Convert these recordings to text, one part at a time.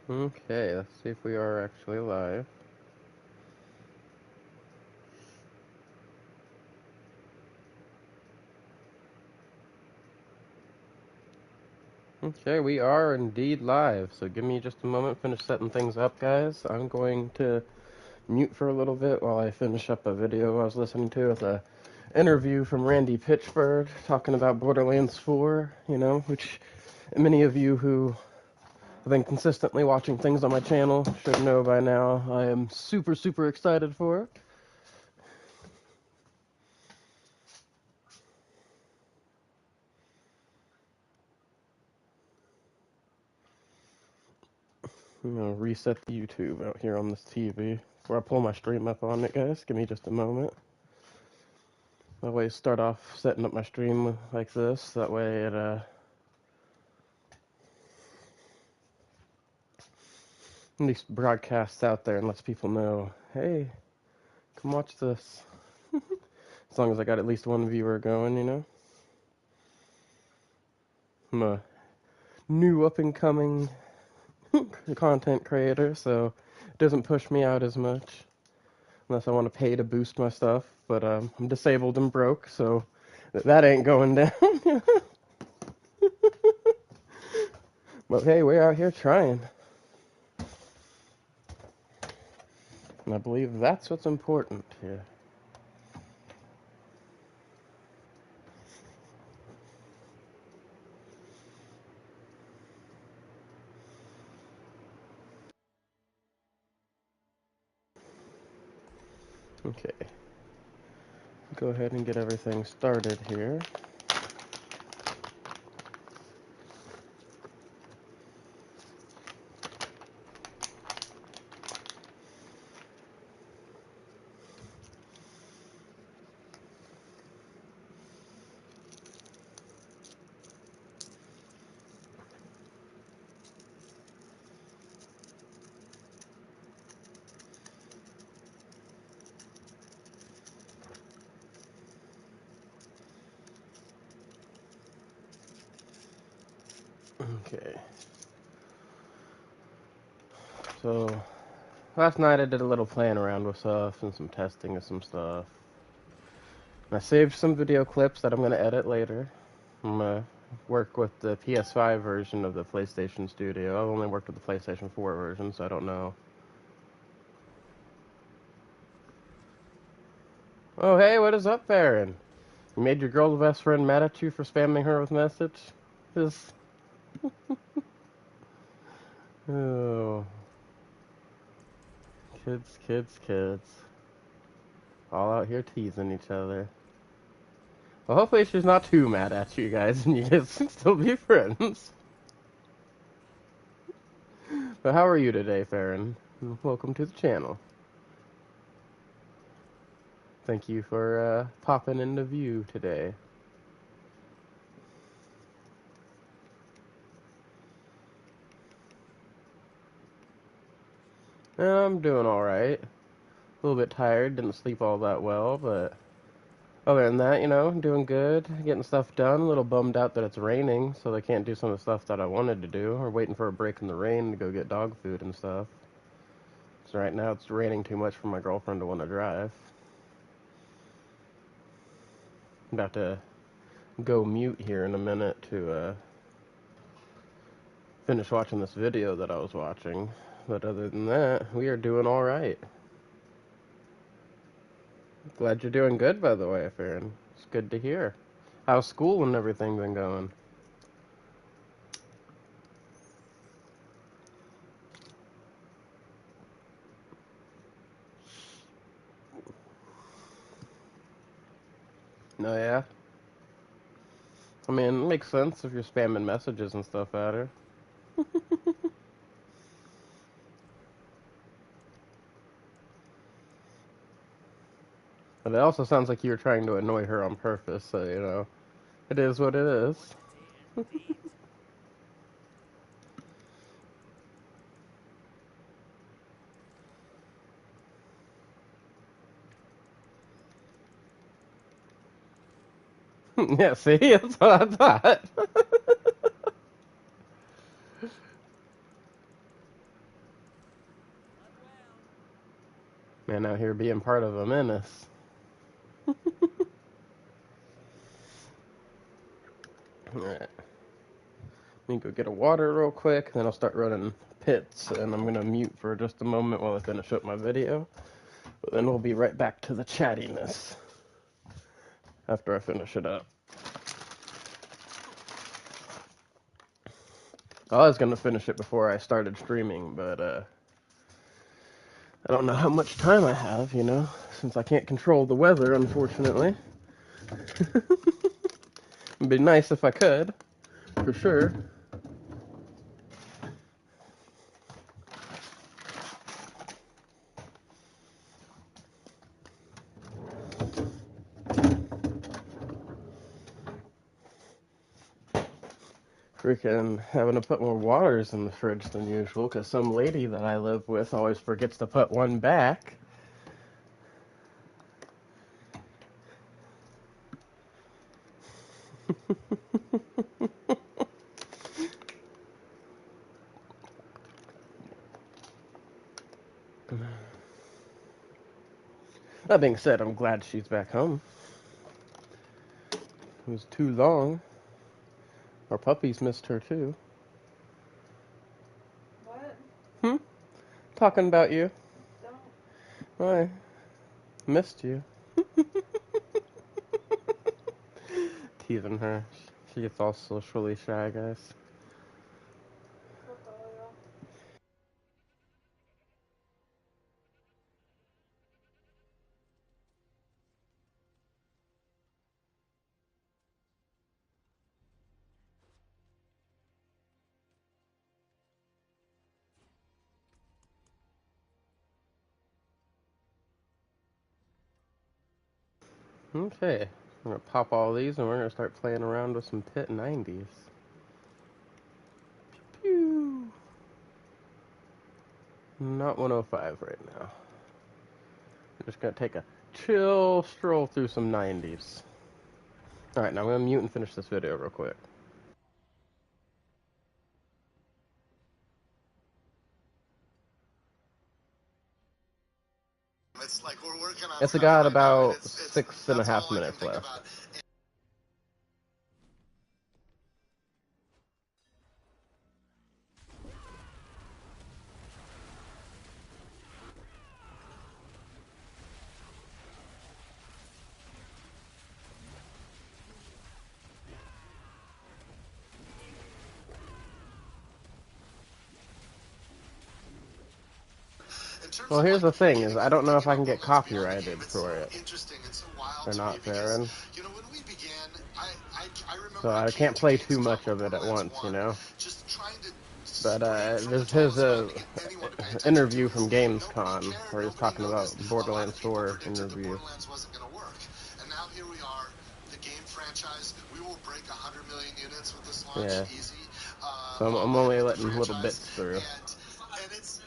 Okay, let's see if we are actually live. Okay, we are indeed live, so give me just a moment, finish setting things up, guys. I'm going to mute for a little bit while I finish up a video I was listening to with a interview from Randy Pitchford talking about Borderlands 4, which many of you who have been consistently watching things on my channel should know by now. I am super, super excited for it. I'm gonna reset the YouTube out here on this TV before I pull my stream up on it, guys. Give me just a moment. I always start off setting up my stream like this. That way it at least broadcasts out there and lets people know, hey, come watch this. As long as I got at least one viewer going. I'm a new up and coming content creator, so it doesn't push me out as much unless I want to pay to boost my stuff. But I'm disabled and broke, so that ain't going down. But hey, we're out here trying. And I believe that's what's important here. Okay. Go ahead and get everything started here. Okay. So, last night I did a little playing around with stuff and some testing of some stuff. And I saved some video clips that I'm going to edit later. I'm going to work with the PS5 version of the PlayStation Studio. I've only worked with the PlayStation 4 version, so I don't know. Oh, hey, what is up, Baron? You made your girl's best friend mad at you for spamming her with messages? Oh, kids, kids, kids. All out here teasing each other. Well, hopefully she's not too mad at you guys and you guys can still be friends. But how are you today, Farron? Welcome to the channel. Thank you for popping into view today. I'm doing alright. A little bit tired, didn't sleep all that well, but other than that, doing good, getting stuff done. A little bummed out that it's raining, so they can't do some of the stuff that I wanted to do. Or waiting for a break in the rain to go get dog food and stuff. So right now it's raining too much for my girlfriend to want to drive. I'm about to go mute here in a minute to finish watching this video that I was watching. But other than that, we are doing alright. Glad you're doing good, by the way, Farron. It's good to hear. How's school and everything been going? No, yeah? I mean, it makes sense if you're spamming messages and stuff at her. But it also sounds like you were trying to annoy her on purpose, so, it is what it is. Yeah, see? That's what I thought. Man out here being part of a menace. Alright. Let me go get a water real quick, then I'll start running pits, and I'm gonna mute for just a moment while I finish up my video. But then we'll be right back to the chattiness after I finish it up. I was gonna finish it before I started streaming, but I don't know how much time I have, you know, since I can't control the weather, unfortunately. It'd be nice if I could, for sure. Freaking having to put more waters in the fridge than usual, because some lady that I live with always forgets to put one back. That being said, I'm glad she's back home. It was too long. Our puppies missed her too. What? Hmm? Talking about you. Don't. Why? Missed you. Teasing her. She gets all socially shy, guys. Fuck all y'all. Okay. I'm gonna pop all these and we're gonna start playing around with some Pit 90s. Pew! Not 105 right now. We're just gonna take a chill stroll through some 90s. Alright, now I'm gonna mute and finish this video real quick. It's like we're working on It's something got right about now, and it's 6.5 minutes left. about. Well, here's the thing: is I don't know if I can get copyrighted for it. They're not fair, You know, when we began, I remember so I can't play too much of it at once, you know. just trying to. But there's his interview from Gamescom where he's talking about Borderlands 4 interview. Borderlands wasn't going to work, and now here we are. The game franchise, we will break 100 million units with this launch, Yeah. easy. So I'm only letting little bits through. And it's.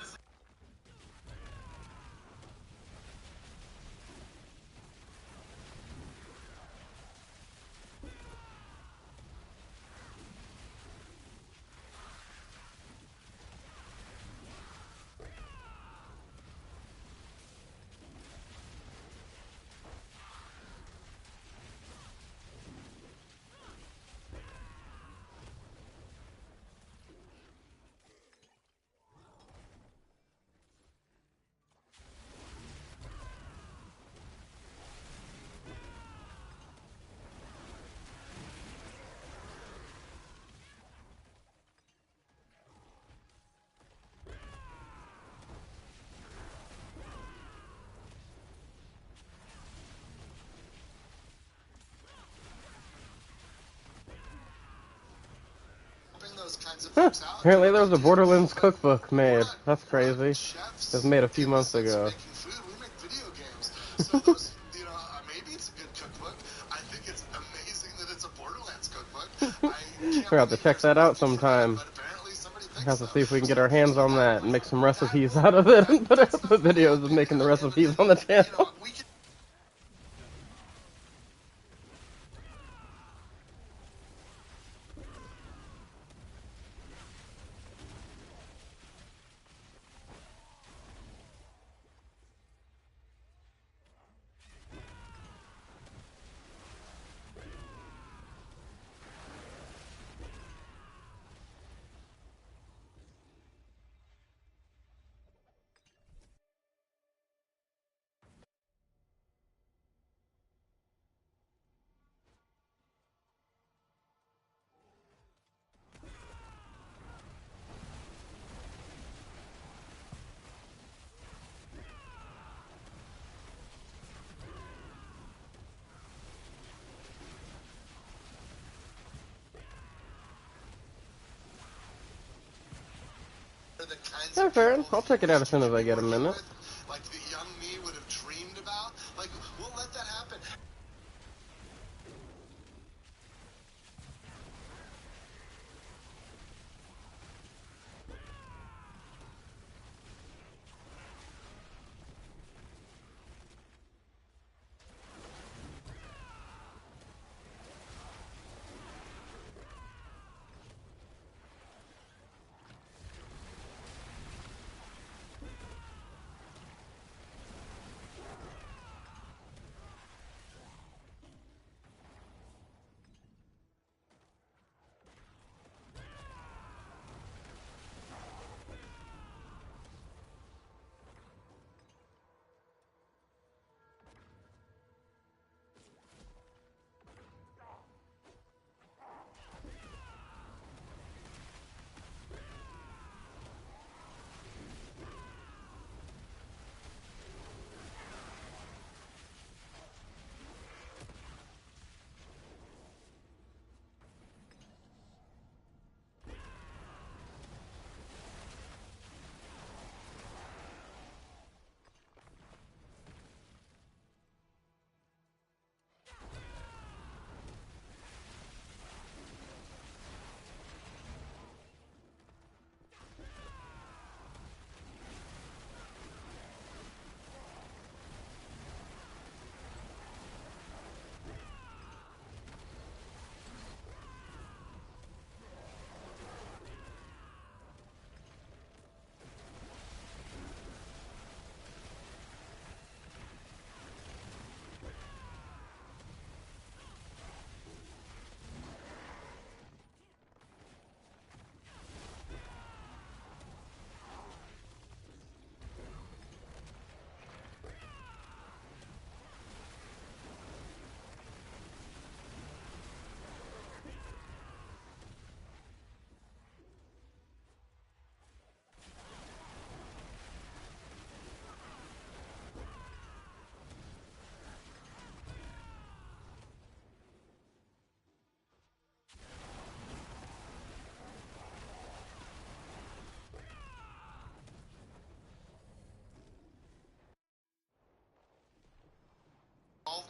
Huh. Apparently there was a Borderlands cookbook made. That's crazy. It was made a few months ago. So those, you know, maybe it's a good cookbook. I think it's amazing that it's a Borderlands cookbook. We're gonna have to check that out sometime. We'll have to see if we can get our hands on that and make some recipes out of it and put up the videos of making the recipes on the channel. the kinds Yeah, of Farron, people I'll check it out as soon as I be get a working minute. with, like the young me would have dreamed about. Like, we'll let that happen.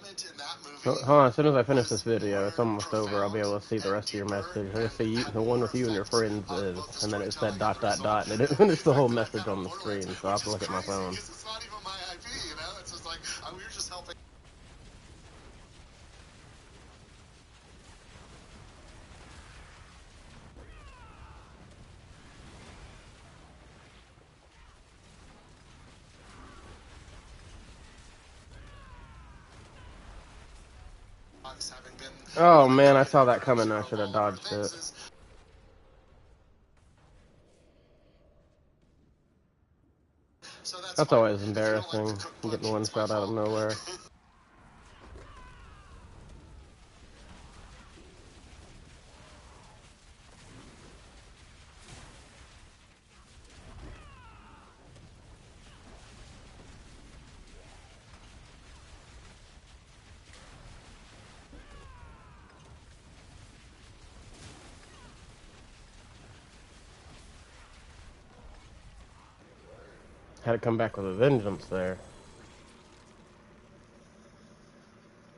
In that movie, So, hold on, as soon as I finish this video, it's almost over, I'll be able to see the rest of your message. I just see the one with you and your friends is, and then it said dot dot dot, and it didn't finish the whole message on the screen, so I'll have to look at my phone. It's not even my IP, you know? It's just like, we were just helping. Oh man, I saw that coming, I should have dodged it. So That's always embarrassing, getting one shot out of nowhere. Had to come back with a vengeance there.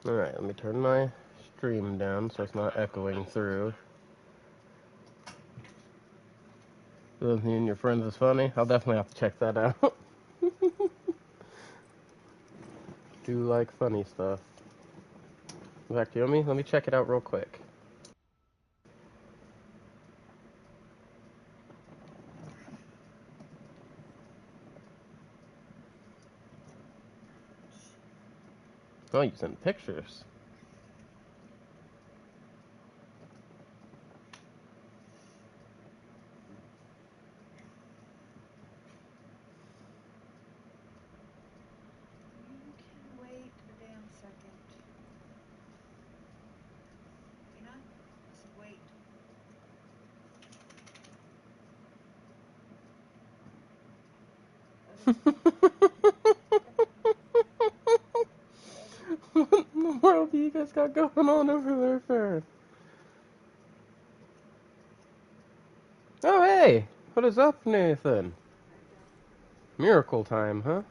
Alright, let me turn my stream down so it's not echoing through. You and your friends is funny? I'll definitely have to check that out. Do like funny stuff. In fact, you know me? Let me check it out real quick. Oh, you sent pictures. You can wait a damn second. You know? Just wait. What in the world do you guys got going on over there, Farron? Oh, hey! What is up, Nathan? Miracle time, huh?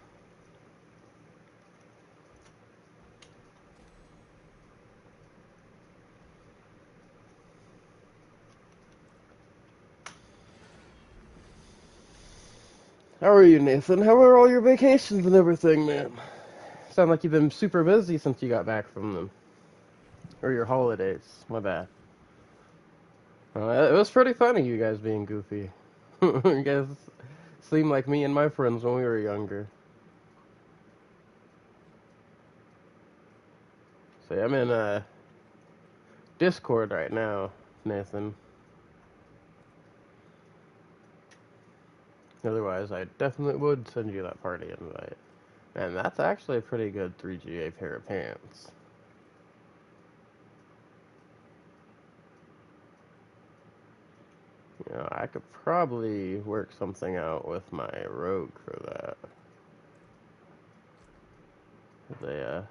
How are you, Nathan? How are all your vacations and everything, man? Sound like you've been super busy since you got back from them. Or your holidays. My bad. It was pretty funny, you guys being goofy. You guys seem like me and my friends when we were younger. So I'm in Discord right now, Nathan. Otherwise, I definitely would send you that party invite. And that's actually a pretty good 3GA pair of pants. You know, I could probably work something out with my rogue for that. The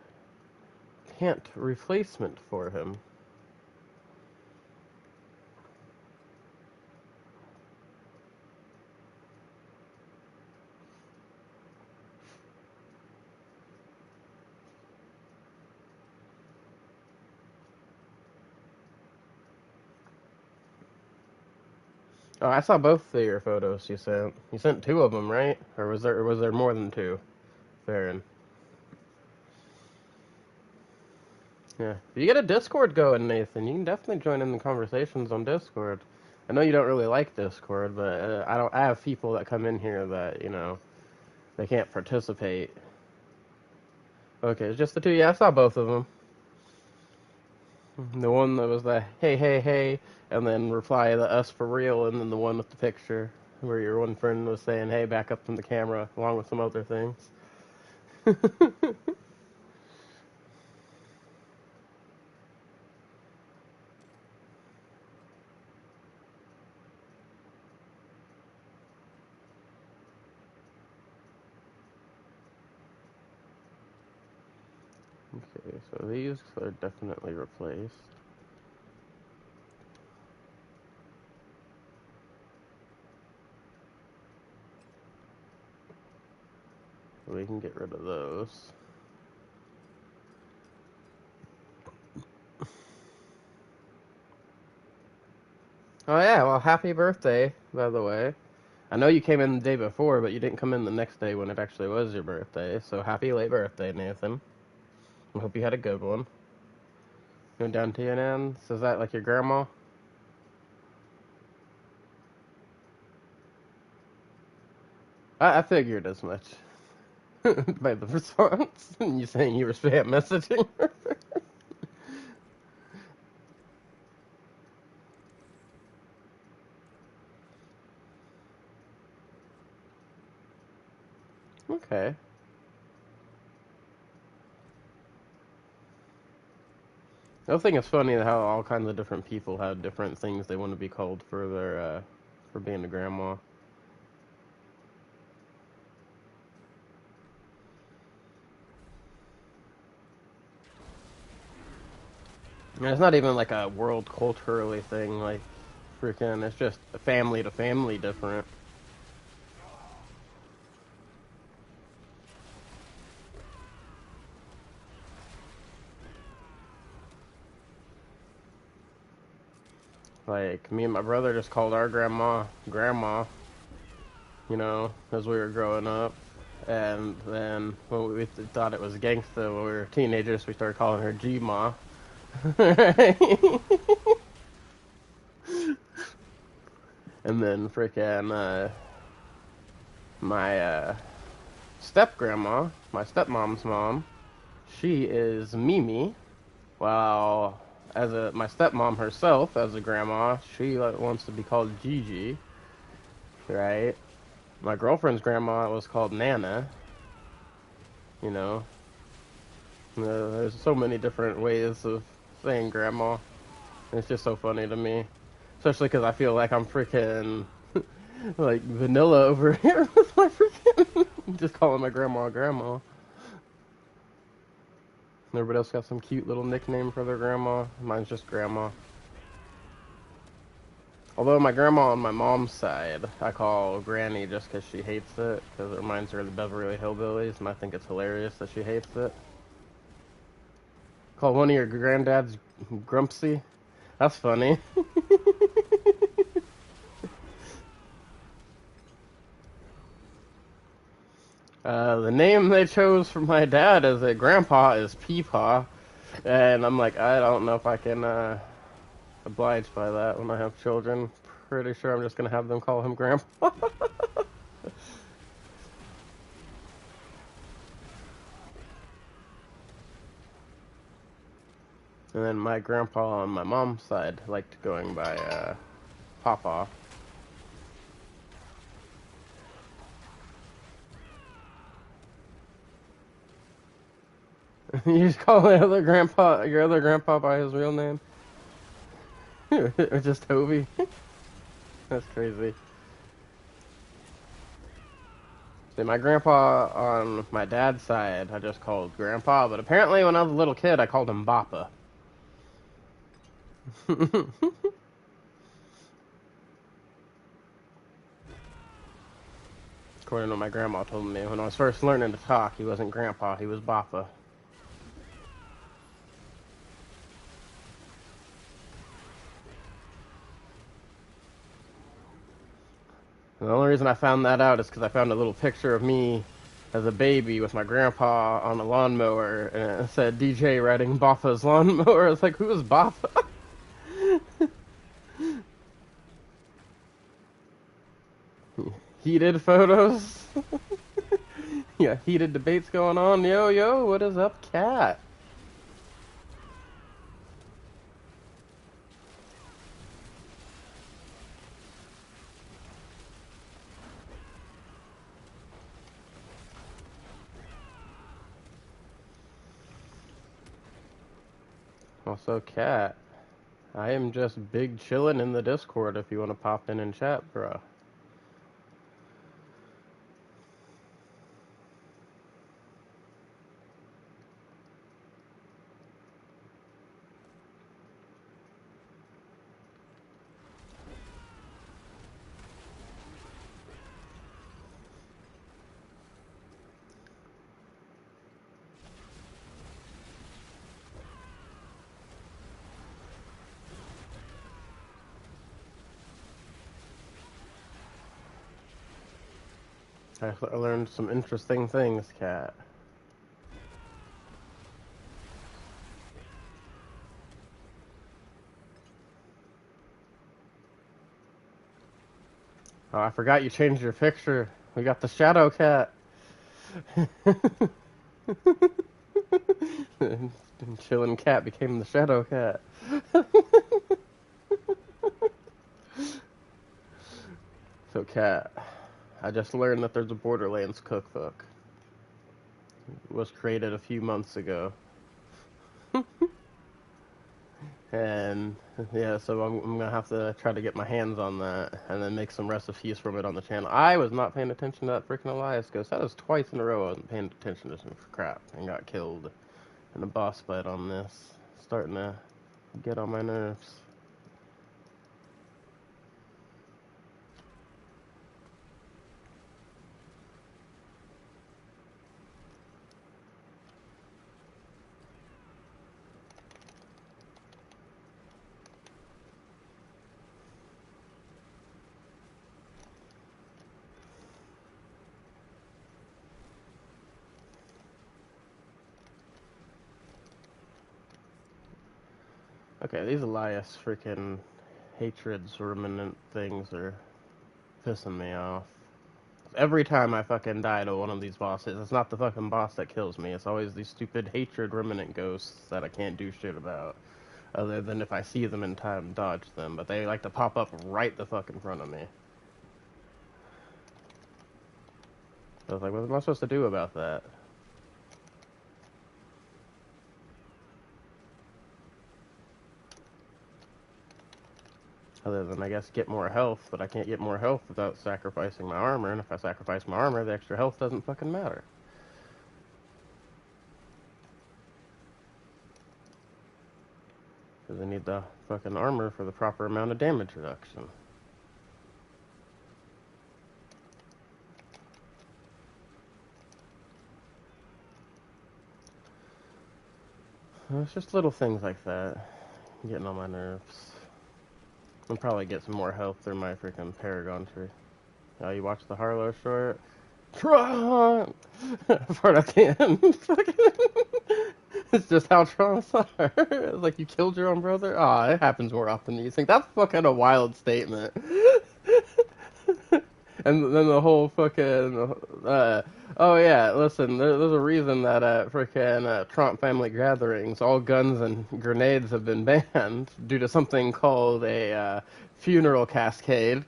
pant replacement for him. Oh, I saw both of your photos you sent. You sent two of them, right? Or was there more than two? Farron. Yeah. If you get a Discord going, Nathan, you can definitely join in the conversations on Discord. I know you don't really like Discord, but I have people that come in here that they can't participate. Okay, it's just the two. Yeah, I saw both of them. The one that was the hey hey hey, and then reply the us for real, and then the one with the picture where your one friend was saying hey back up from the camera, along with some other things. Okay, so these are definitely replaced. We can get rid of those. Oh yeah, well happy birthday, by the way. I know you came in the day before, but you didn't come in the next day when it actually was your birthday. So happy late birthday, Nathan. I hope you had a good one. You went down to your nan's? Is that like your grandma? I figured as much. By the response. You saying you were spam messaging her? Okay. I think it's funny how all kinds of different people have different things they want to be called for their for being a grandma. And it's not even like a world culturally thing, like freaking it's just family to family different. Like me and my brother just called our grandma, as we were growing up. And then when we thought it was gangsta when we were teenagers, we started calling her G-Ma. And then freaking my step grandma, my stepmom's mom, she is Mimi. While my stepmom herself, as a grandma, she wants to be called Gigi, right? My girlfriend's grandma was called Nana. You know, there's so many different ways of saying grandma. It's just so funny to me, especially because I feel like I'm freaking like vanilla over here with my freaking just calling my grandma grandma. Everybody else got some cute little nickname for their grandma. Mine's just grandma. Although my grandma on my mom's side, I call Granny just because she hates it, because it reminds her of the Beverly Hillbillies, and I think it's hilarious that she hates it. Call one of your granddads Grumpsy? That's funny. The name they chose for my dad as a grandpa is Peepaw, and I'm like, I don't know if I can oblige by that when I have children. Pretty sure I'm just gonna have them call him grandpa. And then my grandpa on my mom's side liked going by Papa. You just call your other grandpa by his real name? Or just Toby? That's crazy. See, my grandpa on my dad's side, I just called Grandpa, but apparently when I was a little kid, I called him Bappa. According to what my grandma told me, when I was first learning to talk, he wasn't Grandpa, he was Bappa. And the only reason I found that out is because I found a little picture of me as a baby with my grandpa on a lawnmower, and it said DJ riding Baffa's lawnmower. I was like, who is Baffa? Heated photos? Yeah, heated debates going on. Yo, yo, what is up, cat? Also, cat. I am just big chillin' in the Discord if you want to pop in and chat, bro. I learned some interesting things, cat. Oh, I forgot you changed your picture. We got the shadow cat. Chillin' cat became the shadow cat. So, cat, I just learned that there's a Borderlands cookbook. It was created a few months ago. And yeah, so I'm gonna have to try to get my hands on that and then make some recipes from it on the channel. I was not paying attention to that freaking Elias Ghost. That was twice in a row I wasn't paying attention to some crap and got killed in a boss fight on this. Starting to get on my nerves. Okay, these Elias freaking hatreds remnant things are pissing me off. Every time I fucking die to one of these bosses, it's not the fucking boss that kills me. It's always these stupid hatred remnant ghosts that I can't do shit about. Other than if I see them in time, dodge them. But they like to pop up right the fuck in front of me. I was like, what am I supposed to do about that? Other than, I guess, get more health, but I can't get more health without sacrificing my armor, and if I sacrifice my armor, the extra health doesn't fucking matter. Because I need the fucking armor for the proper amount of damage reduction. It's just little things like that getting on my nerves. I'll probably get some more help through my freaking Paragon tree. Oh, you watched the Harlow short? Tron! Part I can't. It's just how Trons are. Like, you killed your own brother? Ah, it happens more often than you think. That's fucking a wild statement. And then the whole fucking, oh yeah, listen, there's a reason that freaking Trump family gatherings, all guns and grenades have been banned due to something called a funeral cascade.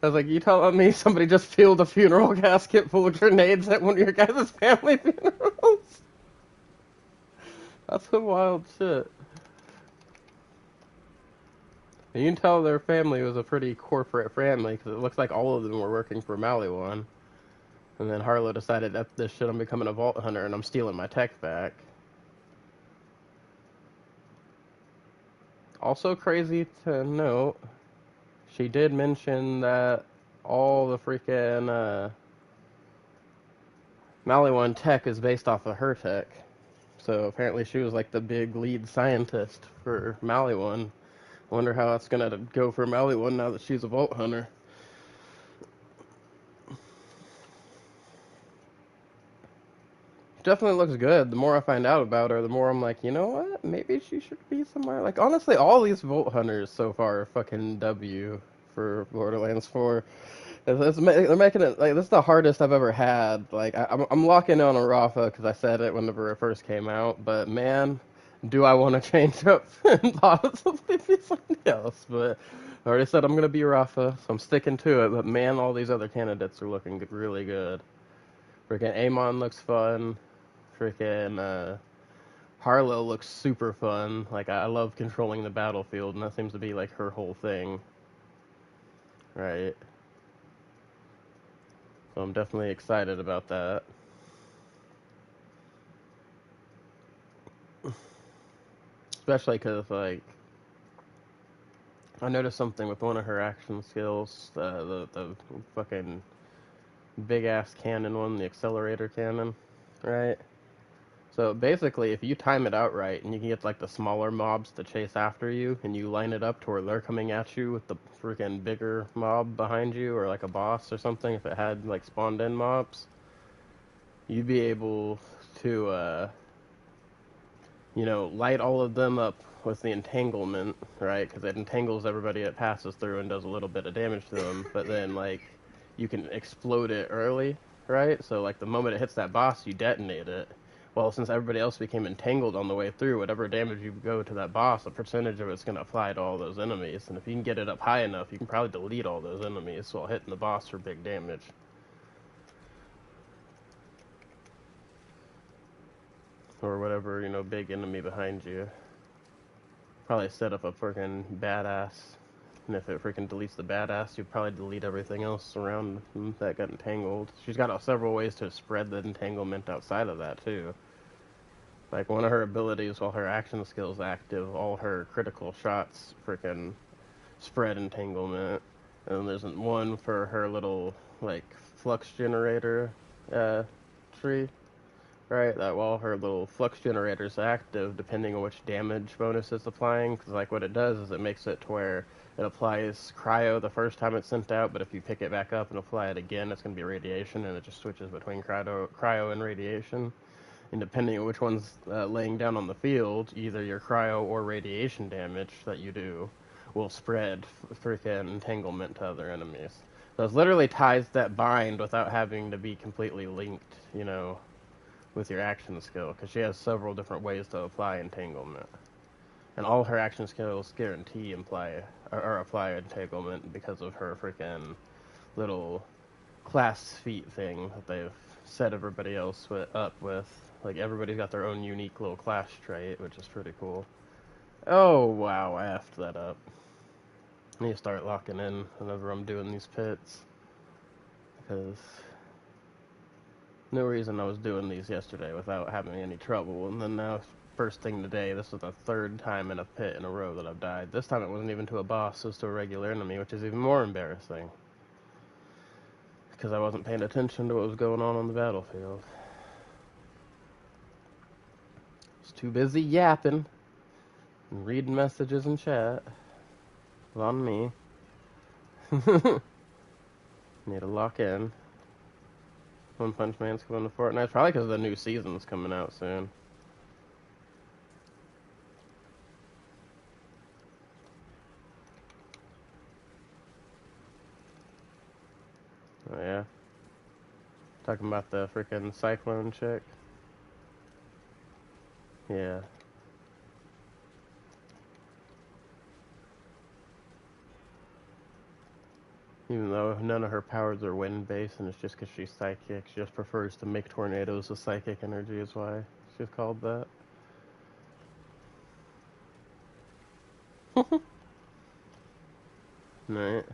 I was like, you telling me somebody just filled a funeral casket full of grenades at one of your guys' family funerals? That's some wild shit. And you can tell their family was a pretty corporate family because it looks like all of them were working for Maliwan. And then Harlow decided that this shit, I'm becoming a vault hunter and I'm stealing my tech back. Also crazy to note, she did mention that all the freaking Maliwan tech is based off of her tech. So apparently she was like the big lead scientist for Maliwan. I wonder how that's gonna go for Maliwan now that she's a vault hunter. Definitely looks good. The more I find out about her, the more I'm like, you know what? Maybe she should be somewhere. Like, honestly, all these Vault Hunters so far are fucking W for Borderlands 4. They're making it, like, this is the hardest I've ever had. Like, I'm locking in on a Rafa because I said it whenever it first came out, but man, do I want to change up and possibly be something else. But I already said I'm going to be Rafa, so I'm sticking to it. But man, all these other candidates are looking really good. Freaking Amon looks fun. Freaking Harlow looks super fun. Like, I love controlling the battlefield, and that seems to be like her whole thing, right? So I'm definitely excited about that. Especially because, like, I noticed something with one of her action skills, the fucking big ass cannon one, the accelerator cannon, right? So basically, if you time it out right and you can get like the smaller mobs to chase after you, and you line it up to where they're coming at you with the freaking bigger mob behind you, or like a boss or something, if it had like spawned in mobs, you'd be able to, light all of them up with the entanglement, right? Because it entangles everybody it passes through and does a little bit of damage to them, but then like you can explode it early, right? So like the moment it hits that boss, you detonate it. Well, since everybody else became entangled on the way through, whatever damage you go to that boss, a percentage of it's going to apply to all those enemies. And if you can get it up high enough, you can probably delete all those enemies while hitting the boss for big damage. Or whatever, big enemy behind you. Probably set up a freaking badass. And if it freaking deletes the badass, you'd probably delete everything else around that got entangled. She's got several ways to spread the entanglement outside of that, too. Like, one of her abilities, while her action skill's active, all her critical shots freaking spread entanglement. And there's one for her little, like, flux generator tree, right? That while her little flux generator's active, depending on which damage bonus it's applying, because, like, what it does is it makes it to where it applies cryo the first time it's sent out, but if you pick it back up and apply it again, it's going to be radiation, and it just switches between cryo and radiation. And depending on which one's laying down on the field, either your cryo or radiation damage that you do will spread freaking entanglement to other enemies. So it's literally ties that bind without having to be completely linked, with your action skill, because she has several different ways to apply entanglement. And all her action skills guarantee apply entanglement because of her freaking little class feat thing that they've set everybody else up with. Like, everybody's got their own unique little class trait, which is pretty cool. Oh, wow, I effed that up. I need to start locking in whenever I'm doing these pits. Because no reason I was doing these yesterday without having any trouble. And then now, first thing today, this is the third time in a pit in a row that I've died. This time it wasn't even to a boss, it was to a regular enemy, which is even more embarrassing. Because I wasn't paying attention to what was going on the battlefield. too busy yapping and reading messages in chat. It's on me. Need to lock in. One Punch Man's coming to Fortnite. Probably because the new season's coming out soon. Oh, yeah? Talking about the freaking Cyclone chick? Yeah. Even though none of her powers are wind-based and it's just because she's psychic, she just prefers to make tornadoes with psychic energy is why she's called that. Right.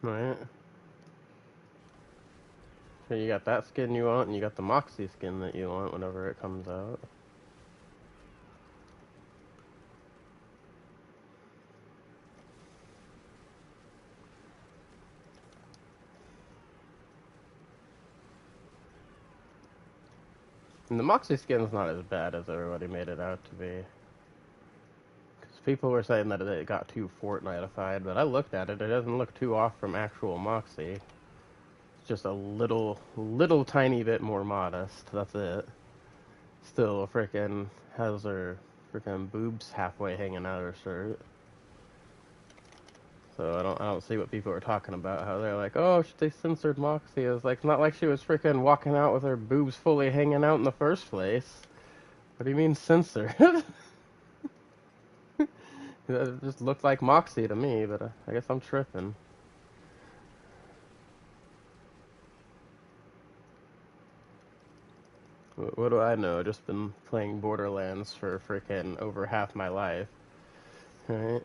Right. So you got that skin you want, and you got the Moxie skin that you want whenever it comes out. And the Moxie skin's not as bad as everybody made it out to be. Because people were saying that it got too Fortnite-ified, but I looked at it, it doesn't look too off from actual Moxie. It's just a little tiny bit more modest, that's it. Still freaking has her freaking boobs halfway hanging out of her shirt. So I don't see what people are talking about. How they're like, oh, they censored Moxie. It's like, it's not like she was freaking walking out with her boobs fully hanging out in the first place. What do you mean censored? It just looked like Moxie to me, but I guess I'm tripping. What do I know? Just been playing Borderlands for freaking over half my life. Right?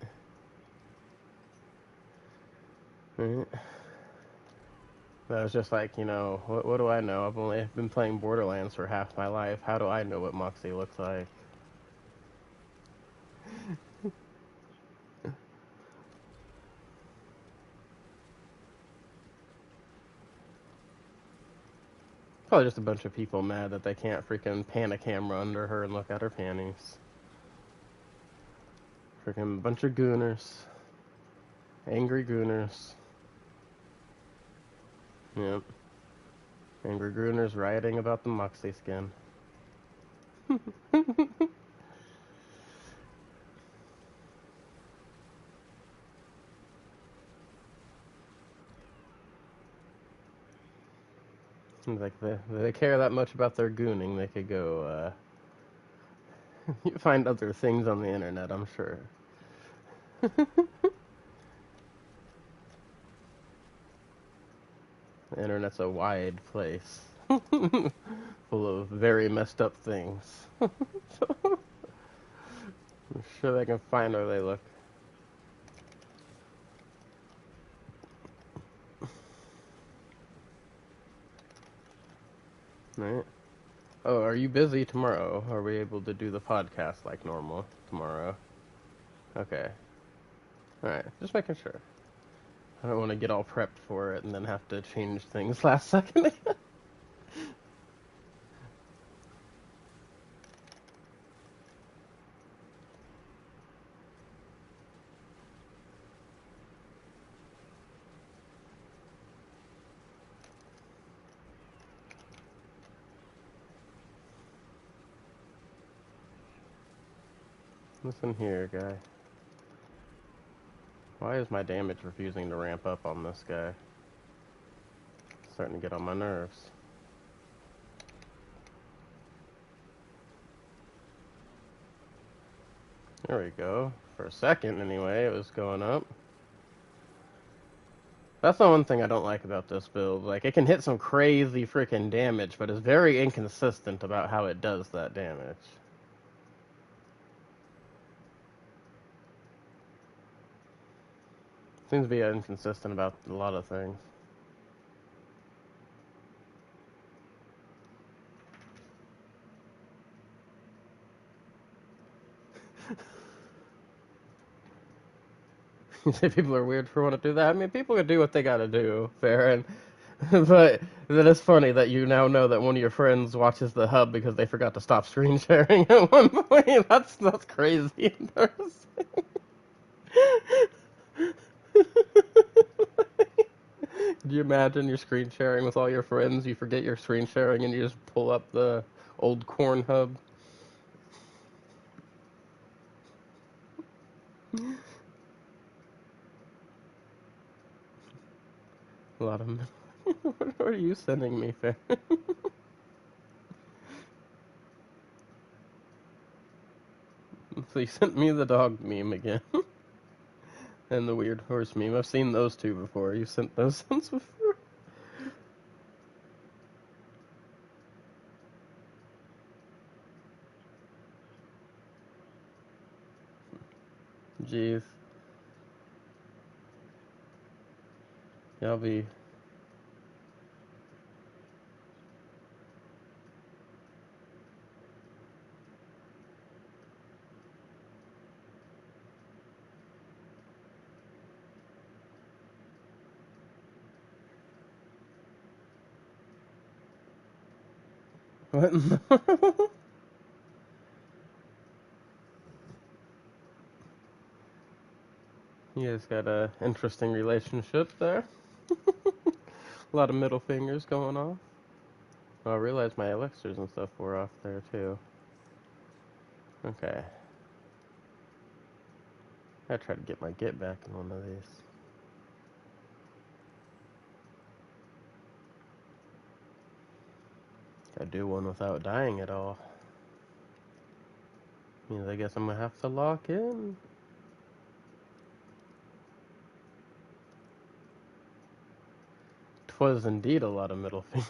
Right? That was just like, what do I know? I've only been playing Borderlands for half my life. How do I know what Moxie looks like? Probably just a bunch of people mad that they can't freaking pan a camera under her and look at her panties. Freaking bunch of gooners. Angry gooners. Yep. Angry gooners rioting about the Moxie skin. Like they care that much about their gooning, they could go find other things on the internet, I'm sure. The internet's a wide place. Full of very messed up things. I'm sure they can find where they look. Right? Oh, are you busy tomorrow? Are we able to do the podcast like normal tomorrow? Okay. Alright, just making sure. I don't want to get all prepped for it and then have to change things last second. Listen here, guy. Why is my damage refusing to ramp up on this guy? It's starting to get on my nerves. There we go. For a second, anyway, it was going up. That's the one thing I don't like about this build. Like, it can hit some crazy freaking damage, but it's very inconsistent about how it does that damage. Seems to be inconsistent about a lot of things. You say people are weird for wanting to do that. I mean, people can do what they gotta do, fair. And but then it's funny that you now know that one of your friends watches the hub because they forgot to stop screen sharing at one point. That's crazy. Do you imagine you're screen sharing with all your friends? You forget you're screen sharing and you just pull up the old corn hub. A lot of. What are you sending me, fair? So you sent me the dog meme again. And the weird horse meme. I've seen those two before. You sent those ones before? Jeez. Yeah, I'll be. What in the... You guys got a interesting relationship there. A lot of middle fingers going off. Oh, I realized my elixirs and stuff were off there too. Okay. I try to get my get back in one of these. Gotta do one without dying at all. Means I guess I'm gonna have to lock in. Twas indeed a lot of middle fingers.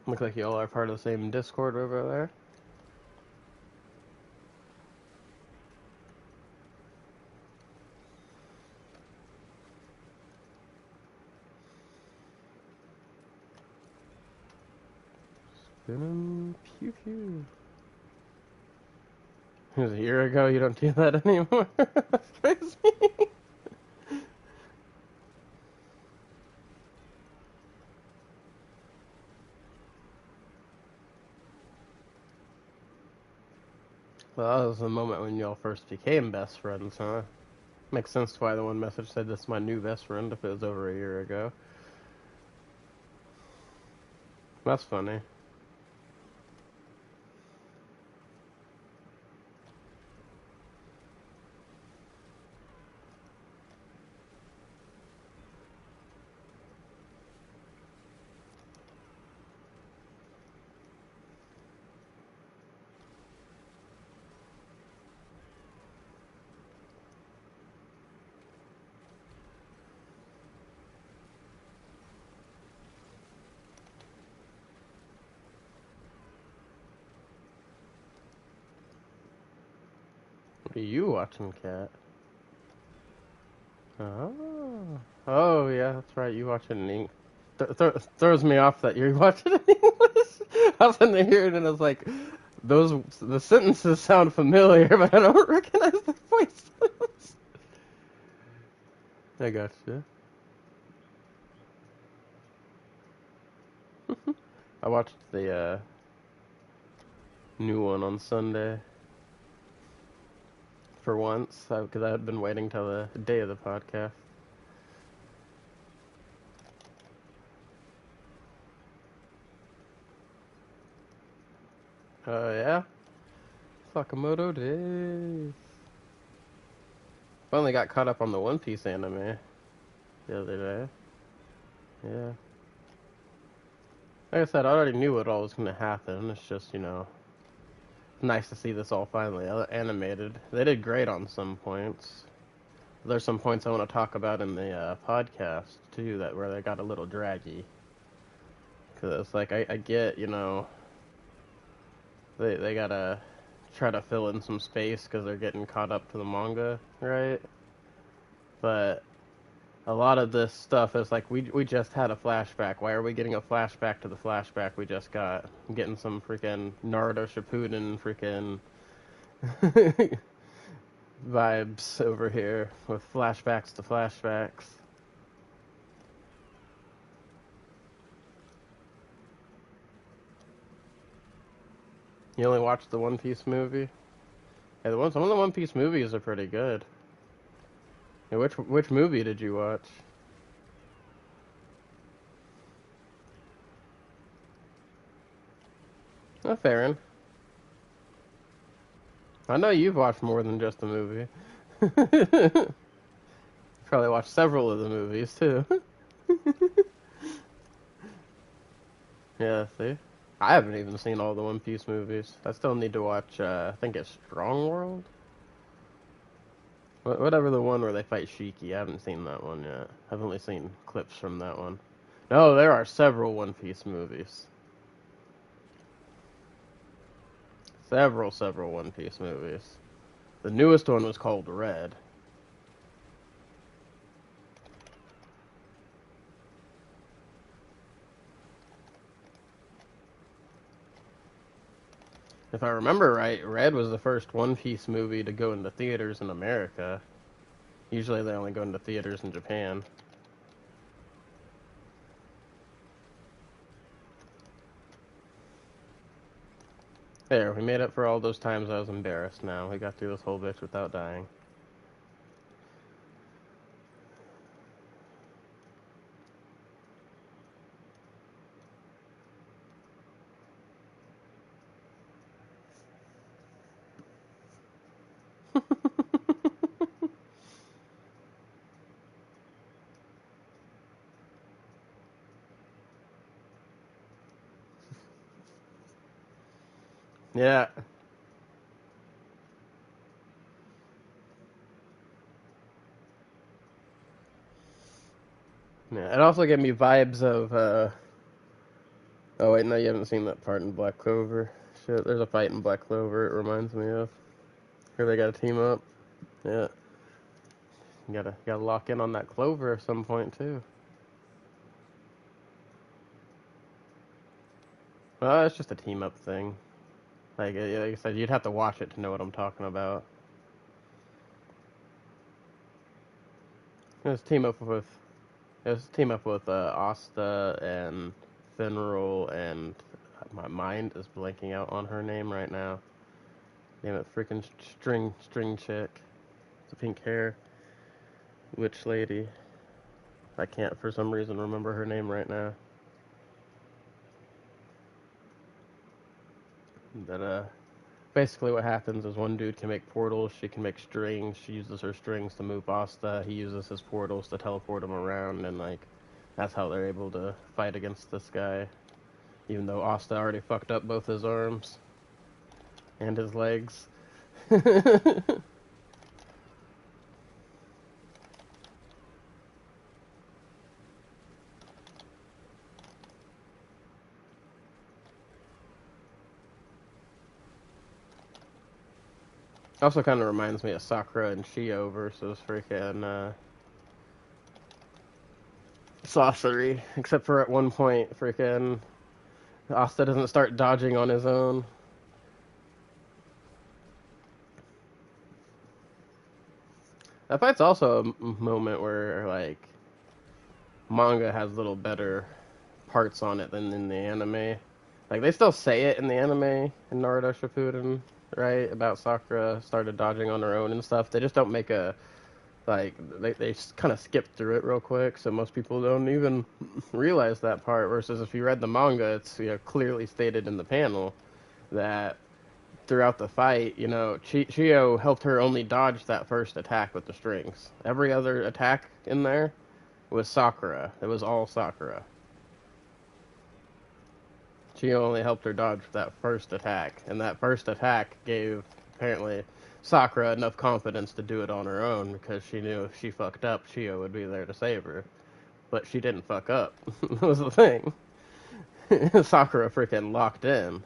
Look like you all are part of the same Discord over there. Spinning pew pew. It was a year ago, you don't do that anymore. That's crazy. Well, that was the moment when y'all first became best friends, huh? Makes sense why the one message said this is my new best friend if it was over a year ago. That's funny. What are you watching, Cat? Oh. Oh, yeah, that's right. You watch it in English. Throws me off that you're watching it in English. I was in there hearing it and I was like, the sentences sound familiar, but I don't recognize the voices. I got you. I watched the new one on Sunday for once because I had been waiting till the day of the podcast. Oh yeah, Sakamoto Days. Finally got caught up on the One Piece anime the other day. Yeah. Like I said, I already knew what all was going to happen. It's just, nice to see this all finally animated. They did great on some points. There's some points I want to talk about in the podcast, too, that where they got a little draggy. Because it's like, I get, they gotta try to fill in some space because they're getting caught up to the manga, right? But a lot of this stuff is like we just had a flashback. Why are we getting a flashback to the flashback we just got? I'm getting some freaking Naruto Shippuden freaking vibes over here with flashbacks to flashbacks. You only watched the One Piece movie? Hey, some of the One Piece movies are pretty good. Hey, which movie did you watch? Oh, Farron. I know you've watched more than just the movie. Probably watched several of the movies too. Yeah, see? I haven't even seen all the One Piece movies. I still need to watch, I think it's Strong World? Whatever the one where they fight Shiki. I haven't seen that one yet. I've only seen clips from that one. No, there are several One Piece movies. Several One Piece movies. The newest one was called Red. If I remember right, Red was the first One Piece movie to go into theaters in America. Usually they only go into theaters in Japan. There, we made up for all those times I was embarrassed now. We got through this whole bitch without dying. Yeah. Yeah. It also gave me vibes of, oh wait, no, you haven't seen that part in Black Clover. Shit, there's a fight in Black Clover it reminds me of. Here they gotta team up. Yeah. You gotta lock in on that Clover at some point too. Well, it's just a team up thing. Like I said, you'd have to watch it to know what I'm talking about. It was team up with Asta and Finral and my mind is blanking out on her name right now. Damn it, freaking string chick. The pink hair witch lady. I can't for some reason remember her name right now. But basically what happens is one dude can make portals, she can make strings, she uses her strings to move Asta, he uses his portals to teleport him around, and like that's how they're able to fight against this guy. Even though Asta already fucked up both his arms and his legs. Also kind of reminds me of Sakura and Shio versus freaking Sorcery. Except for at one point, freaking Asta doesn't start dodging on his own. That fight's also a moment where, like, manga has little better parts on it than in the anime. Like, they still say it in the anime in Naruto Shippuden, right? About Sakura started dodging on her own and stuff. They just don't make a, like, they kind of skip through it real quick, so most people don't even realize that part. Versus if you read the manga, it's, you know, clearly stated in the panel that throughout the fight, you know, Chio helped her only dodge that first attack with the strings. Every other attack in there was Sakura. It was all Sakura. Chio only helped her dodge that first attack, and that first attack gave, apparently, Sakura enough confidence to do it on her own, because she knew if she fucked up, Chio would be there to save her. But she didn't fuck up. That was the thing. Sakura freaking locked in.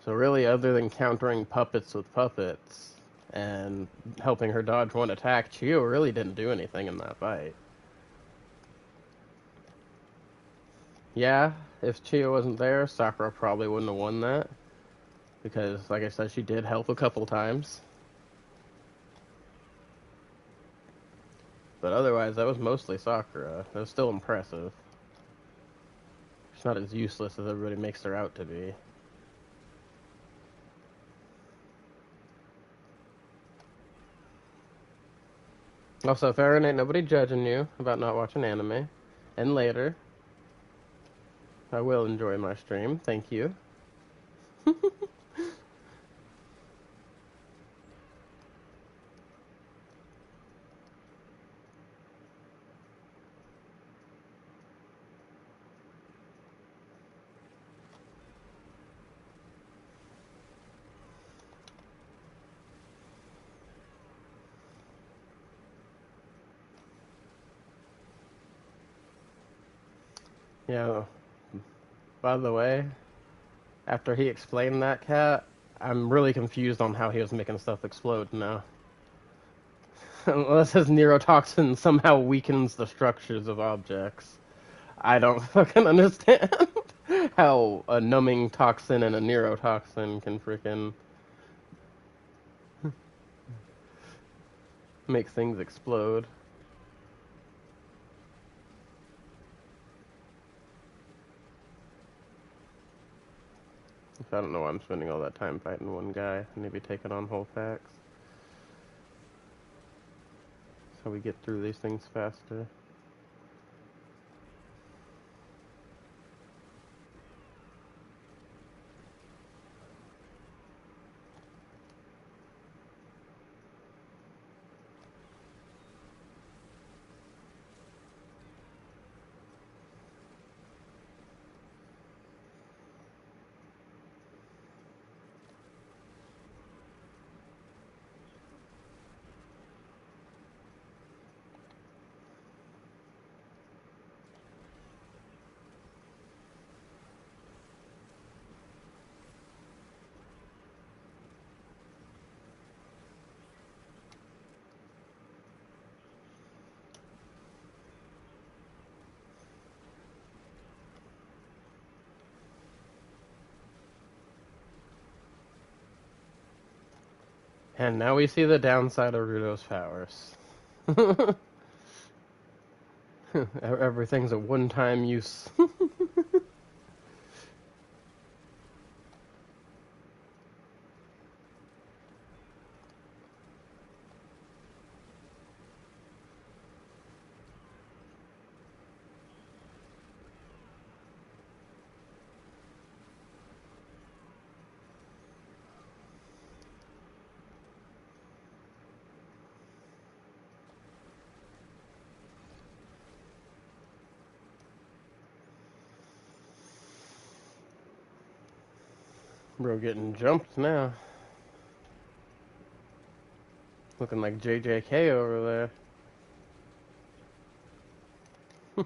So really, other than countering puppets with puppets and helping her dodge one attack, Chio really didn't do anything in that fight. Yeah, if Chio wasn't there, Sakura probably wouldn't have won that. Because, like I said, she did help a couple times. But otherwise, that was mostly Sakura. That was still impressive. She's not as useless as everybody makes her out to be. Also, Farron, ain't nobody judging you about not watching anime. And later, I will enjoy my stream. Thank you. Yeah, by the way, after he explained that, Cat, I'm really confused on how he was making stuff explode now. Unless his neurotoxin somehow weakens the structures of objects. I don't fucking understand how a numbing toxin and a neurotoxin can freaking make things explode. I don't know why I'm spending all that time fighting one guy. Maybe taking on whole packs. That's how we get through these things faster. And now we see the downside of Rudo's powers. Everything's a one-time use. Bro getting jumped now. Looking like JJK over there.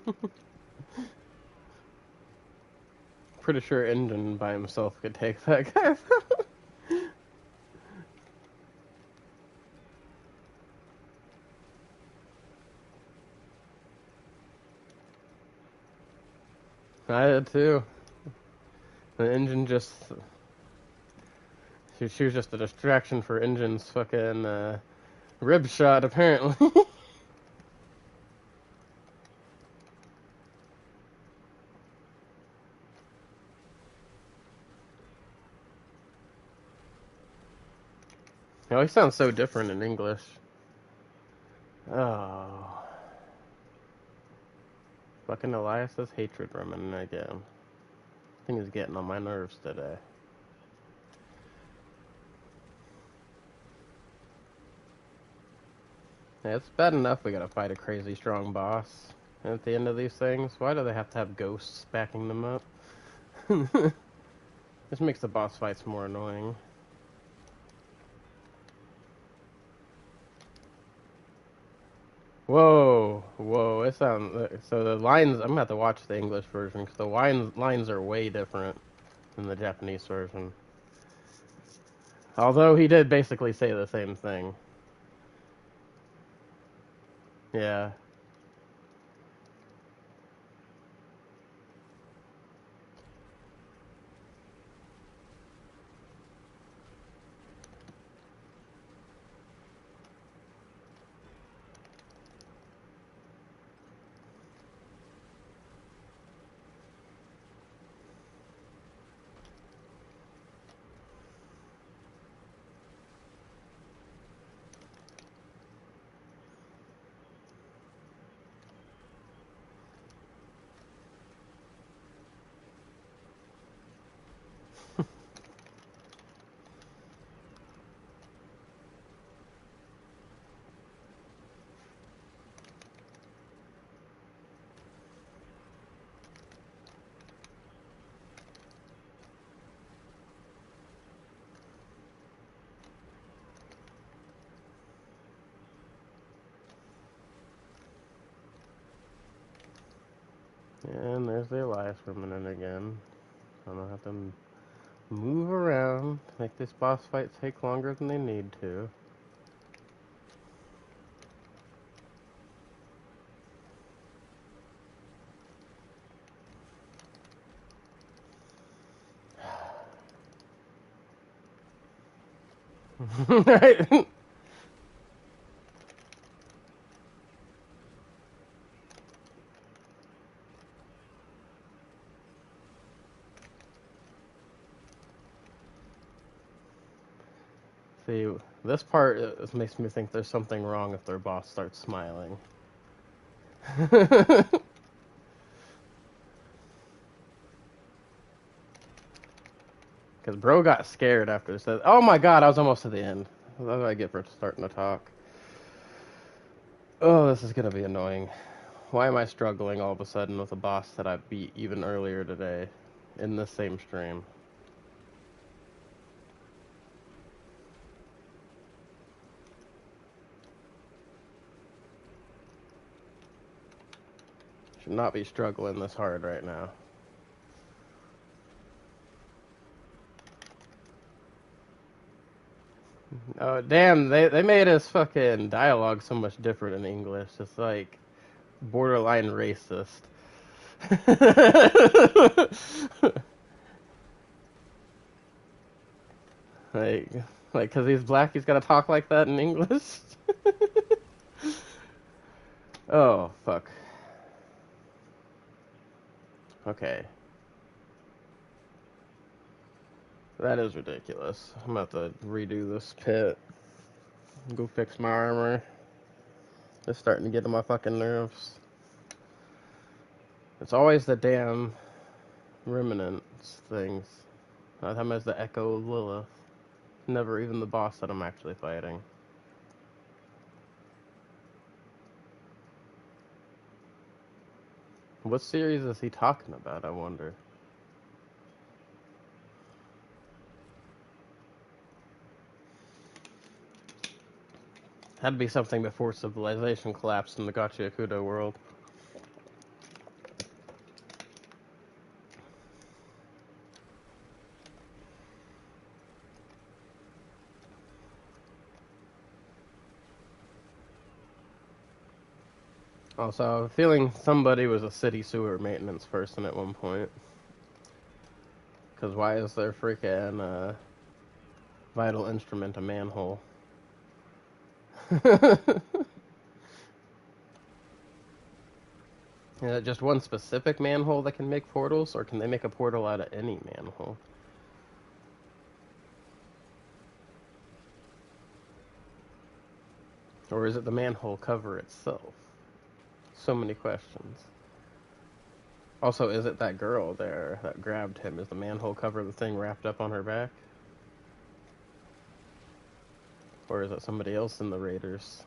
Pretty sure Engine by himself could take that guy. I did too. The Engine just... She was just a distraction for Engine's fucking rib shot, apparently. He always sounds so different in English. Oh. Fucking Elias's hatred remnant again. Thing is getting on my nerves today. Yeah, it's bad enough we gotta fight a crazy strong boss at the end of these things. Why do they have to have ghosts backing them up? This makes the boss fights more annoying. Whoa, whoa! It sounds so. The lines. I'm gonna have to watch the English version because the lines are way different than the Japanese version. Although he did basically say the same thing. Yeah. And there's the Elias for a minute again. I don't have to move around, make this boss fight take longer than they need to. Right? See, this part makes me think there's something wrong if their boss starts smiling. Because bro got scared after it said, "Oh my god, I was almost to the end." That's what I get for starting to talk. Oh, this is gonna be annoying. Why am I struggling all of a sudden with a boss that I beat even earlier today in this same stream? Should not be struggling this hard right now. Oh, damn, they made his fucking dialogue so much different in English. It's like borderline racist. like, like, cause he's black, he's gotta talk like that in English. Oh, fuck. Okay. That is ridiculous. I'm about to redo this pit. Go fix my armor. It's starting to get on my fucking nerves. It's always the damn remnants things. Not time as the Echo of Lilith. Never even the boss that I'm actually fighting. What series is he talking about, I wonder? Had to be something before civilization collapsed in the Gachi Akudo world. Also, I have a feeling somebody was a city sewer maintenance person at one point. Because why is their freaking vital instrument a manhole? Is it just one specific manhole that can make portals, or can they make a portal out of any manhole? Or is it the manhole cover itself? So many questions. Also, is it that girl there that grabbed him? Is the manhole cover the thing wrapped up on her back? Or is it somebody else in the Raiders?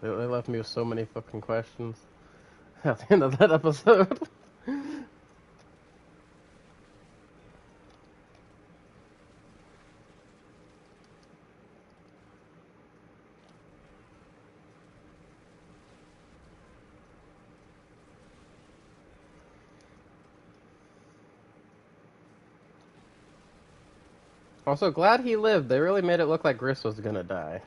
They left me with so many fucking questions at the end of that episode. Also, glad he lived. They really made it look like Gris was gonna die.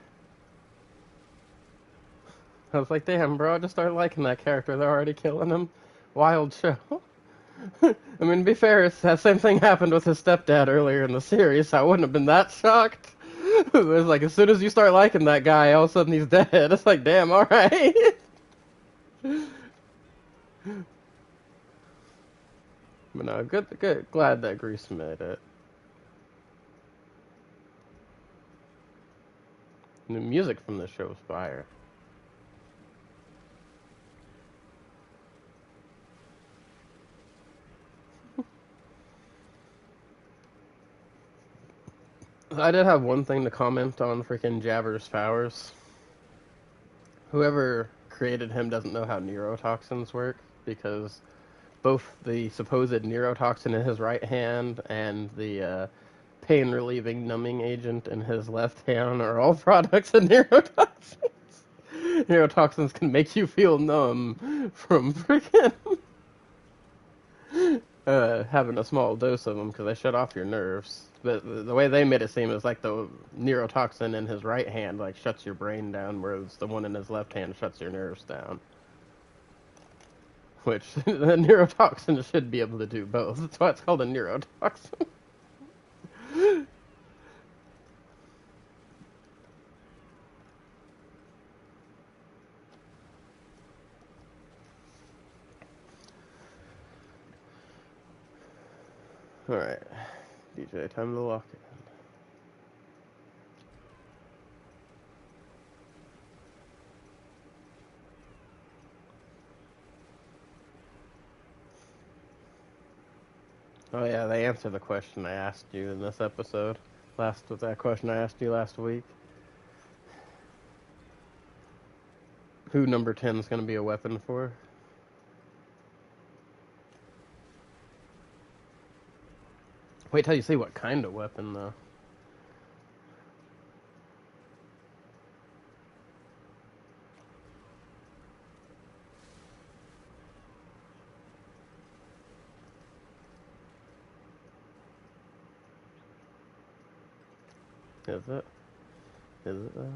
I was like, damn, bro, I just started liking that character. They're already killing him. Wild show. I mean, to be fair, that same thing happened with his stepdad earlier in the series. So I wouldn't have been that shocked. It was like, as soon as you start liking that guy, all of a sudden he's dead. It's like, damn, alright. But no, good. Glad that Grease made it. And the music from the show is fire. I did have one thing to comment on freaking Jabbers Fowers. Whoever created him doesn't know how neurotoxins work, because both the supposed neurotoxin in his right hand and the pain relieving numbing agent in his left hand are all products of neurotoxins. Neurotoxins can make you feel numb from freaking having a small dose of them because they shut off your nerves. But the way they made it seem is like the neurotoxin in his right hand like shuts your brain down, whereas the one in his left hand shuts your nerves down. Which the neurotoxin should be able to do both. That's why it's called a neurotoxin. Alright, DJ, time to lock it. Oh yeah, they answer the question I asked you in this episode. Last was that question I asked you last week. Who number 10 is going to be a weapon for? Wait till you see what kind of weapon, though. Is it? Is it, though?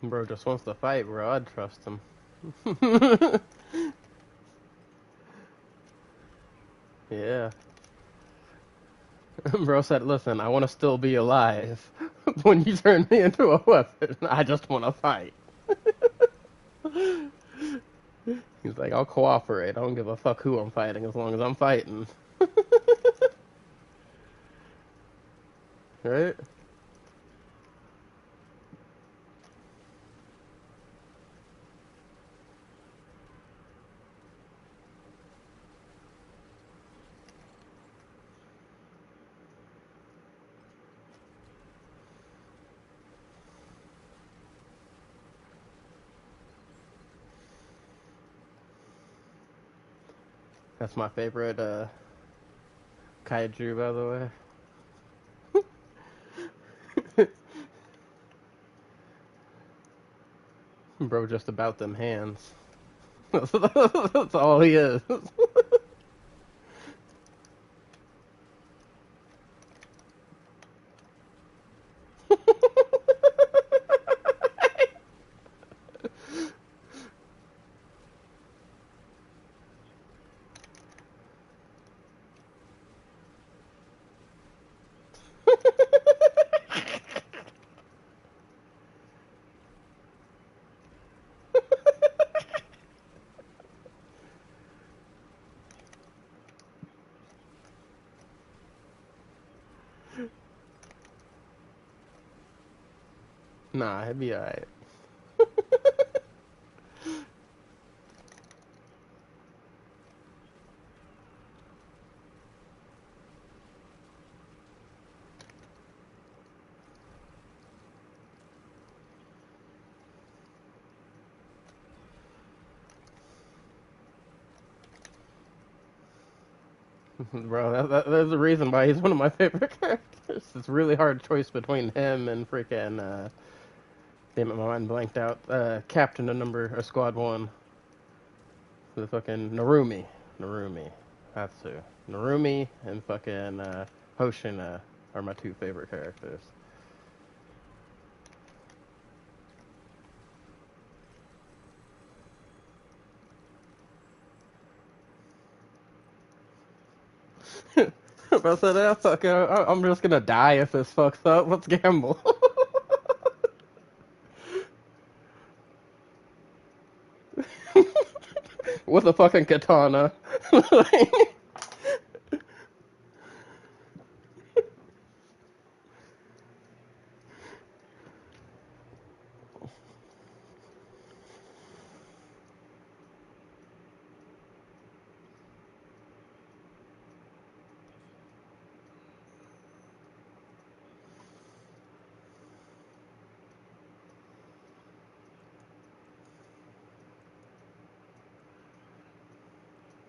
Bro just wants to fight, bro. I'd trust him. Yeah. Bro said, listen, I want to still be alive. When you turn me into a weapon, I just want to fight. He's like, I'll cooperate. I don't give a fuck who I'm fighting as long as I'm fighting. Right? That's my favorite kaiju, by the way. Bro just about them hands. That's all he is. Nah, he'd be alright. Bro, that's the reason why he's one of my favorite characters. It's a really hard choice between him and freaking, damn it, my mind blanked out. Captain of Squad 1. The fucking Narumi. Narumi. That's who. Narumi and fucking, Hoshina are my two favorite characters. If I said, fuck it, I'm just gonna die if this fucks up. Let's gamble. With a fucking katana.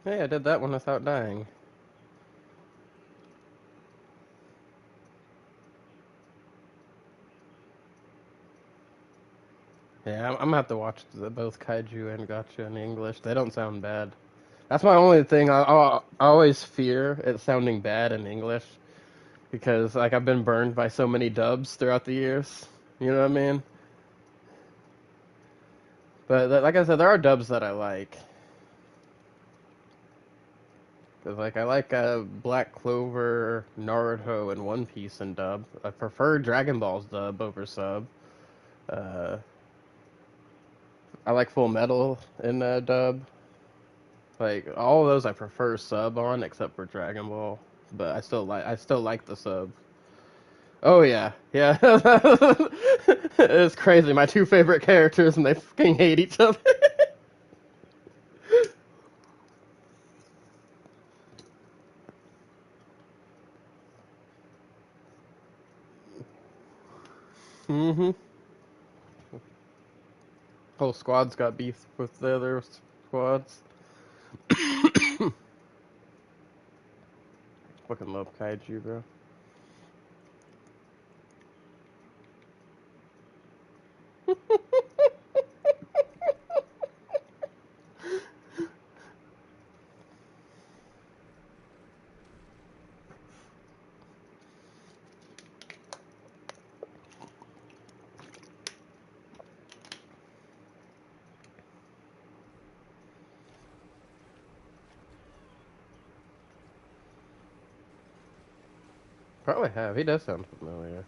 Hey, I did that one without dying. Yeah, I'm gonna have to watch both Kaiju and Gotcha in English. They don't sound bad. That's my only thing. I always fear it sounding bad in English because like I've been burned by so many dubs throughout the years. You know what I mean? But like I said, there are dubs that I like. Cause like I like Black Clover, Naruto, and One Piece in dub. I prefer Dragon Ball's dub over sub. Uh, I like Full Metal in dub. Like all of those, I prefer sub on, except for Dragon Ball. But I still like the sub. Oh yeah, yeah. It's crazy. My two favorite characters, and they fucking hate each other. Mm-hmm. Whole squad's got beef with the other squads. Fucking love kaiju, bro. Probably have. He does sound familiar.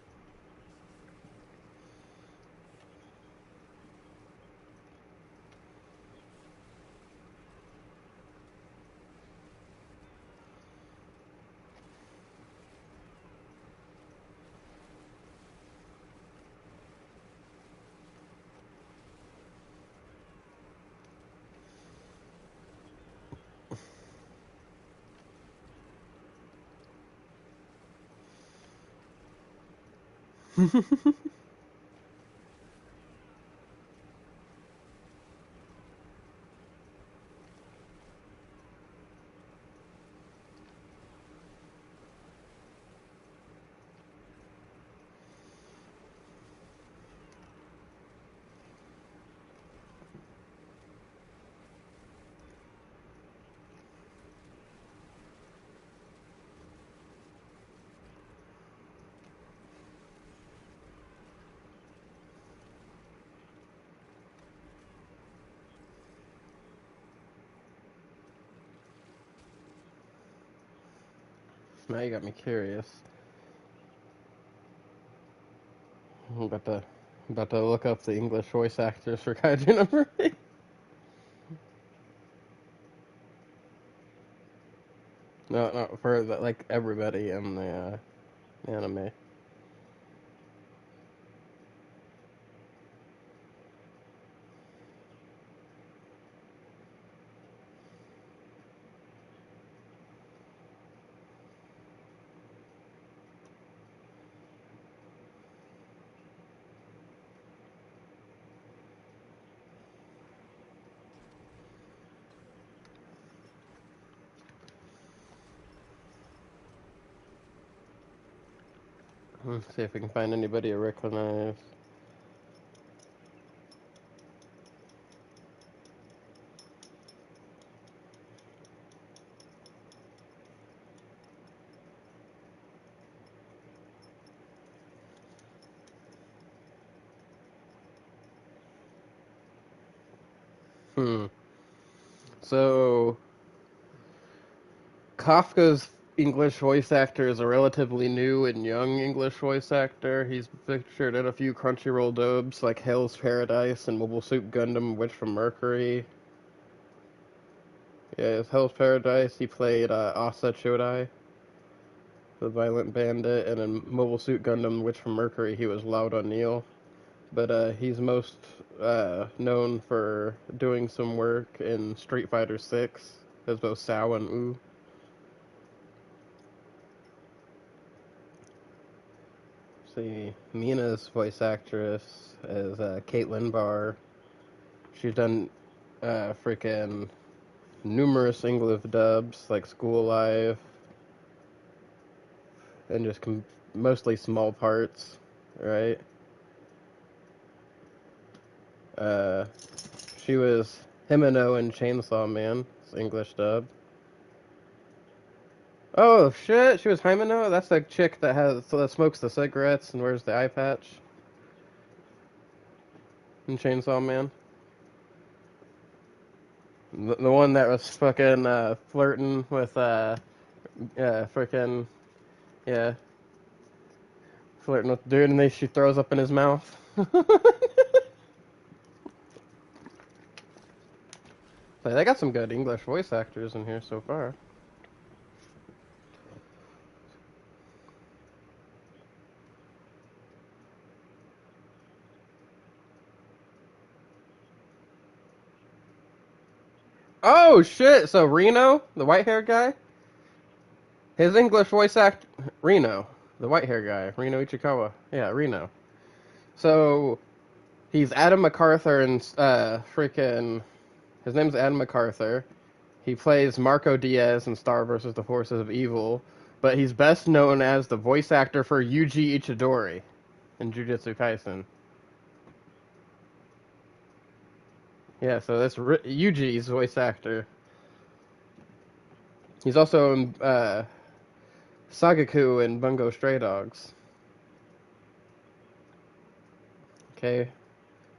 Now you got me curious. I'm about to look up the English voice actors for Kaiju number 8. No, no, for like everybody in the anime. Let's see if we can find anybody I recognize. Hmm. So Kafka's English voice actor is a relatively new and young English voice actor. He's featured in a few Crunchyroll dubs like Hell's Paradise and Mobile Suit Gundam Witch from Mercury. Yeah, it's Hell's Paradise. He played Asa Chodai, the violent bandit, and in Mobile Suit Gundam Witch from Mercury, he was Loud O'Neill. But he's most known for doing some work in Street Fighter 6 as both Sao and U. See, Mina's voice actress is Caitlin Barr. She's done freaking numerous English dubs like School Live and just mostly small parts, right? Uh, she was Himeno in Chainsaw Man, it's English dub. Oh shit, she was Himeno? That's the chick that smokes the cigarettes and wears the eye patch in Chainsaw Man. The one that was fucking flirting with freaking yeah, flirting with the dude, and then she throws up in his mouth. So they got some good English voice actors in here so far. Oh shit! So Reno, the white haired guy, his English voice act Reno, the white haired guy, Reno Ichikawa. Yeah, Reno. So he's Adam MacArthur and freaking his name's Adam MacArthur. He plays Marco Diaz in Star vs. the Forces of Evil, but he's best known as the voice actor for Yuji Ichidori in Jujutsu Kaisen. Yeah, so that's Yuji's voice actor. He's also in Sagaku in Bungo Stray Dogs. Okay.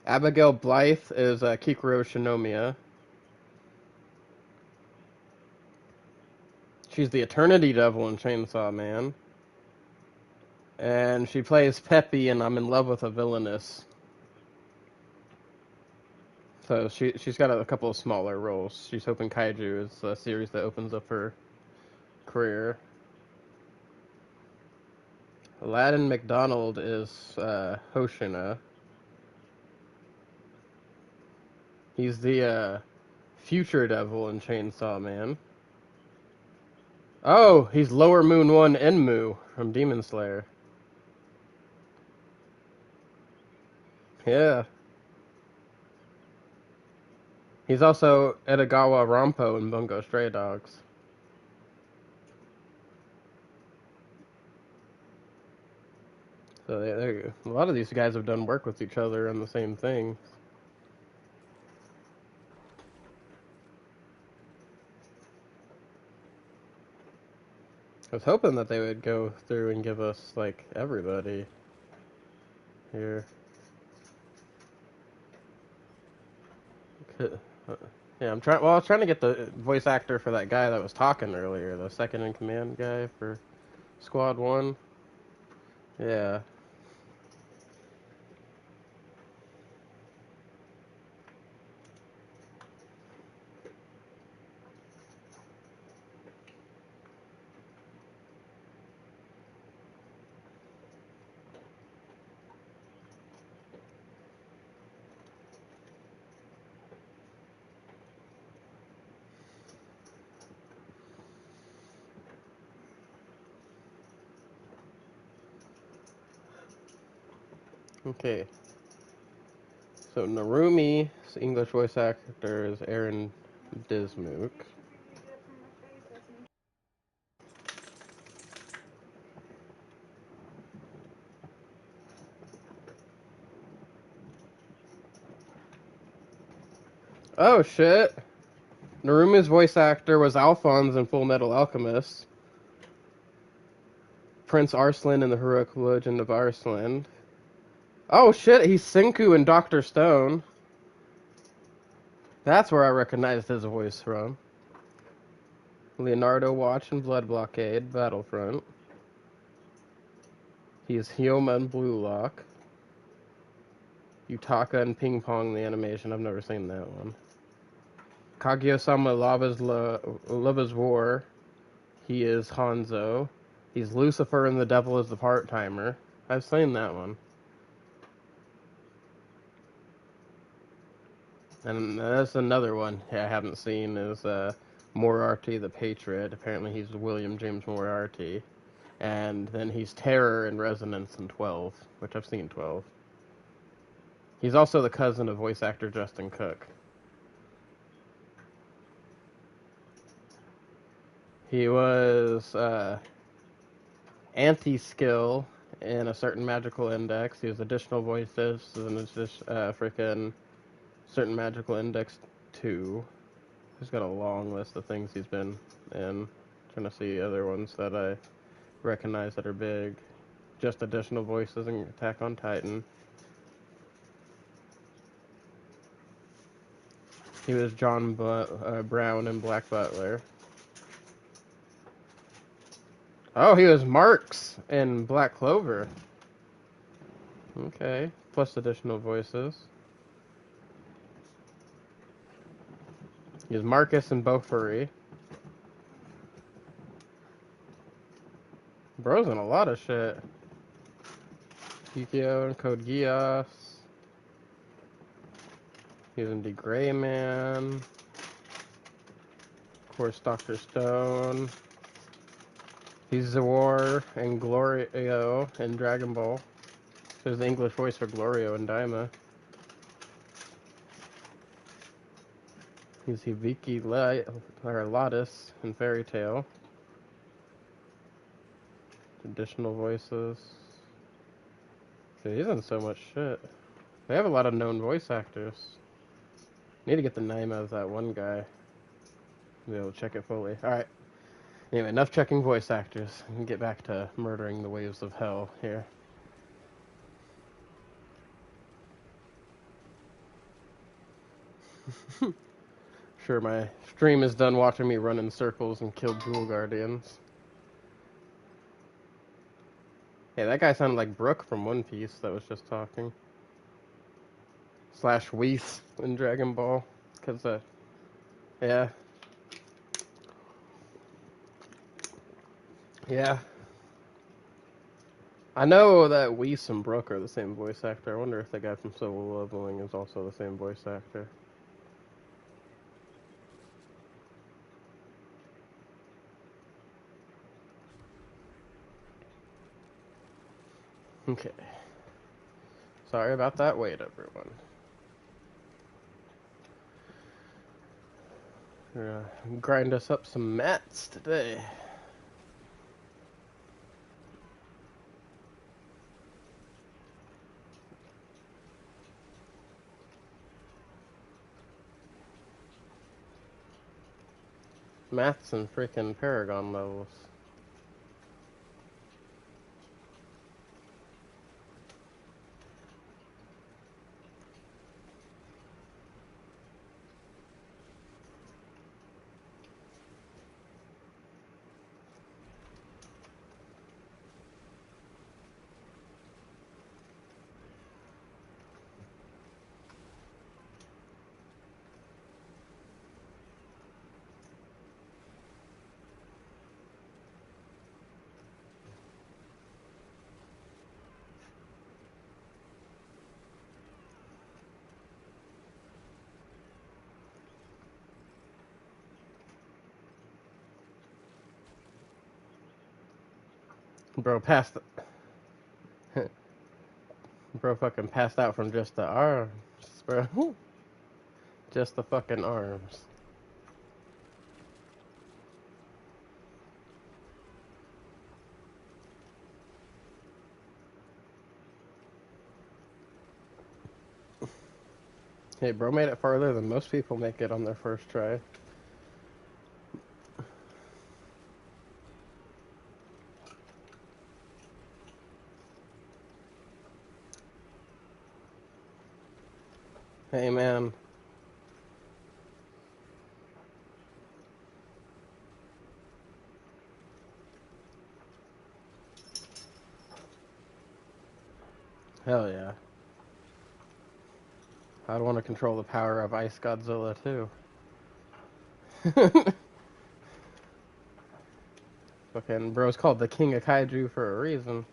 Abigail Blythe is Kikuro Shinomiya. She's the Eternity Devil in Chainsaw Man. And she plays Peppy in I'm in Love with a Villainess. So she's got a couple of smaller roles. She's hoping Kaiju is a series that opens up her career. Aladdin McDonald is Hoshina. He's the future devil in Chainsaw Man. Oh, he's Lower Moon 1 Enmu from Demon Slayer. Yeah. He's also Edagawa Rampo in Bungo Stray Dogs. So a lot of these guys have done work with each other on the same thing. I was hoping that they would go through and give us like everybody here. Yeah, I'm trying. Well, I was trying to get the voice actor for that guy that was talking earlier, the second in command guy for Squad 1. Yeah. Okay. So Narumi's English voice actor is Aaron Dismuke. Oh shit! Narumi's voice actor was Alphonse in Full Metal Alchemist. Prince Arslan in the Heroic Legend of Arslan. Oh shit, he's Senku in Doctor Stone. That's where I recognized his voice from. Leonardo Watch in Blood Blockade, Battlefront. He's Hyoma in Blue Lock. Utaka and Ping Pong, the animation. I've never seen that one. Kaguya-sama Love's War. He is Hanzo. He's Lucifer and the Devil is the Part-Timer. I've seen that one. And that's another one I haven't seen is Moriarty the Patriot. Apparently he's William James Moriarty. And then he's Terror in Resonance in 12, which I've seen 12. He's also the cousin of voice actor Justin Cook. He was anti-skill in a certain magical index. He was additional voices and it's just freaking certain magical index 2. He's got a long list of things he's been in. Trying to see other ones that I recognize that are big. Just additional voices in Attack on Titan. He was John Brown in Black Butler. Oh, he was Marks in Black Clover. Okay, plus additional voices. He was Marcus in Bofuri. Bro's in a lot of shit. Yukio and Code Geass. He was in The Gray Man. Of course, Dr. Stone. He's Zawar and Glorio in Dragon Ball. There's the English voice for Glorio and Daima. He's Hibiki Lotus in Fairy Tail. Additional voices. Dude, he's in so much shit. They have a lot of known voice actors. Need to get the name of that one guy. Be able to check it fully. Alright. Anyway, enough checking voice actors. We can get back to murdering the waves of hell here. Sure, my stream is done watching me run in circles and kill Jewel Guardians. Hey, that guy sounded like Brook from One Piece that was just talking. Slash Whis in Dragon Ball. Because, yeah. Yeah. I know that Whis and Brook are the same voice actor. I wonder if the guy from Solo Leveling is also the same voice actor. Okay. Sorry about that wait, everyone. We're gonna grind us up some mats today. Maths and freaking Paragon levels. Bro passed. Bro fucking passed out from just the arms, bro. Just the fucking arms. Hey, bro made it farther than most people make it on their first try. Hey, man. Hell yeah. I'd want to control the power of Ice Godzilla, too. Fucking bro's called the King of Kaiju for a reason.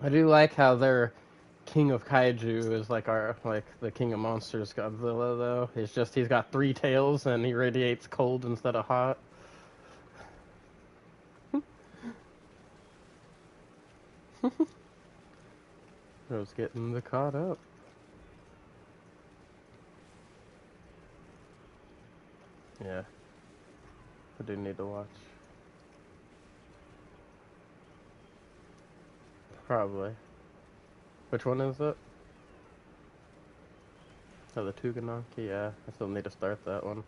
I do like how their King of Kaiju is like the King of Monsters Godzilla, though. It's just he's got 3 tails and he radiates cold instead of hot. I was getting the caught up. Yeah, I do need to watch. Probably. Which one is it? Oh, the Tuganaki? Yeah, I still need to start that one.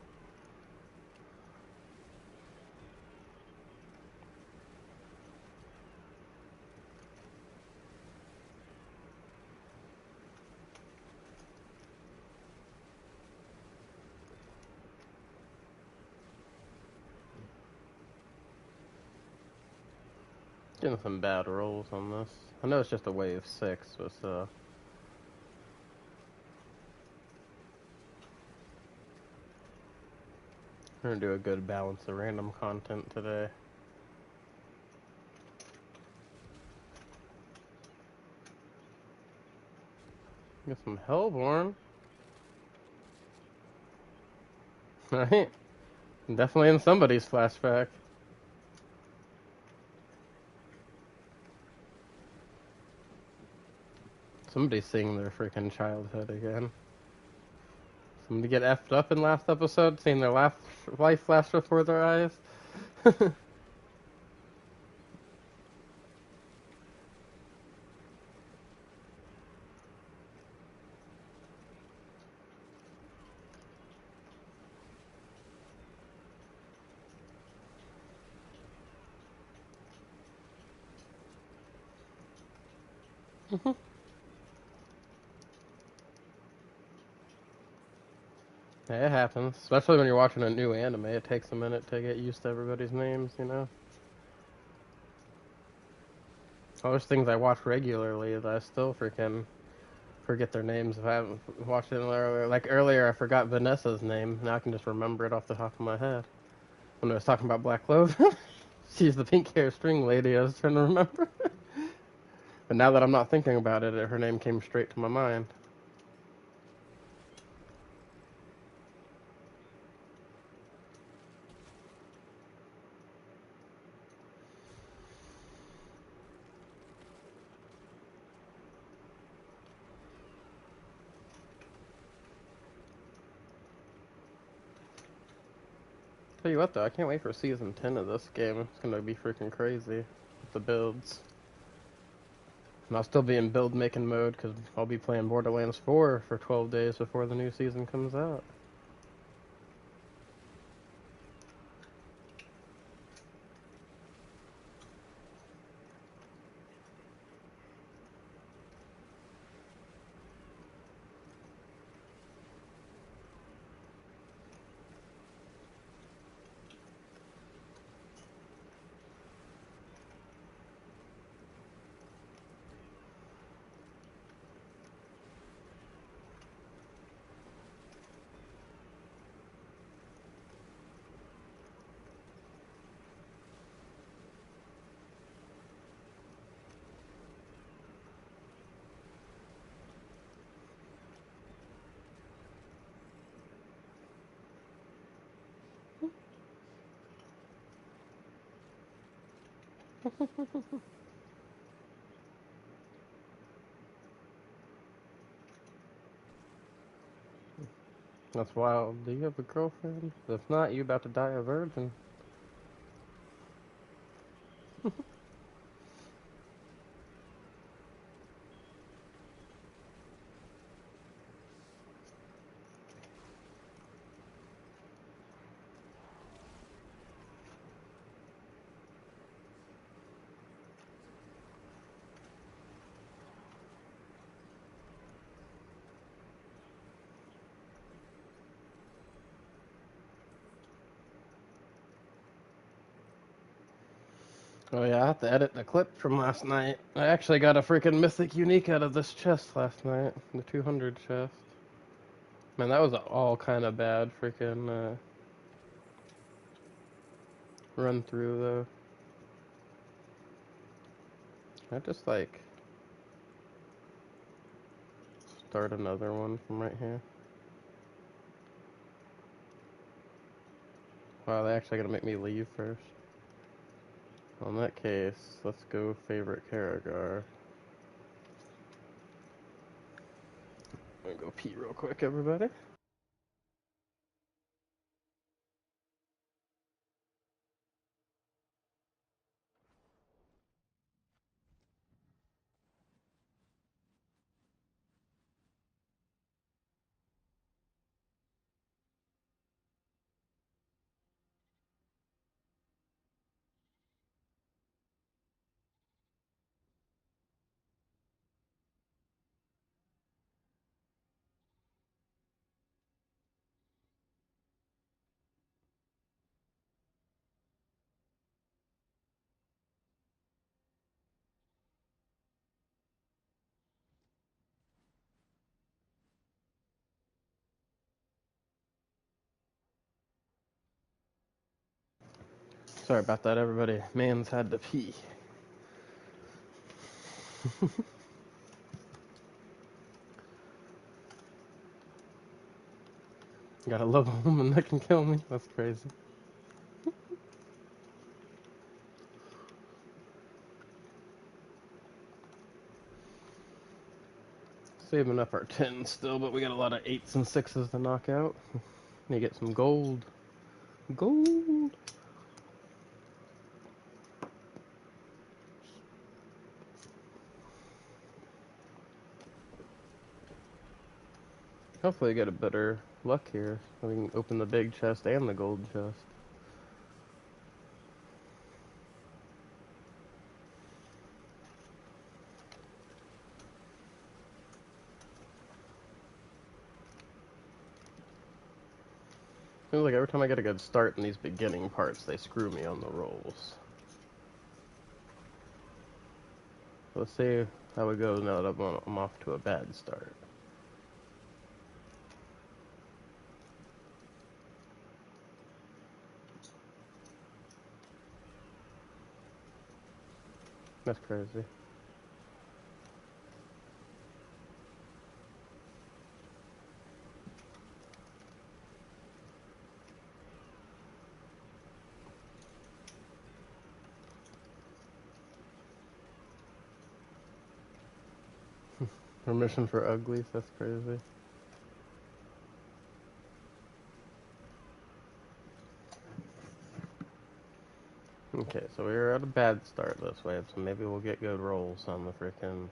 Getting some bad rolls on this. I know it's just a wave 6, but we're gonna do a good balance of random content today. Get some Hellborn. Right? Definitely in somebody's flashback. Somebody's seeing their freaking childhood again. Somebody get effed up in last episode, seeing their life flash before their eyes. Yeah, it happens. Especially when you're watching a new anime, it takes a minute to get used to everybody's names, you know? All those things I watch regularly that I still freaking forget their names if I haven't watched it earlier. Like earlier, I forgot Vanessa's name. Now I can just remember it off the top of my head. When I was talking about Black Clover, she's the pink hair string lady I was trying to remember. But now that I'm not thinking about it, her name came straight to my mind. Tell you what though, I can't wait for season 10 of this game. It's gonna be freaking crazy with the builds. And I'll still be in build making mode because I'll be playing Borderlands 4 for 12 days before the new season comes out. That's wild. Do you have a girlfriend? If not, you about to die a virgin. Oh yeah, I have to edit the clip from last night. I actually got a freaking mythic unique out of this chest last night. The 200 chest. Man, that was all kind of bad freaking run through though. I just like start another one from right here. Wow, they actually gonna make me leave first. Well, in that case, let's go favorite Karagar. I'm gonna go pee real quick, everybody. Sorry about that, everybody. Man's had to pee. Gotta love a woman that can kill me. That's crazy. Saving up our 10s still, but we got a lot of 8s and 6s to knock out. Need to get some gold. Gold! Hopefully get a better luck here. So we can open the big chest and the gold chest. Seems like every time I get a good start in these beginning parts, they screw me on the rolls. Let's see how it goes now that I'm off to a bad start. That's crazy. Permission for uglies, that's crazy. Okay, so we were at a bad start this way, so maybe we'll get good rolls on the frickin'...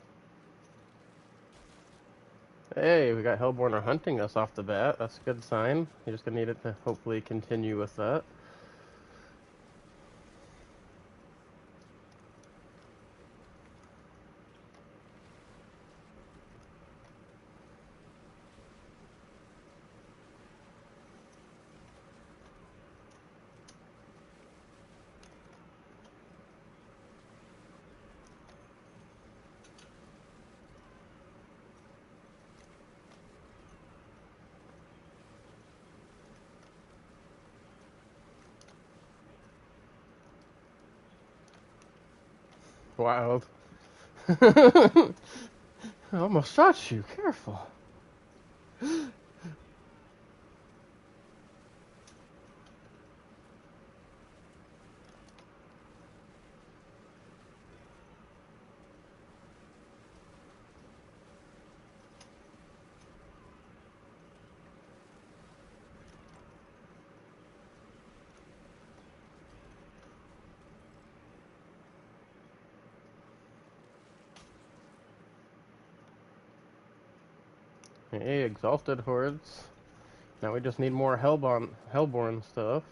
Hey, we got Hellborner hunting us off the bat. That's a good sign. You're just gonna need it to hopefully continue with that. Wild. I almost shot you. Careful. Hey, exalted hordes. Now we just need more Hellborn stuff.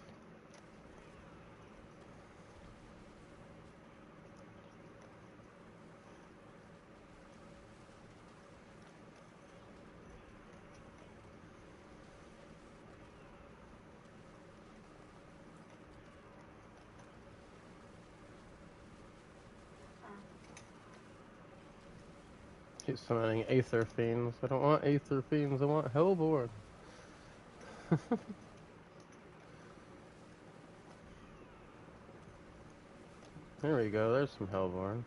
Keep summoning Aether Fiends. I don't want Aether Fiends, I want Hellborn. There we go, there's some Hellborn.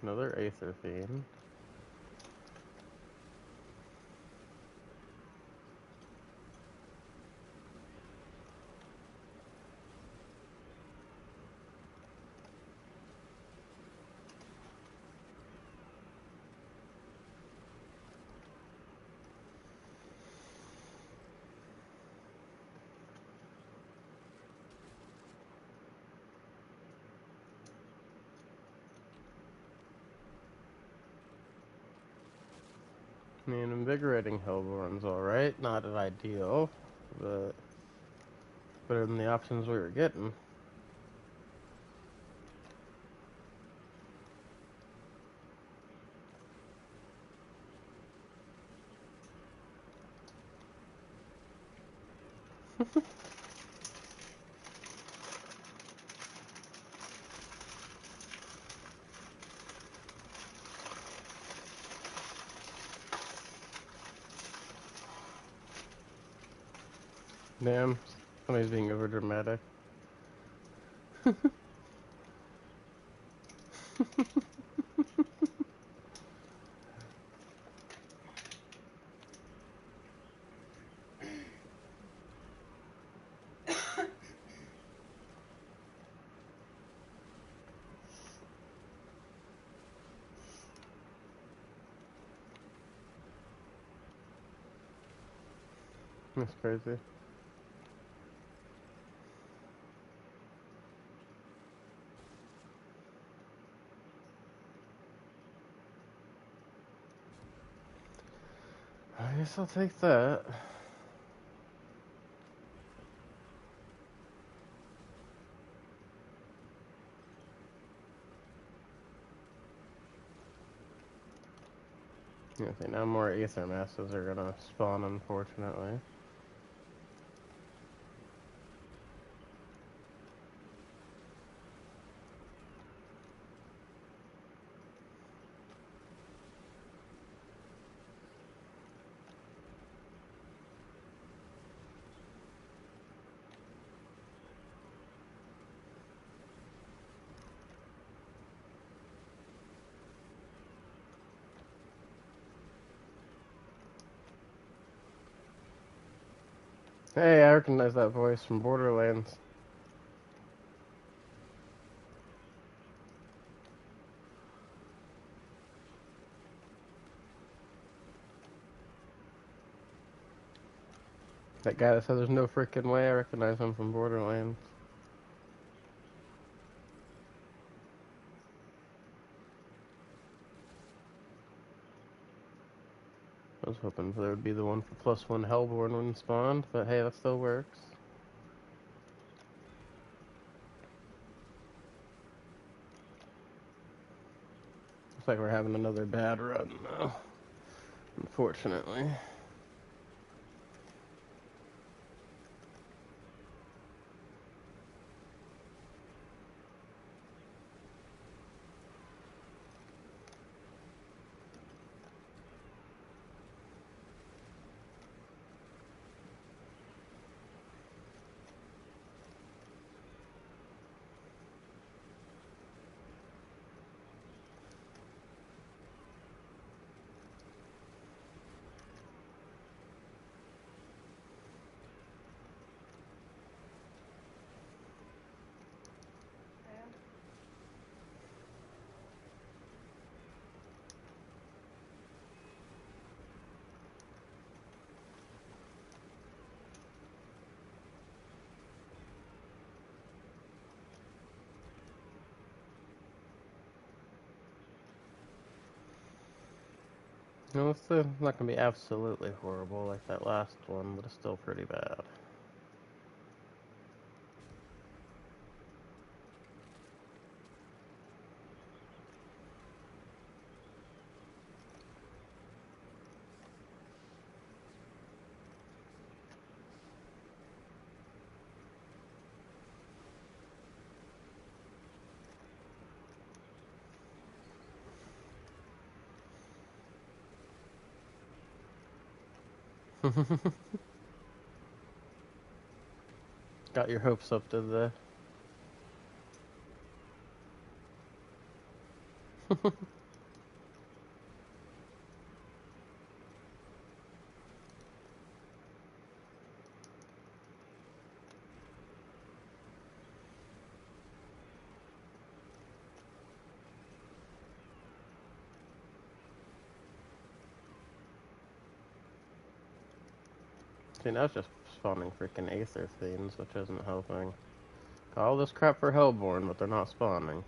Another Aether Fiend. I mean, invigorating Hellborn's alright, not an ideal, but better than the options we were getting. Damn, somebody's being overdramatic. That's crazy. I guess I'll take that. Okay, now more Aether Masses are gonna spawn, unfortunately. Hey, I recognize that voice from Borderlands. That guy that says there's no freaking way, I recognize him from Borderlands. I was hoping there would be the one for +1 Hellborn when spawned, but hey, that still works. Looks like we're having another bad run, though. Unfortunately. No, it's still not gonna be absolutely horrible like that last one, but it's still pretty bad. Got your hopes up, did they? See, now it's just spawning freaking Aether Fiends, which isn't helping. Got all this crap for Hellborn, but they're not spawning.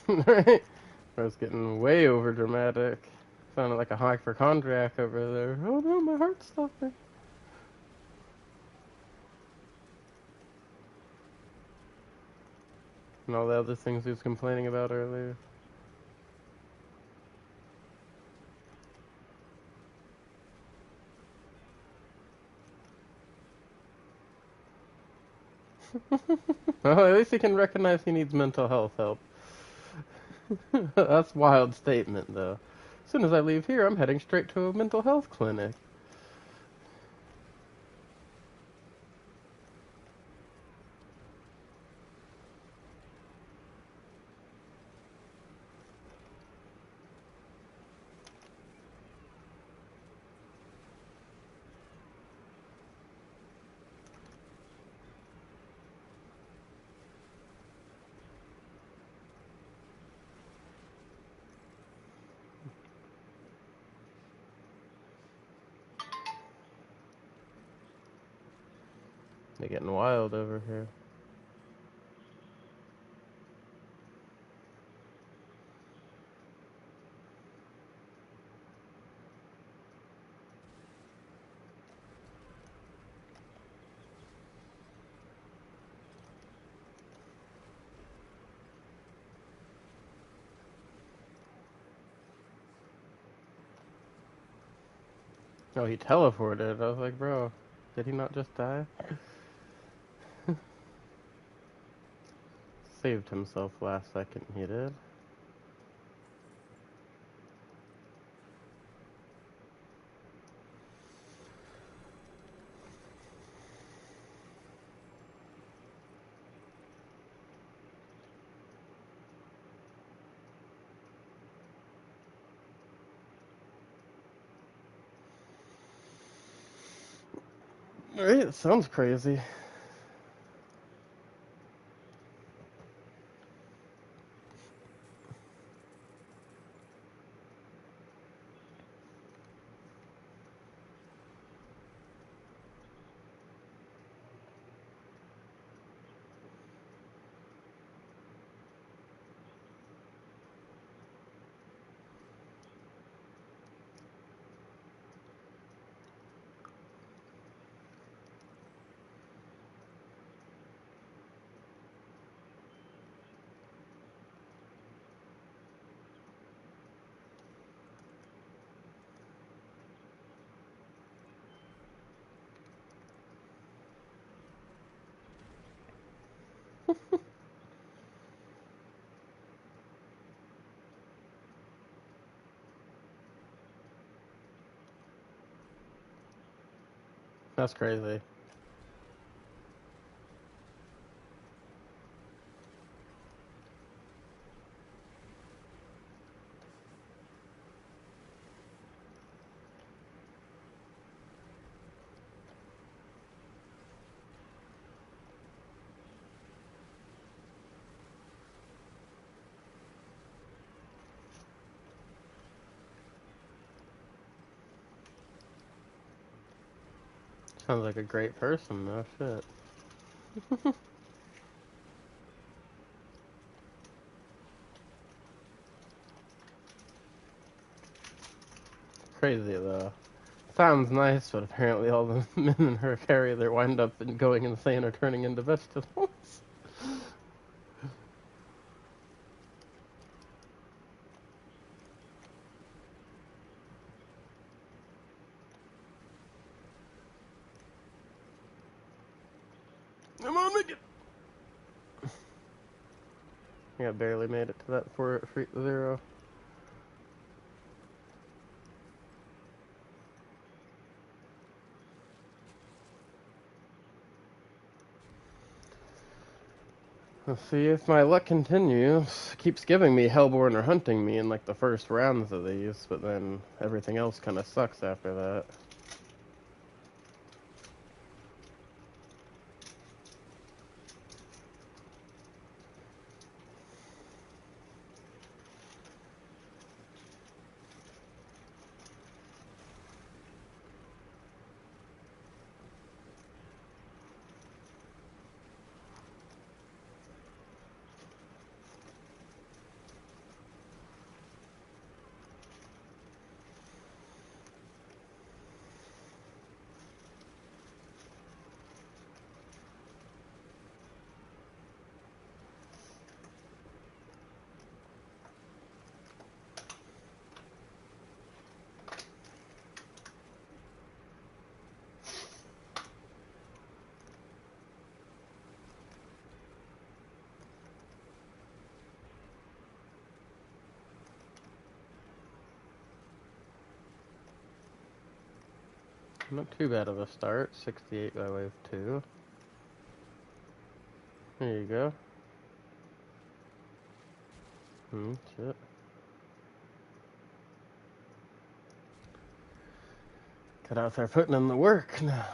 Right? I was getting way over dramatic. Sounded like a hypochondriac over there. Oh no, my heart's stopping. And all the other things he was complaining about earlier. Well, at least he can recognize he needs mental health help. That's a wild statement, though. As soon as I leave here, I'm heading straight to a mental health clinic. They're getting wild over here. Oh, he teleported. I was like, bro, did he not just die? Saved himself last second, he did. Right? It sounds crazy. That's crazy. sounds like a great person, though. Shit. Crazy, though. Sounds nice, but apparently all the men in her carry their wind up and going insane or turning into vegetables. Come on, make it! Yeah, barely made it to that 4-0. Let's see if my luck continues. Keeps giving me Hellborn or hunting me in like the first rounds of these, but then everything else kind of sucks after that. Not too bad of a start. 68 by wave 2. There you go. Shit. Get out there putting in the work now.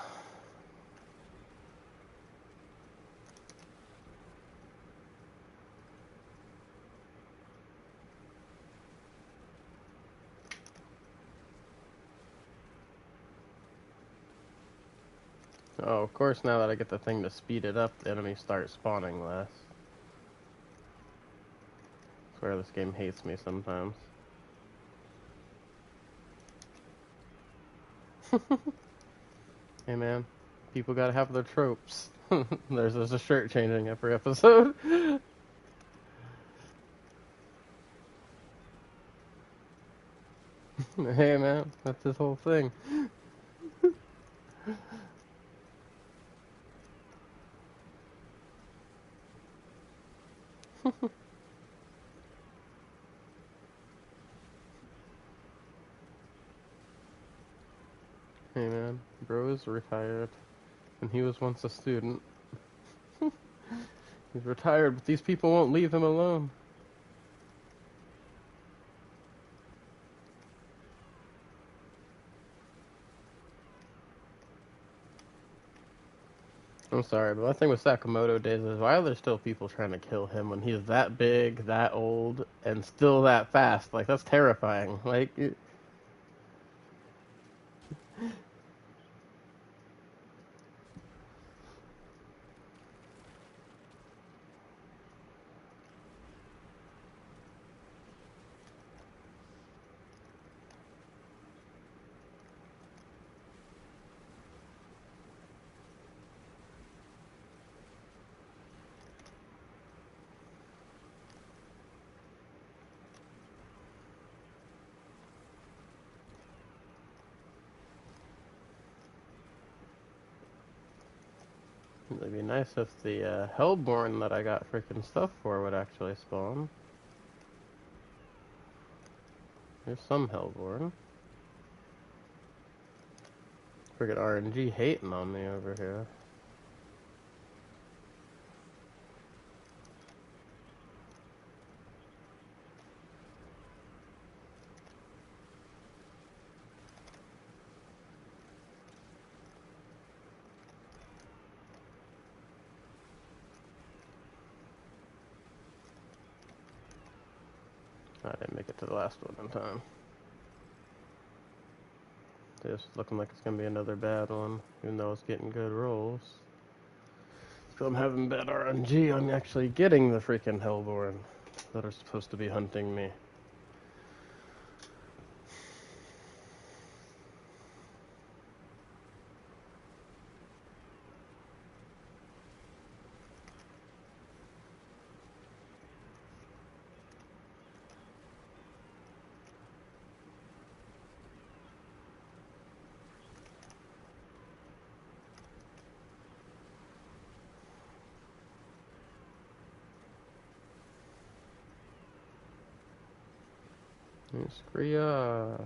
Oh, of course, now that I get the thing to speed it up, the enemies start spawning less. I swear this game hates me sometimes. Hey man, people gotta have their tropes. There's a shirt changing every episode. Hey man, that's his whole thing. Hey man, bro is retired, and he was once a student. He's retired, but these people won't leave him alone. I'm sorry, but my thing with Sakamoto Days is why are there still people trying to kill him when he's that big, that old, and still that fast? Like, that's terrifying. Like, it'd be nice if the Hellborn that I got freaking stuff for would actually spawn. There's some Hellborn. Friggin' RNG hating on me over here. I didn't make it to the last one in time. It's looking like it's gonna be another bad one, even though it's getting good rolls. So I'm having bad RNG. I'm actually getting the freaking Hellborn that are supposed to be hunting me. Scria.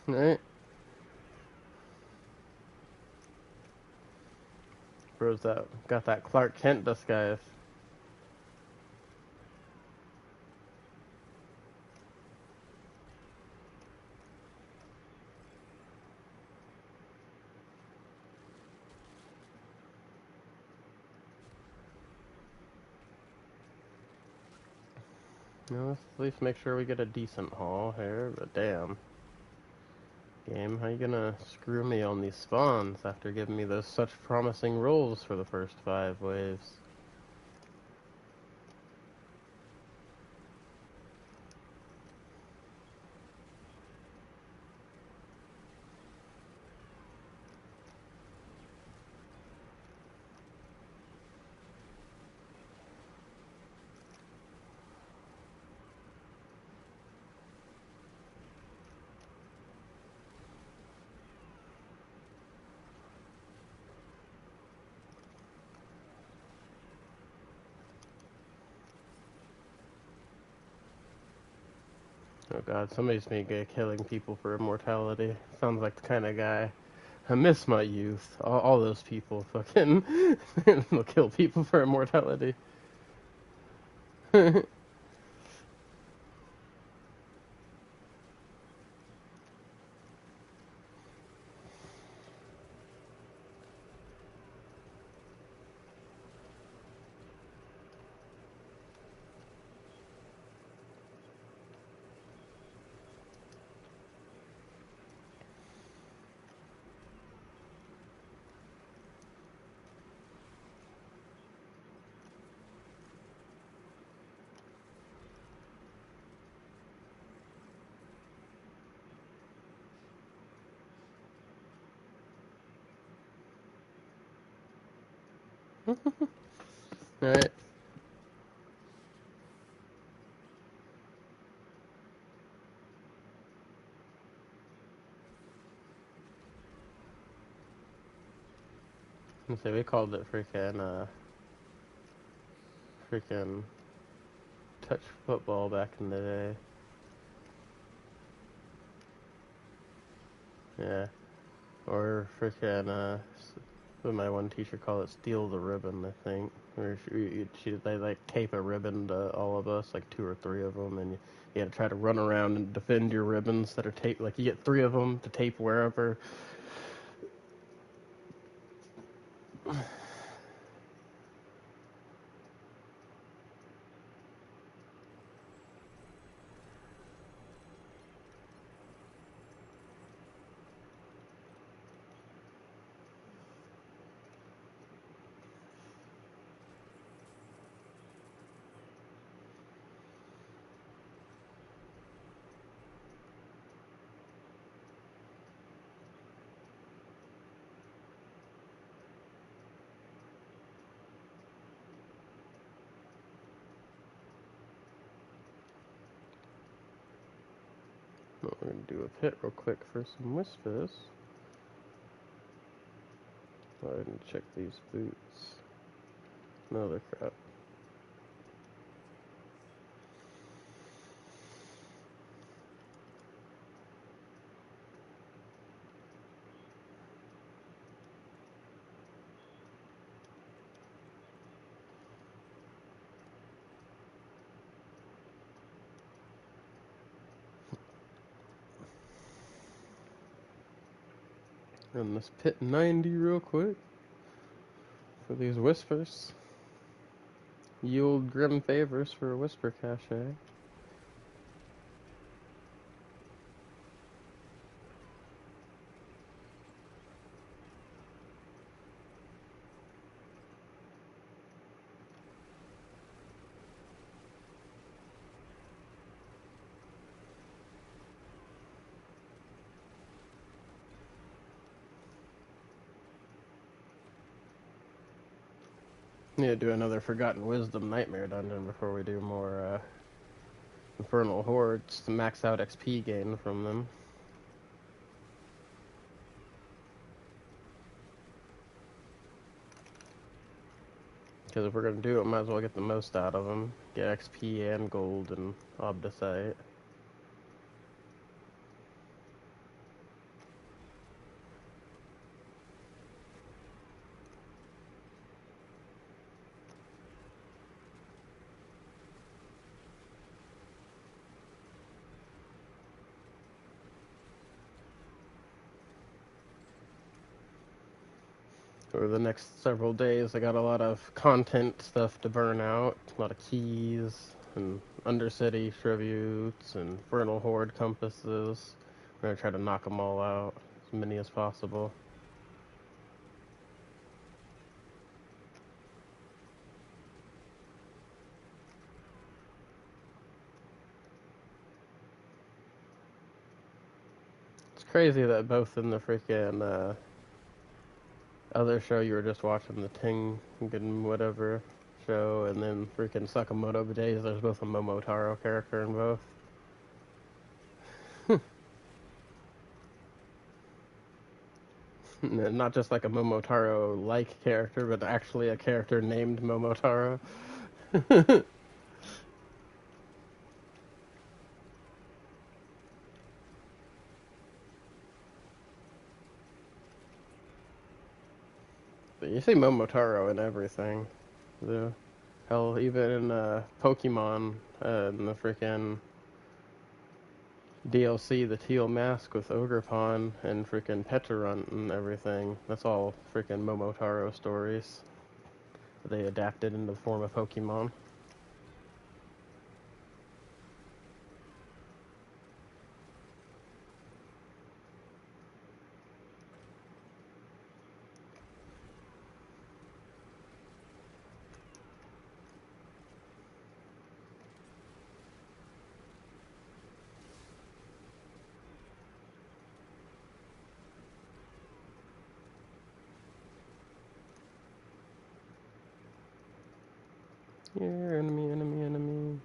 Right? Bro's that got that Clark Kent disguise. You know, let's at least make sure we get a decent haul here, but damn. Game, how you gonna screw me on these spawns after giving me those such promising rolls for the first 5 waves? Oh god, somebody's maybe killing people for immortality. Sounds like the kind of guy. I miss my youth. All those people fucking will kill people for immortality. Alright. So we called it freaking touch football back in the day. Yeah. Or freaking, what my one teacher called it, steal the ribbon, I think. Where they like tape a ribbon to all of us, like 2 or 3 of them, and you had to try to run around and defend your ribbons that are taped. Like you get 3 of them to tape wherever. We're gonna do a pit real quick for some whispers. Go ahead and check these boots. No, they're crap. Run this pit 90 real quick for these whispers. Yield grim favors for a whisper cache. Need to do another Forgotten Wisdom Nightmare dungeon before we do more Infernal Hordes to max out XP gain from them. Because if we're going to do it, might as well get the most out of them. Get XP and gold and Obdicite. Over the next several days, I got a lot of content stuff to burn out. A lot of keys and Undercity tributes and Infernal Horde compasses. We're going to try to knock them all out, as many as possible. It's crazy that both in the freaking other show you were just watching, the Tengen whatever show, and then freaking Sakamoto Days, there's both a Momotaro character in both. Not just like a Momotaro-like character, but actually a character named Momotaro. But you see Momotaro in everything. The hell, even in Pokemon, in the freaking DLC, the Teal Mask with Ogerpon and freaking Peturunt and everything. That's all freaking Momotaro stories. They adapted into the form of Pokemon. Yeah, enemy.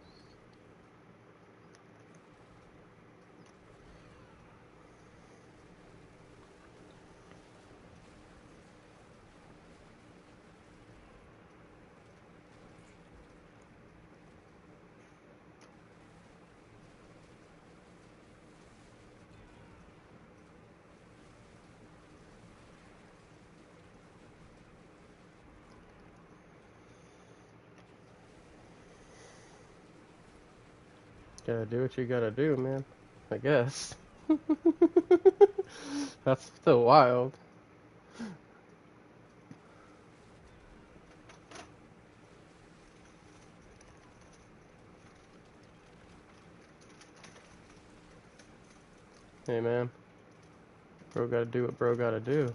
Gotta do what you gotta do, man. I guess. That's still wild. Hey, man. Bro gotta do what bro gotta do.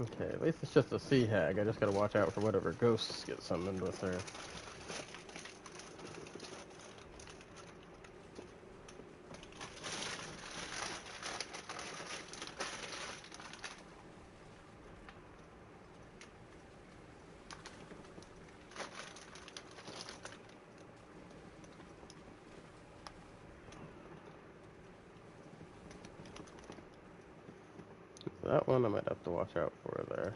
Okay, at least it's just a sea hag. I just gotta watch out for whatever ghosts get summoned with her. That one I might have to watch out for there.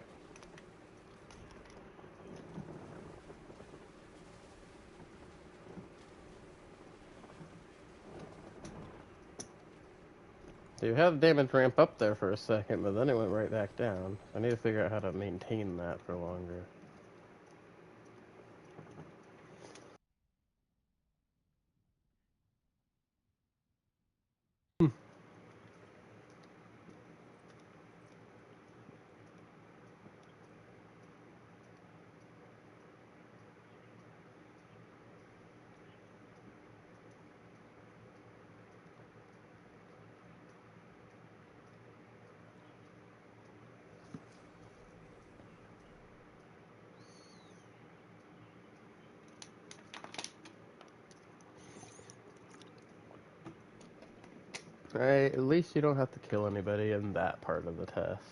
You had the damage ramp up there for a second, but then it went right back down. I need to figure out how to maintain that for longer. Right, at least you don't have to kill anybody in that part of the test.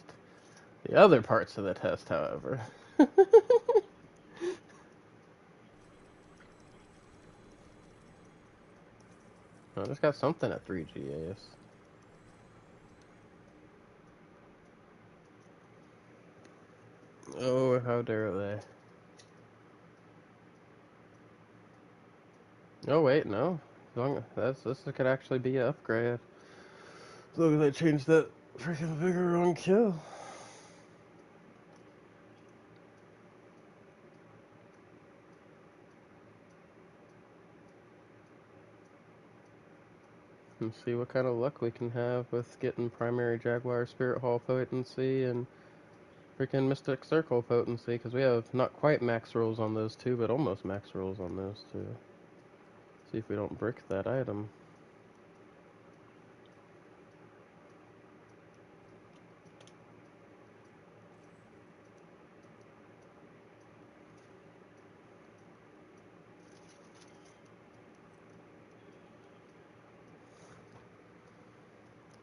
The other parts of the test, however. I just got something at 3 GAs. Oh, how dare they. Oh, wait, no. This could actually be an upgrade. As long as I change that freaking vigor on kill. And see what kind of luck we can have with getting primary Jaguar Spirit Hall potency and freaking Mystic Circle potency, because we have not quite max rolls on those two, but almost max rolls on those two. See if we don't brick that item.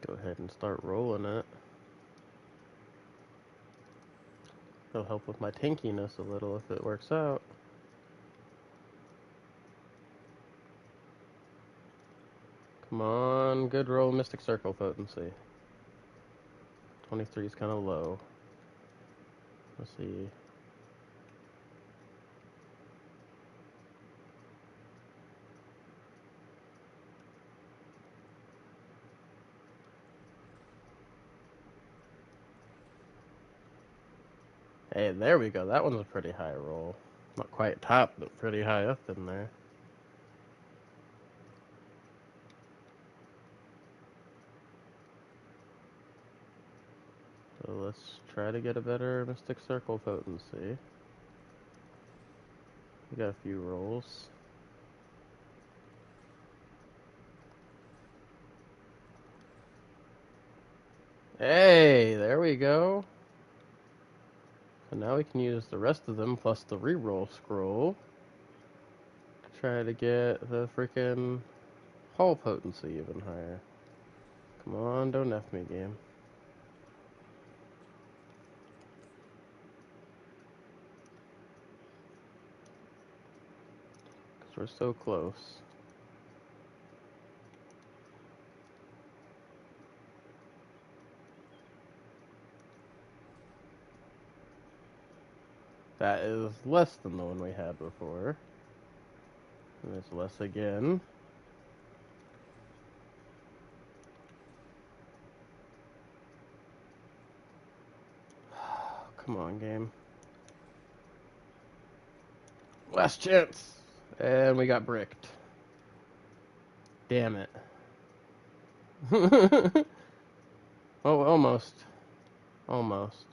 Go ahead and start rolling it. It'll help with my tankiness a little if it works out. Come on, good roll, Mystic Circle potency. 23 is kind of low. Let's see. Hey, there we go. That one's a pretty high roll. Not quite top, but pretty high up in there. So let's try to get a better Mystic Circle potency. We got a few rolls. Hey, there we go. So now we can use the rest of them plus the reroll scroll to try to get the freaking hull potency even higher. Come on, don't F me, game. Because we're so close. That is less than the one we had before. And it's less again. Come on, game. Last chance. And we got bricked. Damn it. Oh, almost. Almost.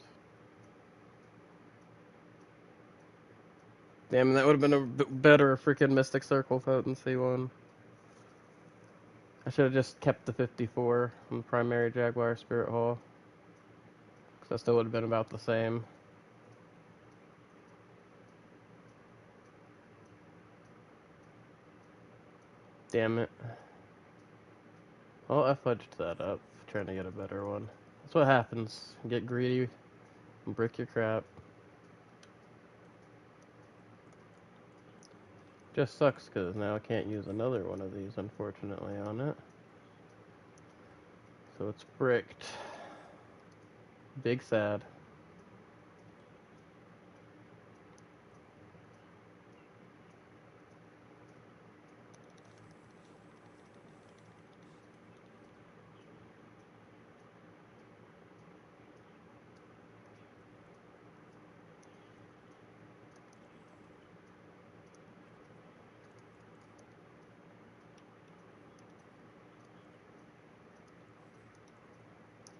Damn, that would have been a better freaking Mystic Circle potency one. I should have just kept the 54 on the primary Jaguar Spirit Hall. Because that still would have been about the same. Damn it. Well, I fudged that up, trying to get a better one. That's what happens. Get greedy and brick your crap. Just sucks because now I can't use another one of these, unfortunately, on it. So it's bricked. Big sad.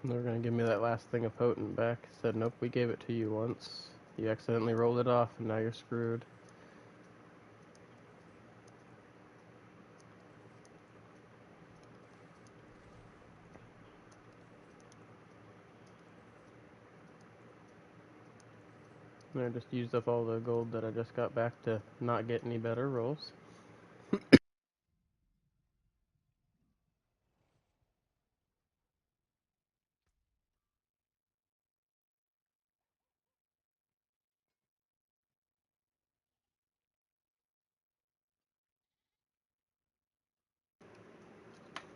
They're gonna give me that last thing of potent back. Said, nope, we gave it to you once. You accidentally rolled it off, and now you're screwed. And I just used up all the gold that I just got back to not get any better rolls.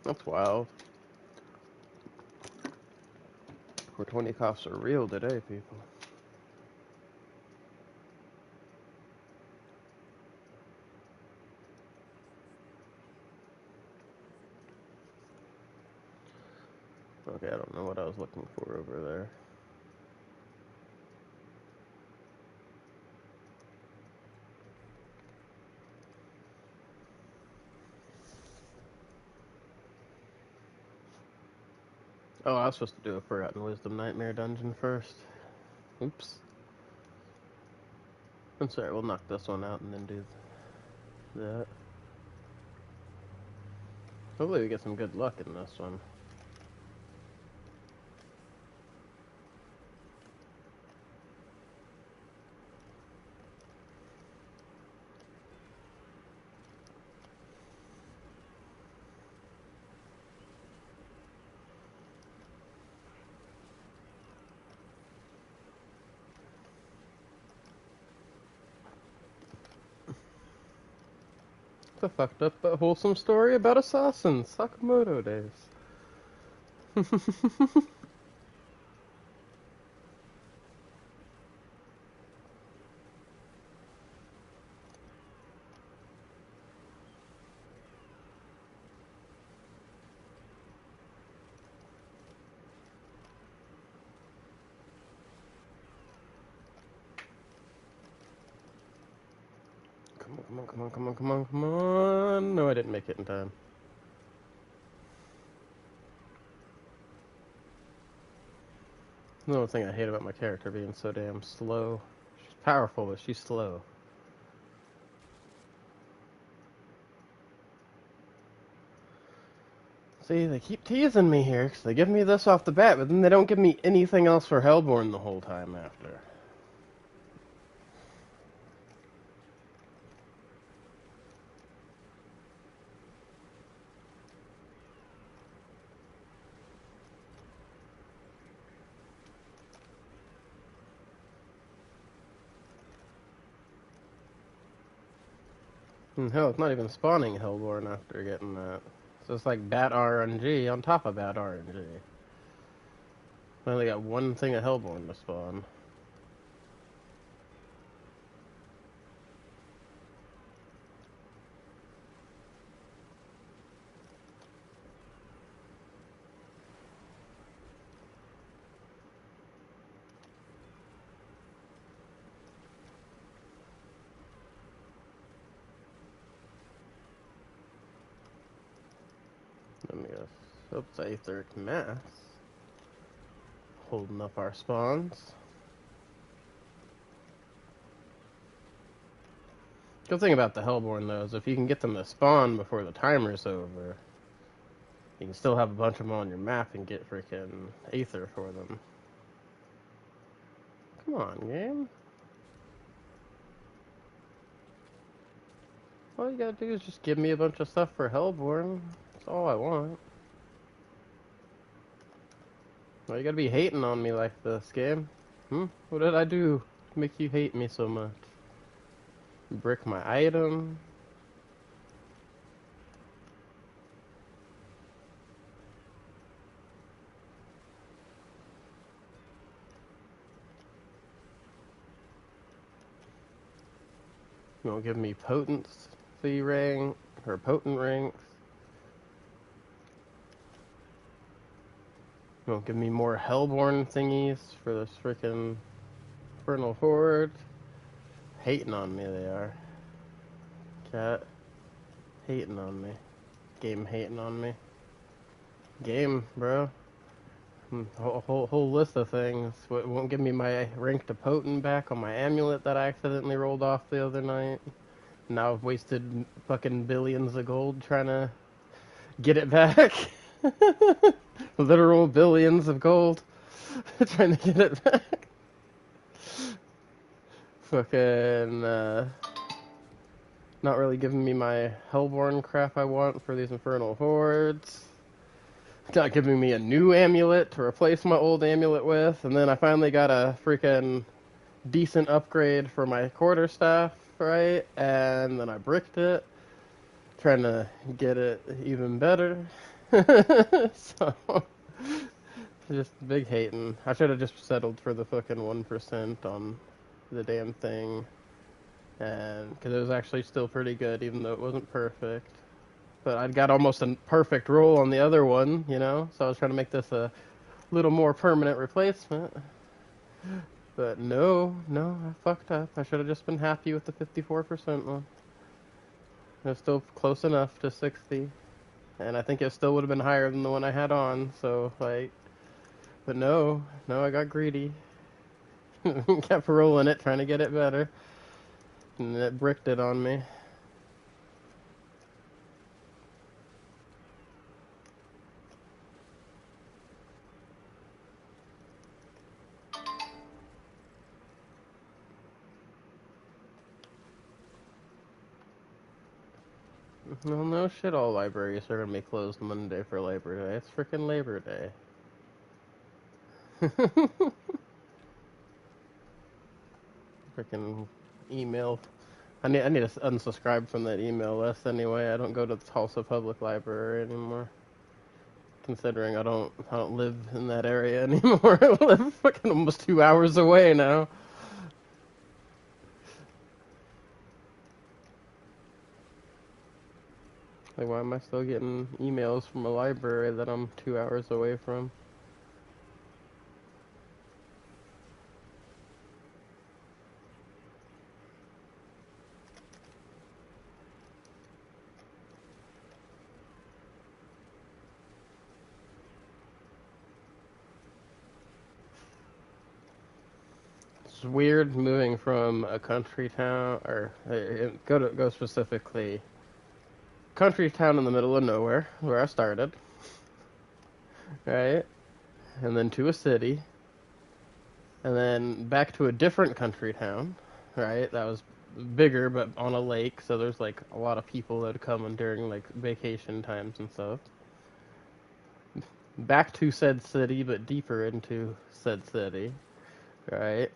That's wild. 420 cops are real today, people. Okay, I don't know what I was looking for over there. Oh, I was supposed to do a Forgotten Wisdom Nightmare dungeon first. Oops. I'm sorry, we'll knock this one out and then do that. Hopefully we get some good luck in this one. It's a fucked up but wholesome story about assassins. Sakamoto days. Come on, come on, come on, come on, come on. No, I didn't make it in time. Another thing I hate about my character being so damn slow. She's powerful, but she's slow. See, they keep teasing me here, because they give me this off the bat, but then they don't give me anything else for Hellborn the whole time after. And hell, it's not even spawning Hellborn after getting that. So it's like bad RNG on top of bad RNG. I only got one thing of Hellborn to spawn. Let me go. Oops, Aetheric Mass. Holding up our spawns. Good thing about the Hellborn, though, is if you can get them to spawn before the timer's over, you can still have a bunch of them on your map and get freaking Aether for them. Come on, game. All you gotta do is just give me a bunch of stuff for Hellborn. That's all I want. Why you gotta be hating on me like this, game? What did I do to make you hate me so much? Brick my item. You won't give me potency rank, or potent ranks. You won't give me more Hellborn thingies for this freaking Infernal Horde. Hating on me, they are. Cat. Hating on me. Game hating on me. Game, bro. Whole list of things. Won't give me my rank to potent back on my amulet that I accidentally rolled off the other night. Now I've wasted fucking billions of gold trying to get it back. Literal billions of gold trying to get it back. Fucking not really giving me my Hellborn crap I want for these Infernal Hordes. Not giving me a new amulet to replace my old amulet with, and then I finally got a freaking decent upgrade for my quarterstaff, right? And then I bricked it, trying to get it even better. So, just big hating. I should have just settled for the fucking 1% on the damn thing. And because it was actually still pretty good, even though it wasn't perfect. But I'd got almost a perfect roll on the other one, you know? So I was trying to make this a little more permanent replacement. But no, I fucked up. I should have just been happy with the 54% one. It was still close enough to 60. And I think it still would have been higher than the one I had on, so, like... But no, I got greedy. Kept rolling it, trying to get it better. And it bricked it on me. Well, no shit, all libraries are gonna be closed Monday for Labor Day. It's freaking Labor Day. Freaking email. I need to unsubscribe from that email list anyway. I don't go to the Tulsa Public Library anymore. Considering I don't live in that area anymore. I live fucking almost 2 hours away now. Like, why am I still getting emails from a library that I'm 2 hours away from? It's weird moving from a country town, or go specifically country town in the middle of nowhere, where I started, right? And then to a city, and then back to a different country town, right? That was bigger, but on a lake, so there's like a lot of people that come during like vacation times and stuff. Back to said city, but deeper into said city, right?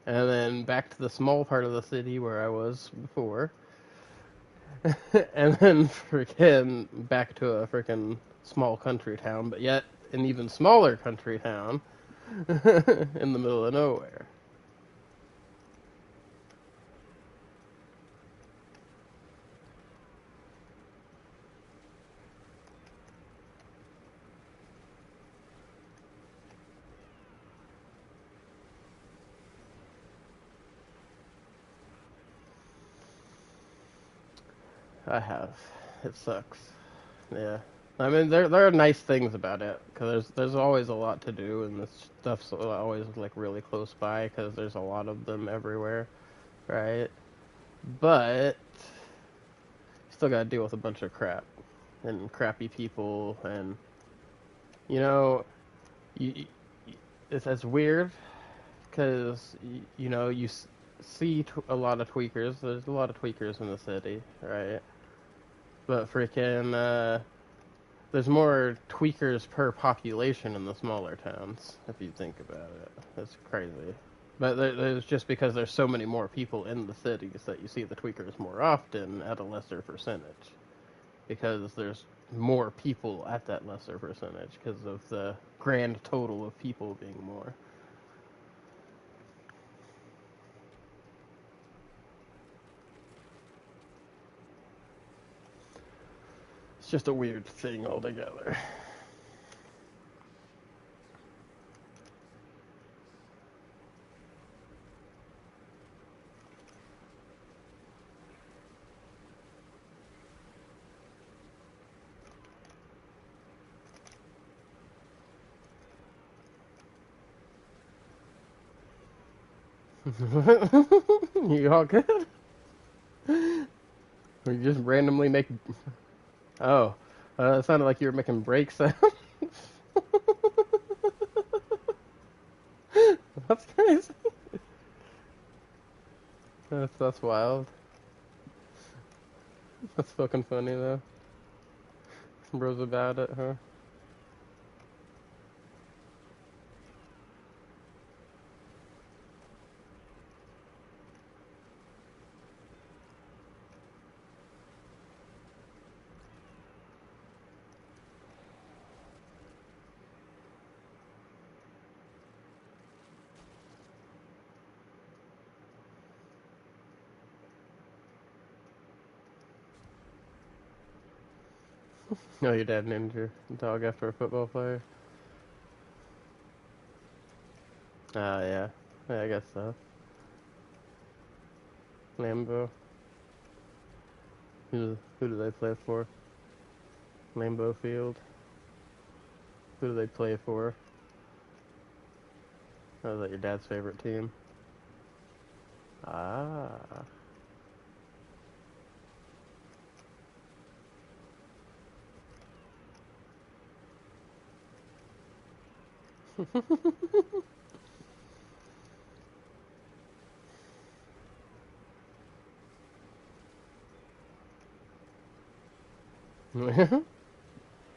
And then back to the small part of the city where I was before. And then freaking back to a freaking small country town, but yet an even smaller country town in the middle of nowhere. I have. It sucks. Yeah. I mean, there are nice things about it because there's always a lot to do, and this stuff's always like really close by because there's a lot of them everywhere, right? But still got to deal with a bunch of crap and crappy people, and you know, you, it's weird because you see a lot of tweakers. There's a lot of tweakers in the city, right? But freaking there's more tweakers per population in the smaller towns, if you think about it. That's crazy. But there's just because there's so many more people in the cities that you see the tweakers more often at a lesser percentage. Because there's more people at that lesser percentage because of the grand total of people being more. It's just a weird thing altogether. You all good? Or you just randomly make... Oh, it sounded like you were making break sounds. That's crazy. That's wild. That's fucking funny though. Bro's about it, huh? No, your dad named your dog after a football player? Yeah. Yeah, I guess so. Lambeau. Who do they play for? Lambeau Field. Who do they play for? Oh, is that your dad's favorite team? Ah.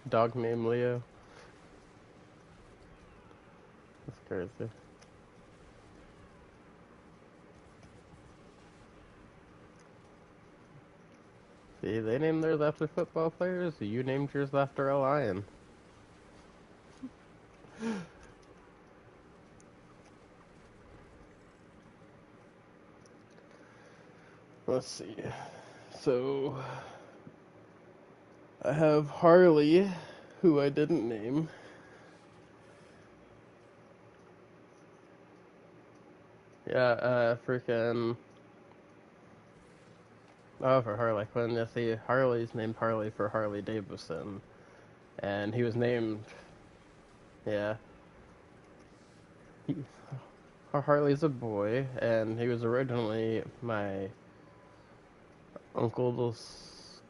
Dog named Leo. That's crazy. See, they named theirs after football players. You named yours after a lion. Let's see. So, I have Harley, who I didn't name. Yeah, freaking. Oh, for Harley Quinn. Yeah, see, Harley's named Harley for Harley Davidson. And he was named. Yeah. He, Harley's a boy, and he was originally my uncle's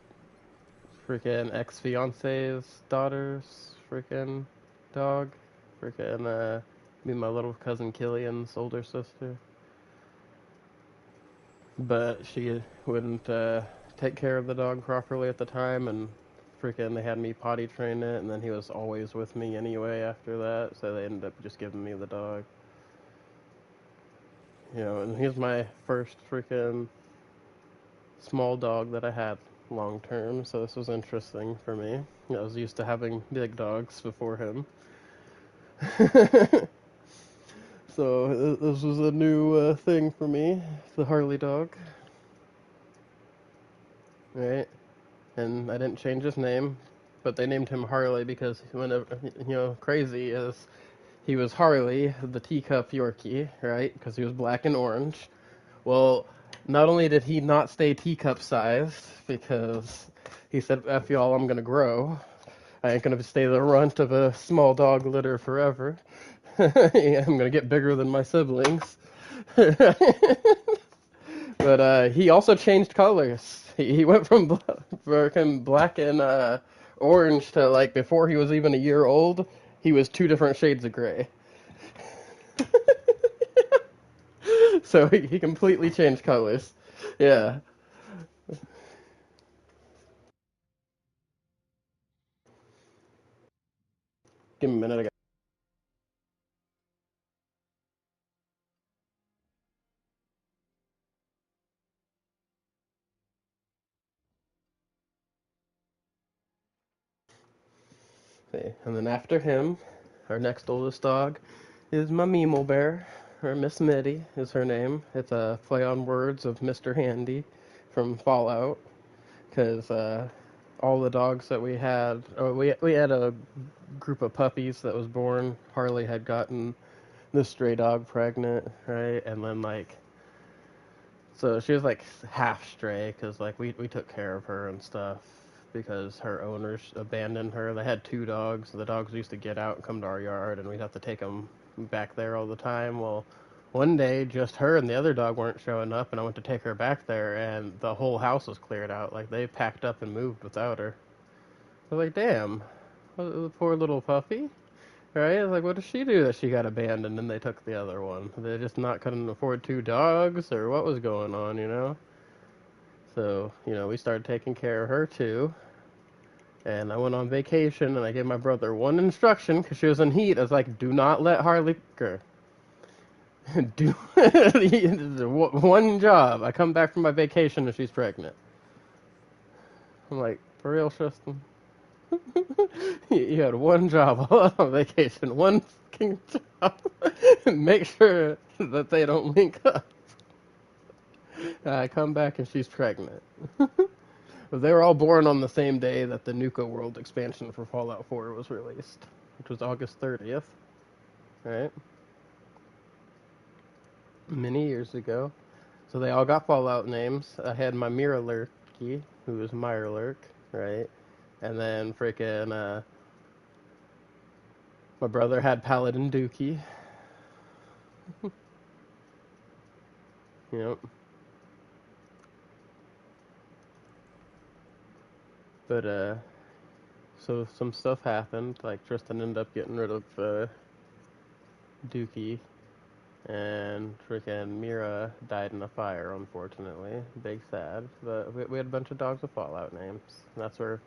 freaking ex-fiance's daughter's freaking dog. Freaking, me and my little cousin Killian's older sister. But she wouldn't take care of the dog properly at the time, and freaking they had me potty train it, and then he was always with me anyway after that, so they ended up just giving me the dog. You know, and he's my first freaking small dog that I had long term, so this was interesting for me. I was used to having big dogs before him. So this was a new thing for me, the Harley dog, right? And I didn't change his name, but they named him Harley because whenever, crazy is he was Harley, the teacup Yorkie, right? Because he was black and orange. Well, not only did he not stay teacup sized because he said, "F y'all, I'm gonna grow. I ain't gonna stay the runt of a small dog litter forever. Yeah, I'm gonna get bigger than my siblings." But he also changed colors. He went from black and orange to, like, before he was even a year old, he was two different shades of gray. So he completely changed colors. Yeah. Give me a minute. See. And then after him, our next oldest dog is my Mimo Bear, or Miss Mitty is her name. It's a play on words of Mr. Handy from Fallout, because all the dogs that we had, we had a group of puppies that was born. Harley had gotten the stray dog pregnant, right? And then, like, so she was like half stray because, like, we took care of her and stuff because her owners abandoned her. They had two dogs. The dogs used to get out and come to our yard, and we'd have to take them back there all the time. Well, one day just her and the other dog weren't showing up, and I went to take her back there, and the whole house was cleared out. Like, they packed up and moved without her. I was like, damn, the poor little puppy. Right? Like, what did she do that she got abandoned and they took the other one? They just not couldn't afford two dogs, or what was going on, you know? So, we started taking care of her too. And I went on vacation and I gave my brother one instruction because she was in heat. I was like, do not let Harley go. Do one job. I come back from my vacation and she's pregnant. I'm like, for real, Tristan? You had one job on vacation, one fucking job. Make sure that they don't link up. I come back and she's pregnant. But they were all born on the same day that the Nuka World expansion for Fallout 4 was released, which was August 30th, right? Many years ago. So they all got Fallout names. I had my Miralurky, who was Mirelurk, right? And then freaking my brother had Paladin Dookie. Yep. But so some stuff happened. Like Tristan ended up getting rid of Dookie, and freaking Mira died in a fire. Unfortunately, big sad. But we had a bunch of dogs with Fallout names. And that's where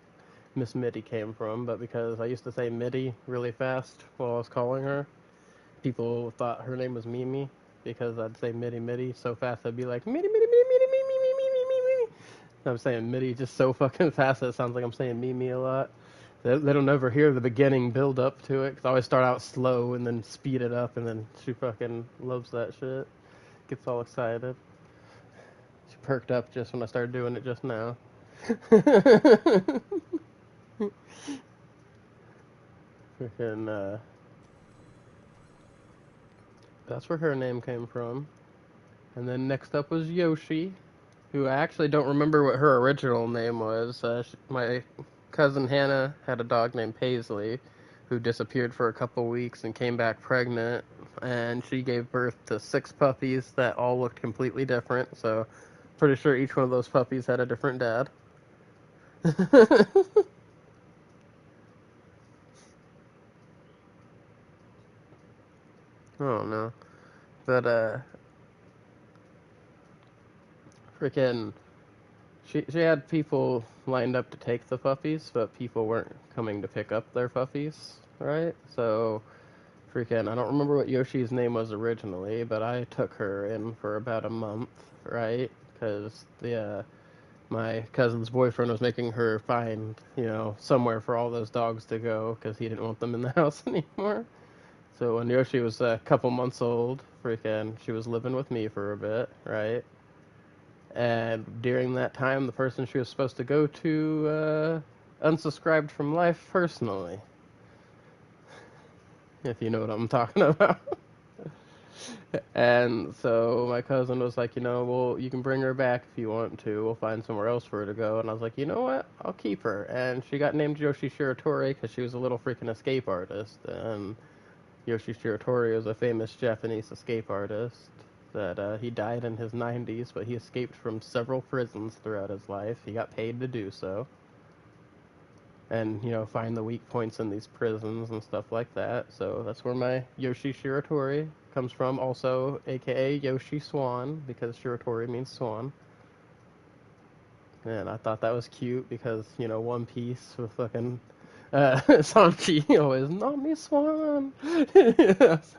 Miss Mitty came from. But because I used to say Mitty really fast while I was calling her, people thought her name was Mimi because I'd say Mitty Mitty so fast I'd be like Mitty Mitty Mitty Mitty Mitty Mitty Mitty Mitty Mitty. I'm saying Mitty just so fucking fast that it sounds like I'm saying Mimi a lot. They don't ever hear the beginning build up to it because I always start out slow and then speed it up, and then she fucking loves that shit. Gets all excited. She perked up just when I started doing it just now. Freaking that's where her name came from. And then next up was Yoshi, who I actually don't remember what her original name was. My cousin Hannah had a dog named Paisley, who disappeared for a couple weeks and came back pregnant, and she gave birth to 6 puppies that all looked completely different. So, pretty sure each one of those puppies had a different dad. Oh no, but freaking she had people lined up to take the puppies, but people weren't coming to pick up their puppies, right? So freaking, I don't remember what Yoshi's name was originally, but I took her in for about a month, right? Because my cousin's boyfriend was making her find, somewhere for all those dogs to go because he didn't want them in the house anymore. So when Yoshi was a couple months old, freaking, she was living with me for a bit, right? And during that time, the person she was supposed to go to unsubscribed from life personally, if you know what I'm talking about. And so my cousin was like, well, you can bring her back if you want to. We'll find somewhere else for her to go. And I was like, you know what? I'll keep her. And she got named Yoshi Shiratori because she was a little freaking escape artist. And Yoshi Shiratori was a famous Japanese escape artist that he died in his 90s, but he escaped from several prisons throughout his life. He got paid to do so. And, find the weak points in these prisons and stuff like that. So that's where my Yoshi Shiratori comes from, also aka Yoshi Swan, because Shiratori means swan. And I thought that was cute because, One Piece with fucking Sanji always, not me swan.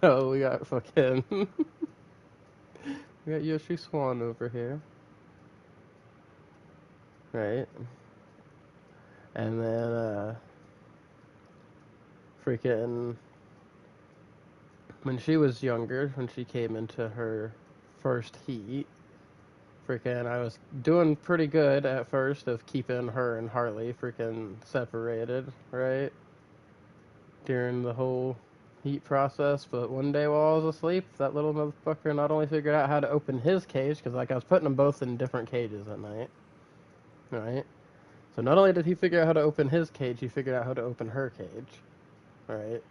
So we got fucking, we got Yoshi Swan over here. Right? And then, freaking, when she was younger, when she came into her first heat, freaking, I was doing pretty good at first of keeping her and Harley freaking separated, right? During the whole heat process, but one day while I was asleep, that little motherfucker not only figured out how to open his cage, because like I was putting them both in different cages at night, right? So not only did he figure out how to open his cage, he figured out how to open her cage, right?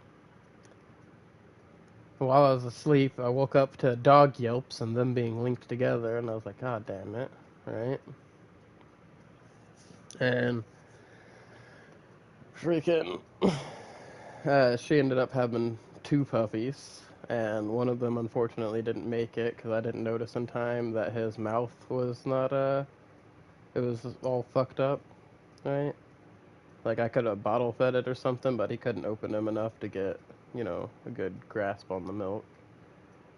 While I was asleep, I woke up to dog yelps and them being linked together, and I was like, God damn it, right? And freaking, she ended up having 2 puppies, and one of them unfortunately didn't make it because I didn't notice in time that his mouth was not, it was all fucked up, right? Like I could have bottle fed it or something, but he couldn't open him enough to get, a good grasp on the milk.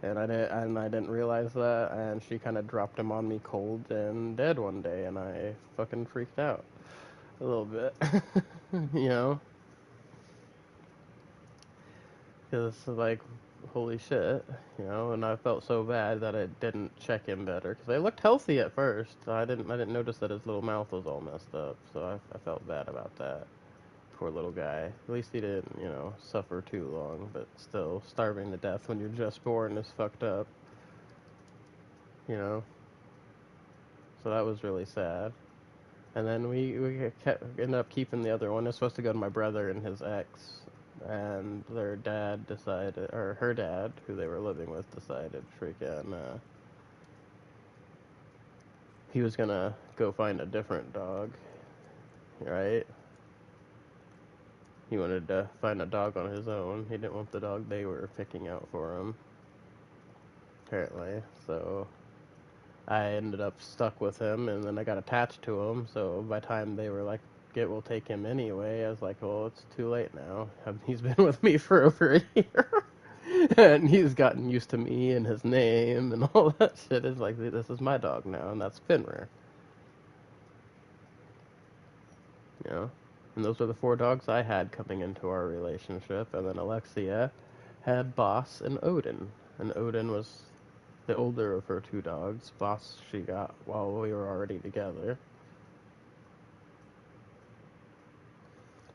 And I didn't realize that, and she kind of dropped him on me cold and dead one day, and I fucking freaked out a little bit, you know, because like holy shit, you know. And I felt so bad that I didn't check him better because they looked healthy at first. I didn't notice that his little mouth was all messed up, so I felt bad about that. Poor little guy. At least he didn't, you know, suffer too long, but still, starving to death when you're just born is fucked up, you know. So that was really sad. And then we ended up keeping the other one. It was supposed to go to my brother and his ex, and their dad decided, or her dad, who they were living with, decided freaking he was gonna go find a different dog, right? He wanted to find a dog on his own. He didn't want the dog they were picking out for him, apparently. So I ended up stuck with him, and then I got attached to him. So by the time they were like, "Get, we'll take him anyway," I was like, "Well, it's too late now. He's been with me for over a year, and he's gotten used to me and his name and all that shit. It's like this is my dog now, and that's Finrer, you know." And those were the four dogs I had coming into our relationship, and then Alexia had Boss and Odin, and Odin was the older of her two dogs. Boss she got while we were already together.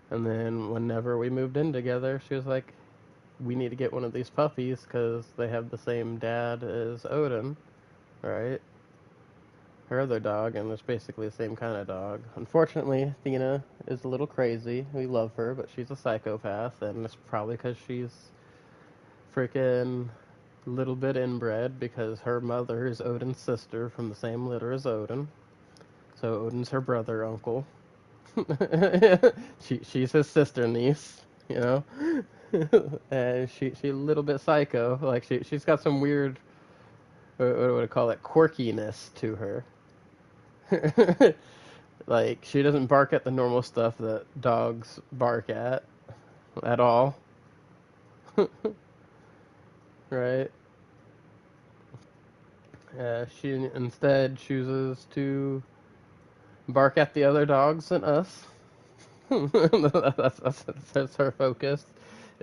And then whenever we moved in together, she was like, "We need to get one of these puppies because they have the same dad as Odin, right?" Her other dog, and it's basically the same kind of dog. Unfortunately, Athena is a little crazy. We love her, but she's a psychopath, and it's probably because she's freaking little bit inbred because her mother is Odin's sister from the same litter as Odin. So Odin's her brother uncle. She's his sister niece, you know. And she a little bit psycho. Like she's got some weird, what would I call it, quirkiness to her. Like she doesn't bark at the normal stuff that dogs bark at all. Right? She instead chooses to bark at the other dogs and us. That's her focus.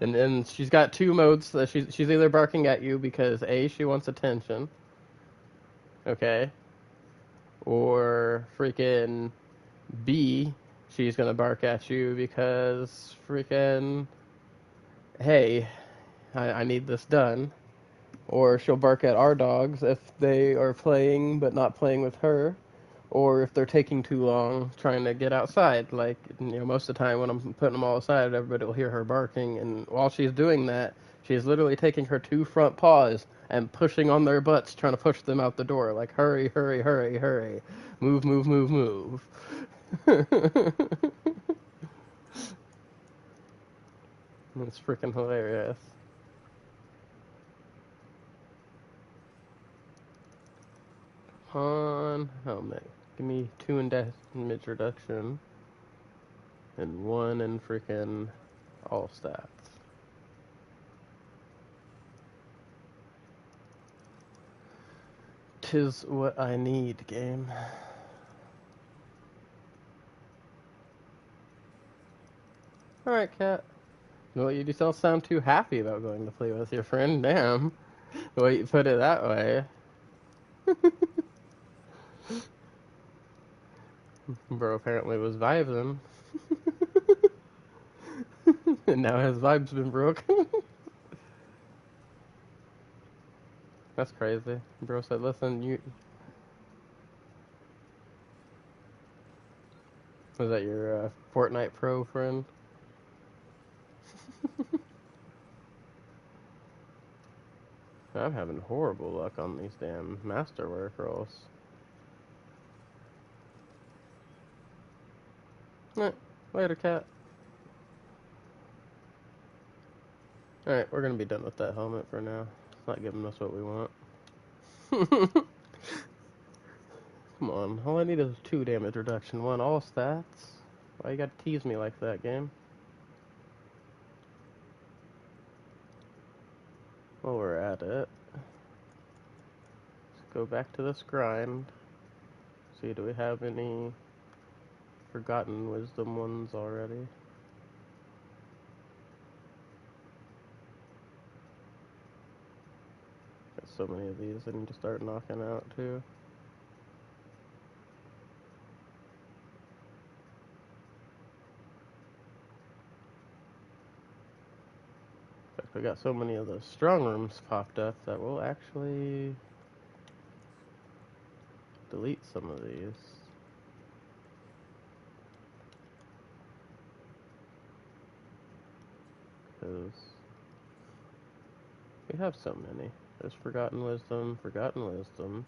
And then she's got two modes. That she's either barking at you because A, she wants attention, okay, or freaking B, she's gonna bark at you because freaking hey, I need this done. Or she'll bark at our dogs if they are playing but not playing with her, or if they're taking too long trying to get outside. Like, you know, most of the time when I'm putting them all aside, everybody will hear her barking, and while she's doing that, she's literally taking her two front paws and pushing on their butts, trying to push them out the door. Like, hurry, hurry, hurry, hurry, move, move, move, move. It's freaking hilarious. On helmet. Give me two in damage reduction and one in freaking all stats. Tis what I need, game. Alright, cat. Well, you don't sound too happy about going to play with your friend. Damn. The way you put it that way. Bro apparently was vibing. And now his vibe's been broken. That's crazy. Bro said, listen, you. Was that your Fortnite Pro friend? I'm having horrible luck on these damn masterwork rolls. Later, cat. Alright, we're gonna be done with that helmet for now. It's not giving us what we want. Come on, all I need is 2 damage reduction, 1 all stats. Why you gotta tease me like that, game? While we're at it, let's go back to this grind. See, do we have any forgotten wisdom ones already? so many of these I need to start knocking out too. In fact, we got so many of those strong rooms popped up that we'll actually delete some of these. Because we have so many. There's Forgotten Wisdom, Forgotten Wisdom.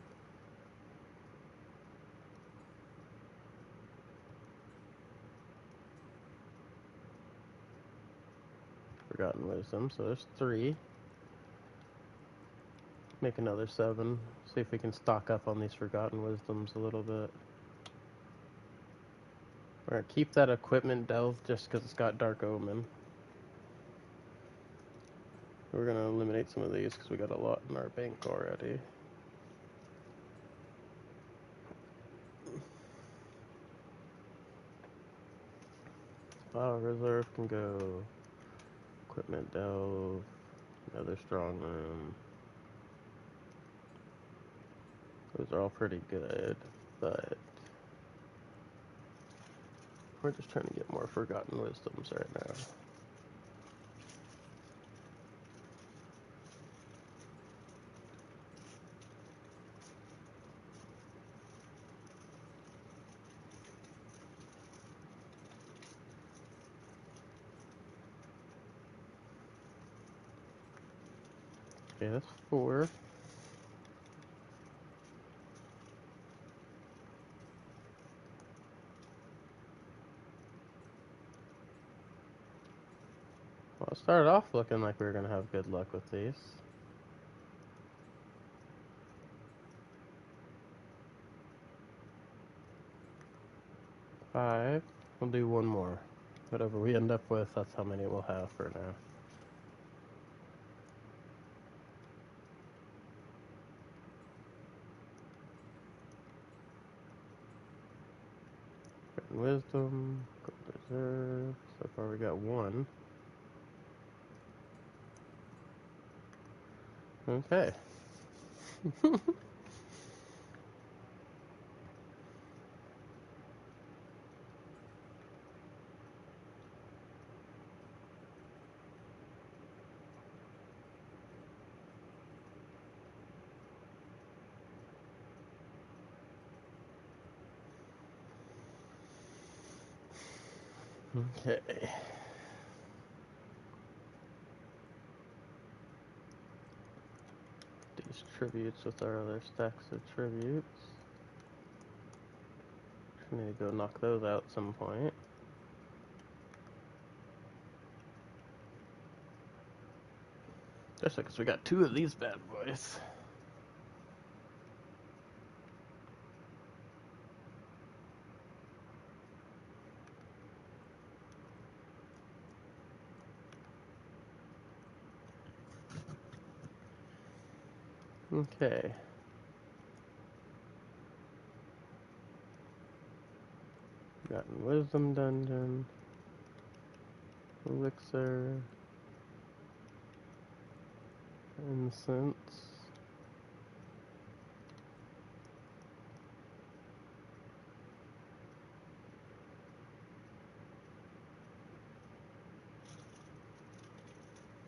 Forgotten Wisdom, so there's 3. Make another 7. See if we can stock up on these Forgotten Wisdoms a little bit. We're gonna keep that equipment delve just because it's got Dark Omen. We're gonna eliminate some of these because we got a lot in our bank already. Reserve can go. Equipment delve. Another strong room. Those are all pretty good, but we're just trying to get more Forgotten Wisdoms right now. Okay, that's 4. Well, it started off looking like we were going to have good luck with these. 5. We'll do 1 more. Whatever we end up with, that's how many we'll have for now. Wisdom, reserve. So far we got 1. Okay. Okay. These tributes with our other stacks of tributes. We need to go knock those out at some point. Just because we got 2 of these bad boys. Okay. Forgotten Wisdom Dungeon. Elixir. Incense.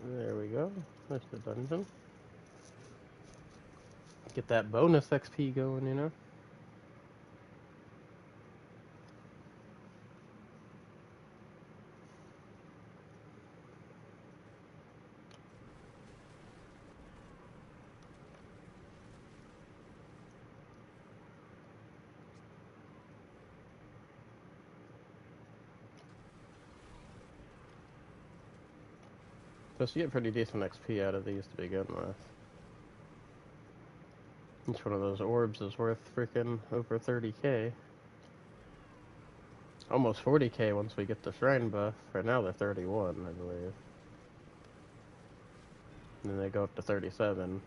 There we go. There's the dungeon. Get that bonus XP going, you know? Plus, you get pretty decent XP out of these to begin with. Each one of those orbs is worth freaking over 30k. Almost 40k once we get the shrine buff. Right now they're 31, I believe. And then they go up to 37.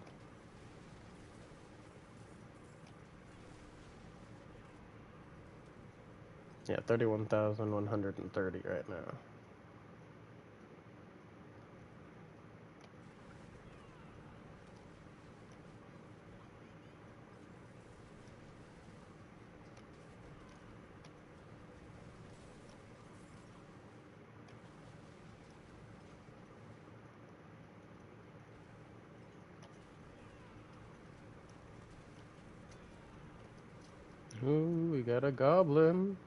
Yeah, 31,130 right now. Ooh, we got a goblin.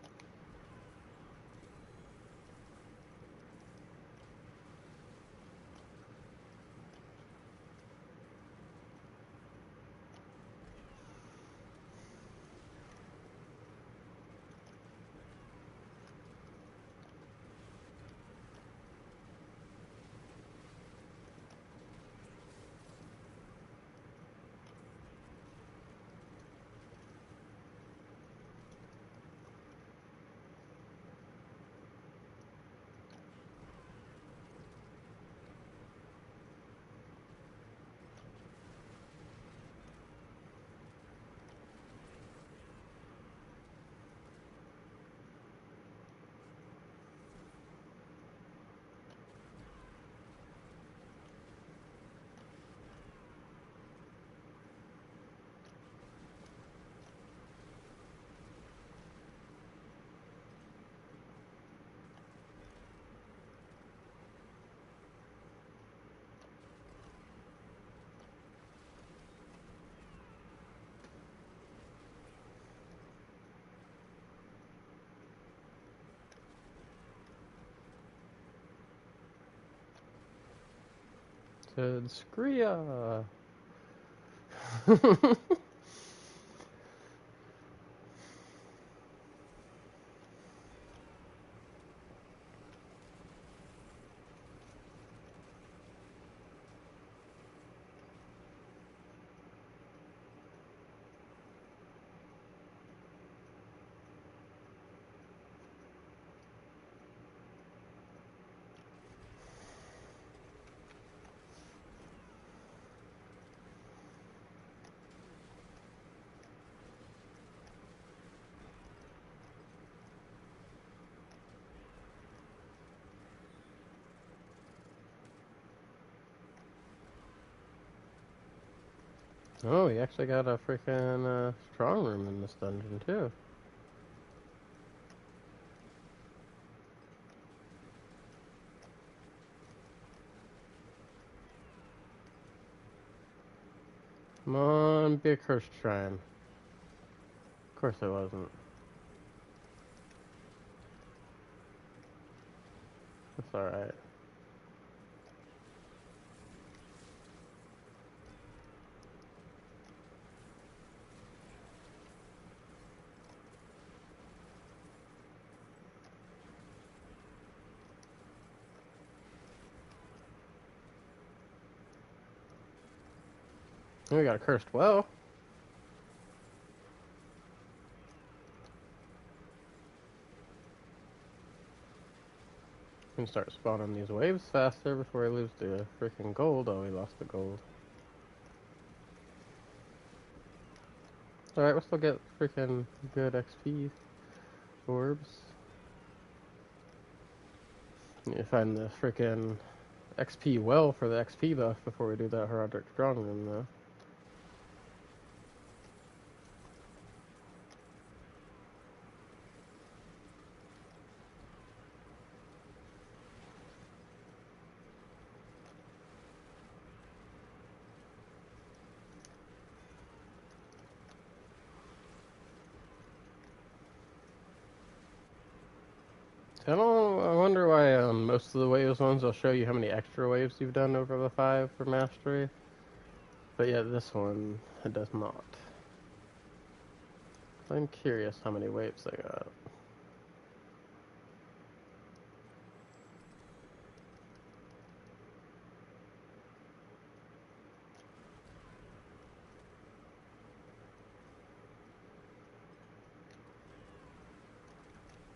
Said Scria. Oh, we actually got a freaking strong room in this dungeon too. Come on, be a cursed shrine. Of course it wasn't. That's alright. We got a cursed well. We can start spawning these waves faster before we lose the freaking gold. Oh, we lost the gold. Alright, we'll still get freaking good XP orbs. Need to find the freaking XP well for the XP buff before we do that Herodic Strong Room, though. I wonder why most of the waves ones will show you how many extra waves you've done over the 5 for mastery. But yeah, this one, it does not. I'm curious how many waves I got.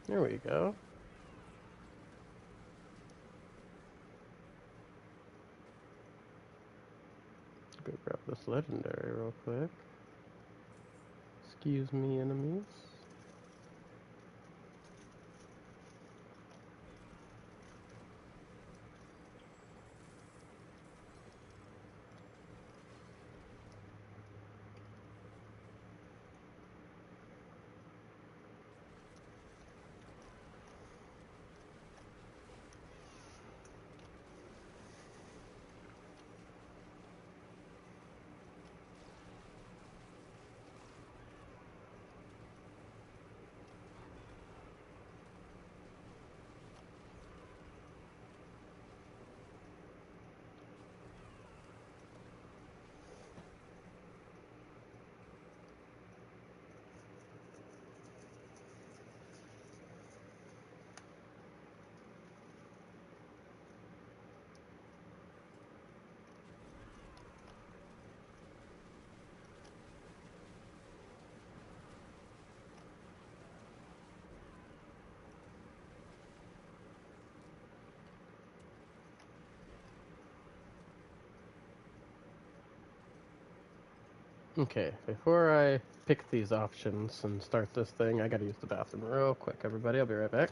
There we go. Go grab this legendary real quick. Excuse me, enemies. Okay, before I pick these options and start this thing, I gotta use the bathroom real quick, everybody. I'll be right back.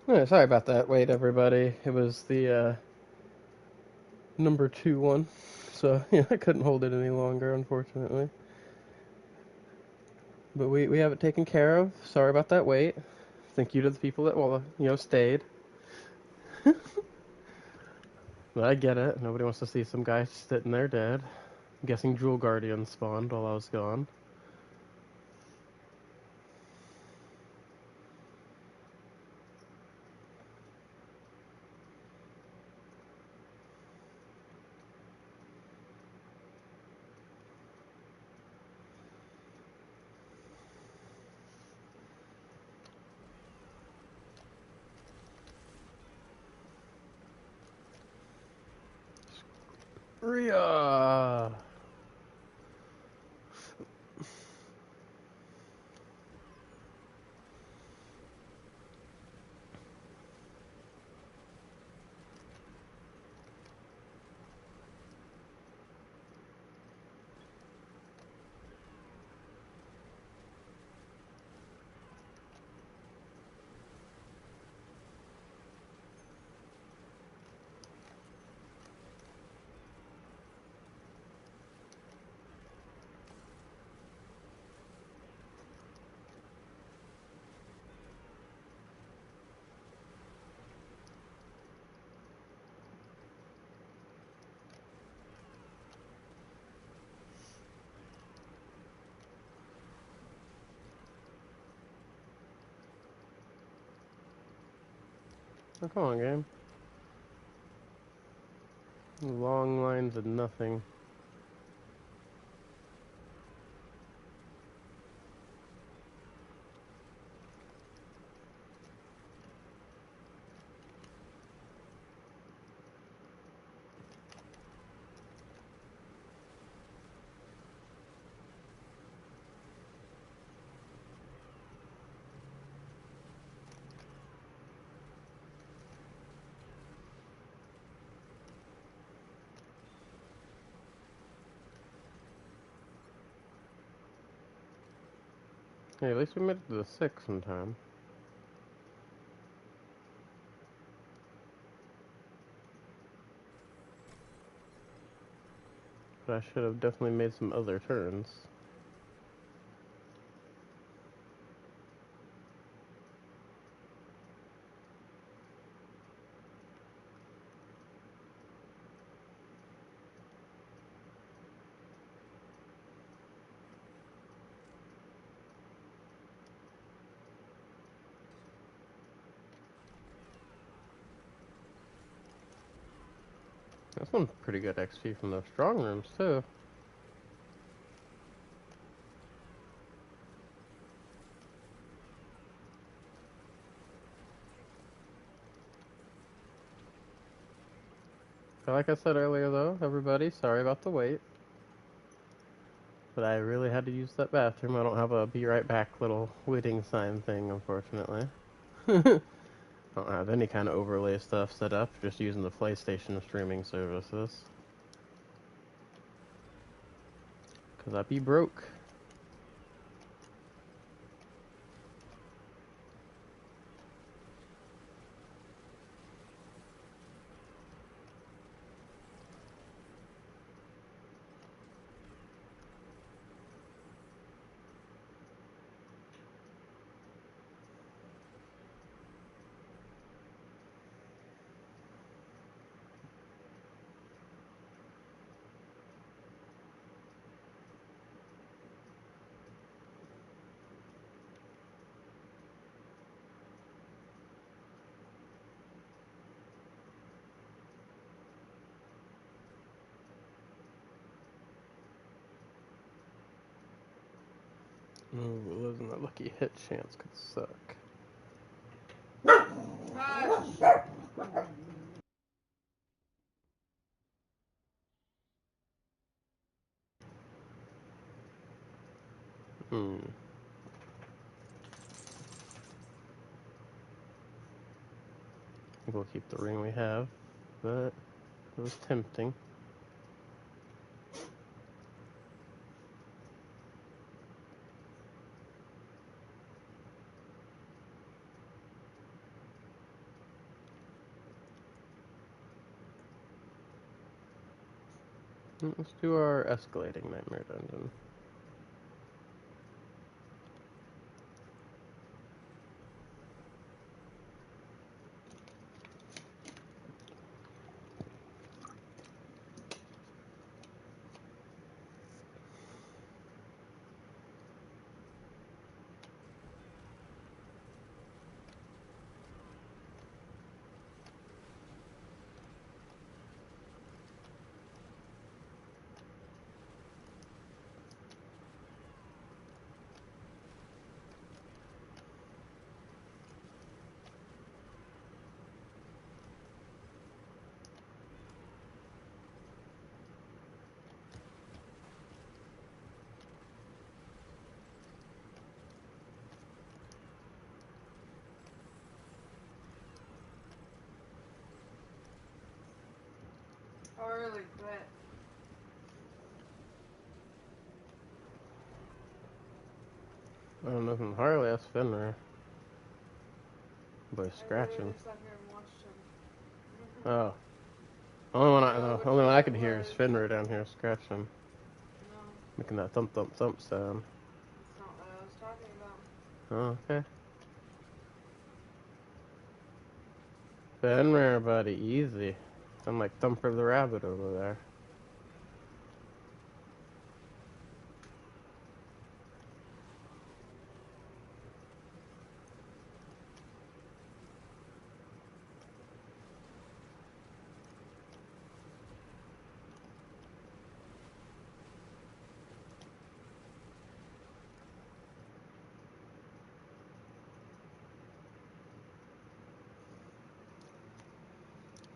Yeah, sorry about that. Wait, everybody. It was the number 2 one. So, yeah, I couldn't hold it any longer, unfortunately. But we have it taken care of. Sorry about that wait. Thank you to the people that, well, stayed. But I get it. Nobody wants to see some guy sitting there dead. I'm guessing Jewel Guardian spawned while I was gone. Rhea! Oh, come on, game. Long lines of nothing. Hey, at least we made it to the 6 in time. But I should have definitely made some other turns. That's some pretty good XP from those strong rooms, too. But like I said earlier, though, everybody, sorry about the wait. But I really had to use that bathroom. I don't have a be right back little waiting sign thing, unfortunately. I don't have any kind of overlay stuff set up, just using the PlayStation streaming services. Because I be broke. Ooh, losing that lucky hit chance could suck. Hmm. I think we'll keep the ring we have, but it was tempting. Let's do our escalating nightmare dungeon. Harley, quit. I don't know if Harley has Fenrir. By I scratching. literally sat here and watched him. Oh. No, which Only one one I it could hear is was. Fenrir down here scratching. No, Making that thump thump thump sound. that's not what I was talking about. Oh, okay. Fenrir, buddy, easy. I'm like Thumper the Rabbit over there.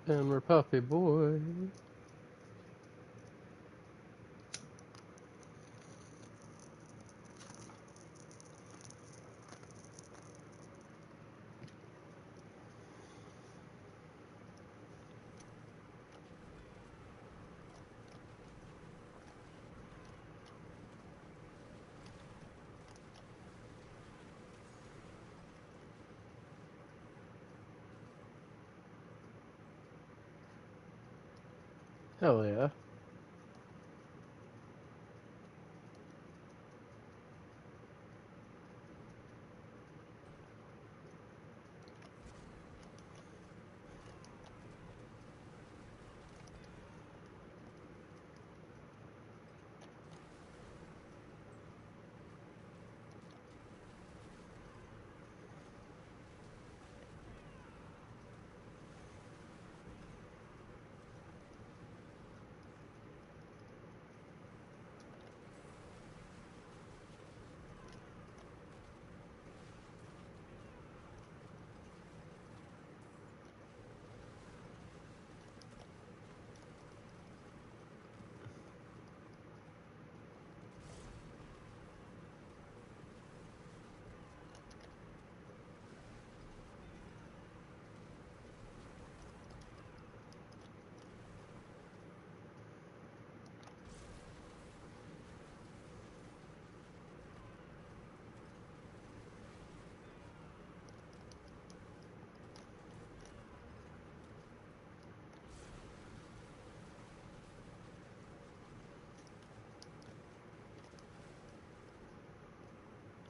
Fenrir Puppy Boy. Hell yeah.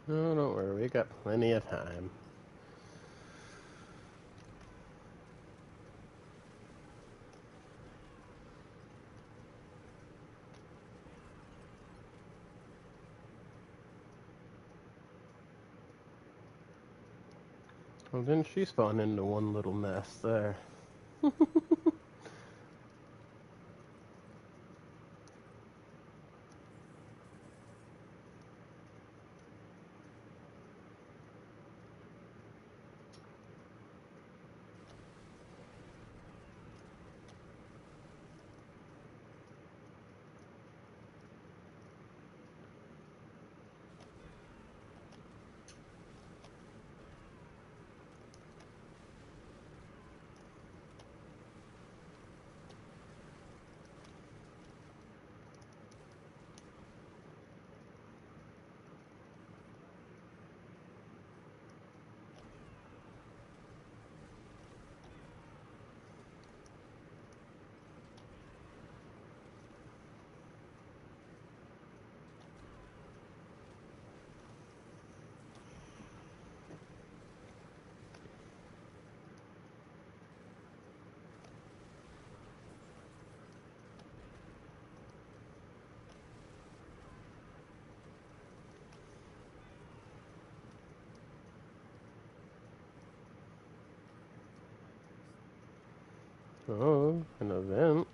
Oh, don't worry, we got plenty of time. Well, didn't she spawn into one little nest there? Oh, an event.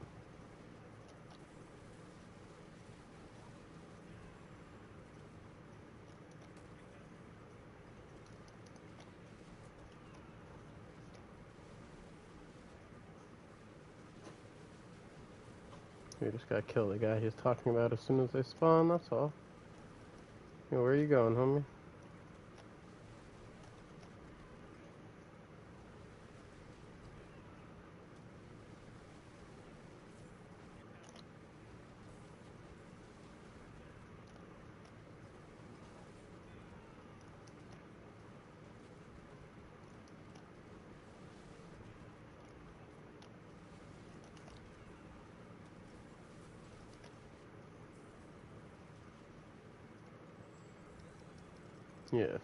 We just gotta kill the guy he's talking about as soon as they spawn, that's all. Hey, where are you going, homie? Yes,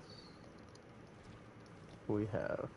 we have.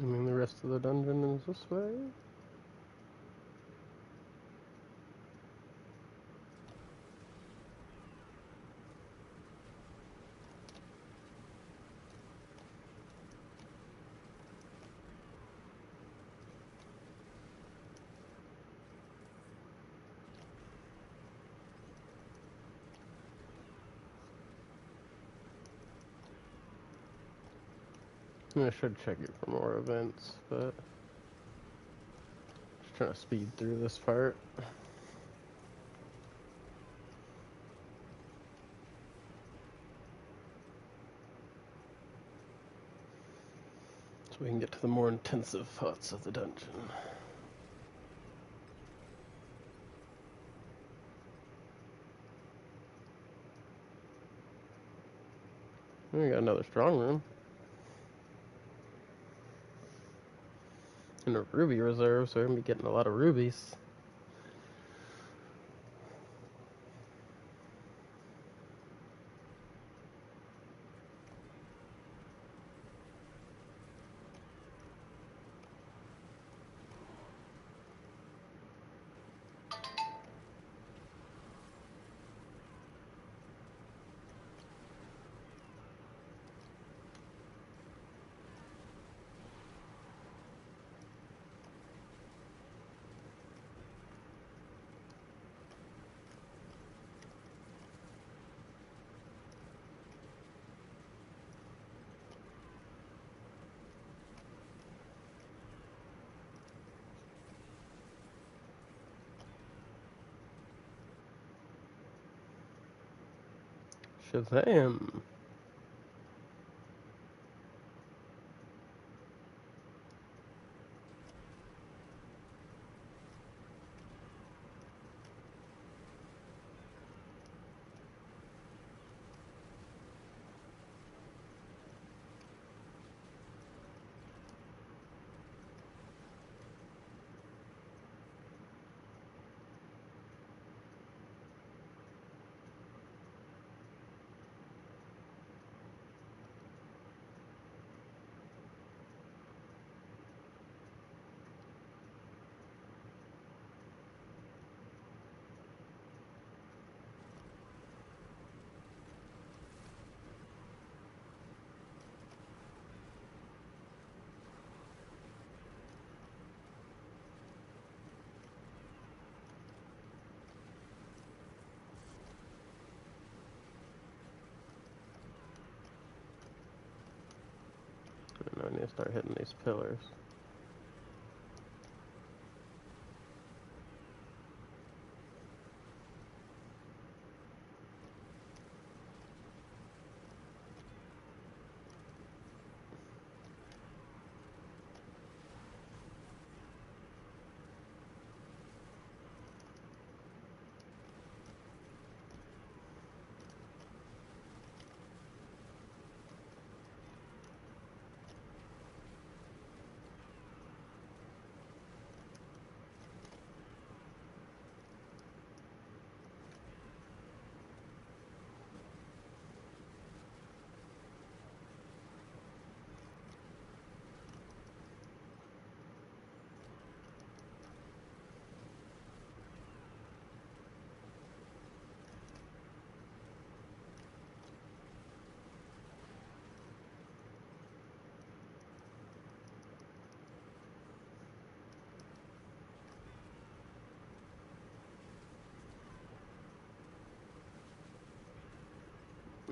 Assuming the rest of the dungeon is this way. I should check it for more events, but just trying to speed through this part. So we can get to the more intensive parts of the dungeon. We got another strong room. And a ruby reserve, so we're going to be getting a lot of rubies. Shazam! I need to start hitting these pillars.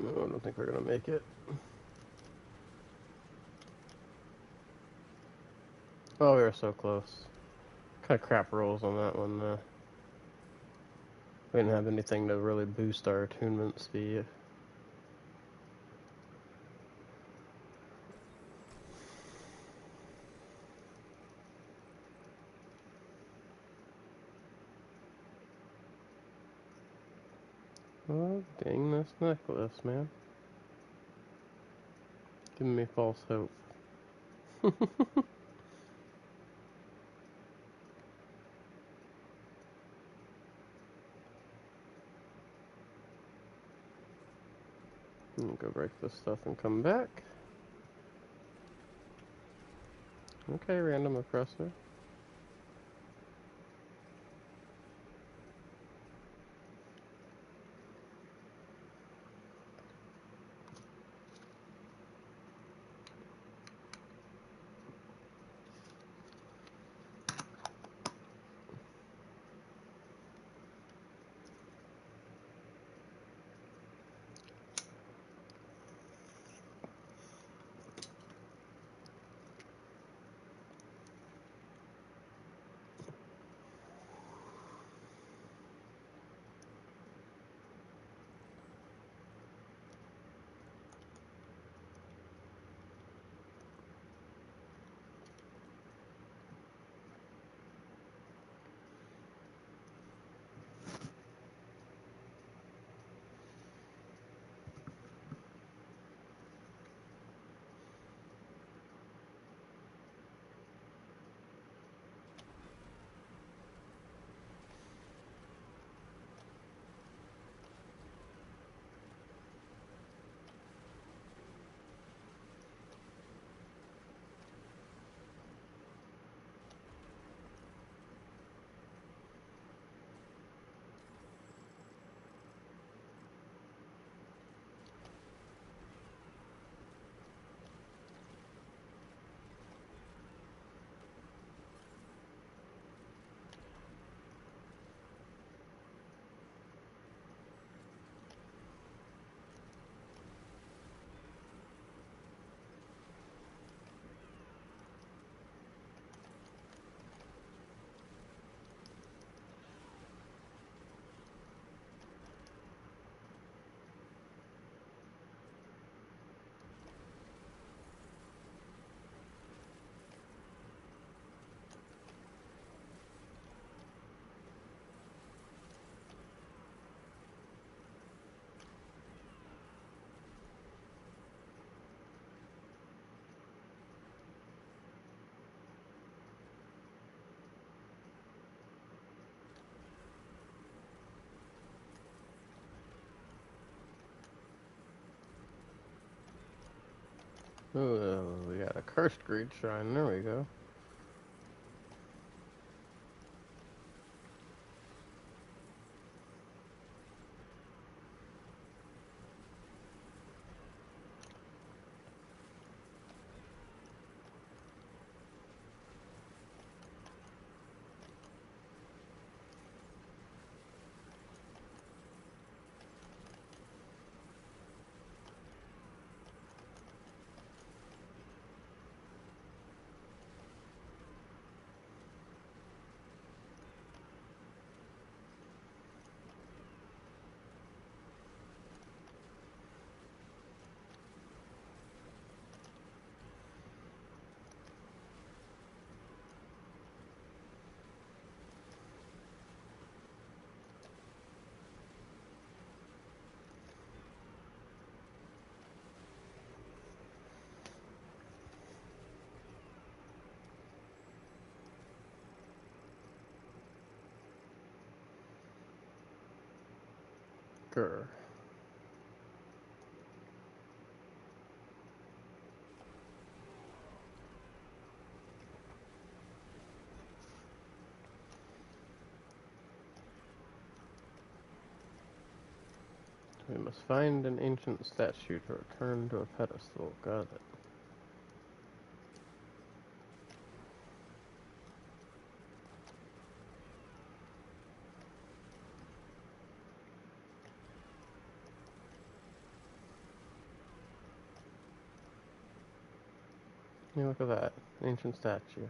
No, I don't think we're gonna make it. Oh, we were so close. Kind of crap rolls on that one. We didn't have anything to really boost our attunement speed. Oh, dang this necklace, man. Giving me false hope. Go break this stuff and come back. Okay, random oppressor. Oh, we got a cursed greed shrine. There we go. Grr. We must find an ancient statue to return to a pedestal. Got it. Hey, look at that. Ancient statue.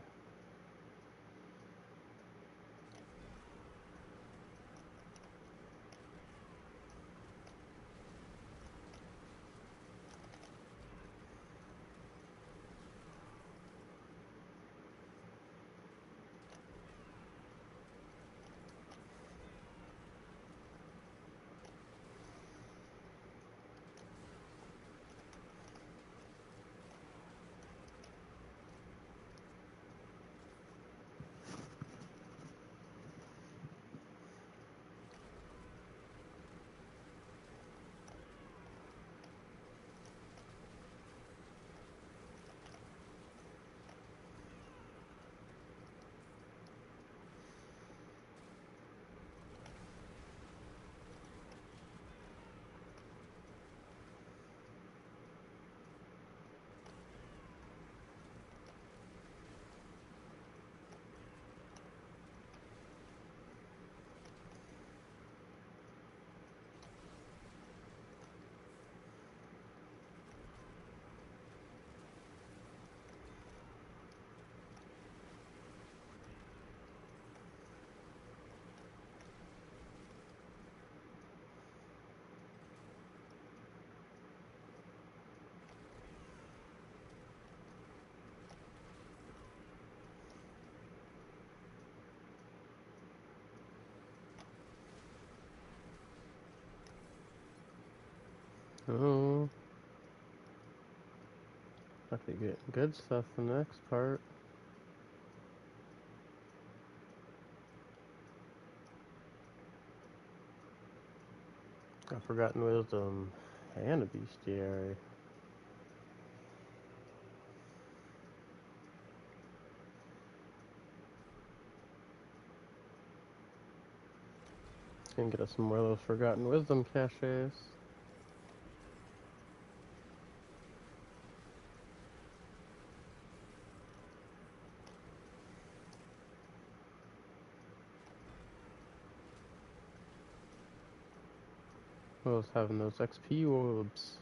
Oh. I could get good stuff in the next part. I've forgotten wisdom and a bestiary. Gonna get us some more of those forgotten wisdom caches. I was having those XP orbs.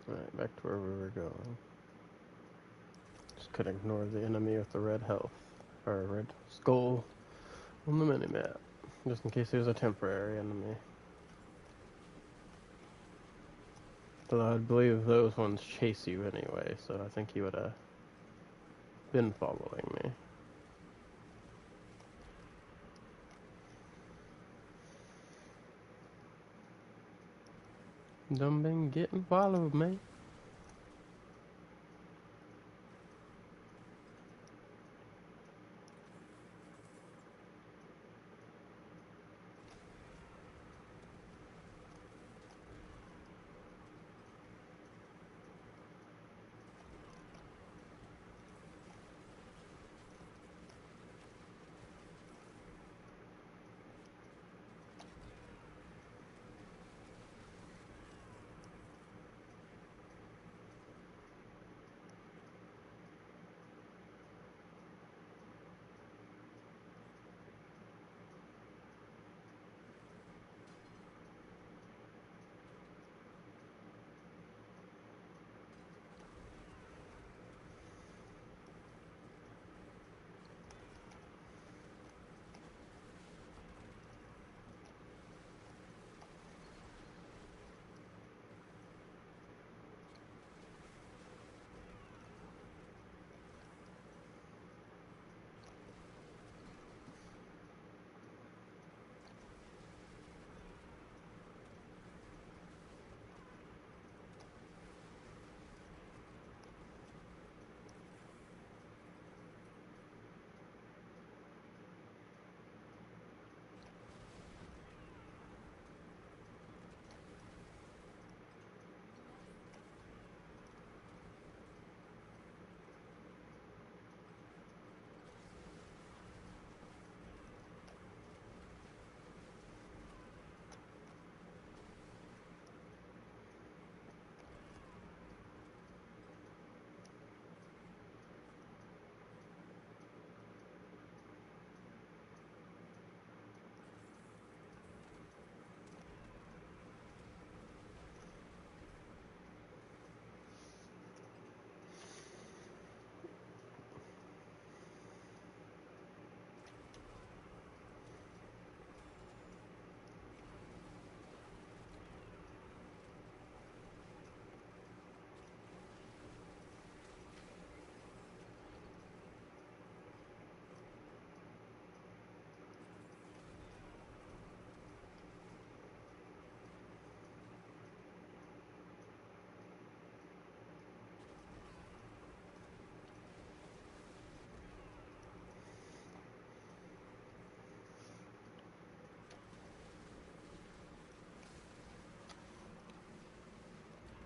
Alright, back to where we were going. Just could ignore the enemy with the red health, or red skull on the minimap, just in case he was a temporary enemy. Though I believe those ones chase you anyway, so I think he would have been following me. Done been getting followed, man.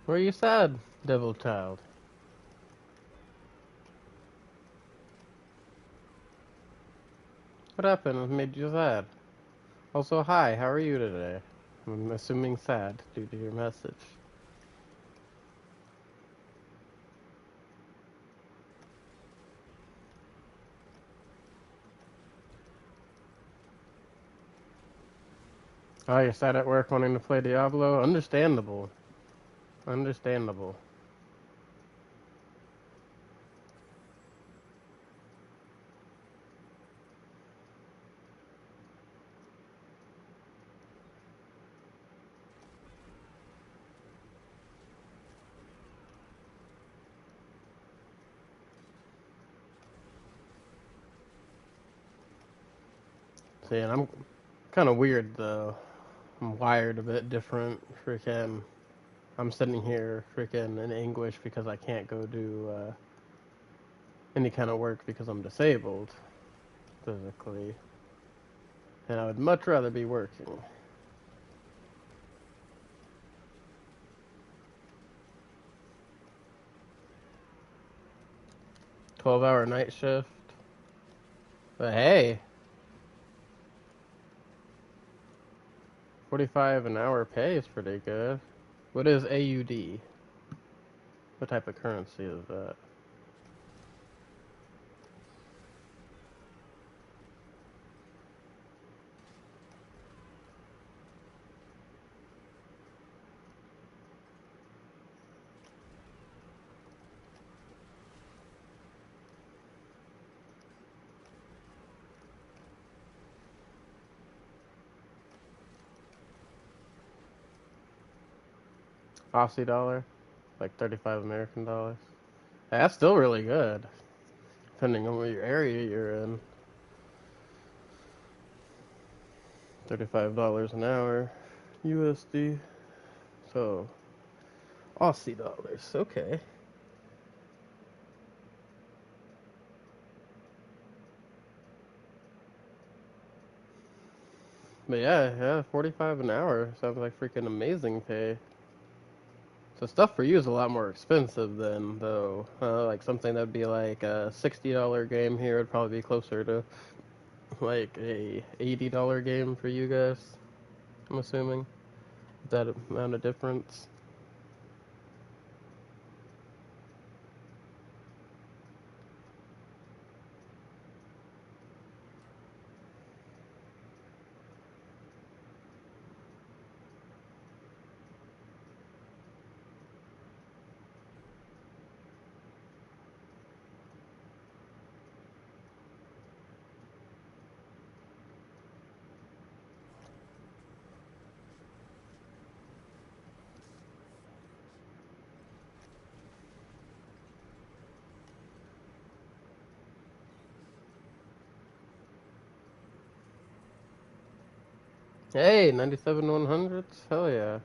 Where you sad, devil child? What happened? What made you sad? Also, hi, how are you today? I'm assuming sad due to your message. Oh, you're sad at work wanting to play Diablo? Understandable. Understandable. See, and I'm kind of weird though. I'm wired a bit different. Freaking, I'm sitting here freaking in anguish because I can't go do any kind of work because I'm disabled physically, and I would much rather be working. 12-hour night shift. But hey, 45 an hour pay is pretty good. What is AUD? What type of currency is that? Aussie dollar? Like 35 American dollars? That's still really good, depending on what your area you're in. $35 an hour USD. So, Aussie dollars. Okay. But yeah, 45 an hour sounds like freaking amazing pay. So stuff for you is a lot more expensive than though. Like something that'd be like a $60 game here would probably be closer to like a $80 game for you guys. I'm assuming that amount of difference. Hey, 97 100s? Hell yeah.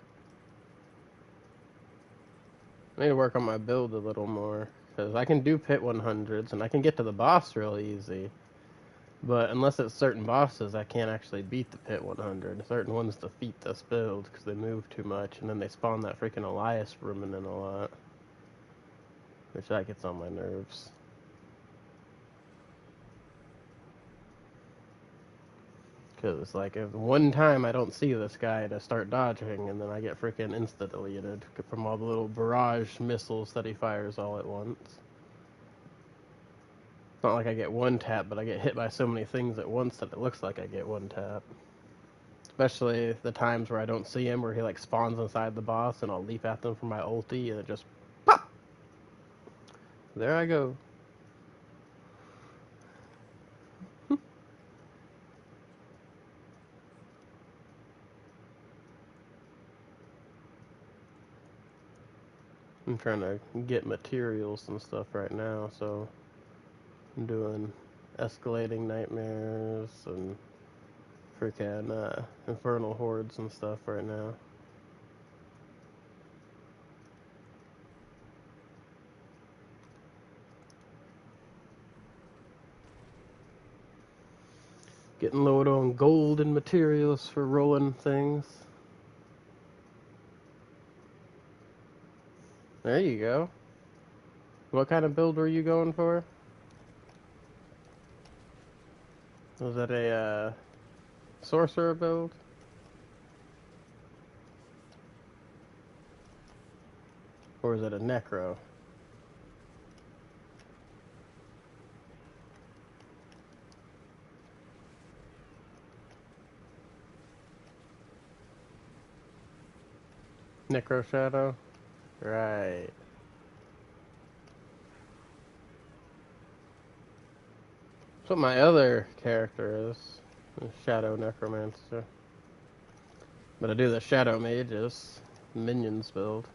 I need to work on my build a little more. Because I can do pit 100s and I can get to the boss real easy. But unless it's certain bosses, I can't actually beat the pit 100. Certain ones defeat this build because they move too much and then they spawn that freaking Elias rooming in a lot. Which that gets on my nerves. Because, like, if one time I don't see this guy to start dodging, and then I get freaking insta-deleted from all the little barrage missiles that he fires all at once. It's not like I get one tap, but I get hit by so many things at once that it looks like I get one tap. Especially the times where I don't see him, where he, like, spawns inside the boss, and I'll leap at them for my ulti, and it just... pop! There I go. I'm trying to get materials and stuff right now, so I'm doing escalating nightmares and freaking infernal hordes and stuff right now. Getting low on gold and materials for rolling things. There you go. What kind of build were you going for? Was that a sorcerer build? Or is it a necro? Necro Shadow? Right. That's what my other character is. Shadow Necromancer. But I do the Shadow Mages. Minions build.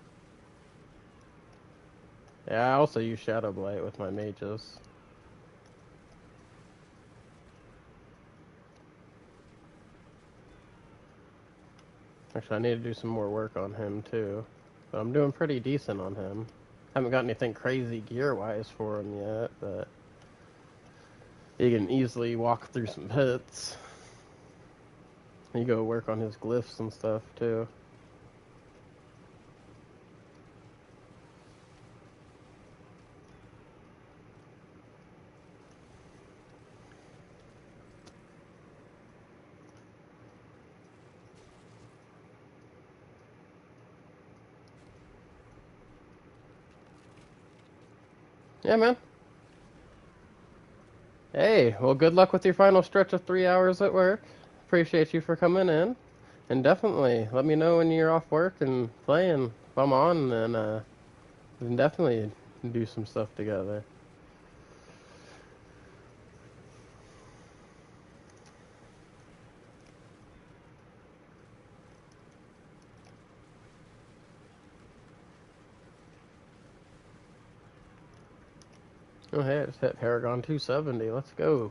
Yeah, I also use Shadow Blight with my mages. Actually, I need to do some more work on him, too. But I'm doing pretty decent on him. Haven't got anything crazy gear-wise for him yet, but he can easily walk through some pits. You go work on his glyphs and stuff, too. Yeah, man. Hey, well, good luck with your final stretch of 3 hours at work. Appreciate you for coming in. And definitely, let me know when you're off work and playing. If I'm on, then we can definitely do some stuff together. Oh, hey, I just hit Paragon 270. Let's go.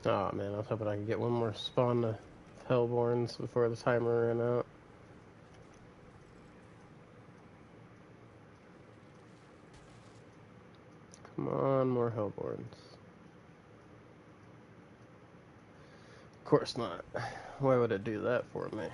Oh man, I was hoping I could get one more spawn of Hellborns before the timer ran out. Come on, more Hellborns. Of course not. Why would it do that for me?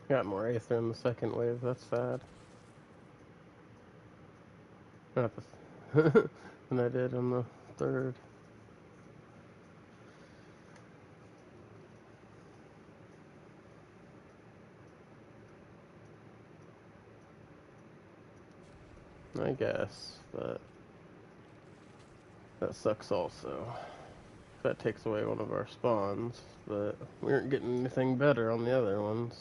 Got more Aether in the second wave, that's sad. Not the than I did on the third. I guess, but that sucks also. That takes away one of our spawns, but we aren't getting anything better on the other ones.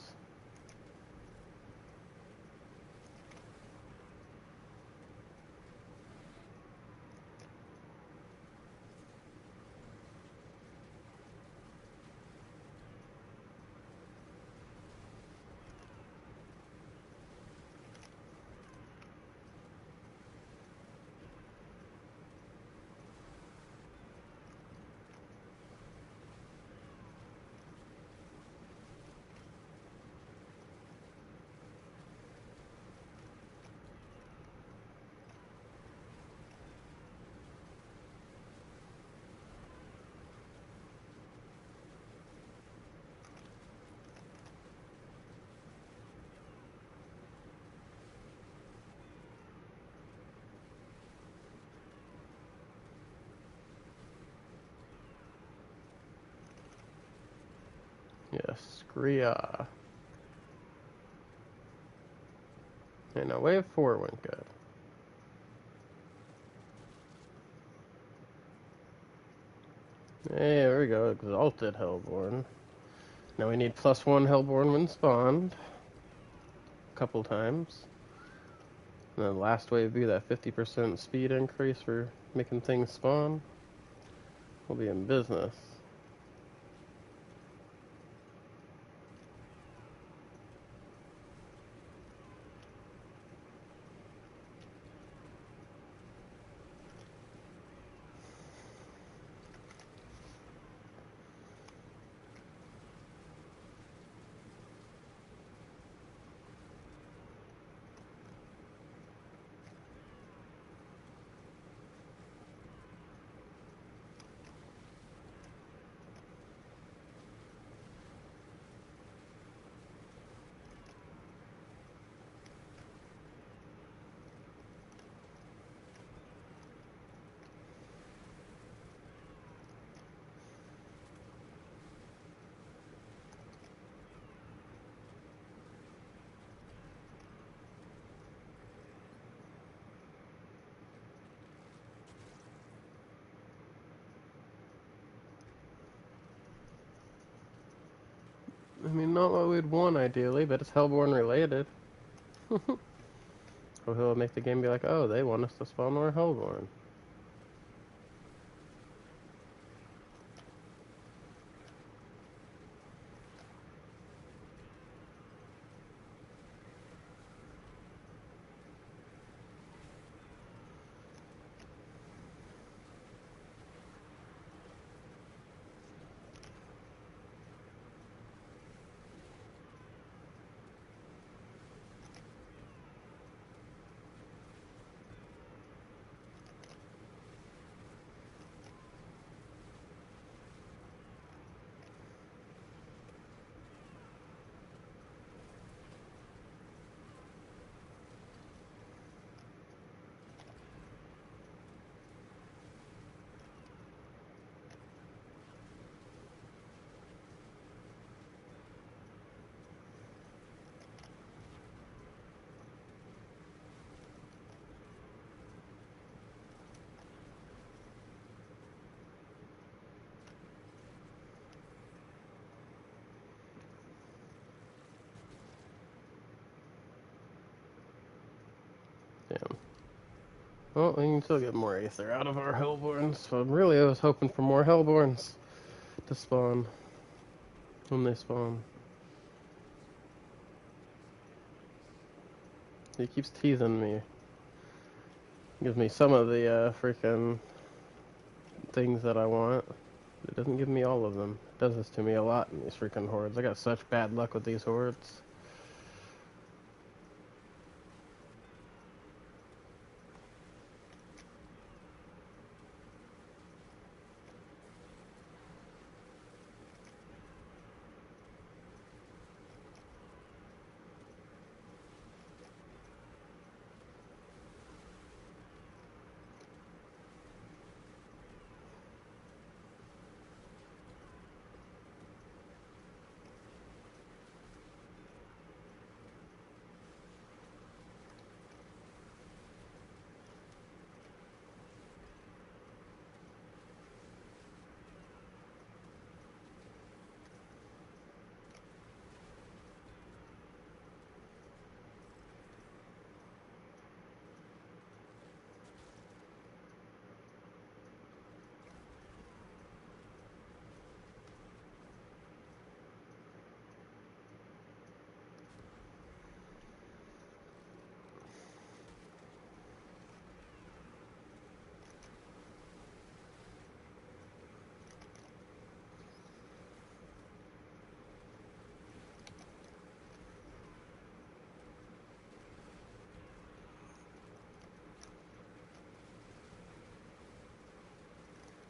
Yes, Skria. Okay, now wave 4 went good. Hey, there we go, Exalted Hellborn. Now we need +1 Hellborn when spawned. A couple times. And then last wave be that 50% speed increase for making things spawn. We'll be in business. I mean, not what we'd want ideally, but it's Hellborn related. So he'll make the game be like, oh, they want us to spawn more Hellborn. Damn. Well, we can still get more Aether out of our Hellborns. So really, I was hoping for more Hellborns to spawn when they spawn. He keeps teasing me. Gives me some of the freaking things that I want. It doesn't give me all of them. It does this to me a lot in these freaking hordes. I got such bad luck with these hordes.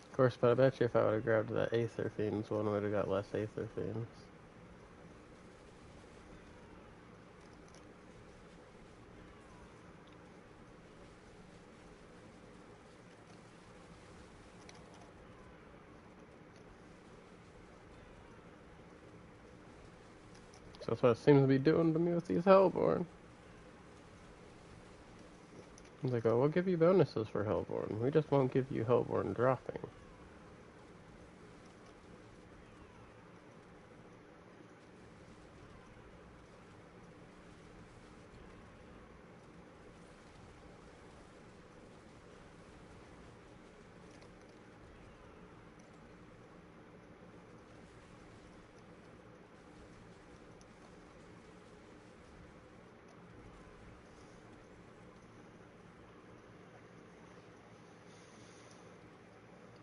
Of course, but I bet you if I would have grabbed that Aether Fiends one, I would have got less Aether Fiends. That's what it seems to be doing to me with these Hellborn. They go, we'll give you bonuses for Hellborn. We just won't give you Hellborn dropping.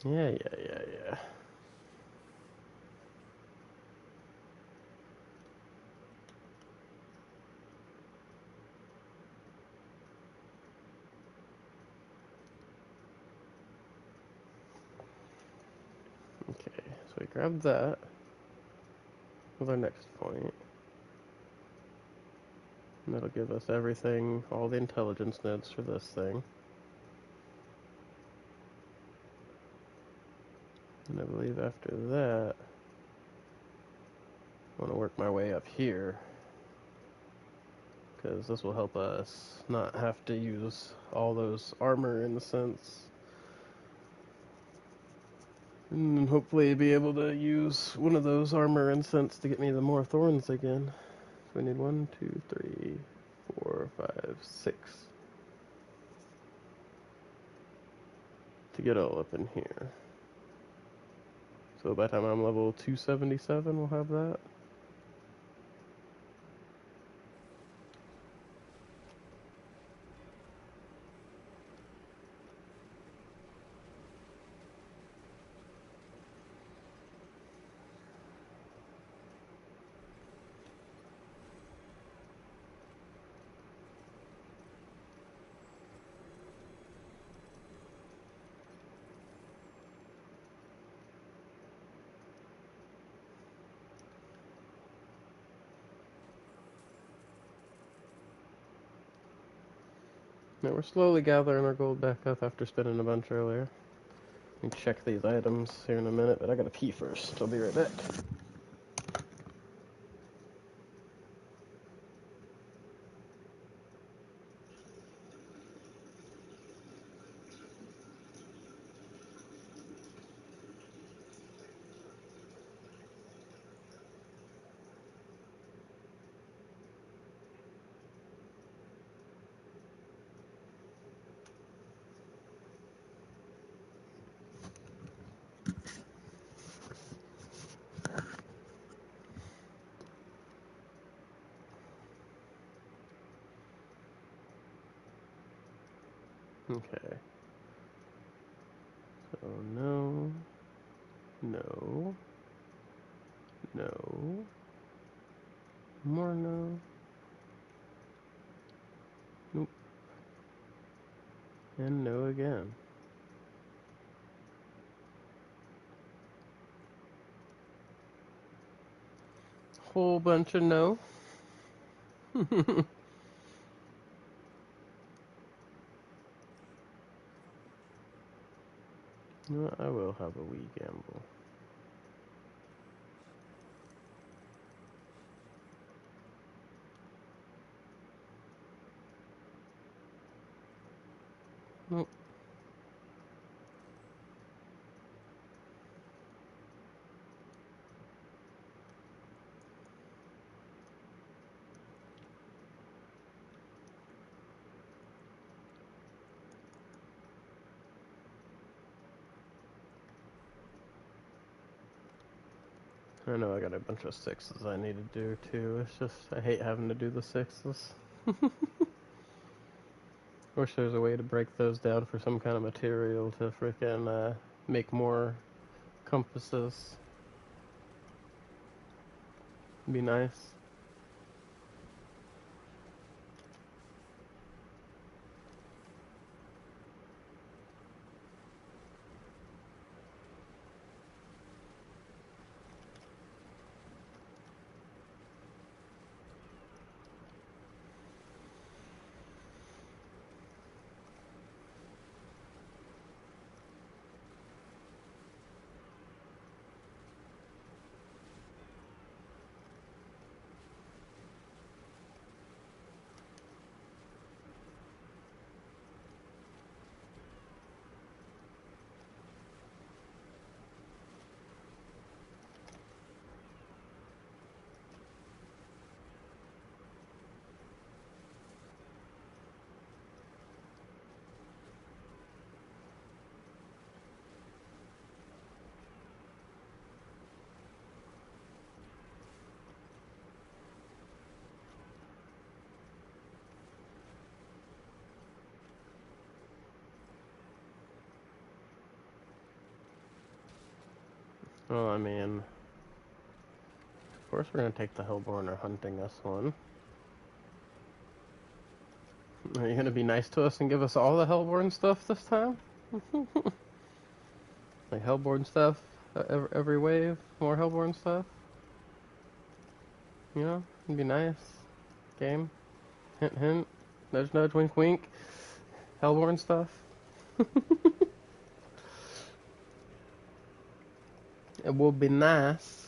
Yeah. Okay, so we grab that with our next point. And that'll give us everything, all the intelligence nodes for this thing. And I believe after that, I want to work my way up here. Because this will help us not have to use all those armor in the sense. And hopefully be able to use one of those armor incense to get me the more thorns again. So we need 1, 2, 3, 4, 5, 6 to get all up in here. So by the time I'm level 277, we'll have that. Now we're slowly gathering our gold back up after spending a bunch earlier. We can check these items here in a minute, but I gotta pee first. I'll be right back. Okay. So no, no, no, more no, nope, and no again. Whole bunch of no. No, I will have a wee gamble. Nope. I know I got a bunch of sixes I need to do too. It's just, I hate having to do the sixes. Wish there was a way to break those down for some kind of material to frickin' make more compasses. Be nice. Well, I mean, of course we're gonna take the Hellborn or hunting this one. Are you gonna be nice to us and give us all the Hellborn stuff this time? Like Hellborn stuff, every wave, more Hellborn stuff. You know, it'd be nice. Game, hint, hint, nudge, nudge, wink, wink. Hellborn stuff. It will be nice.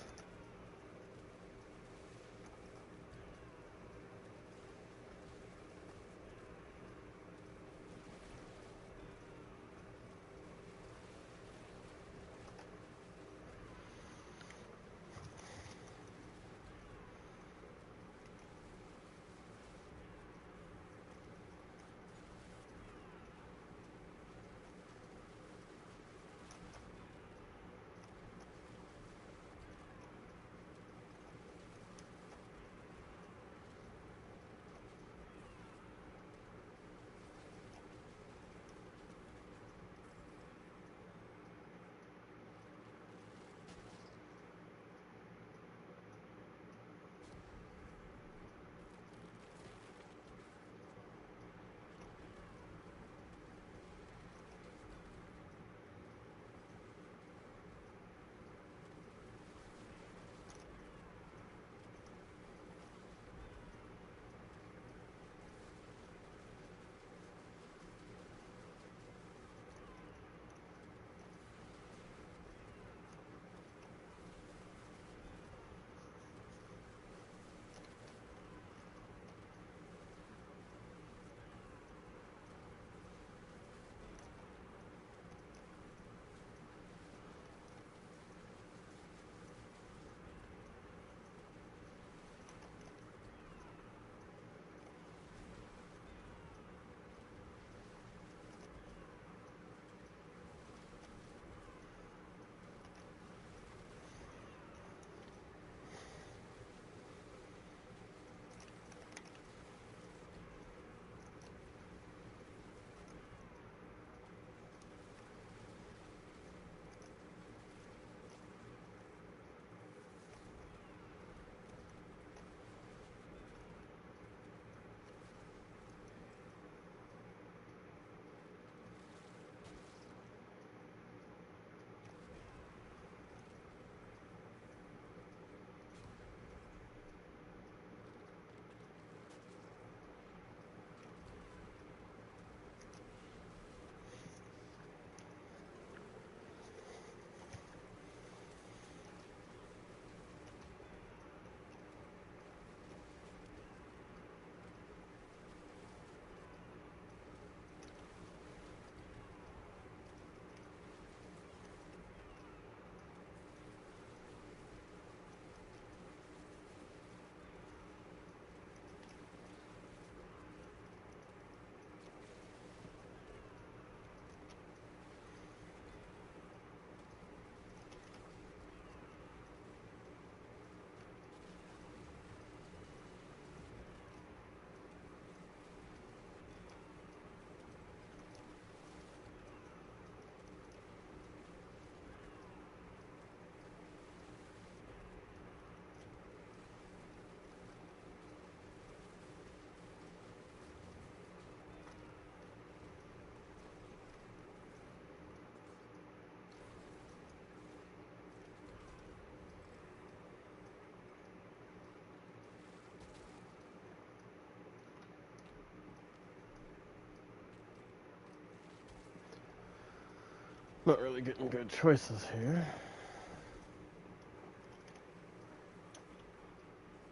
Not really getting good choices here.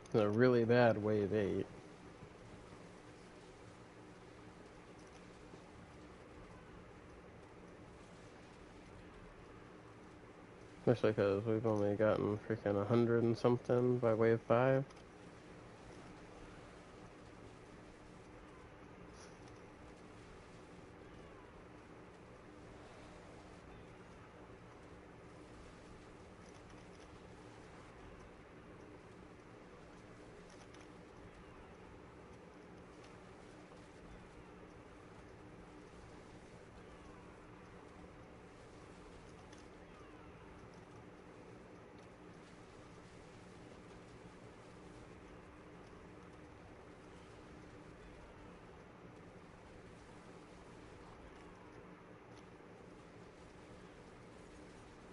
It's a really bad wave 8. Especially because we've only gotten freaking 100 and something by wave 5.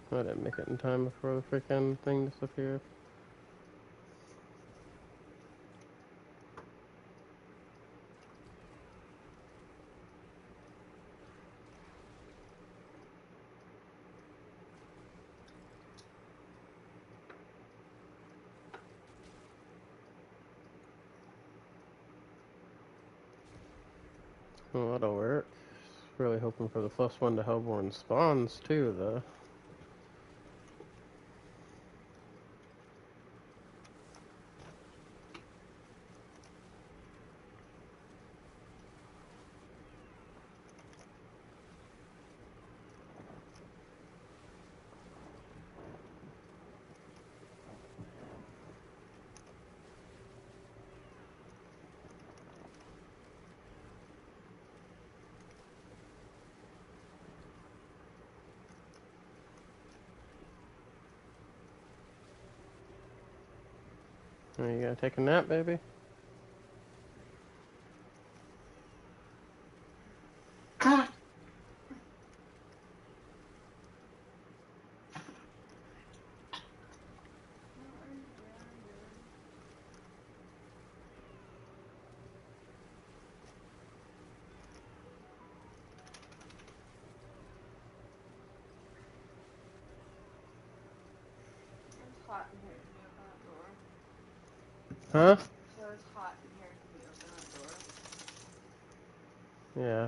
I didn't make it in time before the freaking thing disappeared. Well, that'll work. Really hoping for the +1 to Hellborn spawns too, though. Are you gonna take a nap, baby? It's hot in here. Can you open that door? Huh? So it's hot in here. Can you open that door? Yeah.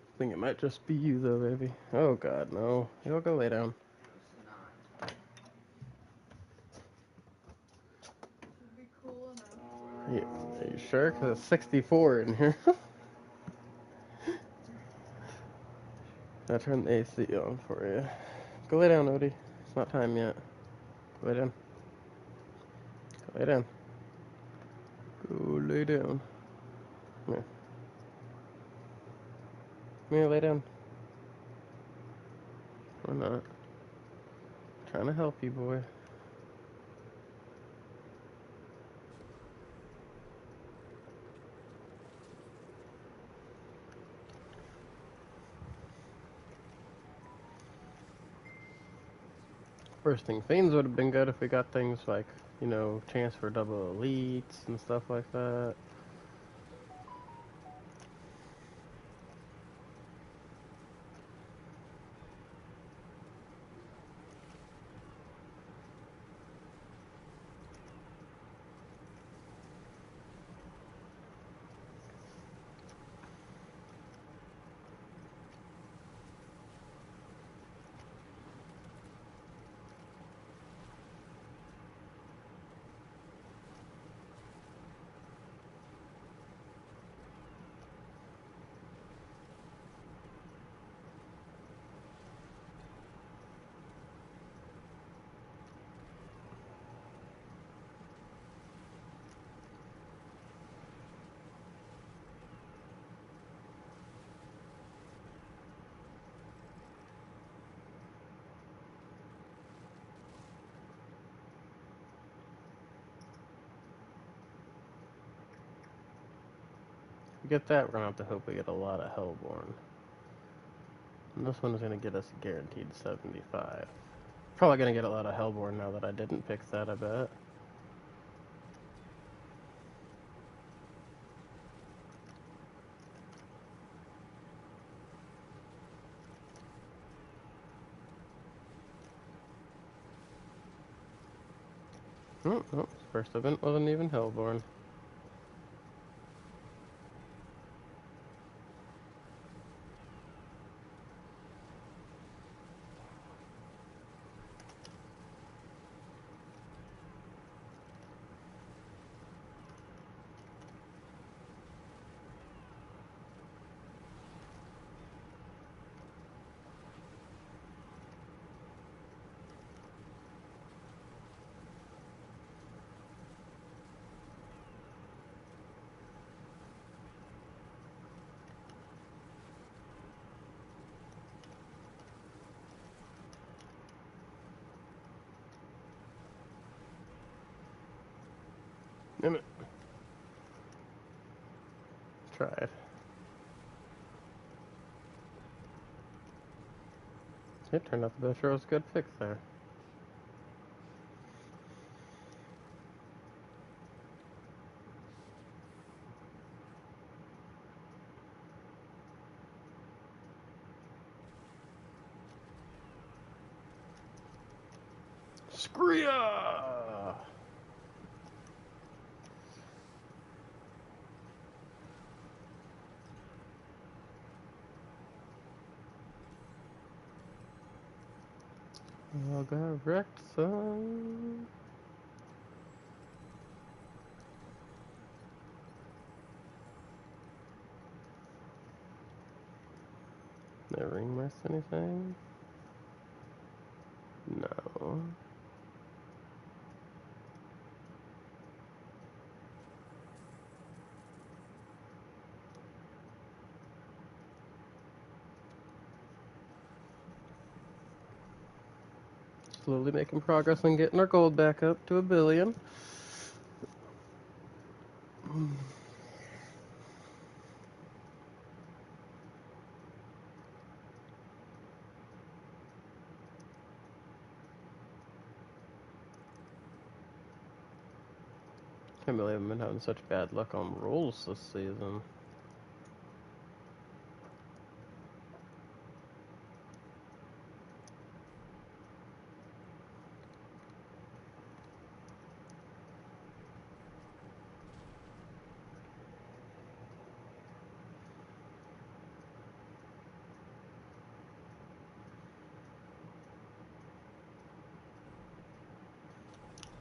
I think it might just be you, though, baby. Oh, God, no. You'll go lay down. It's not. Should be cool enough for Yeah, that. are you sure? Because it's 64 in here. I'll turn the AC on for you. Go lay down, Odie. It's not time yet. Go lay down. Go lay down. Go lay down. Come here. Come here, lay down. Or not. Trying to help you, boy. First thing, Fiends would have been good if we got things like, you know, chance for double elites and stuff like that. If we get that, we're gonna have to hope we get a lot of Hellborn. And this one is gonna get us a guaranteed 75. Probably gonna get a lot of Hellborn now that I didn't pick that, I bet. Oh, first event wasn't even Hellborn. Damn it. Tried. It turned out the Bishop was a good pick there. Scria! I got wrecked, son. Did I ring miss anything? No. Slowly making progress on getting our gold back up to 1 billion. Can't believe I've been having such bad luck on rolls this season.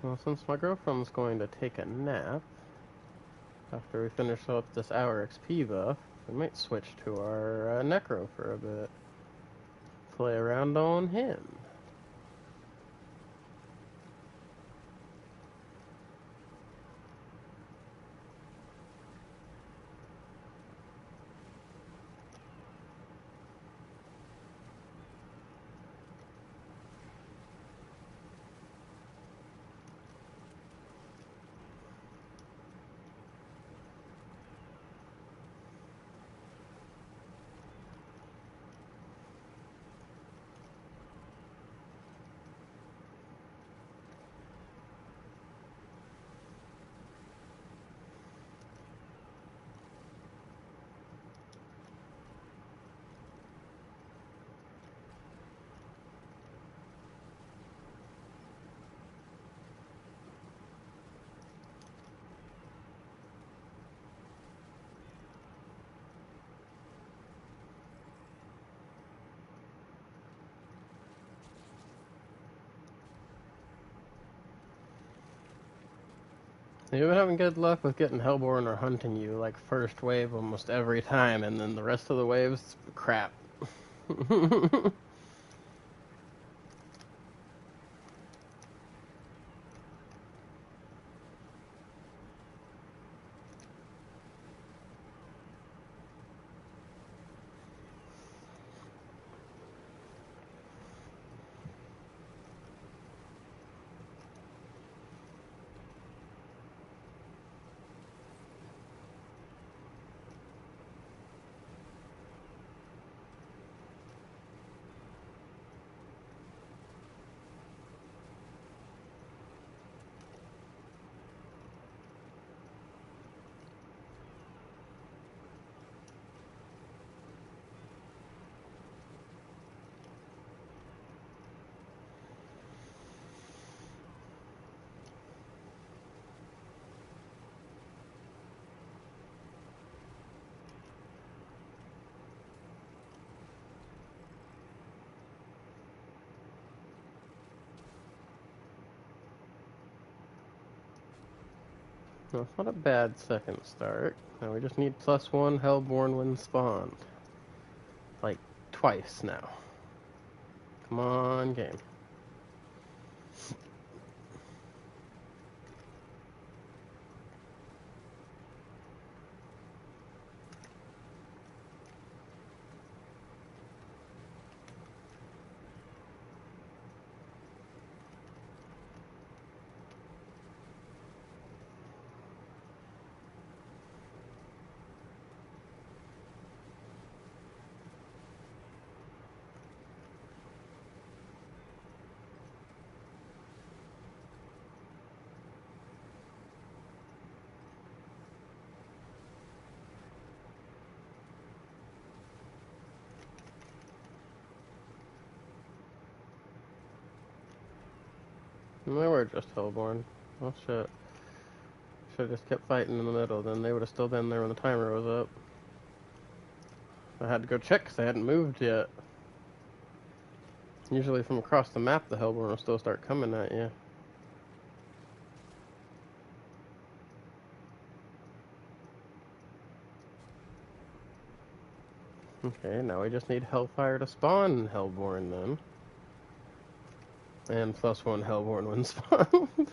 Well, since my girlfriend's going to take a nap after we finish up this hour XP buff, we might switch to our Necro for a bit. Play around on him. You've been having good luck with getting Hellborn or hunting you, like first wave almost every time, and then the rest of the waves, crap. No, it's not a bad second start. Now we just need +1 Hellborn when spawned. Like, twice now. Come on, game. And they were just hellborn. Oh shit. Should've just kept fighting in the middle, then they would've still been there when the timer was up. I had to go check because they hadn't moved yet. Usually from across the map, the hellborn will still start coming at you. Okay, now we just need Hellfire to spawn Hellborn then. And +1 Hellborn when spawned.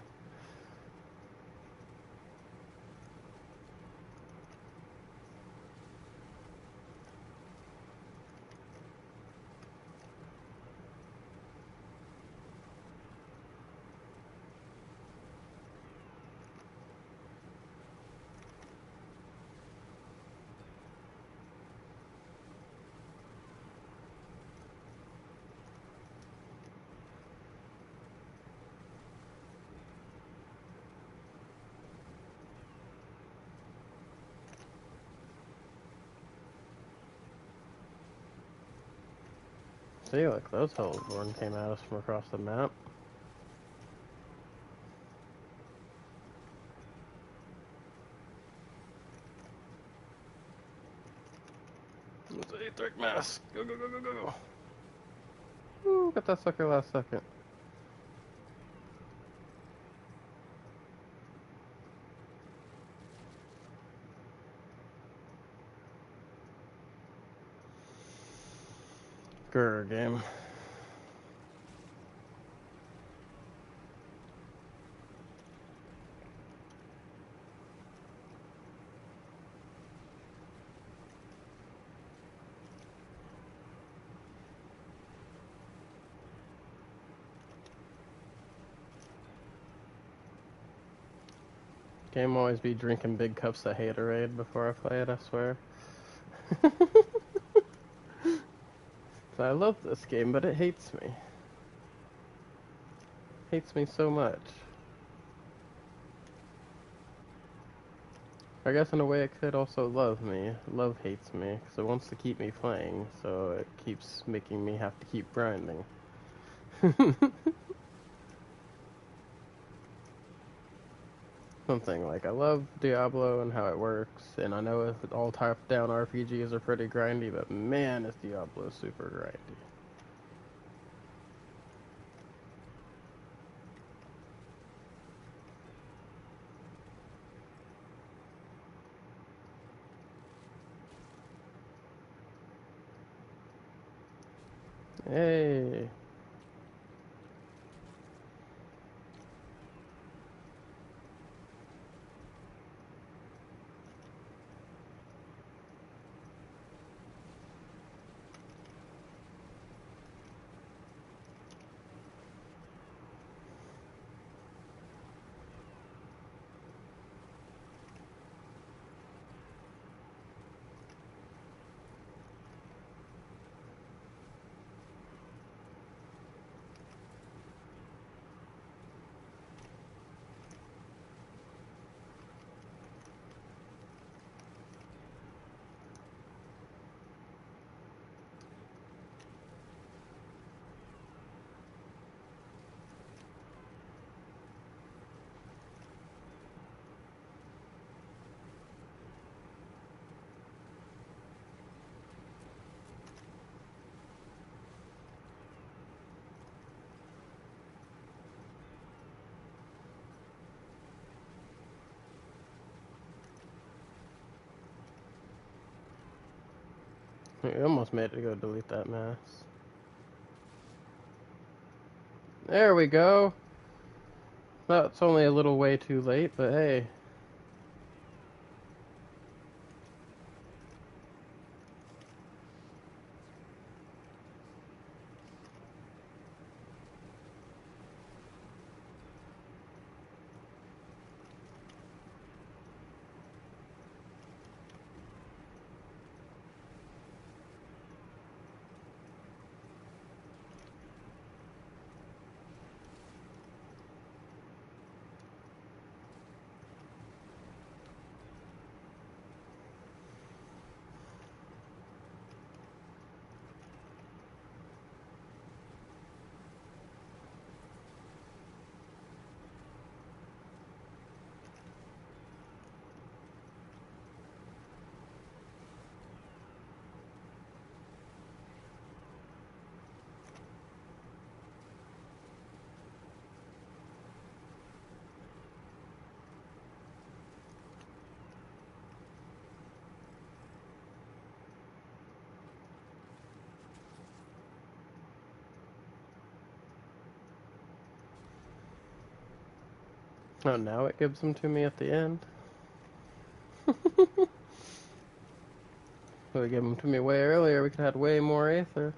See, look, those Hellborn came at us from across the map. It's a Aetheric Mask. Go, go, go, go, go. Woo, got that sucker last second. Grr game. Game always be drinking big cups of haterade before I play it, I swear. I love this game, but it hates me. Hates me so much. I guess in a way it could also love me. Love hates me, because it wants to keep me playing, so it keeps making me have to keep grinding. Something like, I love Diablo and how it works, and I know all top-down RPGs are pretty grindy, but man, is Diablo super grindy. Hey! We almost made it go delete that mask. There we go! That's only a little way too late, but hey. Oh, now it gives them to me at the end. Would have given them to me way earlier. We could have had way more Aether.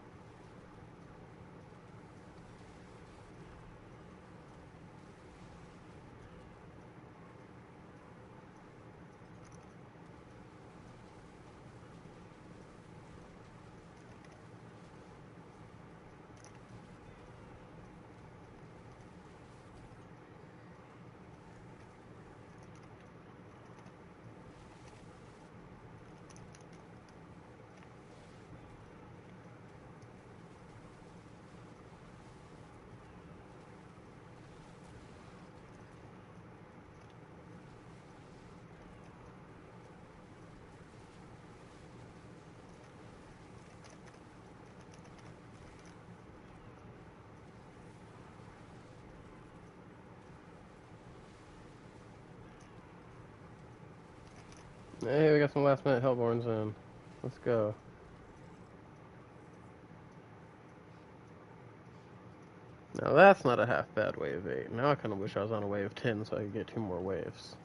Hey, we got some last minute Hellborns in. Let's go. Now that's not a half bad wave 8. Now I kind of wish I was on a wave 10 so I could get 2 more waves.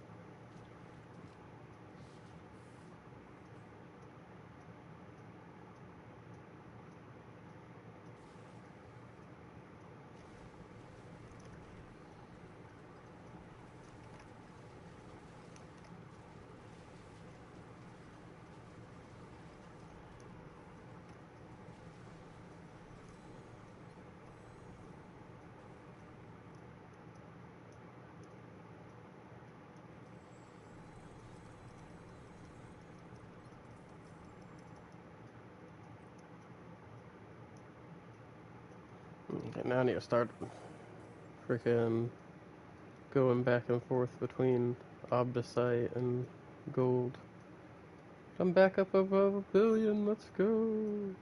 Okay, now I need to start freaking going back and forth between Obdicite and Gold. I'm back up above 1 billion, let's go!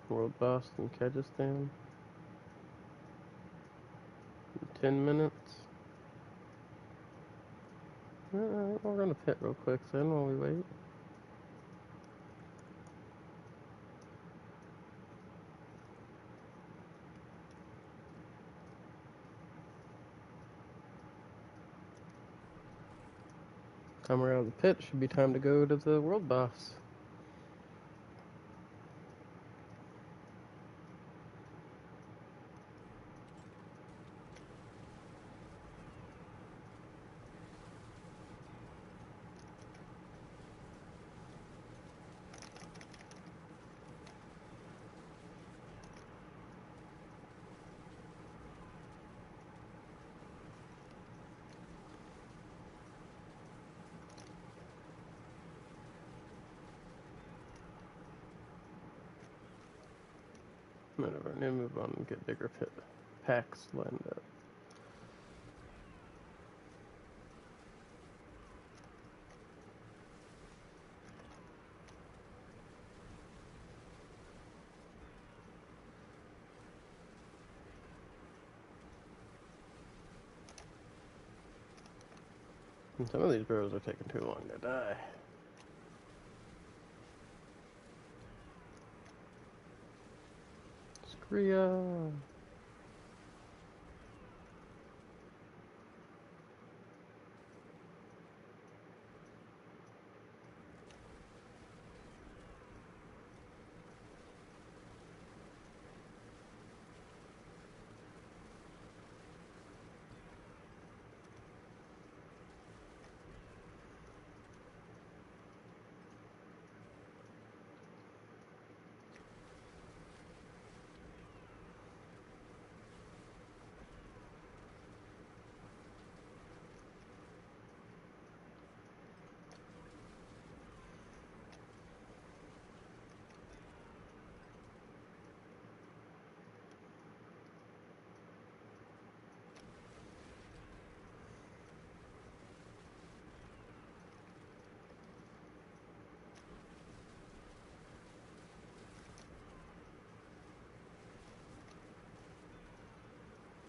World boss in Kyrgyzstan. 10 minutes. Alright, we're gonna pit real quick then while we wait. Time we're out of the pit, should be time to go to the world boss. Whatever, now move on and get bigger pit packs lined up. And some of these bros are taking too long to die. Scria!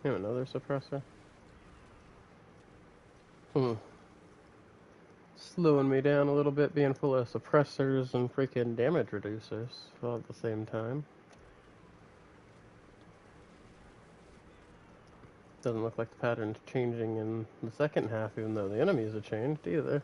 Another suppressor. Hmm. Slowing me down a little bit, being full of suppressors and freaking damage reducers all at the same time. Doesn't look like the pattern's changing in the second half, even though the enemies have changed either.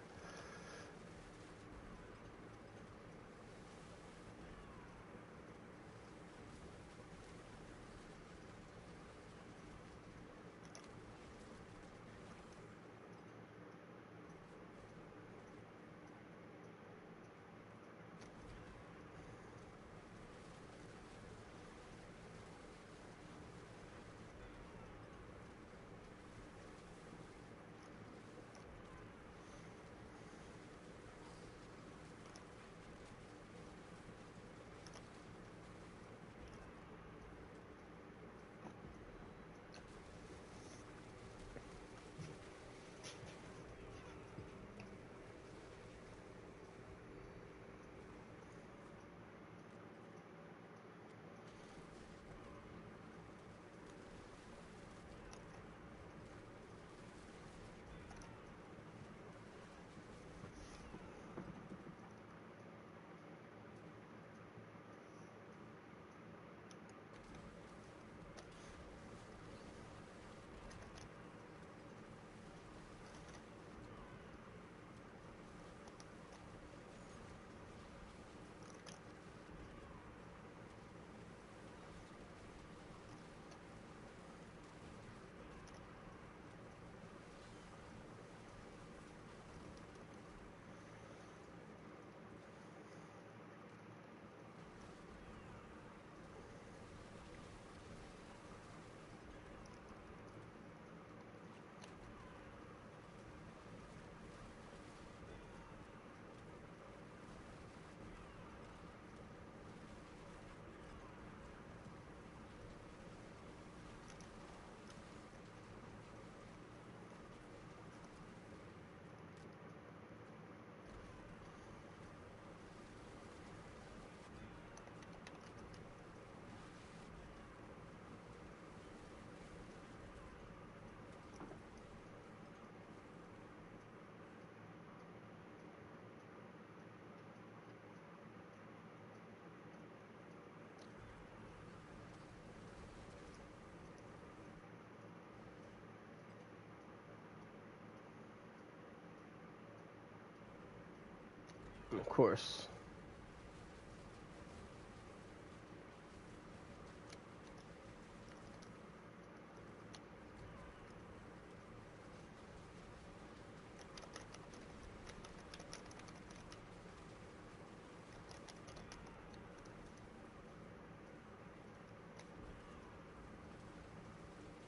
Of course.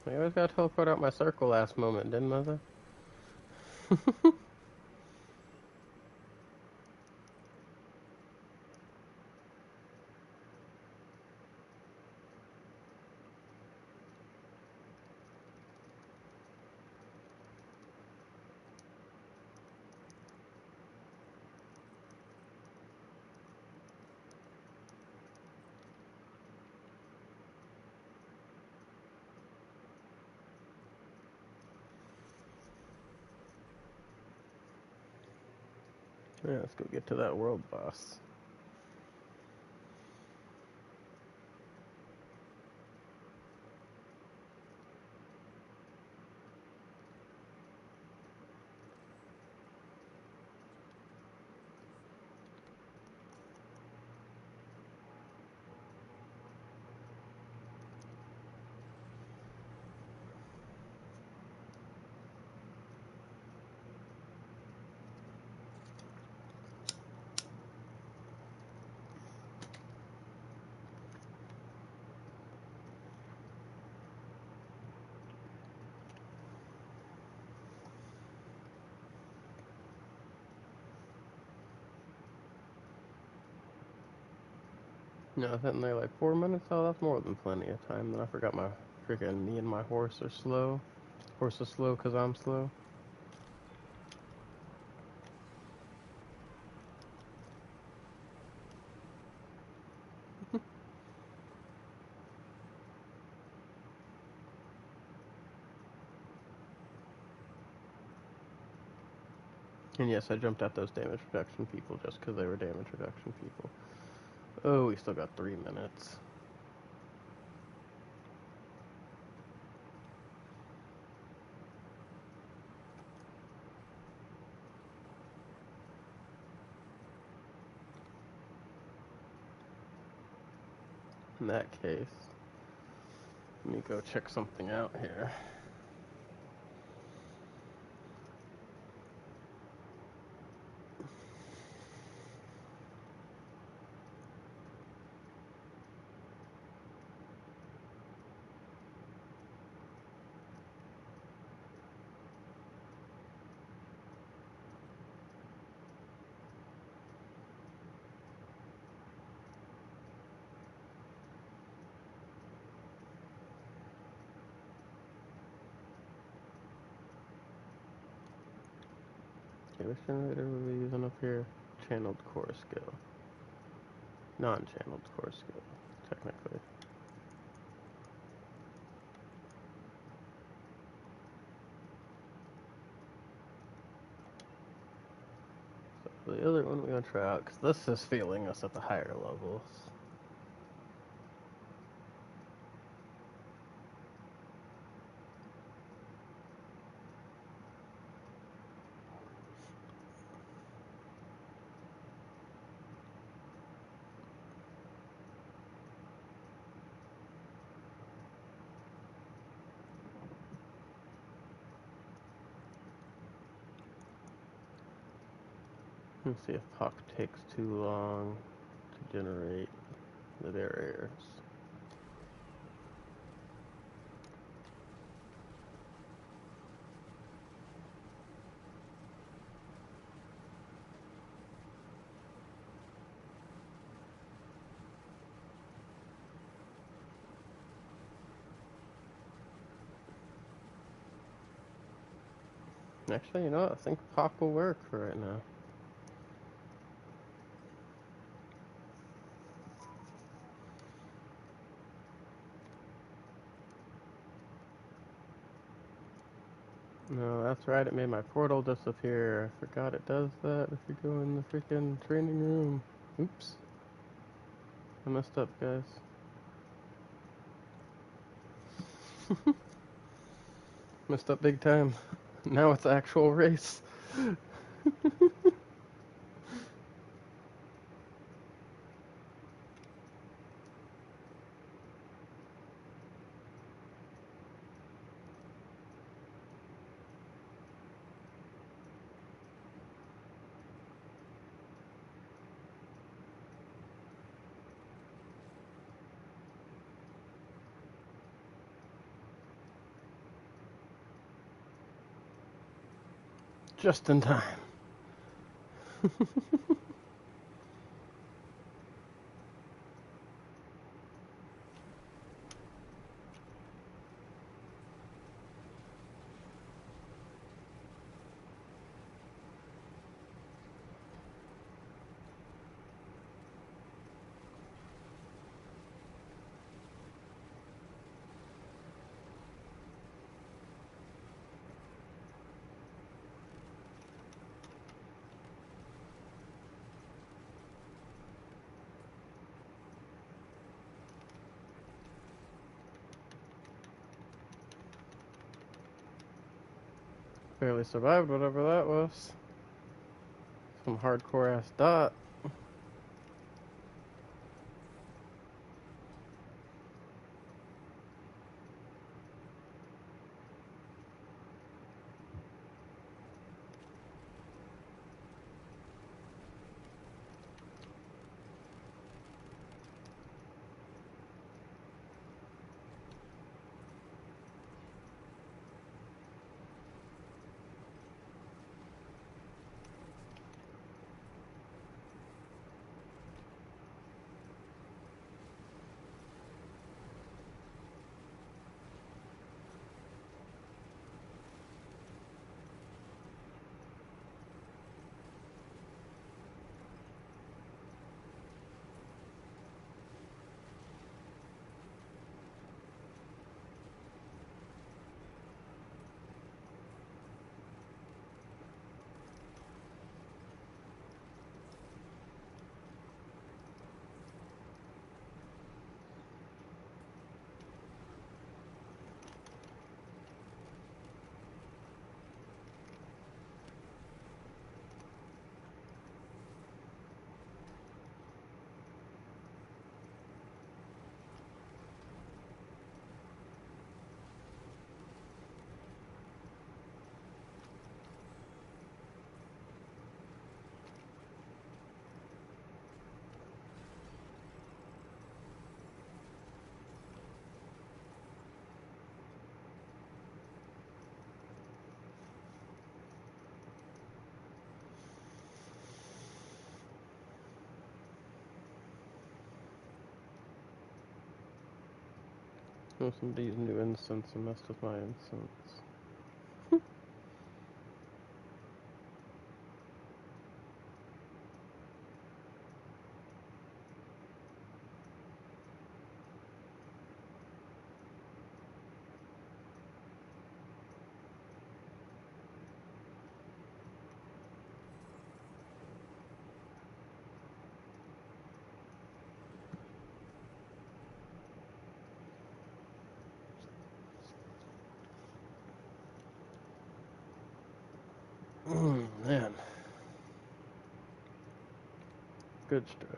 I always got teleport out my circle last moment, didn't I? Yeah, let's go get to that world boss. No, I think they're like 4 minutes. Oh, that's more than plenty of time. Then I forgot my freaking me and my horse are slow. Horse is slow because I'm slow. And yes, I jumped at those damage reduction people just because they were damage reduction people. Oh, we still got 3 minutes. In that case, let me go check something out here. Okay, which generator were we using up here? Channeled core skill. Non-channeled core skill, technically. So the other one we're going to try out, because this is failing us at the higher levels. Let's see if POC takes too long to generate the barriers. Actually, you know what? I think POC will work for right now. No, that's right, it made my portal disappear. I forgot it does that if you go in the freaking training room. Oops. I messed up, guys. Messed up big time. Now it's actual race. Just in time. Barely survived whatever that was. Some hardcore ass dot. Oh, somebody's new instance and messed with my instance. Man. Good stretch.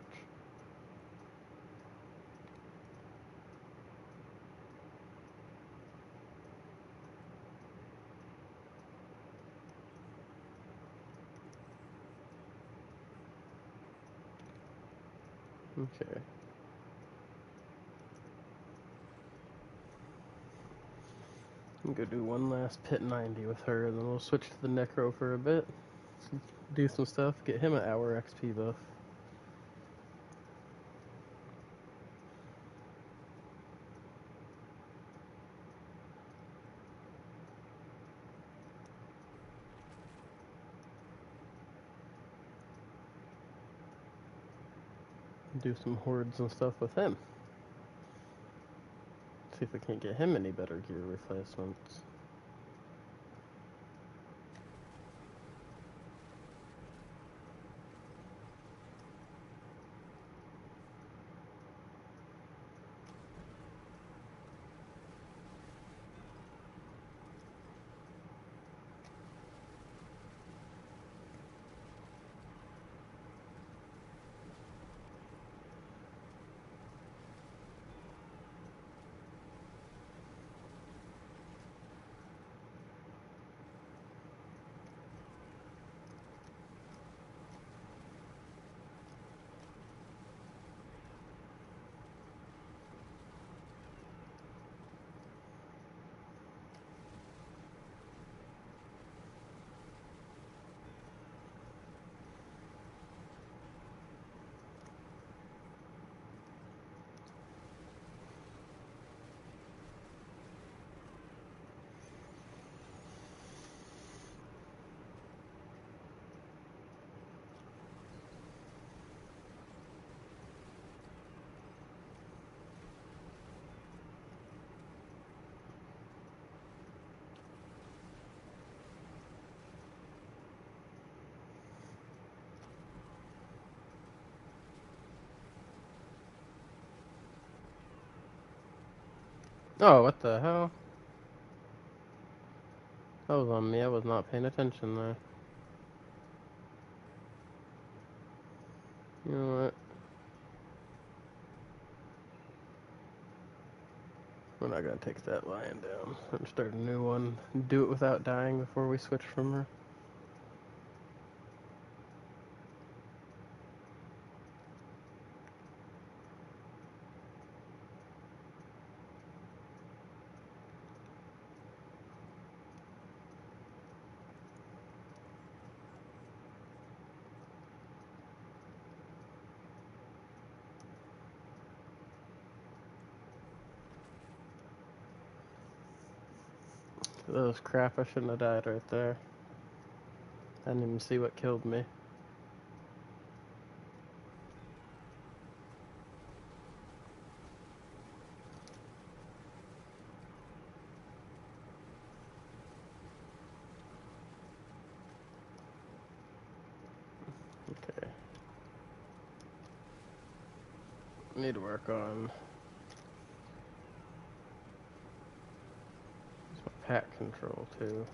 Okay. I'm gonna do one last pit 90 with her, and then we'll switch to the Necro for a bit. Do some stuff, get him an hour XP buff. Do some hordes and stuff with him. See if I can't get him any better gear replacements. Oh, what the hell? That was on me, I was not paying attention there. You know what? We're not gonna take that lion down. We're gonna start a new one. Do it without dying before we switch from her. That was crap, I shouldn't have died right there. I didn't even see what killed me. Okay. Need to work on pack control too.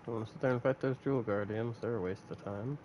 Don't want to sit there and fight those Jewel Guardians. They're a waste of time.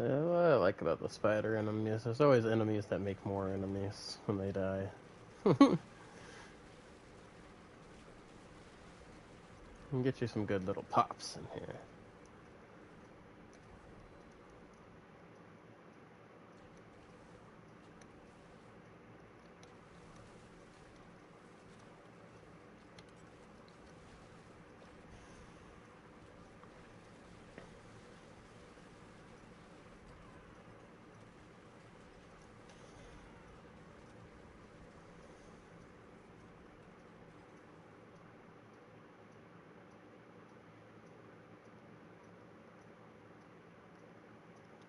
What I like about the spider enemies, there's always enemies that make more enemies when they die. Can get you some good little pops in here.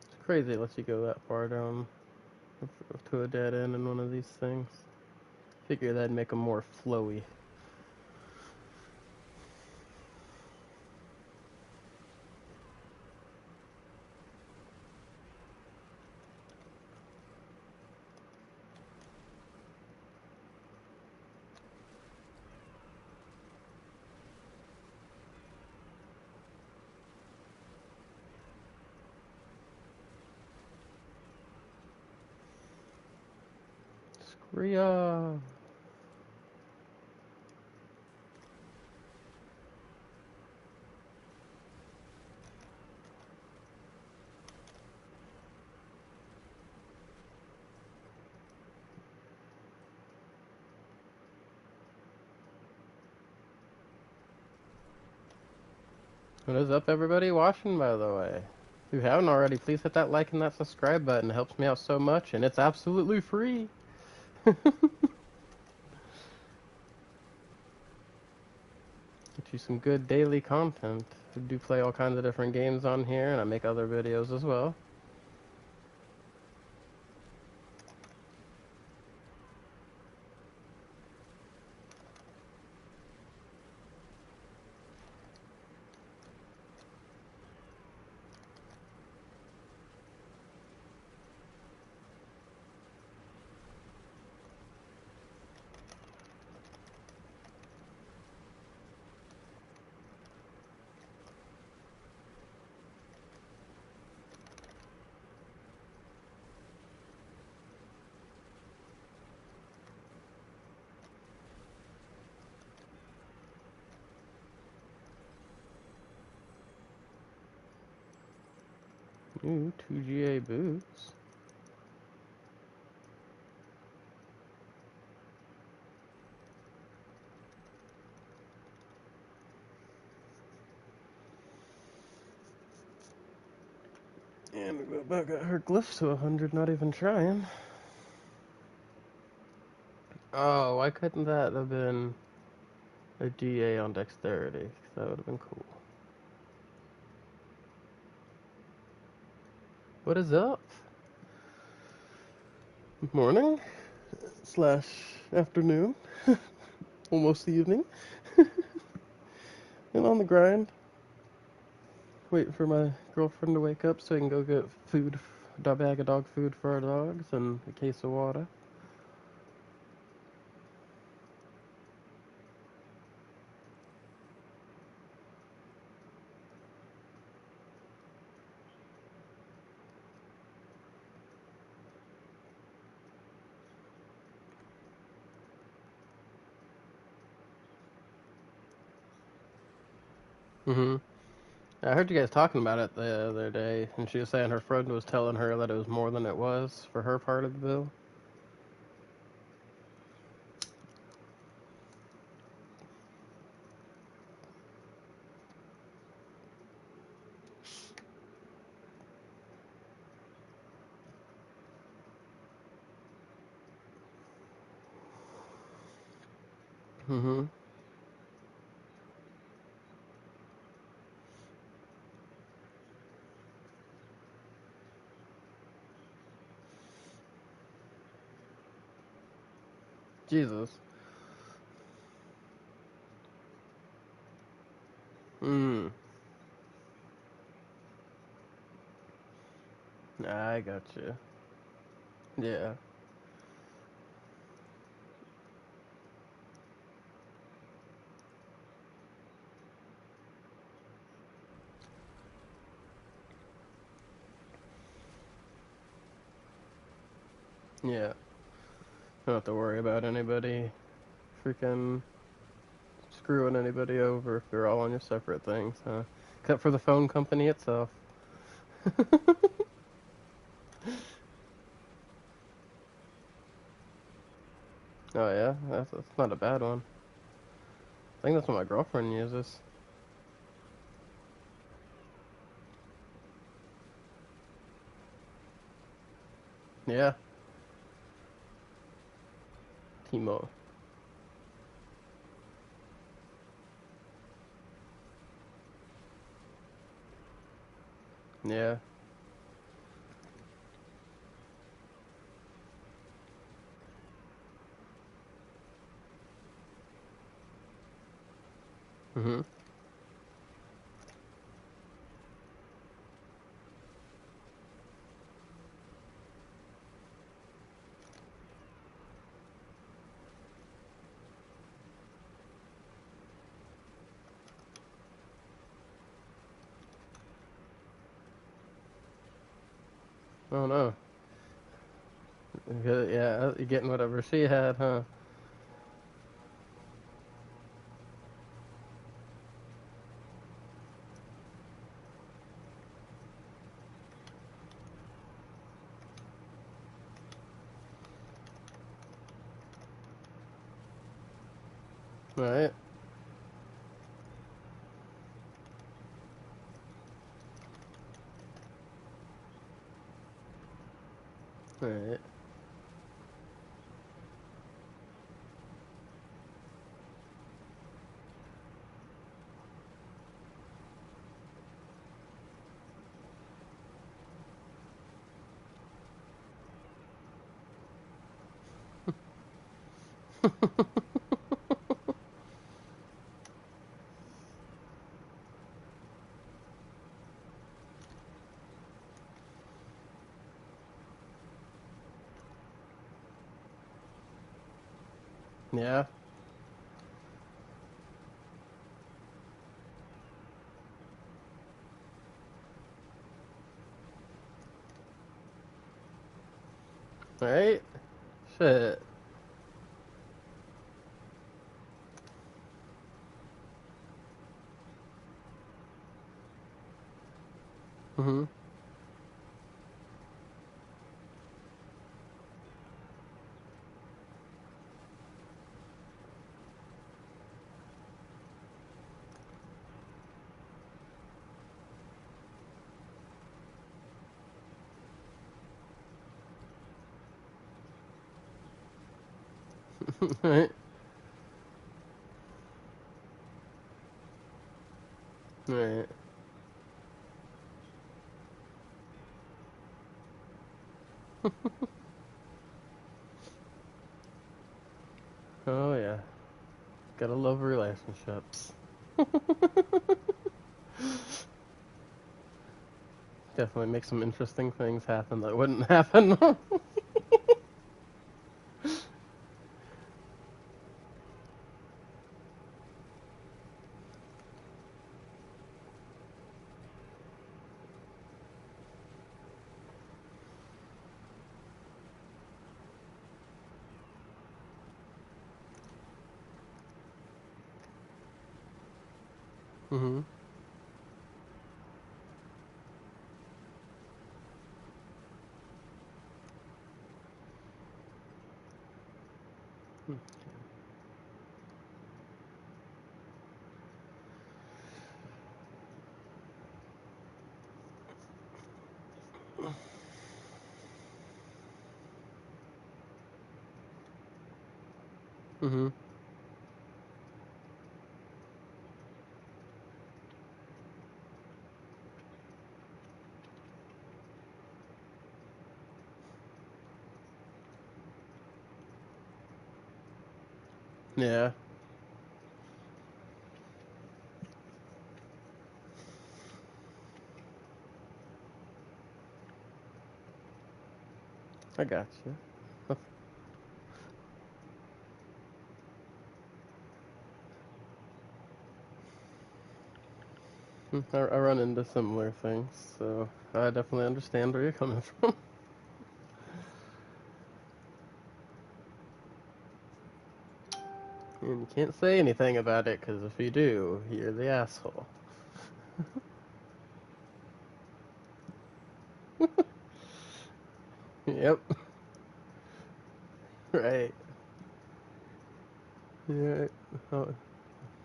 It's crazy it lets you go that far down to a dead end in one of these things. Figure that'd make them more flowy. Scria! What is up, everybody watching, by the way? If you haven't already, please hit that like and that subscribe button. It helps me out so much, and it's absolutely free. Get you some good daily content. I do play all kinds of different games on here, and I make other videos as well. Ooh, 2GA boots. And we about got her glyphs to 100, not even trying. Oh, why couldn't that have been a DA on dexterity? That would have been cool. What is up? Morning slash afternoon, almost evening, and on the grind. Waiting for my girlfriend to wake up so I can go get food, a bag of dog food for our dogs, and a case of water. I heard you guys talking about it the other day, and she was saying her friend was telling her that it was more than it was for her part of the bill. Mm-hmm. Jesus. Mm. I got you. Yeah. Yeah. Don't have to worry about anybody freaking screwing anybody over if you're all on your separate things, huh? Except for the phone company itself. Oh yeah, that's not a bad one. I think that's what my girlfriend uses. Yeah, Timo. Yeah. Mhm. Oh no. Yeah, you're getting whatever she had, huh? Right. Right. Yeah. Right. Shit. Mhm. Right. Right. Oh yeah. Gotta love relationships. Definitely make some interesting things happen that wouldn't happen. Mhm. Mhm. Yeah. I got you. I run into similar things, so I definitely understand where you're coming from. And you can't say anything about it, because if you do, you're the asshole. Yep. Right. Yeah. Oh,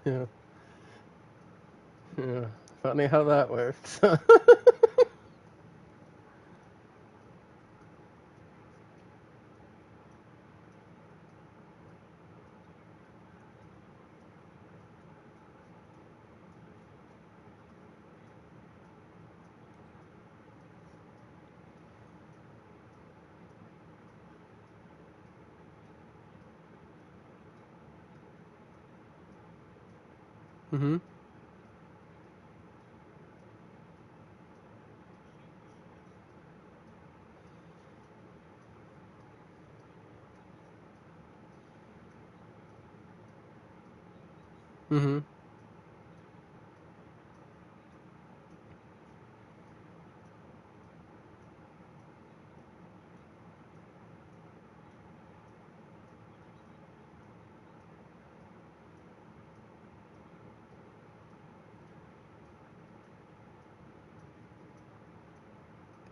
yeah. Yeah. Funny how that works. Mhm. Mhm.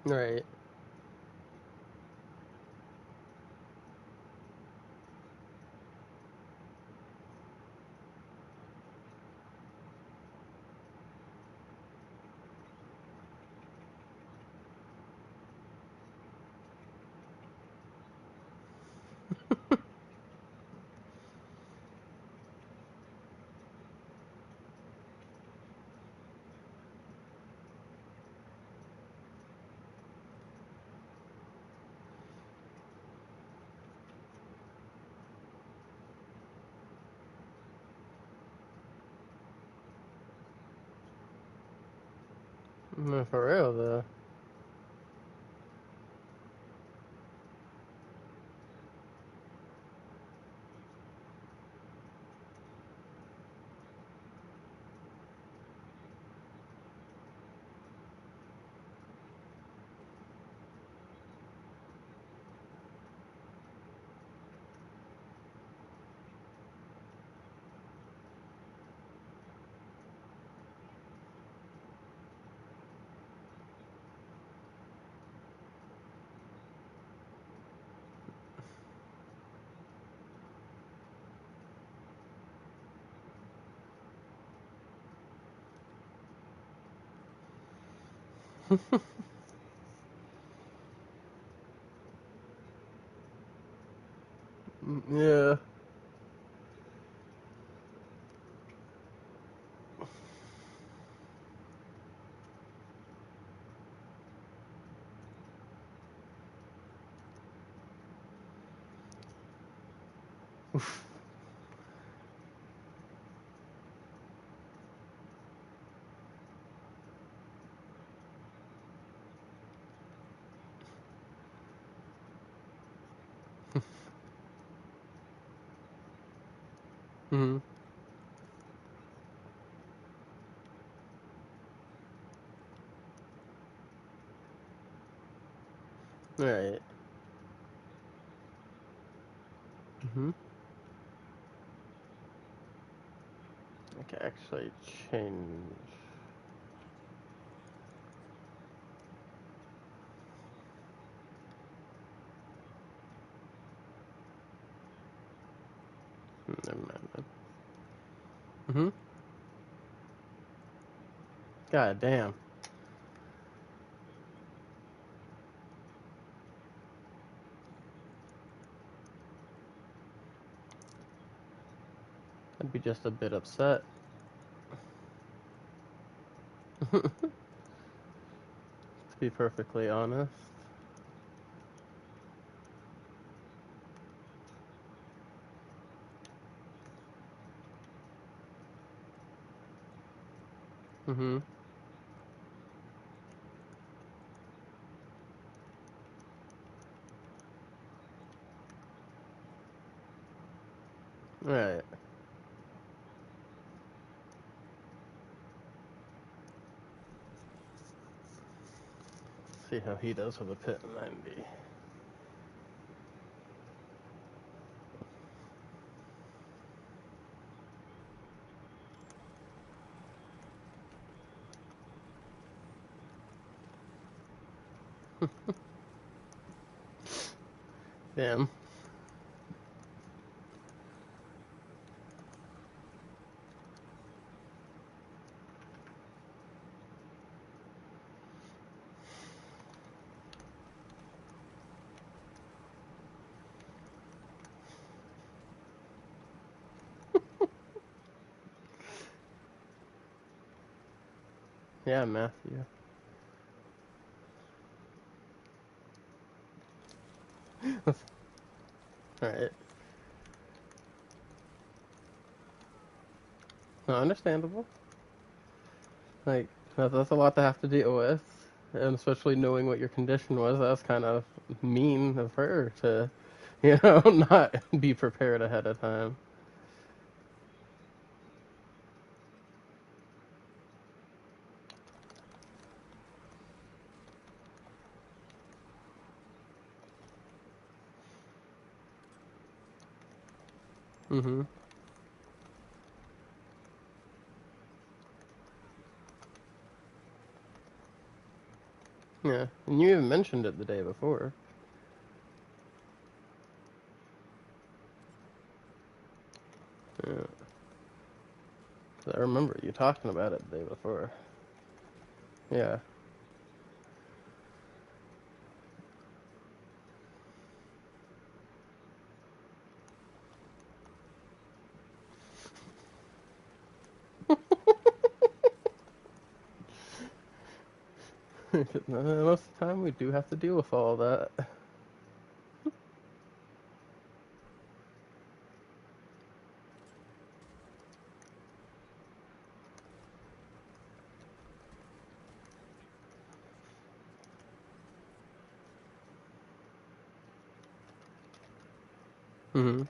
Right. No, for real though. Yeah. Mhm. Right. Mhm. I can actually change. Never mind then. Mhm. God damn. I'd be just a bit upset. To be perfectly honest. Mm-hmm. Right. See how he does with a pit 90. Damn. Yeah, Matthew. Alright. No, understandable. Like, that's a lot to have to deal with. And especially knowing what your condition was, that's kind of mean of her to, not be prepared ahead of time. Mm-hmm. Yeah. And you even mentioned it the day before. Yeah. I remember you talking about it the day before. Yeah. Most of the time, we do have to deal with all that. Mm-hmm.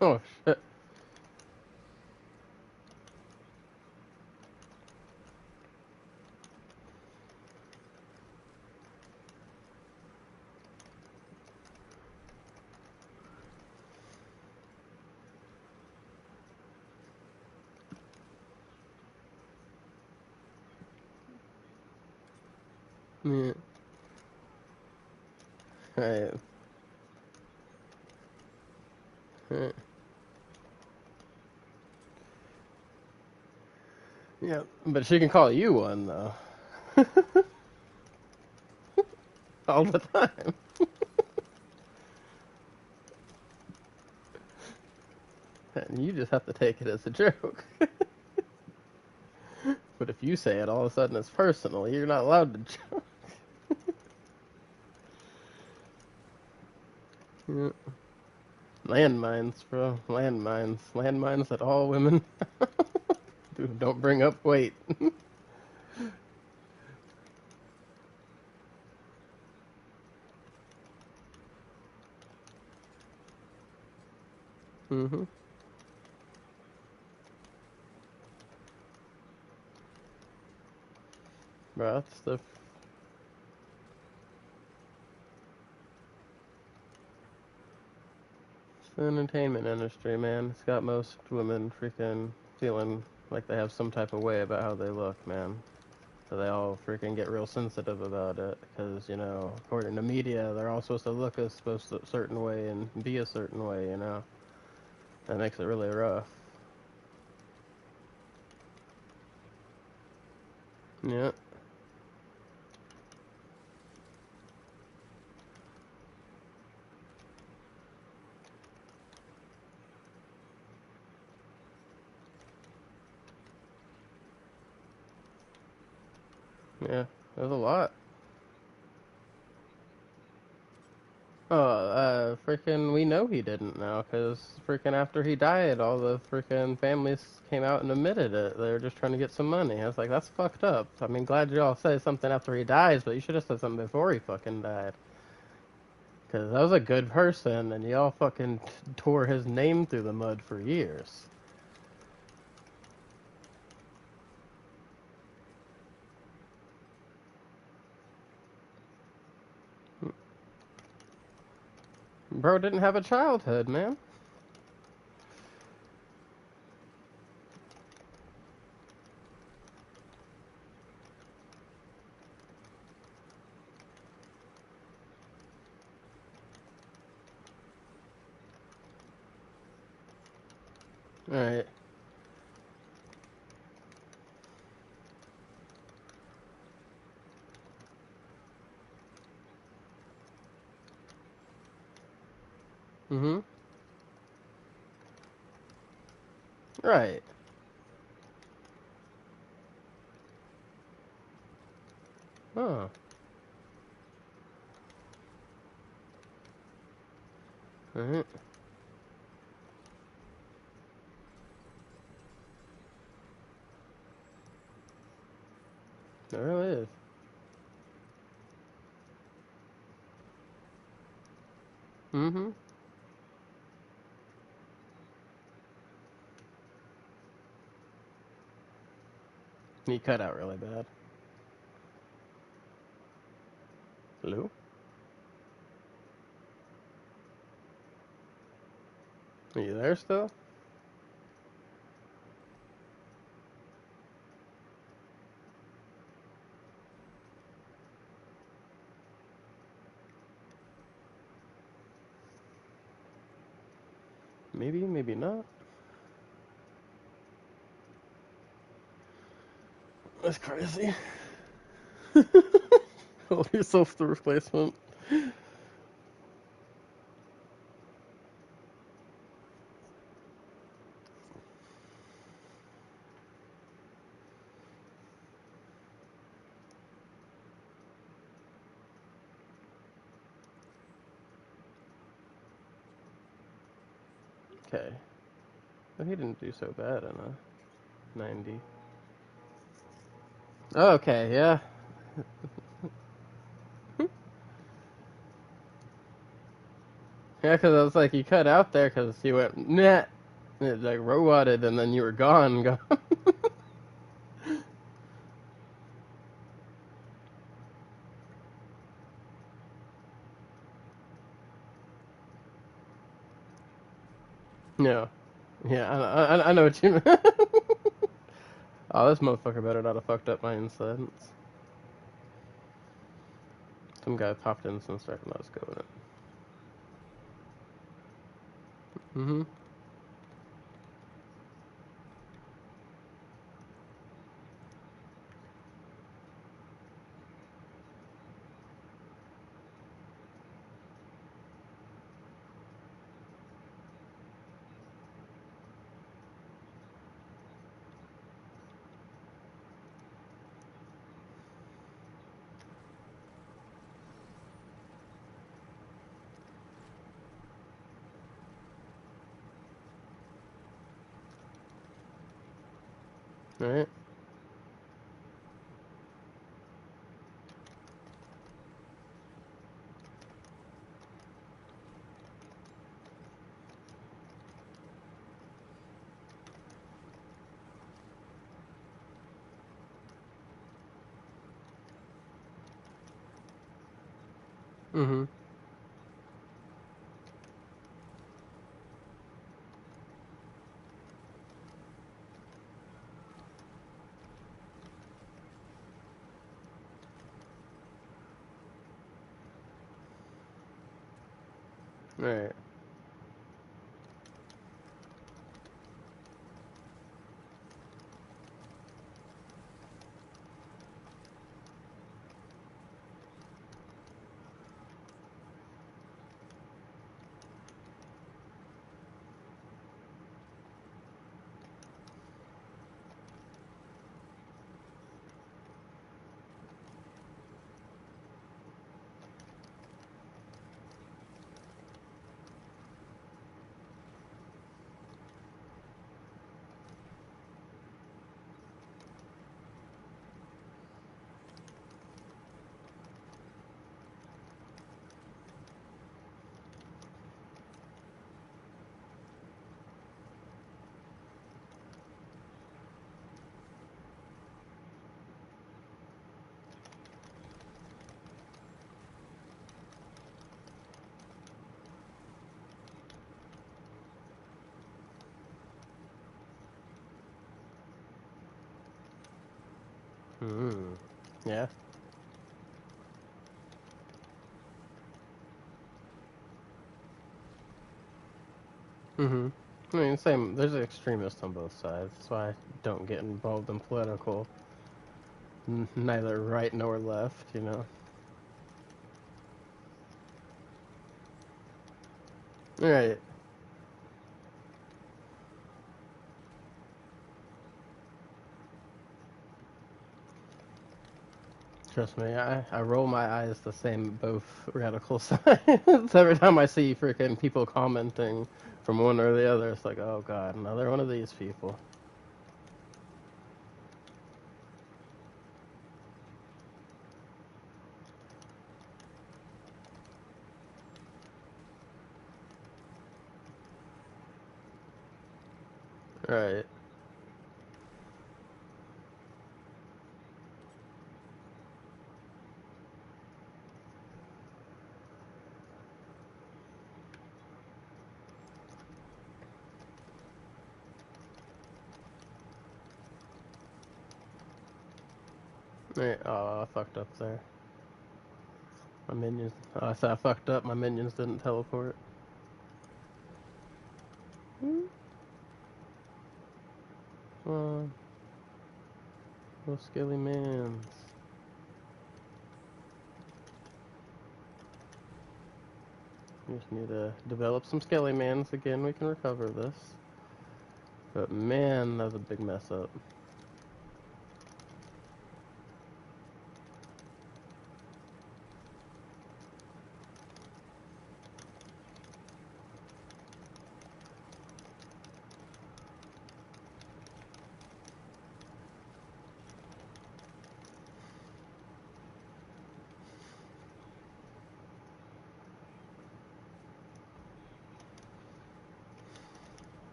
Oh, shit. Yeah. Right. Right. Yeah. But she can call you one, though. All the time. And you just have to take it as a joke. But if you say it, all of a sudden it's personal. You're not allowed to joke. Yeah. Landmines, bro. Landmines. Landmines that all women Dude, don't bring up weight. Mm-hmm. Bro, that's the entertainment industry, man. It's got most women freaking feeling like they have some type of way about how they look, man. So they all freaking get real sensitive about it because, according to media, they're all supposed to look a certain way and be a certain way. That makes it really rough. Yeah, yeah. There's a lot. Freaking, we know he didn't now, because freaking after he died, all the freaking families came out and admitted it. They were just trying to get some money. I was like, that's fucked up. I mean, glad y'all say something after he dies, but you should have said something before he fucking died. Because that was a good person, and y'all fucking tore his name through the mud for years. Bro didn't have a childhood, man. Alright. Mm-hmm. Right. Oh. Alright. There really is. Mm-hmm. He cut out really bad. Hello? Are you there still? Maybe, maybe not. That's crazy. Hold yourself to replacement. Okay. Well, he didn't do so bad in a 90. Oh, okay, yeah. Yeah, because I was like, you cut out there because you went, nah. It like roboted and then you were gone. No. Yeah, I know what you mean. Oh, this motherfucker better not have fucked up my incense. Some guy popped incense right when I was going. Mm-hmm. Alright. Mm-hmm. Alright. Mm. Yeah. Mm-hmm. I mean, same. There's extremists on both sides. That's why I don't get involved in political, neither right nor left. You know. Right. Trust me, I roll my eyes the same both radical sides every time I see freaking people commenting from one or the other. It's like, oh god, another one of these people. Right. Right. Oh, I fucked up there. My minions. Oh, I said I fucked up. My minions didn't teleport. Hmm. Oh, those skelly mans. We just need to develop some skelly mans again. We can recover this. But man, that was a big mess up.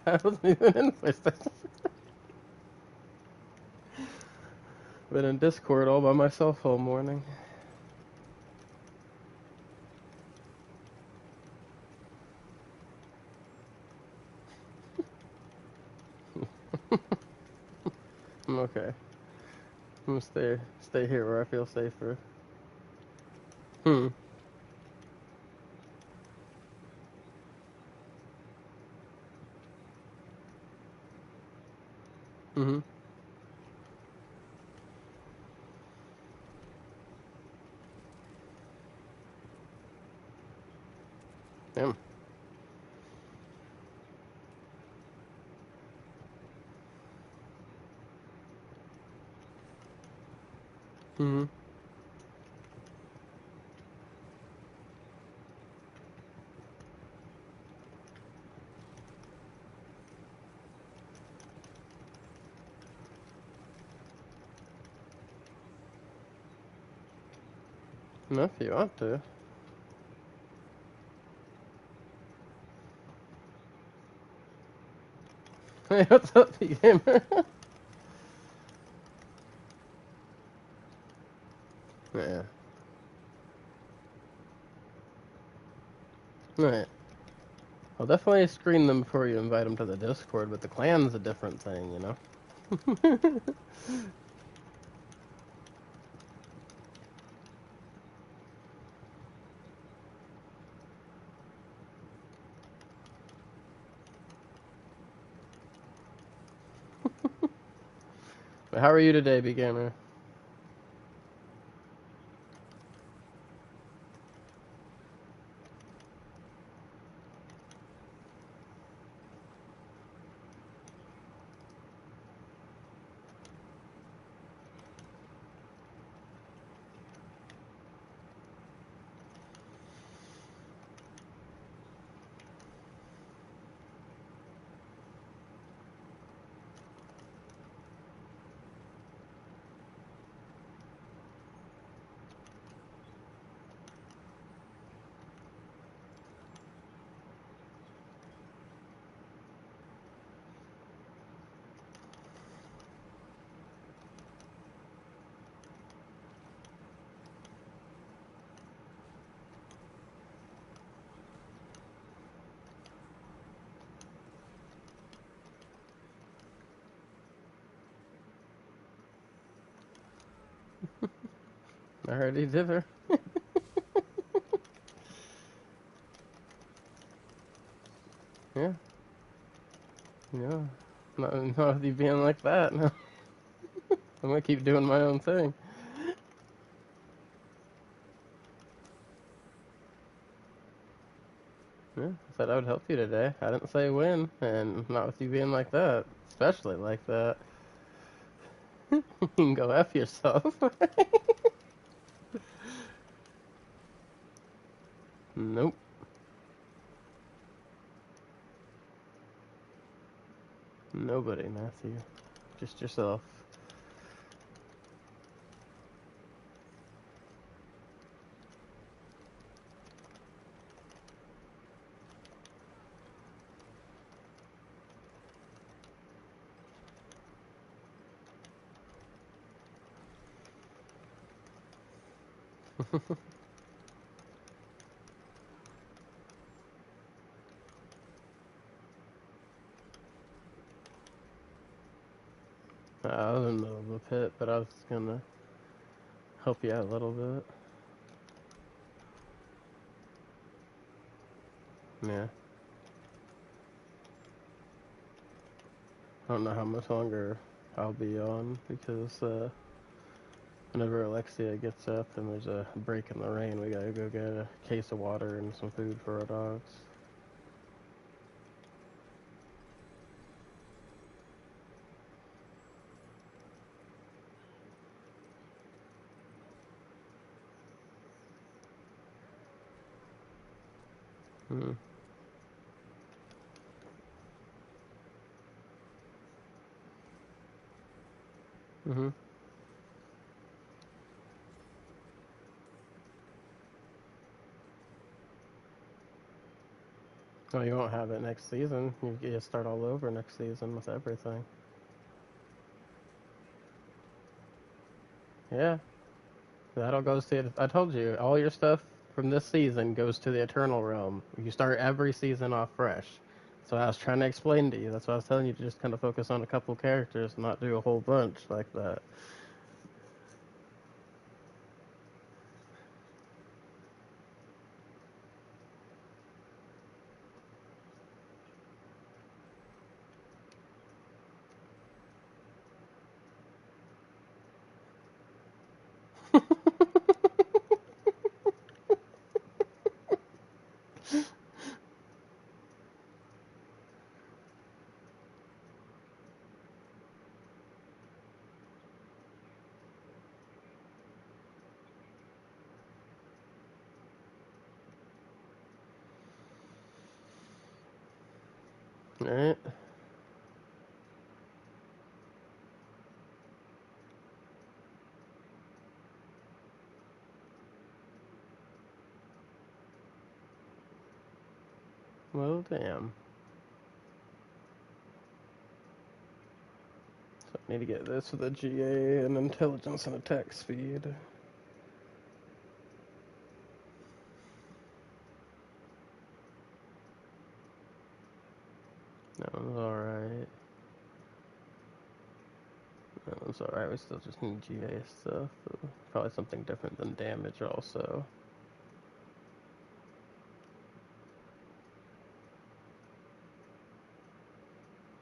I wasn't even in PlayStation. Been in Discord all by myself all morning. I'm okay. I'm gonna stay here where I feel safer. Hmm. Mm-hmm. Damn. Mm-hmm. No, if you want to. Hey, what's up, P-Gamer? Yeah. Right. I'll definitely screen them before you invite them to the Discord, but the clan's a different thing, you know? But how are you today, P-Gamer? Alrighty, dither. Yeah. Yeah. Not with you being like that. No. I'm gonna keep doing my own thing. Yeah, I said I would help you today. I didn't say when, and not with you being like that. Especially like that. You can go F yourself. Nope. Nobody, Matthew. Just yourself. I was in the middle of the pit, but I was gonna help you out a little bit. Yeah. I don't know how much longer I'll be on because whenever Alexia gets up and there's a break in the rain, we gotta go get a case of water and some food for our dogs. Hmm. Mhm. Well, you won't have it next season. You get to start all over next season with everything. Yeah. That all goes to. I told you, all your stuff from this season goes to the Eternal Realm. You start every season off fresh. So I was trying to explain to you. That's why I was telling you to just kind of focus on a couple characters, and not do a whole bunch like that. Alright. Well, damn. So I need to get this with a GA and intelligence and attack speed. That one's alright. That one's alright. We still just need GA stuff. Probably something different than damage also.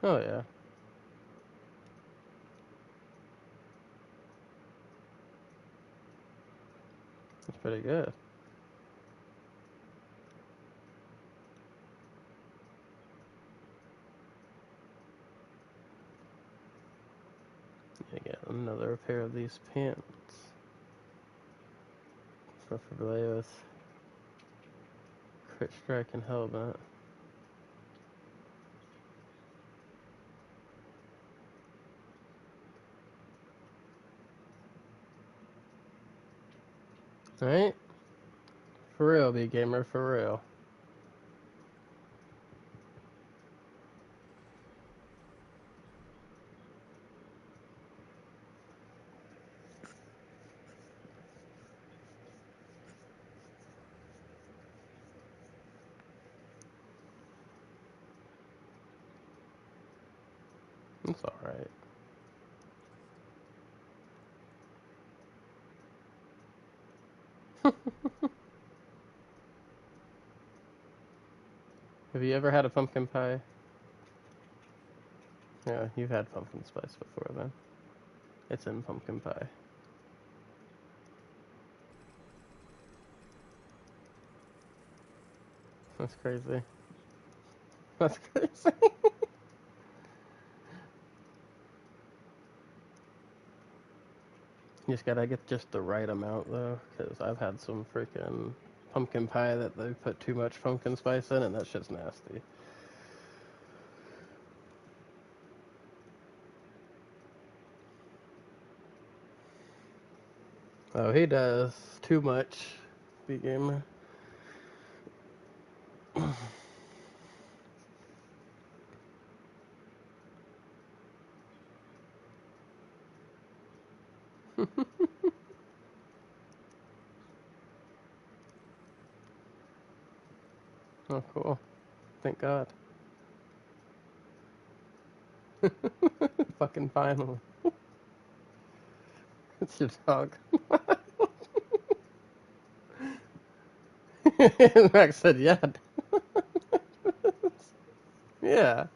Oh yeah. That's pretty good. I get another pair of these pants. Preferably with crit strike and helmet. Right? For real, B gamer, for real. It's alright. Have you ever had a pumpkin pie? Yeah, you've had pumpkin spice before then. It's in pumpkin pie. That's crazy. That's crazy. You just gotta get just the right amount though, because I've had some freaking pumpkin pie that they put too much pumpkin spice in, and that shit's nasty. Oh, he does too much. Big gamer. Oh, cool. Thank God. Fucking finally. It's your dog. Max said, yeah. Yeah.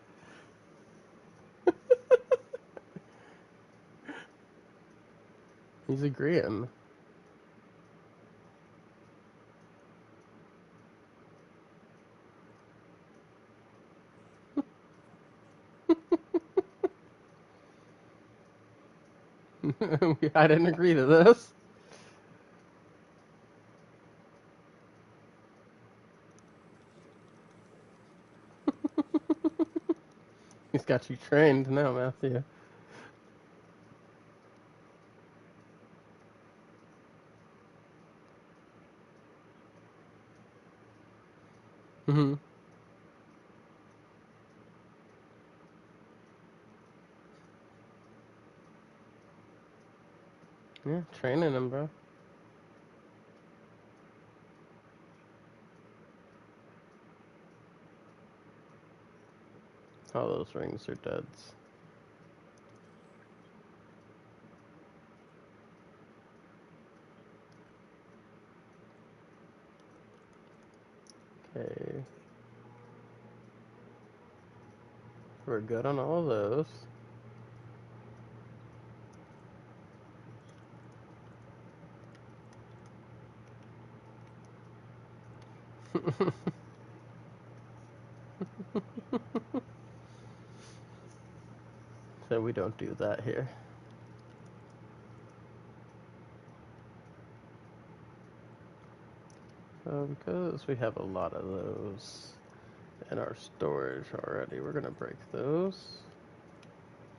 He's agreeing. I didn't agree to this. He's got you trained now, Matthew. Hmm. Yeah, training him, bro. All those rings are duds. Okay. We're good on all of those. So we don't do that here. Because we have a lot of those in our storage already, we're gonna break those.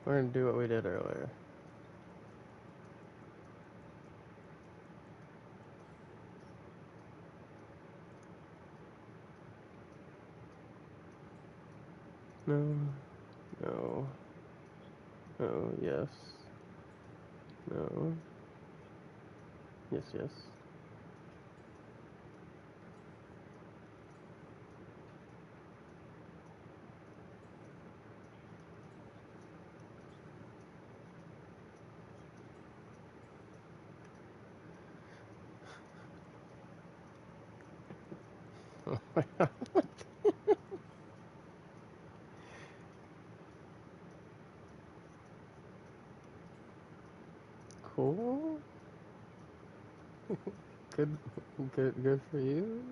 We're gonna do what we did earlier. No, no, no, yes, no, yes, yes. Oh my god. Cool. Good, good for you.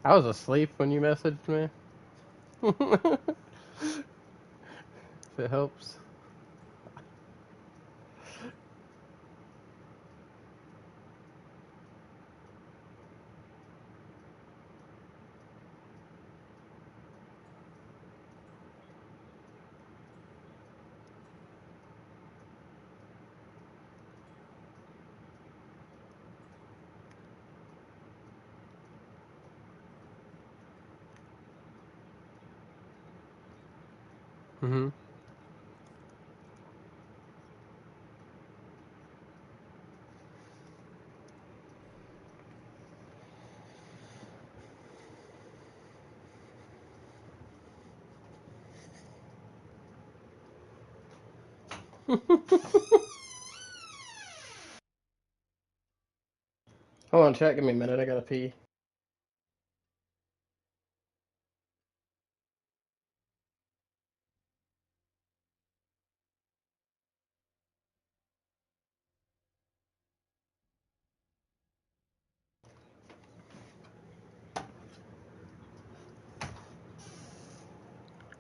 I was asleep when you messaged me. If it helps. Mm-hmm. Hold on, chat. Give me a minute. I gotta pee.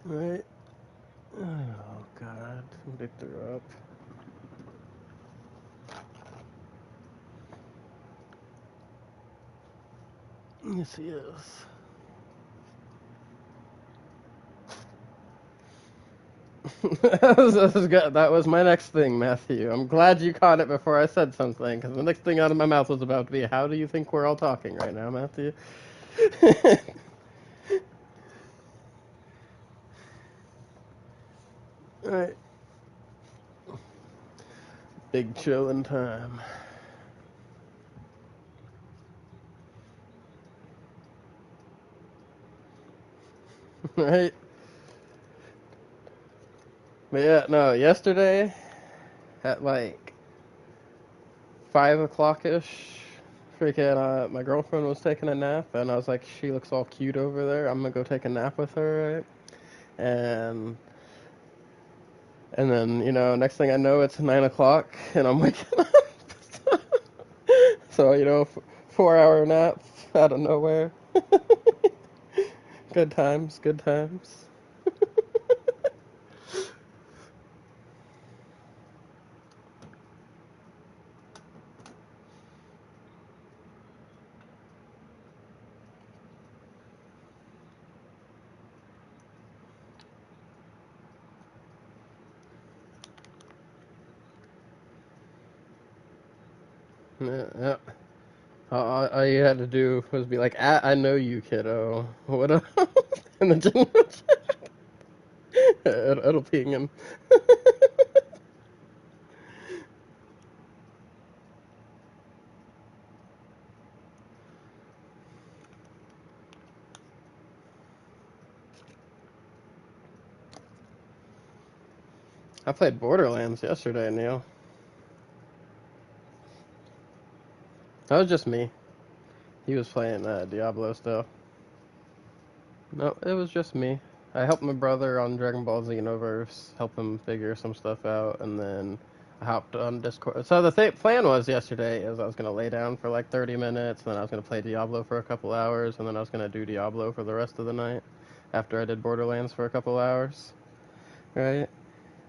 Right. Oh God. Somebody threw up. Yes, he is. That was my next thing, Matthew. I'm glad you caught it before I said something, because the next thing out of my mouth was about to be, how do you think we're all talking right now, Matthew? Right. Big chillin' time. Right? But yeah, no, yesterday at like 5 o'clock ish, freaking, my girlfriend was taking a nap, and I was like, she looks all cute over there. I'm gonna go take a nap with her, right? And then, next thing I know, it's 9 o'clock, and I'm waking up. So, 4 hour nap out of nowhere. Good times, good times. Yeah, yeah. All you had to do was be like, I know you, kiddo. What up? And then it'll ping him. I played Borderlands yesterday, Neil. That was just me. He was playing Diablo still. No, it was just me. I helped my brother on Dragon Ball Xenoverse, help him figure some stuff out, and then I hopped on Discord. So the plan was yesterday is I was gonna lay down for like 30 minutes, and then I was gonna play Diablo for a couple hours, and then I was gonna do Diablo for the rest of the night after I did Borderlands for a couple hours, right?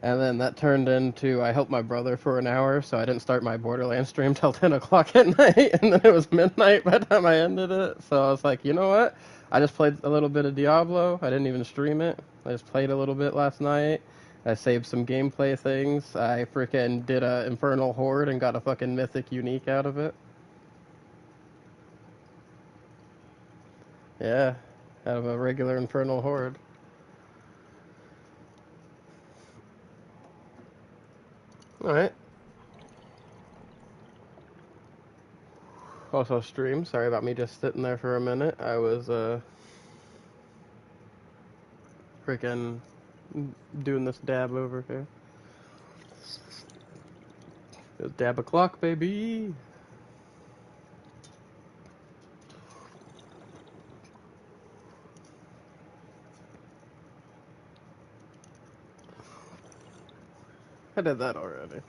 And then that turned into I helped my brother for an hour, so I didn't start my Borderlands stream till 10 o'clock at night, and then it was midnight by the time I ended it. So I was like, you know what? I just played a little bit of Diablo. I didn't even stream it. I just played a little bit last night. I saved some gameplay things. I freaking did a Infernal Horde and got a fucking Mythic Unique out of it. Yeah, out of a regular Infernal Horde. Alright. Also stream. Sorry about me just sitting there for a minute. I was, freaking doing this dab over here. It's dab o'clock, baby. I did that already.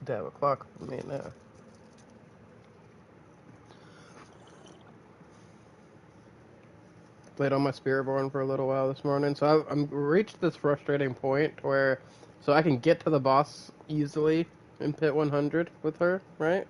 Dab o'clock for me now. Played on my Spiritborn for a little while this morning, so I'm reached this frustrating point where, so I can get to the boss easily in Pit 100 with her, right?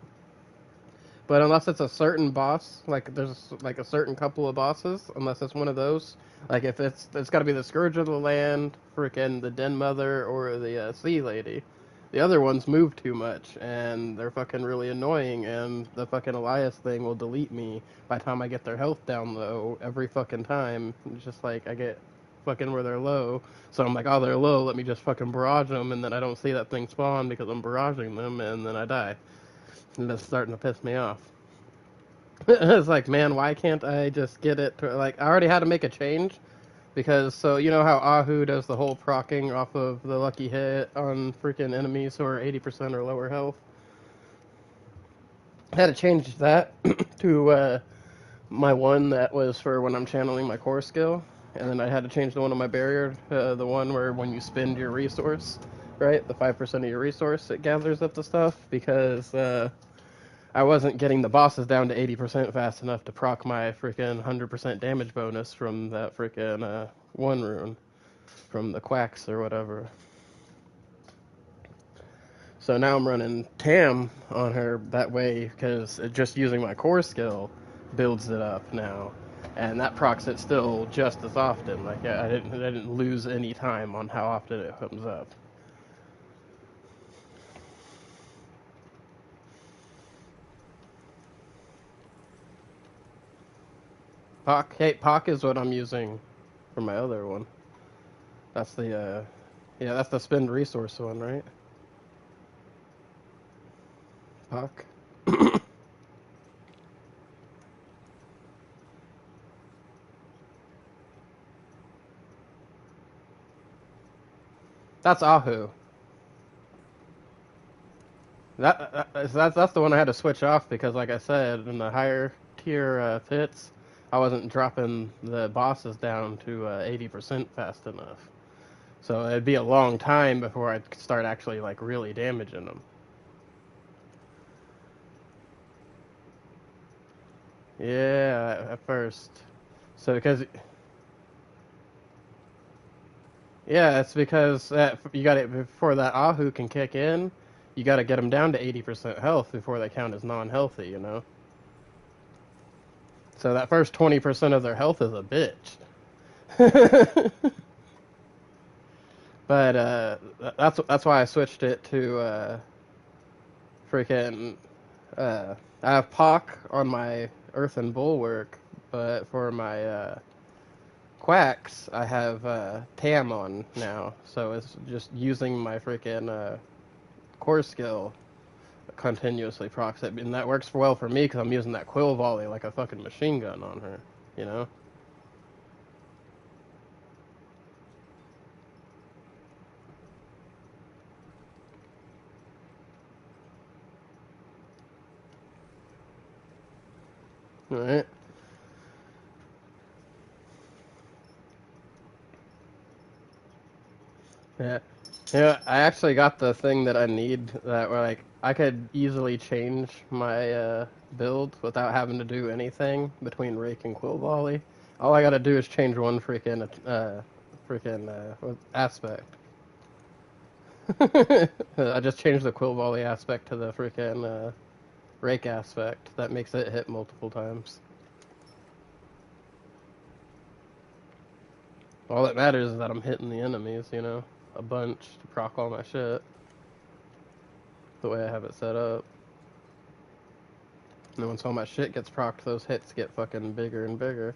But unless it's a certain boss, like there's like a certain couple of bosses, unless it's one of those, like if it's got to be the Scourge of the Land, freaking the Den Mother, or the Sea Lady. The other ones move too much, and they're fucking really annoying, and the fucking Elias thing will delete me by the time I get their health down low every fucking time. It's just like I get fucking where they're low. So I'm like, oh, they're low. Let me just fucking barrage them, and then I don't see that thing spawn because I'm barraging them, and then I die. And that's starting to piss me off. It's like, man, why can't I just get it to, like, I already had to make a change because, so you know how Ahu does the whole procking off of the lucky hit on freaking enemies who are 80% or lower health? I had to change that to my one that was for when I'm channeling my core skill, and then I had to change the one on my barrier, the one where when you spend your resource, right, the 5% of your resource, it gathers up the stuff, because I wasn't getting the bosses down to 80% fast enough to proc my freaking 100% damage bonus from that freaking one rune, from the quacks or whatever. So now I'm running Tam on her that way because just using my core skill builds it up now, and that procs it still just as often. Like I didn't lose any time on how often it comes up. Pock is what I'm using for my other one. That's the yeah, that's the spend resource one, right? Pock. That's Ahu. That's the one I had to switch off because, like I said, in the higher tier pits, I wasn't dropping the bosses down to 80% fast enough. So it'd be a long time before I'd start actually like really damaging them. Yeah, at first. So because yeah, it's because you got it before that Ahu can kick in. You got to get them down to 80% health before they count as non-healthy. You know. So that first 20% of their health is a bitch. But that's why I switched it to freaking. I have Pock on my Earthen Bulwark, but for my Quacks, I have Tam on now. So it's just using my freaking core skill continuously procs it, and that works well for me because I'm using that quill volley like a fucking machine gun on her. You know. All right. Yeah. Yeah, I actually got the thing that I need that where like I could easily change my build without having to do anything between Rake and Quill Volley. All I gotta do is change one aspect. I just changed the Quill Volley aspect to the freaking Rake aspect. That makes it hit multiple times. All that matters is that I'm hitting the enemies, you know, a bunch to proc all my shit. The way I have it set up. And once all my shit gets procced, those hits get fucking bigger and bigger.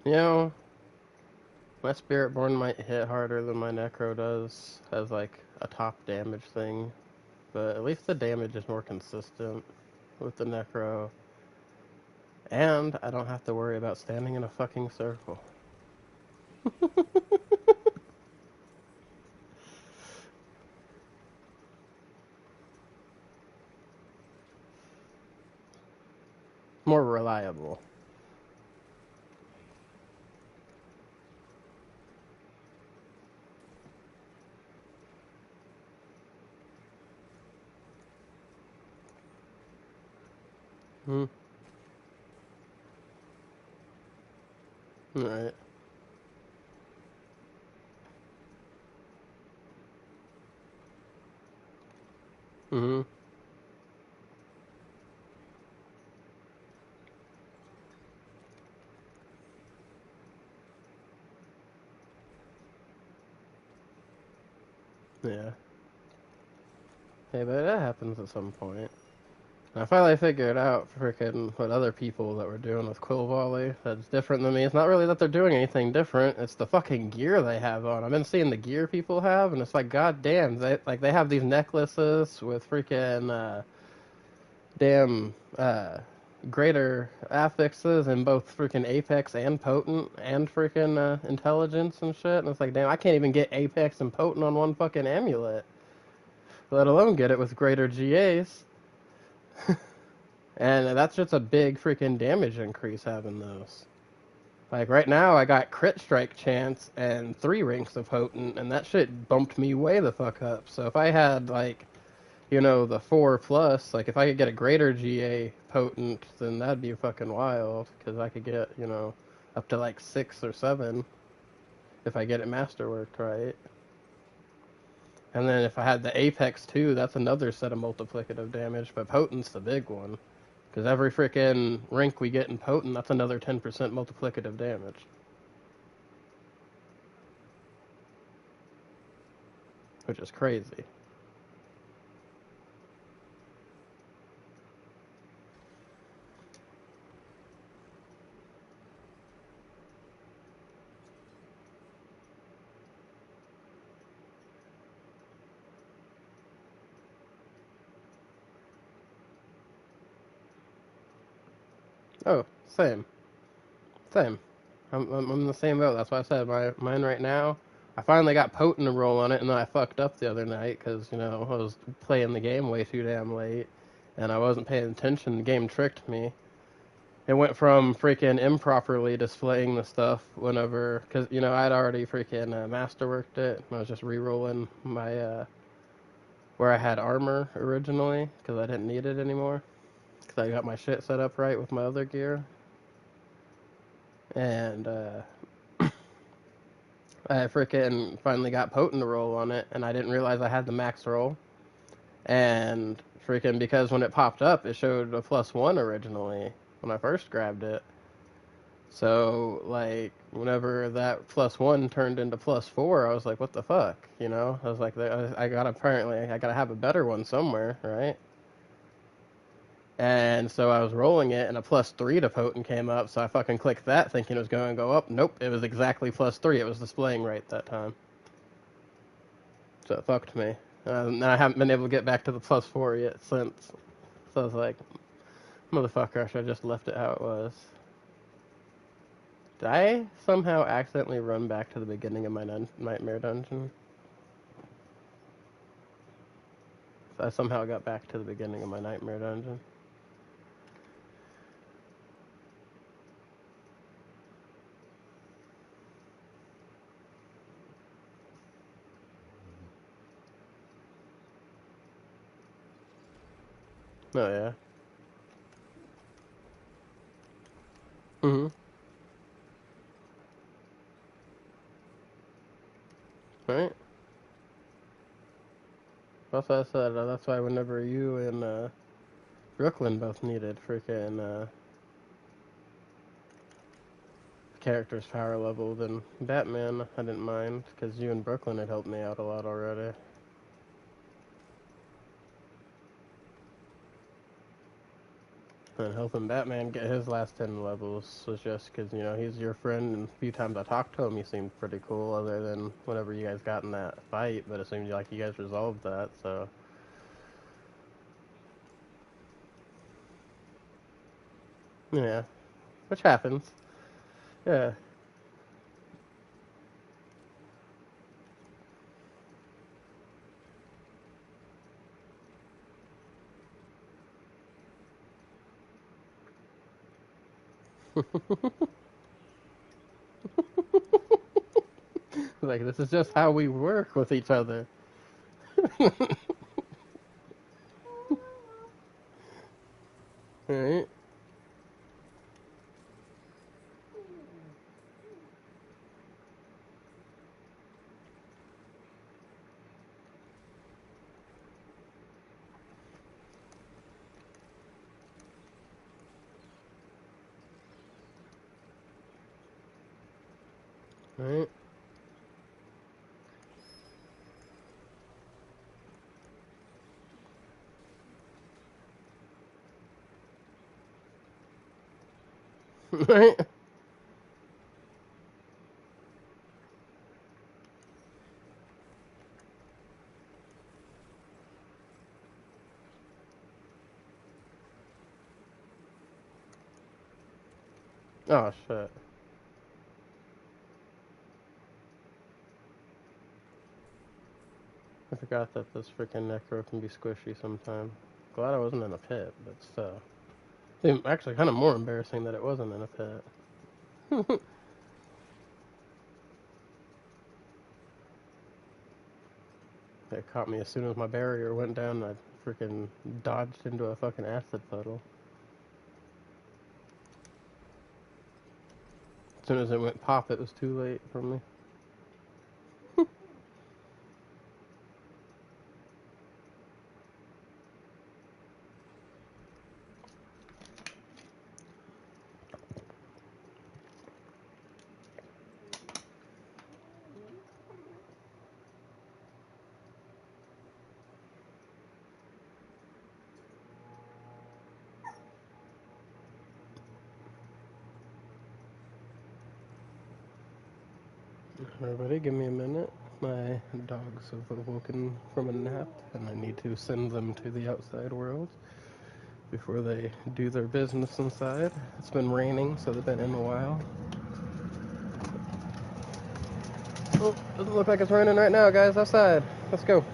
You know, my Spiritborn might hit harder than my Necro does as like a top damage thing, but at least the damage is more consistent with the Necro. And I don't have to worry about standing in a fucking circle. More reliable. Hmm. Alright. Mm-hmm. Yeah. Hey, but that happens at some point. And I finally figured out freaking what other people that were doing with Quill Volley that's different than me. It's not really that they're doing anything different. It's the fucking gear they have on. I've been seeing the gear people have, and it's like, goddamn, they have these necklaces with freaking damn greater affixes in both freaking Apex and Potent and freaking Intelligence and shit. And it's like, damn, I can't even get Apex and Potent on one fucking amulet, let alone get it with greater GAs. And that's just a big freaking damage increase having those. Like right now, I got crit strike chance and 3 ranks of potent, and that shit bumped me way the fuck up. So if I had like, the 4 plus, like if I could get a greater GA potent, then that'd be fucking wild. Because I could get, up to like 6 or 7 if I get it masterworked right. And then if I had the Apex too, that's another set of multiplicative damage, but potent's the big one. Because every freaking rank we get in Potent, that's another 10% multiplicative damage. Which is crazy. Oh, same. Same. I'm in the same boat. That's why I said mine right now. I finally got Potent to roll on it, and then I fucked up the other night because, I was playing the game way too damn late, and I wasn't paying attention. The game tricked me. It went from freaking improperly displaying the stuff whenever, because, I'd already freaking masterworked it. I was just re-rolling my, where I had armor originally, because I didn't need it anymore. Because I got my shit set up right with my other gear. And, I freaking finally got Potent to roll on it, and I didn't realize I had the max roll. And freaking, because when it popped up, it showed a +1 originally when I first grabbed it. So, like, whenever that +1 turned into +4, I was like, what the fuck? I was like, I gotta have a better one somewhere, right? And so I was rolling it, and a +3 to Potent came up, so I fucking clicked that thinking it was going to go up. Nope, it was exactly +3. It was displaying right that time. So it fucked me. And I haven't been able to get back to the +4 yet since. So I was like, motherfucker, I should have just left it how it was. Did I somehow accidentally run back to the beginning of my nightmare dungeon? I somehow got back to the beginning of my nightmare dungeon. Oh, yeah. Mm-hmm. Right? That's what I said. That's why whenever you and Brooklyn both needed freaking characters power level, then Batman I didn't mind, because you and Brooklyn had helped me out a lot already. And helping Batman get his last 10 levels was just because, he's your friend, and a few times I talked to him, he seemed pretty cool, other than whenever you guys got in that fight, but it seemed like you guys resolved that, so. Yeah. Which happens. Yeah. Like, this is just how we work with each other. Alright. Alright. Right? Oh shit. I forgot that this freaking necro can be squishy sometimes. Glad I wasn't in a pit, but still. Actually, kind of more embarrassing that it wasn't in a pit. It caught me as soon as my barrier went down. I freaking dodged into a fucking acid puddle. As soon as it went pop, it was too late for me. Everybody, give me a minute. My dogs have awoken from a nap, and I need to send them to the outside world before they do their business inside. It's been raining, so they've been in a while. Oh, doesn't look like it's raining right now, guys. Outside. Let's go.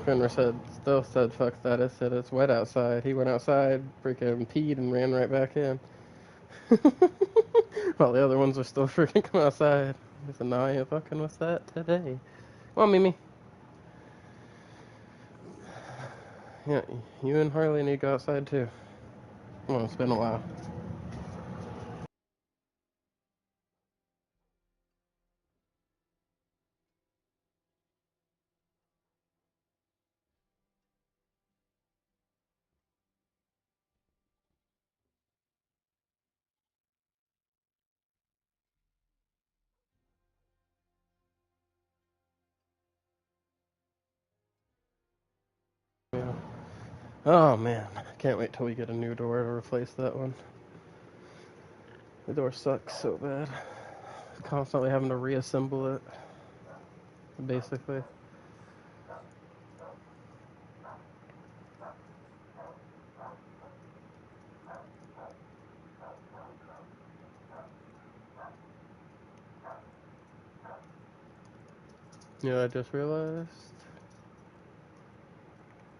Fenrir still said, fuck that. It said it's wet outside. He went outside, freaking peed, and ran right back in. While the other ones are still freaking come outside. He said, no, I ain't fucking with that today. Come on, Mimi. Yeah, you and Harley need to go outside too. Come on, it's been a while. Yeah. Oh man, can't wait till we get a new door to replace that one. The door sucks so bad. Constantly having to reassemble it, basically. I just realized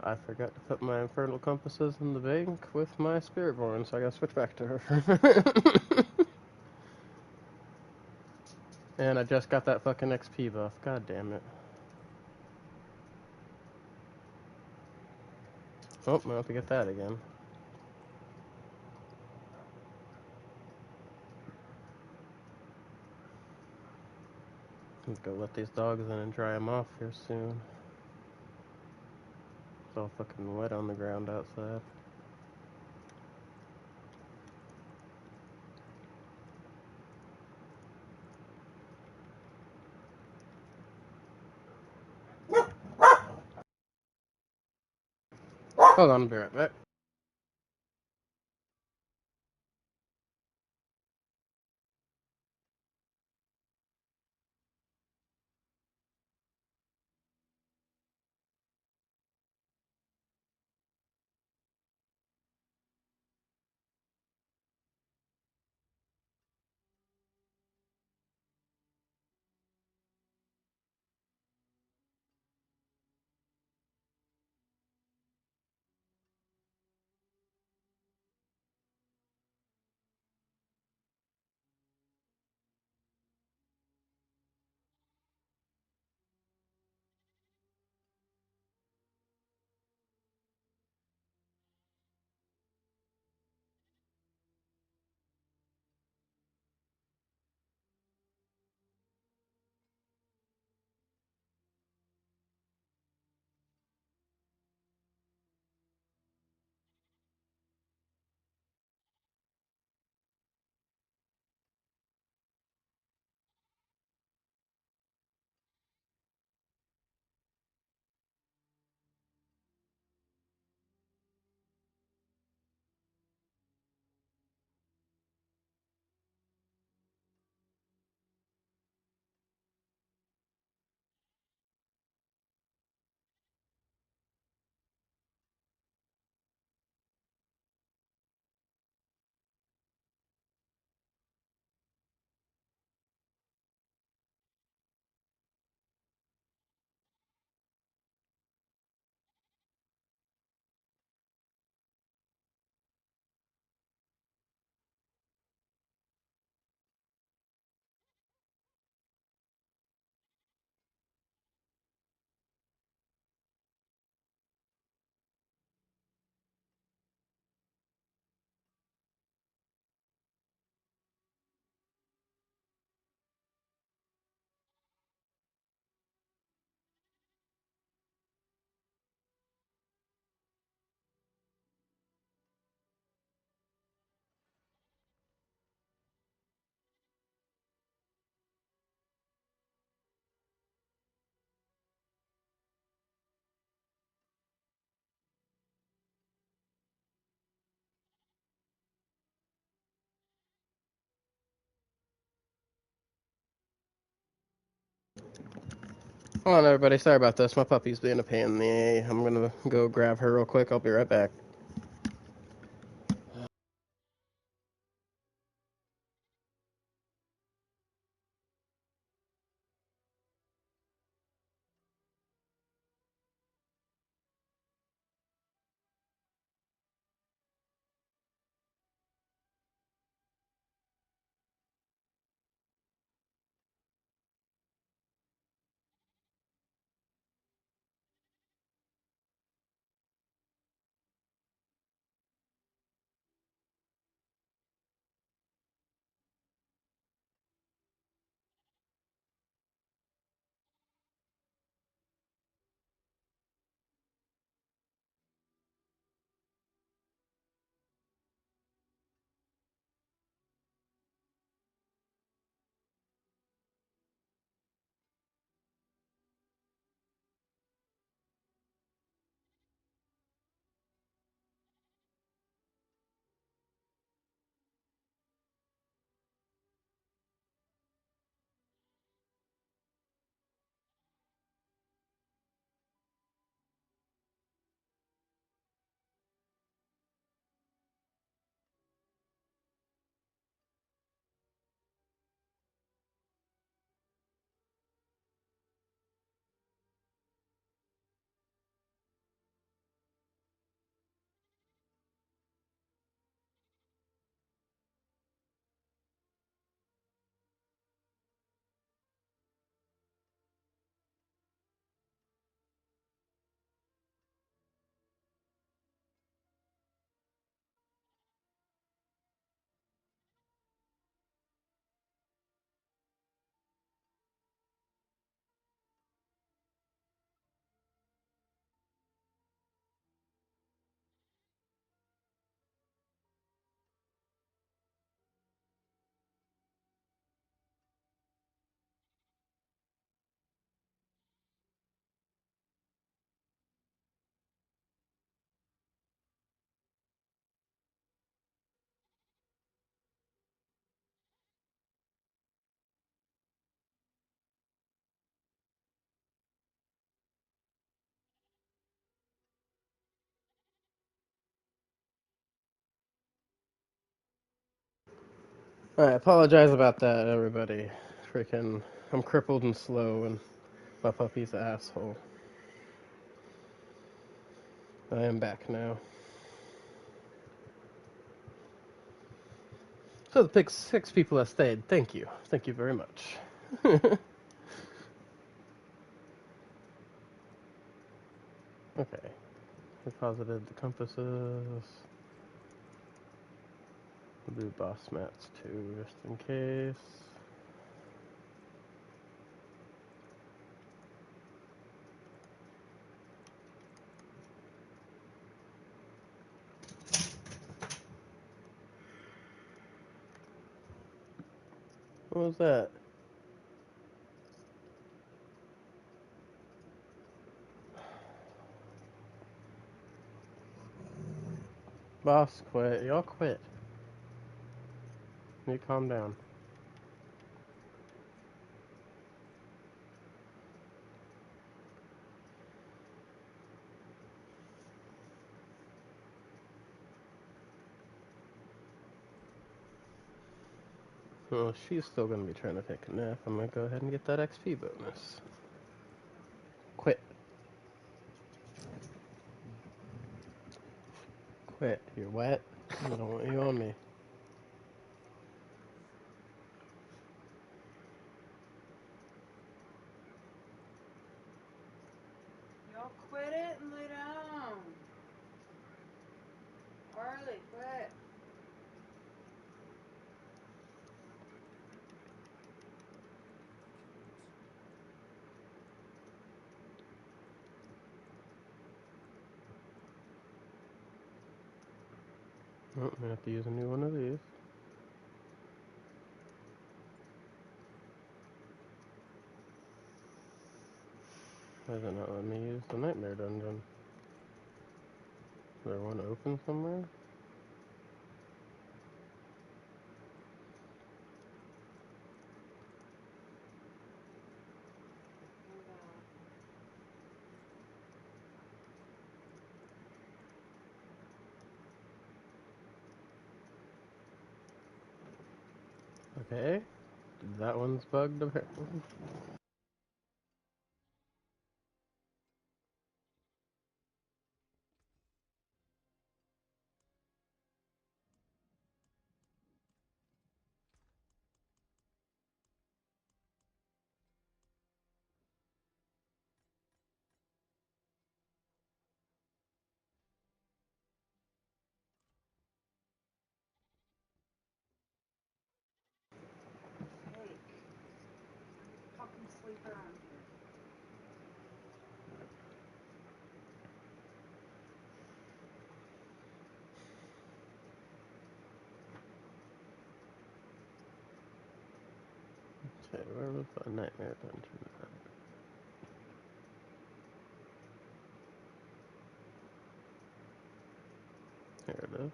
I forgot to put my infernal compasses in the bank with my spiritborn, so I gotta switch back to her for a minute. And I just got that fucking XP buff. God damn it. Oh, I have to get that again. Let's go let these dogs in and dry them off here soon. It's all fucking wet on the ground outside. Hold on, I'll be right back. Hold on, everybody. Sorry about this. My puppy's being a pain in the A. I'm gonna go grab her real quick. I'll be right back. I apologize about that, everybody. Freaking, I'm crippled and slow, and my puppy's an asshole. I am back now. So the six people that stayed, thank you. Thank you very much. Okay. Deposited the compasses. We'll do boss mats too, just in case. What was that? Boss quit. Y'all quit. You calm down. Well, she's still gonna be trying to take a nap. I'm gonna go ahead and get that XP bonus. Quit. Quit. You're wet. I don't want you on me. Y'all quit it and lay down. Harley, quit. Oh, I'm gonna have to use a new one of these. Why is it not letting me use the nightmare dungeon? Is there one open somewhere? Okay. That one's bugged apparently. Fucking sleep around here. Okay, where was the nightmare dungeon at? Here it is.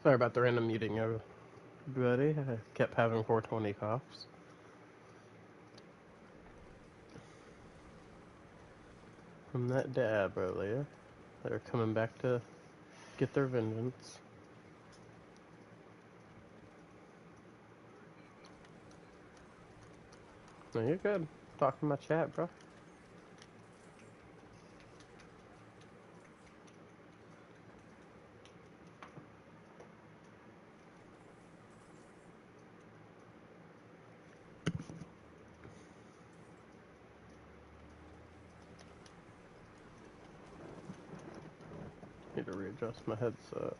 Sorry about the random muting, everybody. I kept having 420 coughs. From that dab earlier. They're coming back to get their vengeance. No, you're good. Talking to my chat, bro. Need to readjust my headset.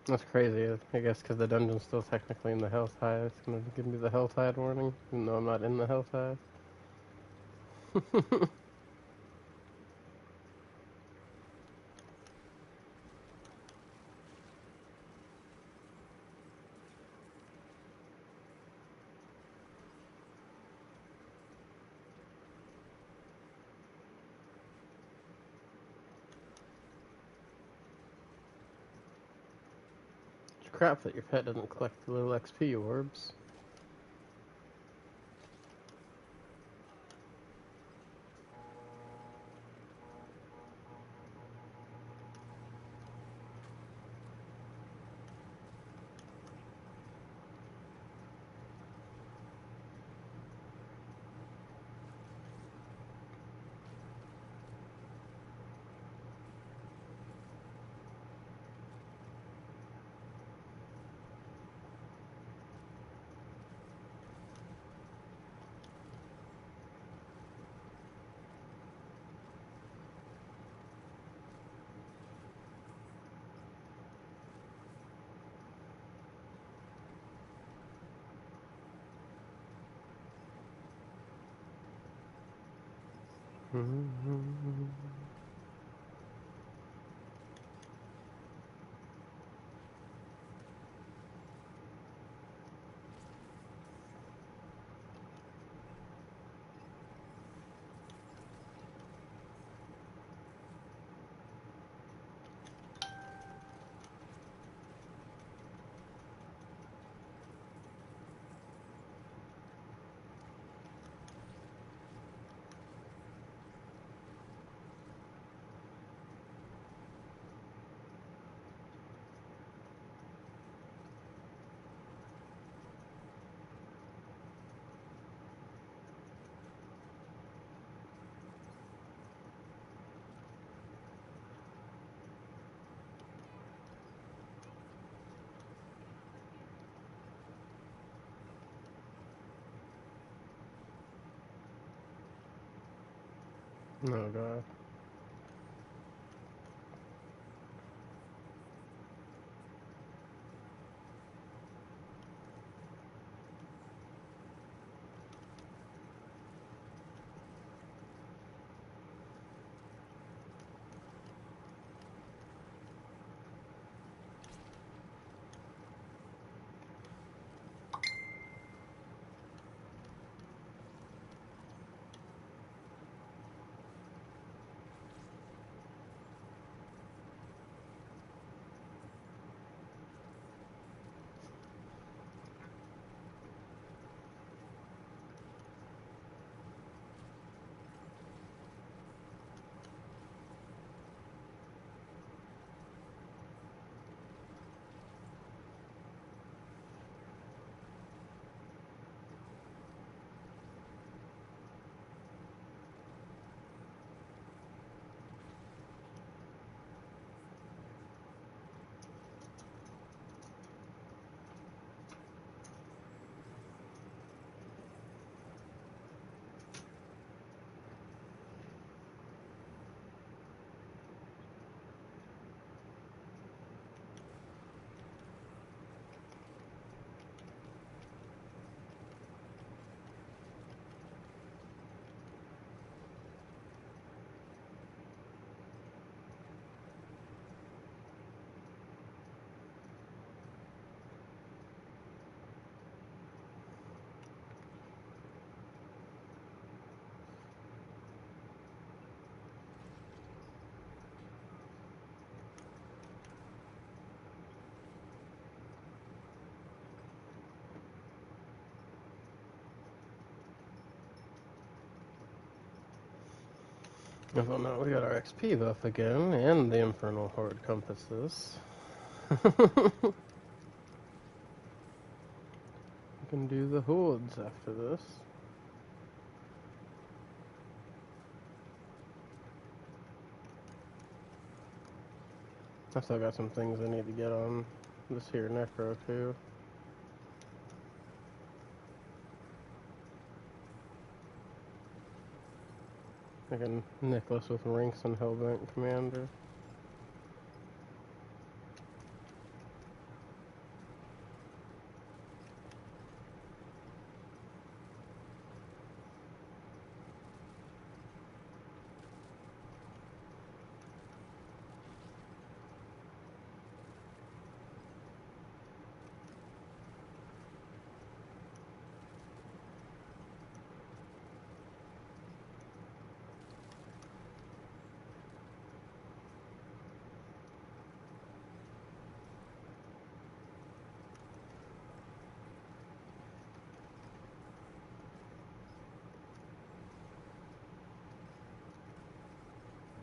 That's crazy. I guess because the dungeon's still technically in the health hive, it's gonna give me the health hive warning, even though I'm not in the health hive. It's crap that your pet doesn't collect the little XP orbs. Oh god. Oh no, we got our XP buff again, and the Infernal Horde compasses. We can do the hordes after this. I still got some things I need to get on this here Necro too. Like a necklace with ranks and Hellbent Commander.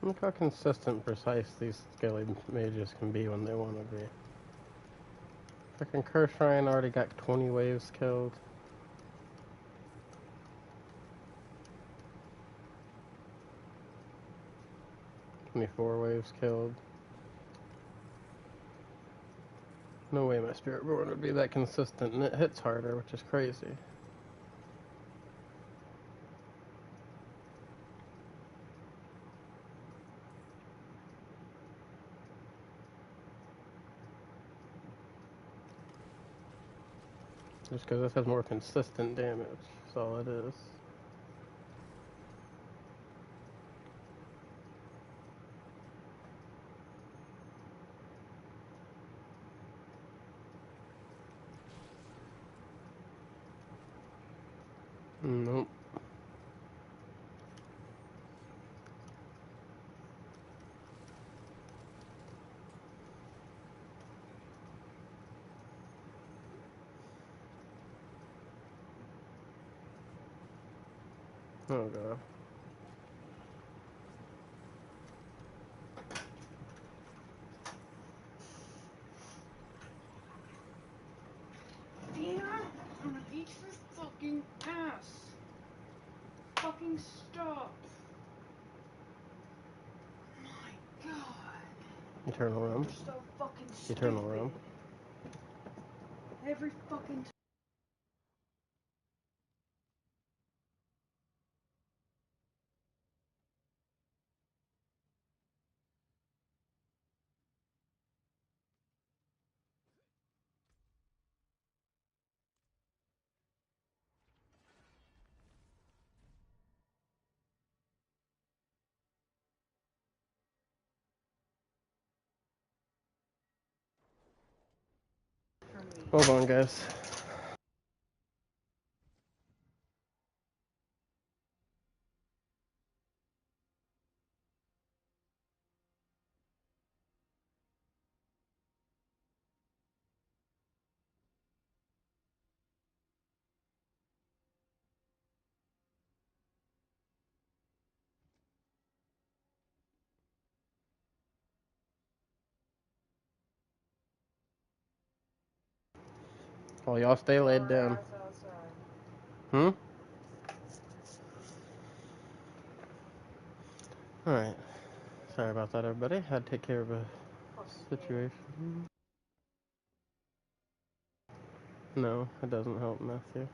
Look how consistent and precise these scaly mages can be when they want to be. Frickin' Curse Shrine already got 20 waves killed. 24 waves killed. No way my Spirit Born would be that consistent, and it hits harder, which is crazy. Just because this has more consistent damage, that's all it is. Nope. Oh god. Damn! I'm gonna eat your fucking ass! Fucking stop! My god! Eternal Realm. You're so fucking stupid. Eternal Realm. Every fucking time. Hold on, guys. Well, y'all stay laid down. Hmm? Alright. Sorry about that, everybody. Had to take care of a situation. No, it doesn't help, Matthew.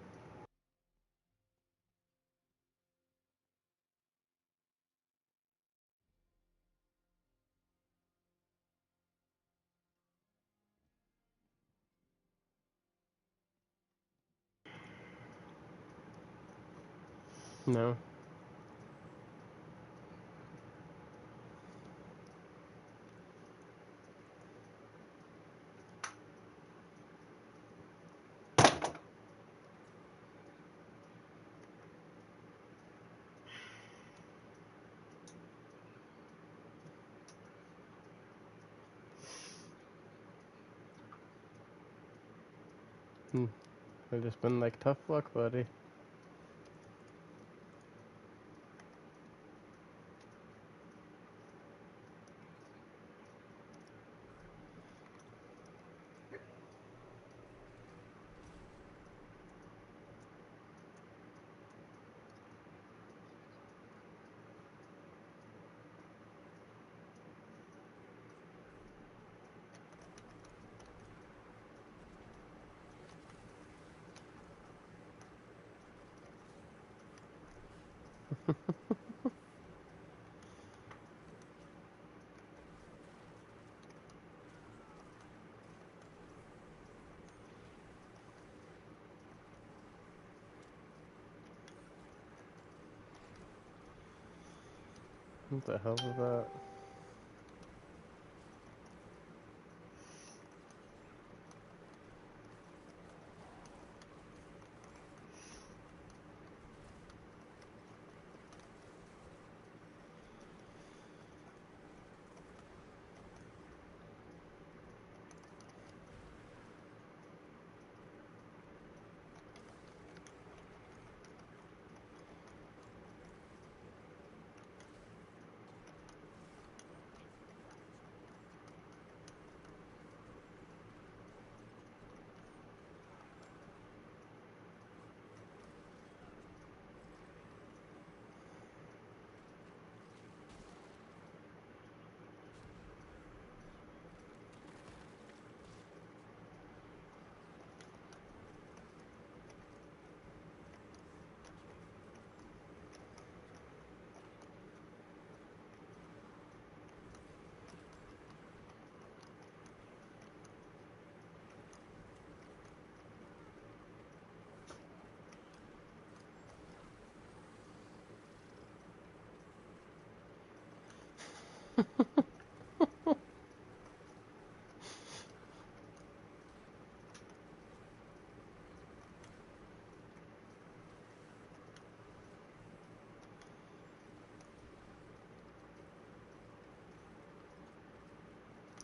No. I've just been like, tough luck, buddy. What the hell is that?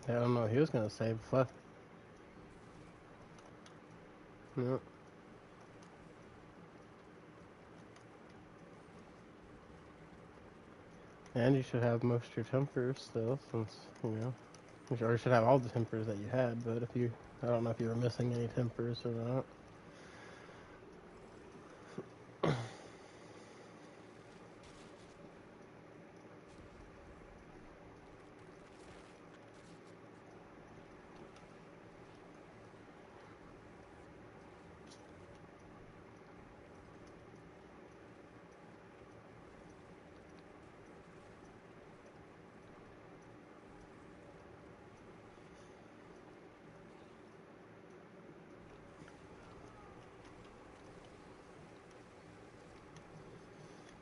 I don't know. He was gonna say fuck. No. And you should have most of your tempers still, since, you know, or you should have all the tempers that you had, but if you, I don't know if you were missing any tempers or not.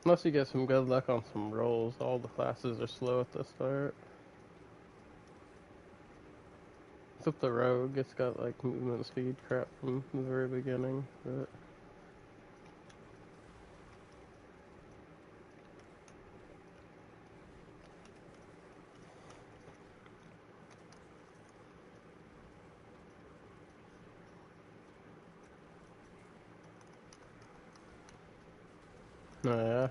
Unless you get some good luck on some rolls, all the classes are slow at the start. Except the rogue, it's got like movement speed crap from the very beginning, but oh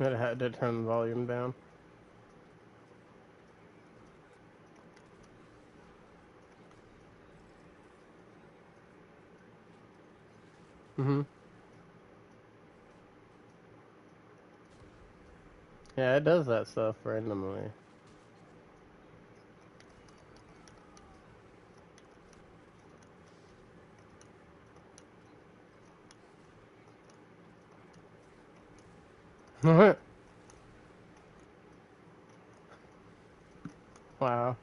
yeah. It had to turn the volume down. Mhm. Yeah, it does that stuff randomly. Wow.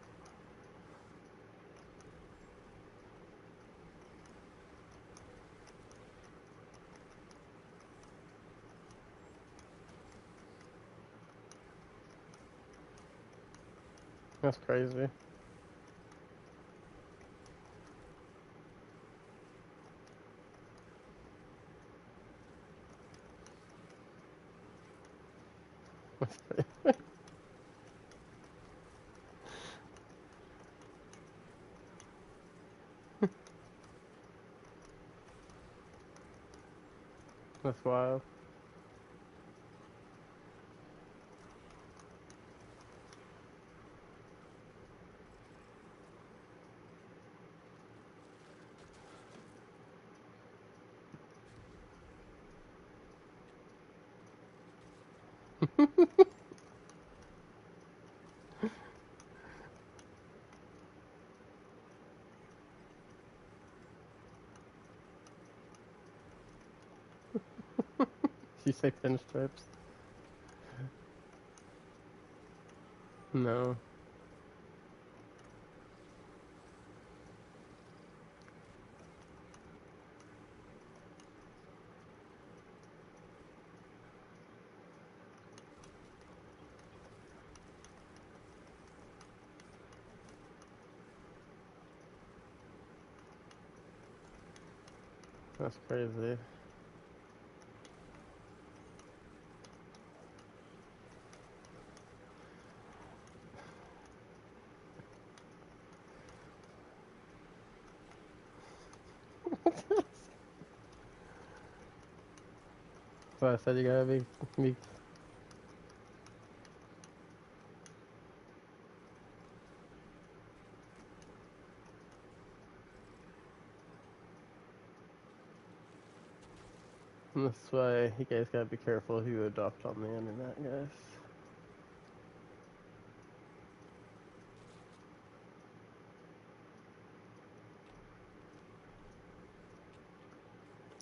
That's crazy. That's crazy. That's wild. You say pinstripes? No. That's crazy. So I said you gotta be. That's why you guys gotta be careful who you adopt on the internet, guys.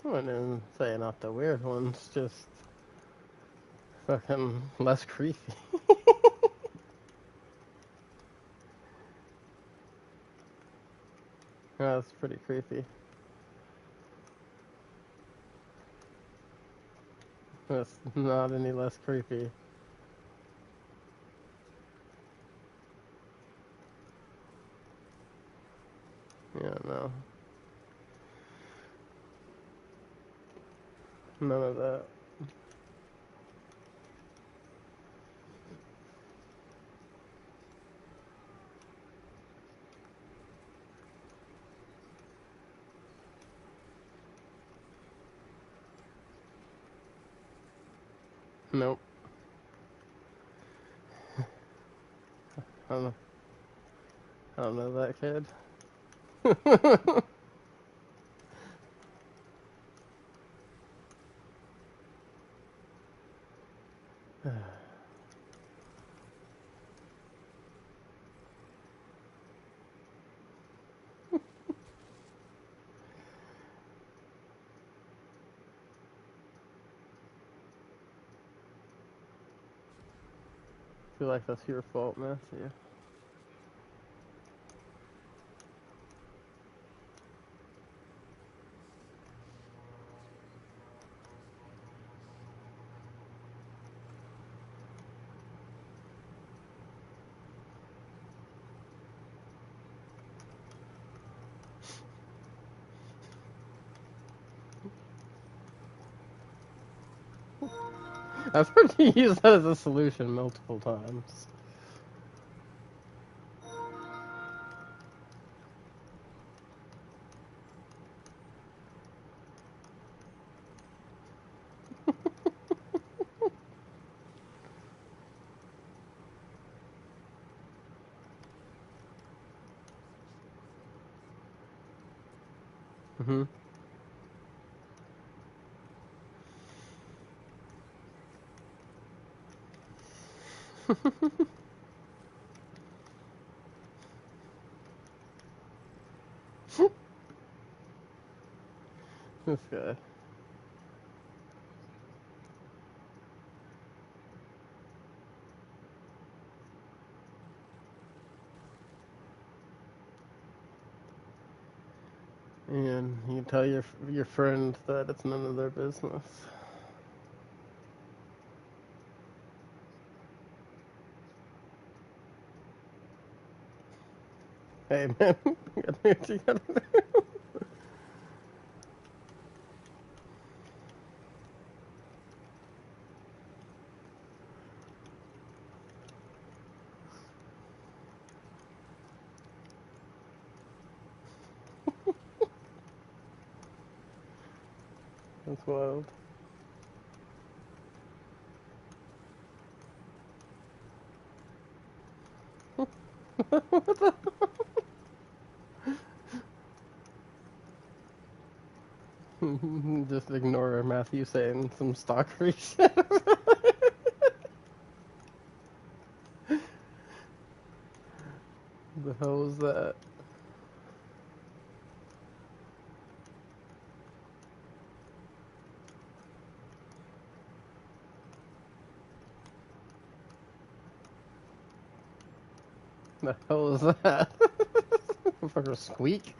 I wouldn't say not the weird ones, just fucking less creepy. That's pretty creepy. That's not any less creepy. Yeah, no. None of that. Nope. I don't know. I don't know that kid. I feel like that's your fault, Matthew. I've heard you use that as a solution multiple times. Mm-hmm. This guy. And you tell your friend that it's none of their business. Hey man, you gotta do what you gotta do. That's wild. Just ignore Matthew saying some stalkery shit. The hell was that? The hell was that? Fucker squeak.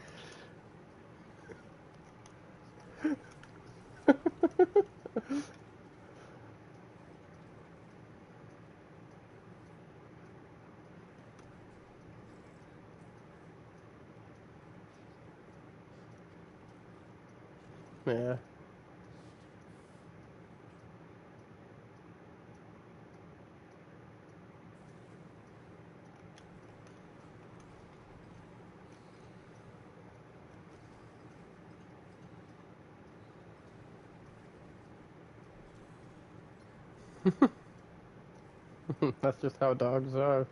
Yeah. That's just how dogs are.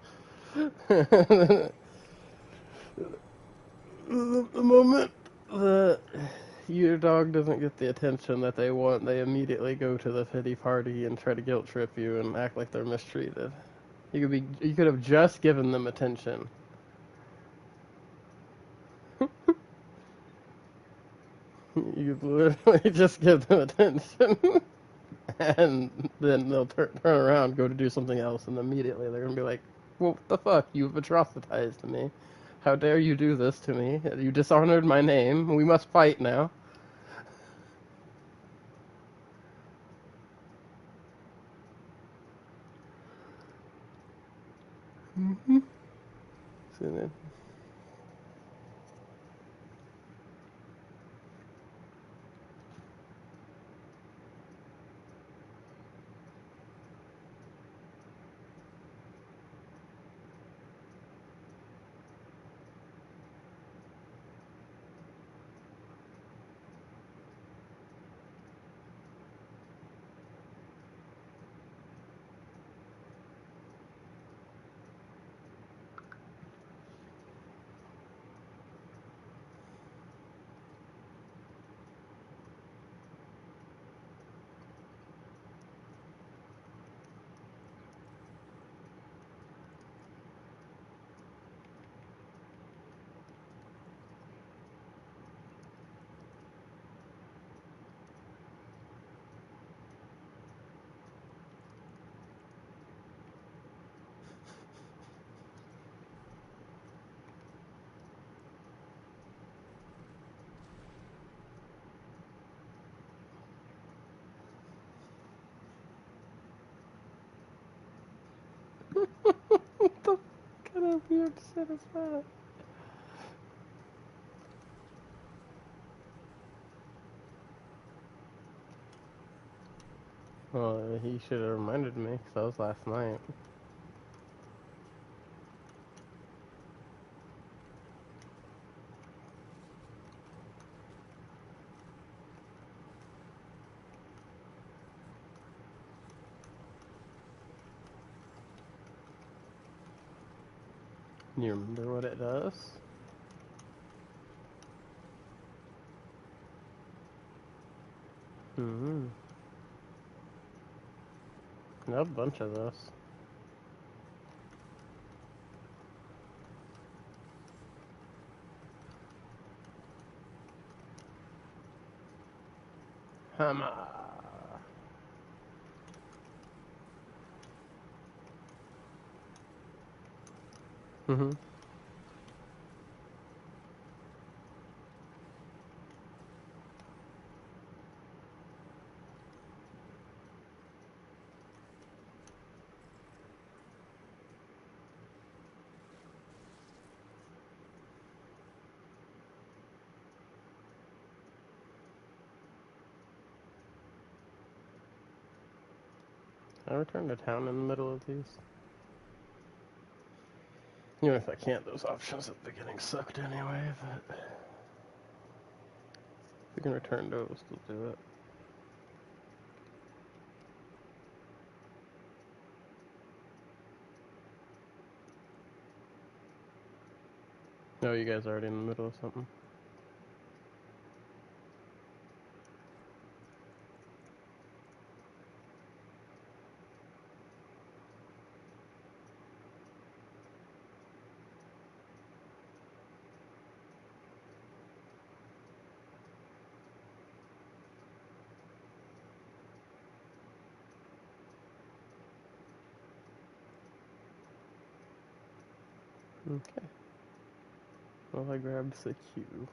The moment that your dog doesn't get the attention that they want, they immediately go to the pity party and try to guilt trip you and act like they're mistreated. You could have just given them attention. You could literally just give them attention. And then they'll turn around, go to do something else, and immediately they're gonna be like, "Well, what the fuck? You've atrocitized me. How dare you do this to me? You dishonored my name. We must fight now." Mm-hmm. So then, what the kind of weird shit is that? Well, he should have reminded me, 'cause that was last night. You remember what it does? Mm-hmm. A bunch of those. Hammer. Mm-hmm. I return to town in the middle of these. Even if I can't, those options at the beginning sucked anyway, but if we can return to it, we'll still do it. No, you guys are already in the middle of something. Okay. Well, I grabbed the cue.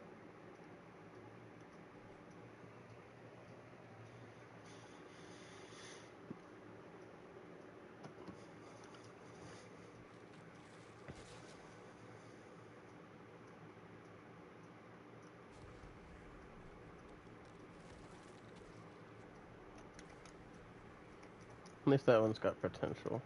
At least that one's got potential.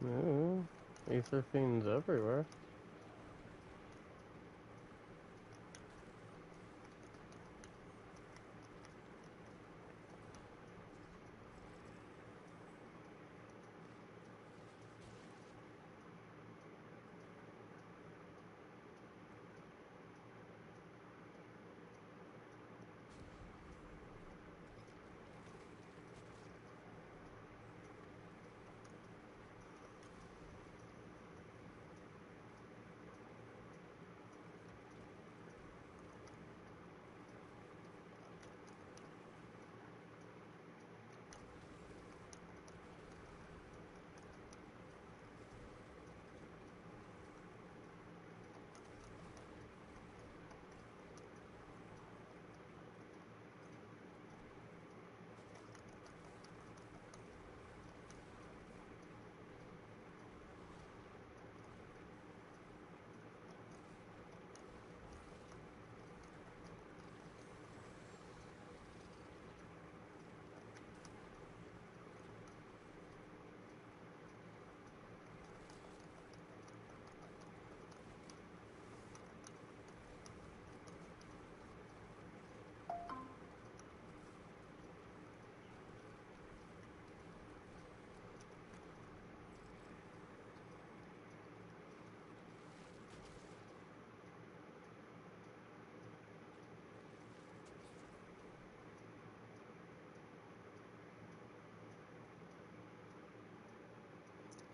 Ooh, ether fiends everywhere.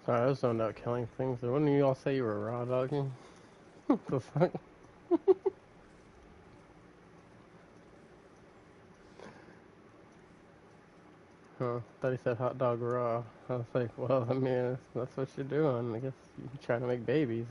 Sorry, I was zoned out killing things. Wouldn't you all say you were raw dogging? The fuck? Huh? Thought he said hot dog raw. I was like, well, I mean, that's what you're doing. I guess you're trying to make babies.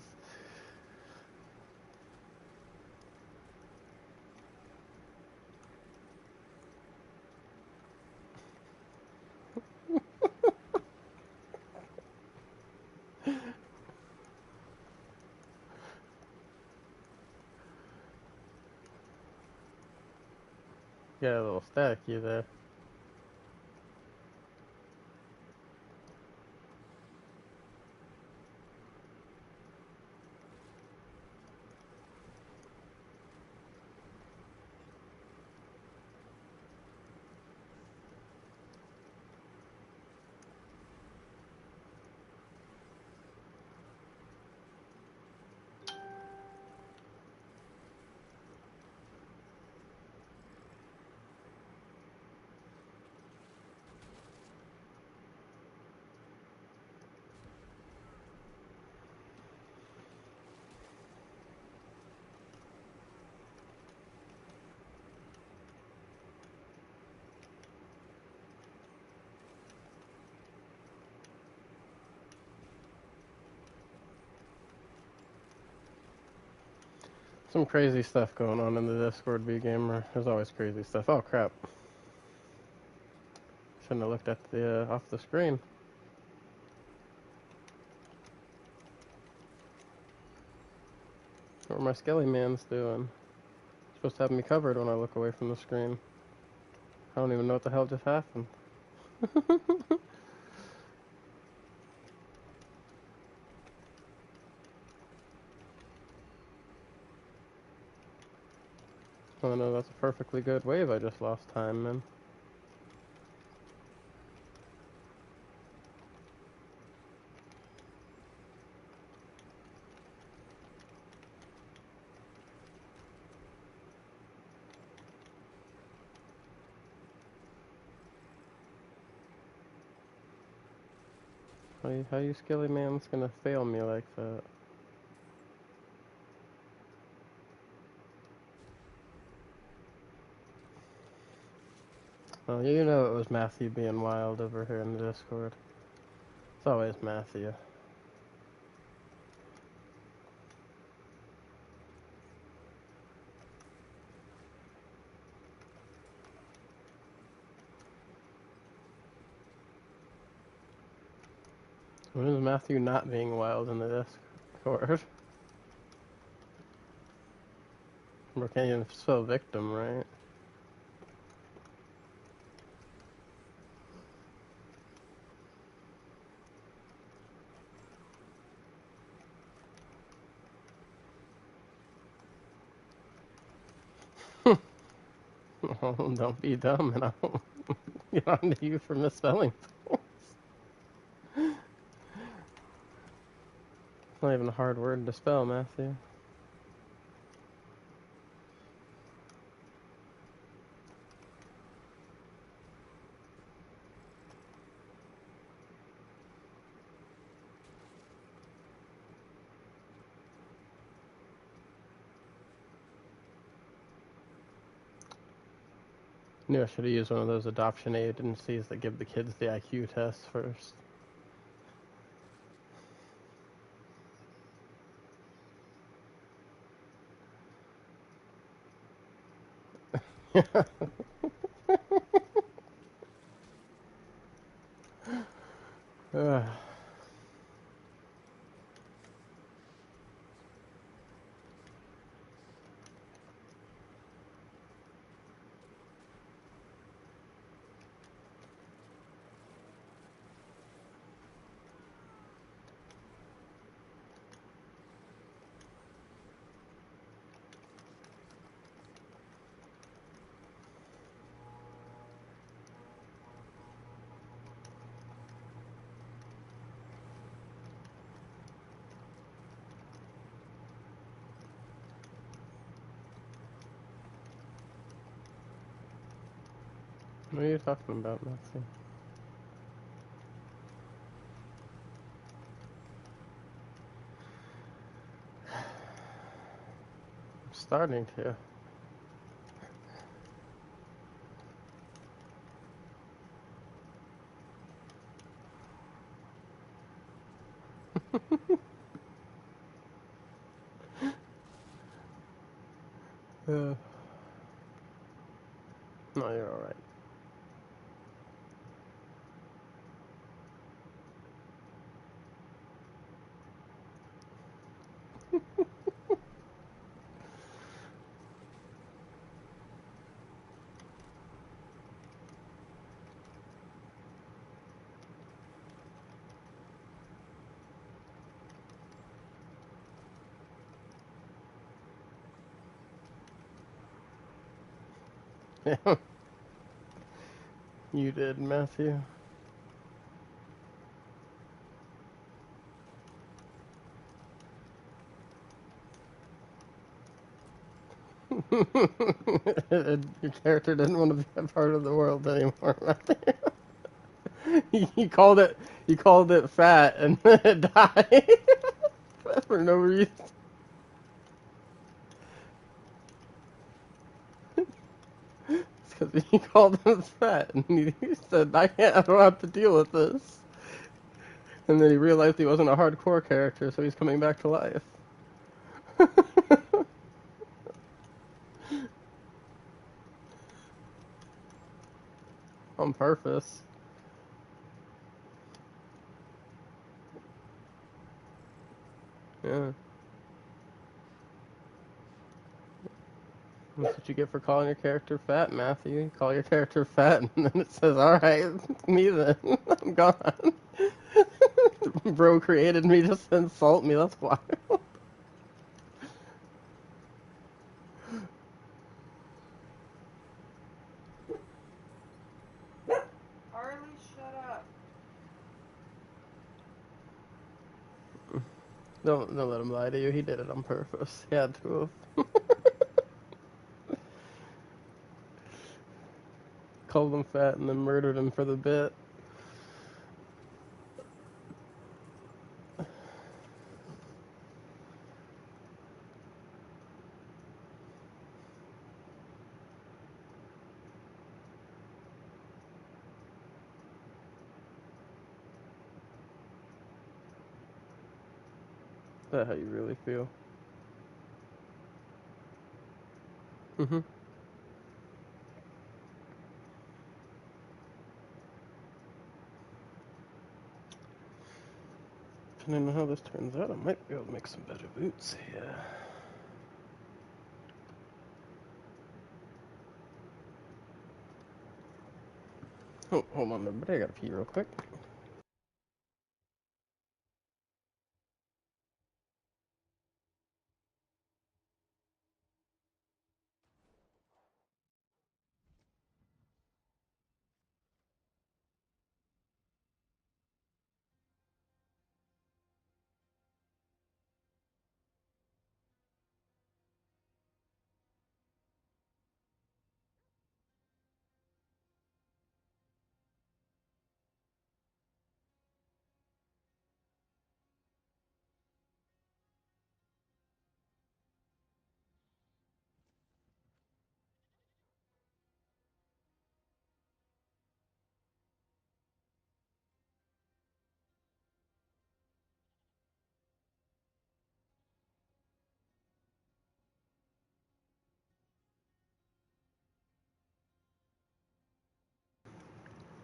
Got a little stacky there. Some crazy stuff going on in the Discord, B Gamer. There's always crazy stuff. Oh crap! Shouldn't have looked at the off the screen. What are my skelly mans doing? Supposed to have me covered when I look away from the screen. I don't even know what the hell just happened. Oh no, that's a perfectly good wave I just lost time in. How you skilly man's gonna fail me like that? Well, you know it was Matthew being wild over here in the Discord. It's always Matthew. When is Matthew not being wild in the Discord? We can't even spell victim, right? Oh, don't be dumb, and I'll get on to you for misspelling. It's not even a hard word to spell, Matthew. Knew I should have used one of those adoption agencies that give the kids the IQ test first. Ugh. What are you talking about, Matthew? I'm starting to. No, you're alright. You did, Matthew. Your character didn't want to be a part of the world anymore, Matthew. He called it fat and then it died for no reason. It's because he called him fat and he said, I don't have to deal with this. And then he realized he wasn't a hardcore character, so he's coming back to life. On purpose. Yeah. That's what you get for calling your character fat, Matthew. You call your character fat, and then it says, alright, me then. I'm gone. Bro created me just to insult me. That's wild. Harley, shut up. Don't let him lie to you. He did it on purpose. He had to have. Called him fat and then murdered him for the bit. Is that how you really feel? Mm-hmm. Depending on how this turns out, I might be able to make some better boots here. Oh, hold on, everybody. I gotta pee real quick.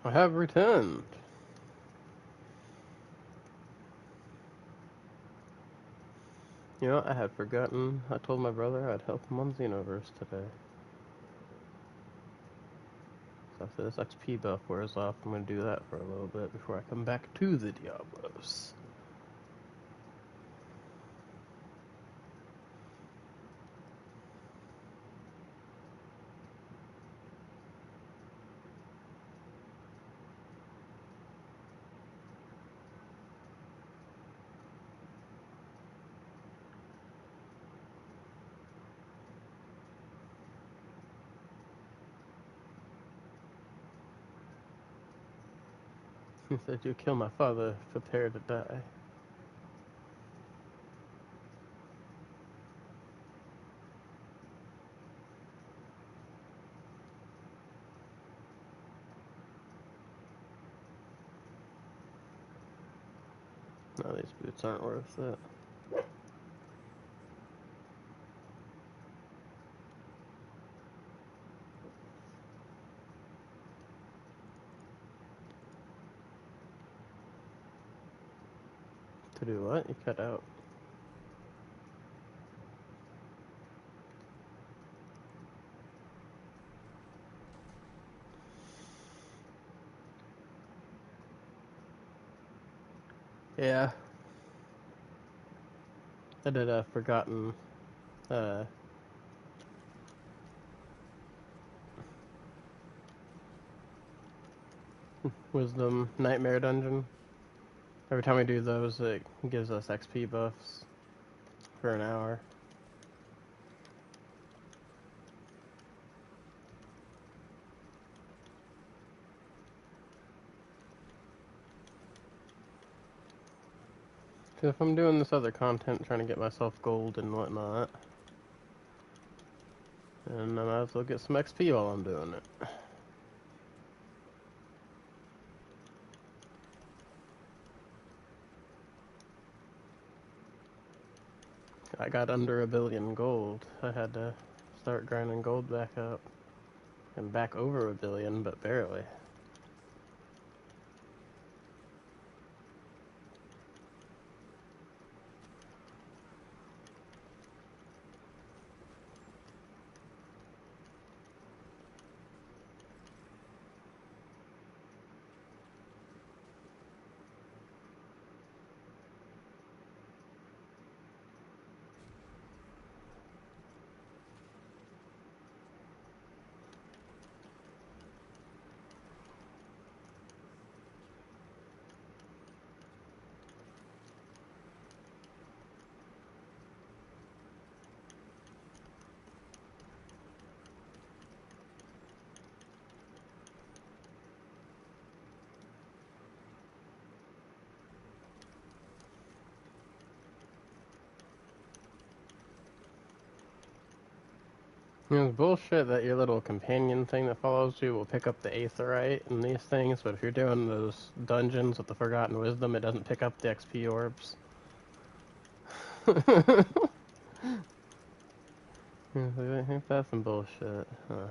I have returned. You know, I had forgotten. I told my brother I'd help him on Xenoverse today. So after this XP buff wears off, I'm going to do that for a little bit before I come back to the Diablos. He said, "You kill my father, prepare to die." No, these boots aren't worth it. To do what? You cut out. Yeah. I did a forgotten uh, wisdom nightmare dungeon. Every time we do those, it gives us XP buffs for an hour. Because if I'm doing this other content, trying to get myself gold and whatnot, and I might as well get some XP while I'm doing it. I got under 1,000,000,000 gold. I had to start grinding gold back up. And back over 1,000,000,000, but barely. You know, it's bullshit that your little companion thing that follows you will pick up the aetherite and these things, but if you're doing those dungeons with the Forgotten Wisdom, it doesn't pick up the XP orbs. Ain't that some bullshit? Huh.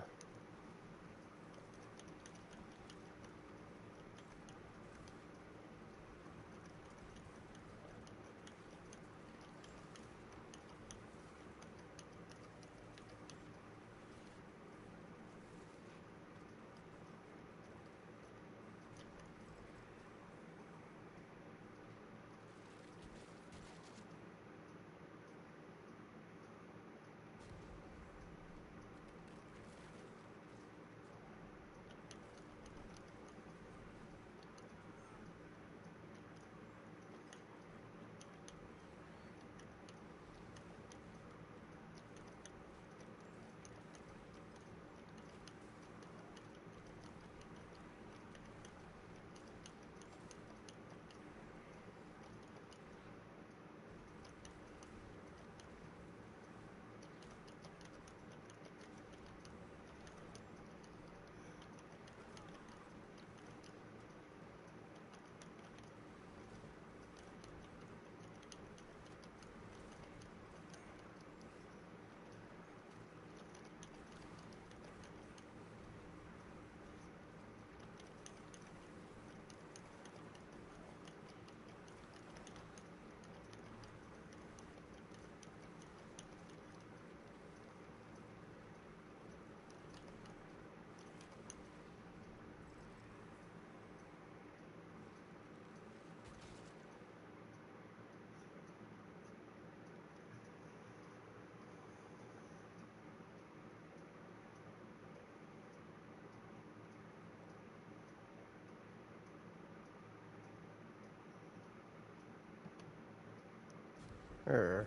Er.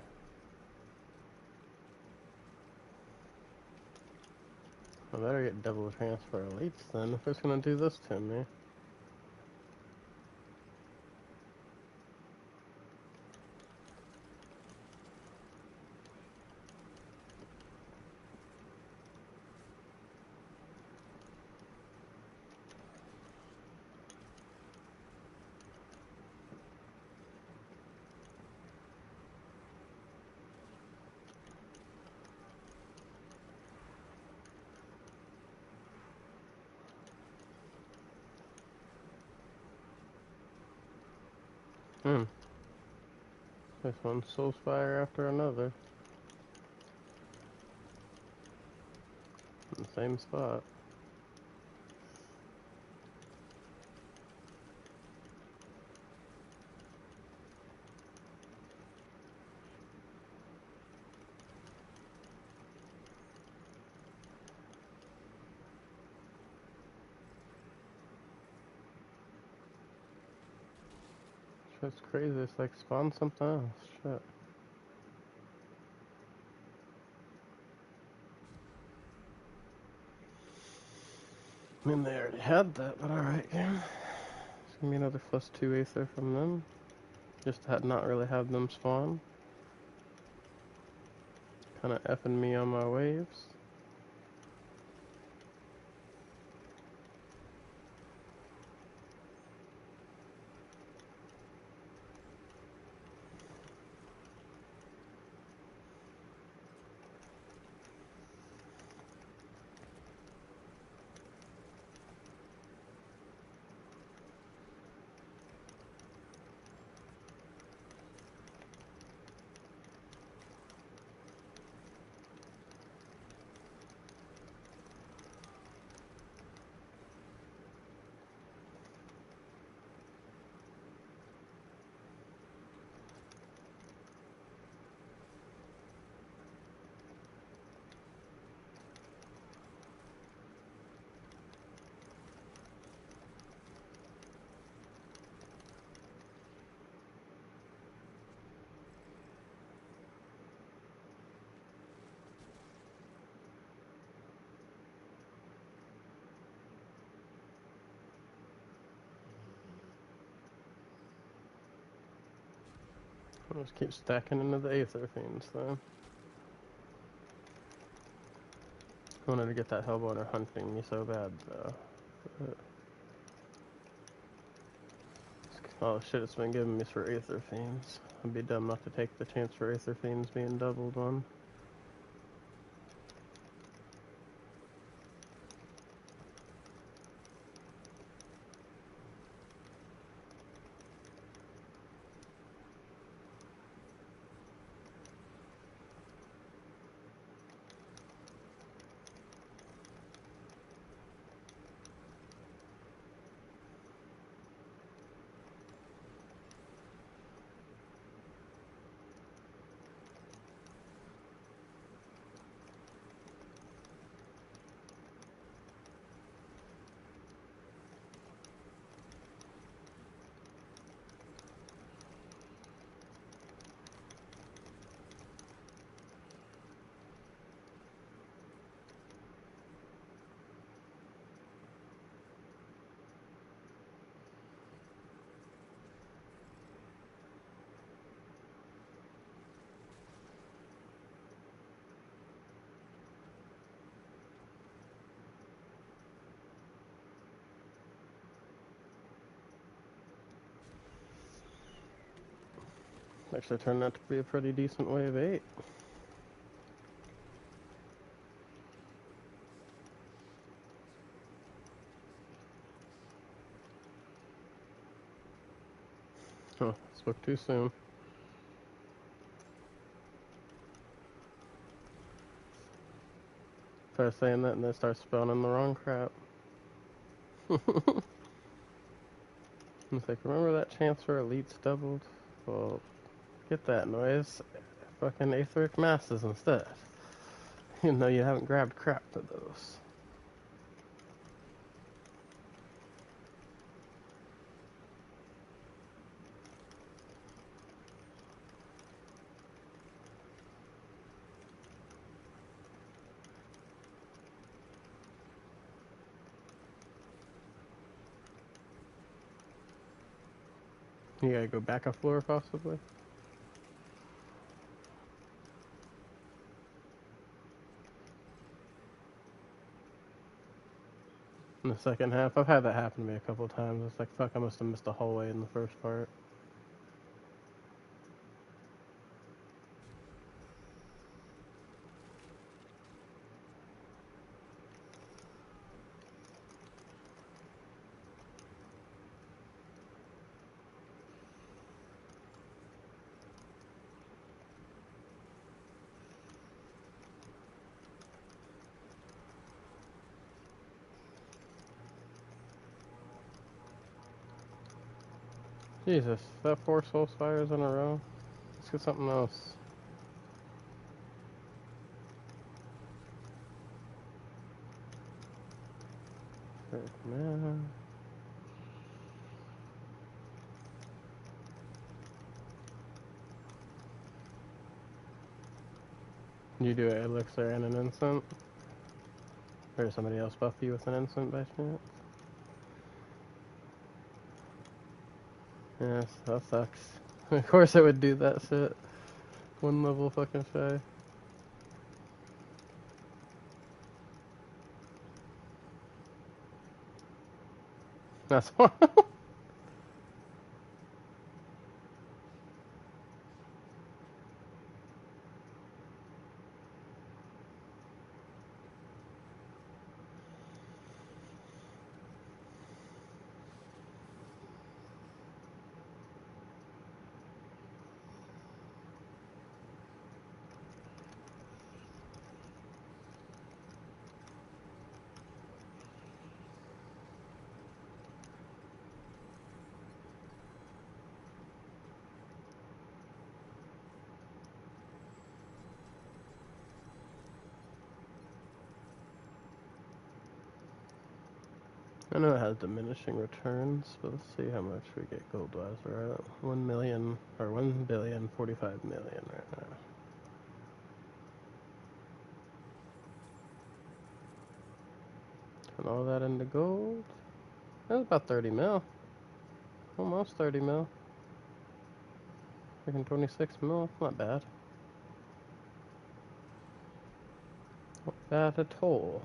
I better get double transfer elites then if it's gonna do this to me. Hmm. This one soul spire after another. In the same spot. Shit's crazy, it's like spawn something else. Shit. I mean, they already had that, but alright, game. It's gonna be another +2 Aether from them. Just had not really had them spawn. Kinda effing me on my waves. I'll just keep stacking into the Aether Fiends, though. I wanted to get that Hellborn hunting me so bad, though. Oh shit, it's been giving me for Aether Fiends. I'd be dumb not to take the chance for Aether Fiends being doubled on. Actually turned out to be a pretty decent wave 8. Huh, spoke too soon. Start saying that and then start spelling the wrong crap. It's like, remember that chance for elites doubled? Well, get that noise. Fucking Aetheric Masses instead. Even though you haven't grabbed crap for those. You gotta go back a floor, possibly? In the second half? I've had that happen to me a couple times. It's like, fuck, I must have missed a hallway in the first part. Jesus, is that 4 soul spires in a row? Let's get something else. Frick, man. You do an elixir and an instant? Or does somebody else buff you with an instant by chance? Yes, that sucks. Of course I would do that shit. 1 level fucking shy. That's why. I know it has diminishing returns, but let's see how much we get gold wise. We're at 1 million, or 1,045,000,000 right now. Turn all that into gold. That's about 30 mil. Almost 30 mil. Freaking 26 mil. Not bad. Not bad at all.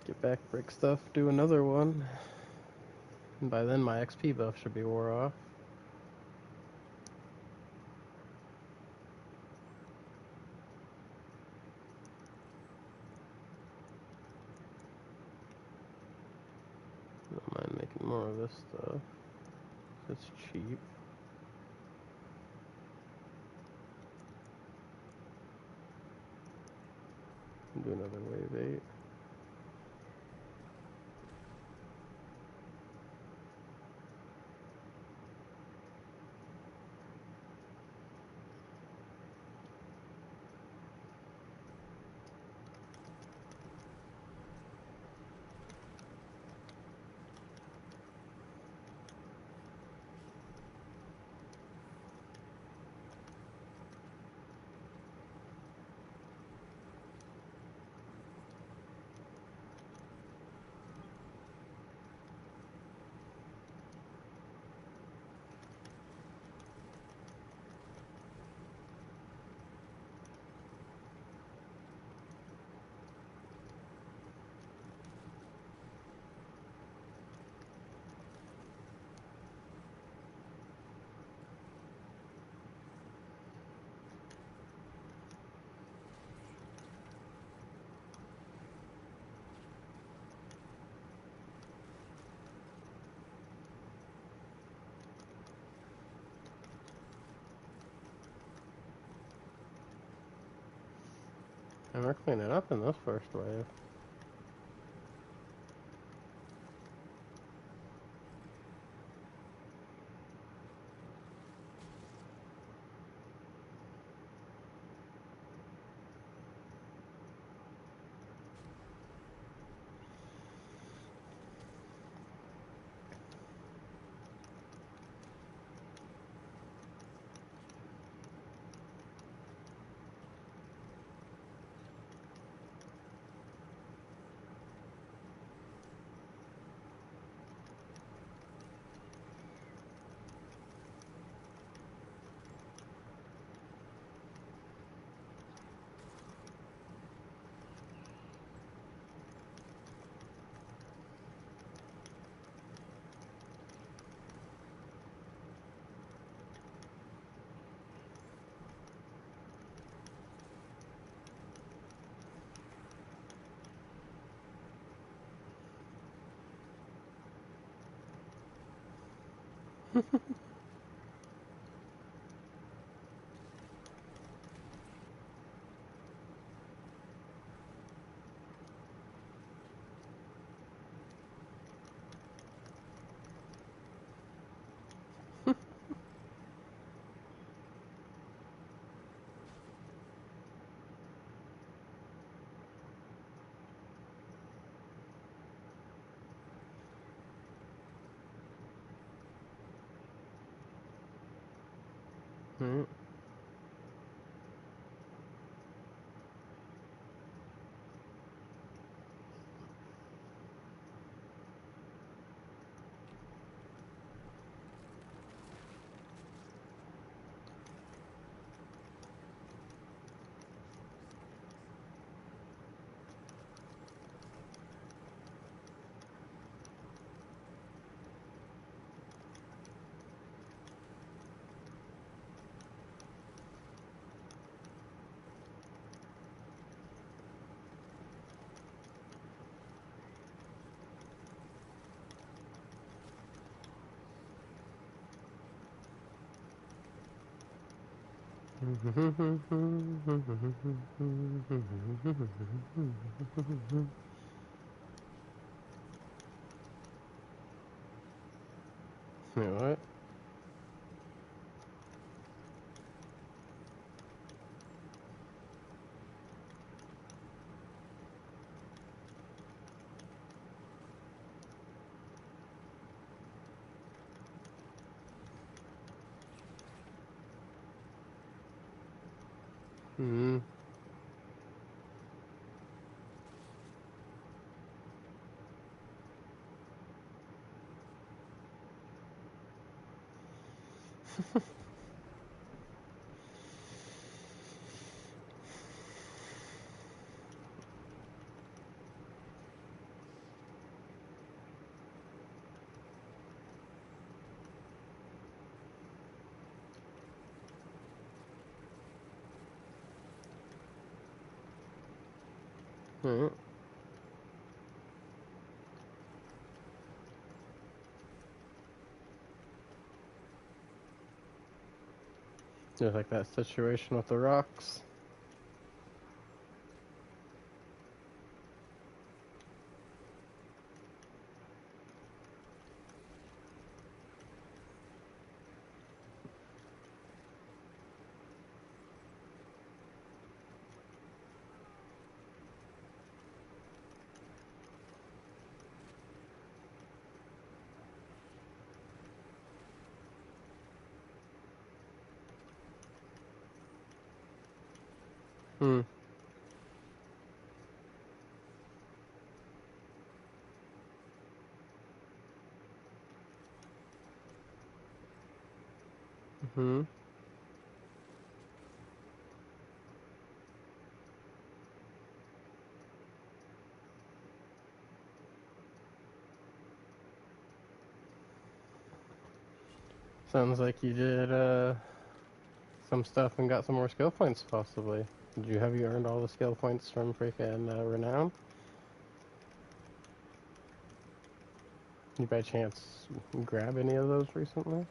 Get back, break stuff, do another one. And by then my XP buff should be wore off. Don't mind making more of this stuff. It's cheap. Do another wave 8. And we're cleaning up in this first wave. Right. You know what? Mm. Alright. Just like that situation with the rocks. Hmm. Hmm. Sounds like you did some stuff and got some more skill points, possibly. Have you earned all the skill points from freaking Renown? You by chance grab any of those recently?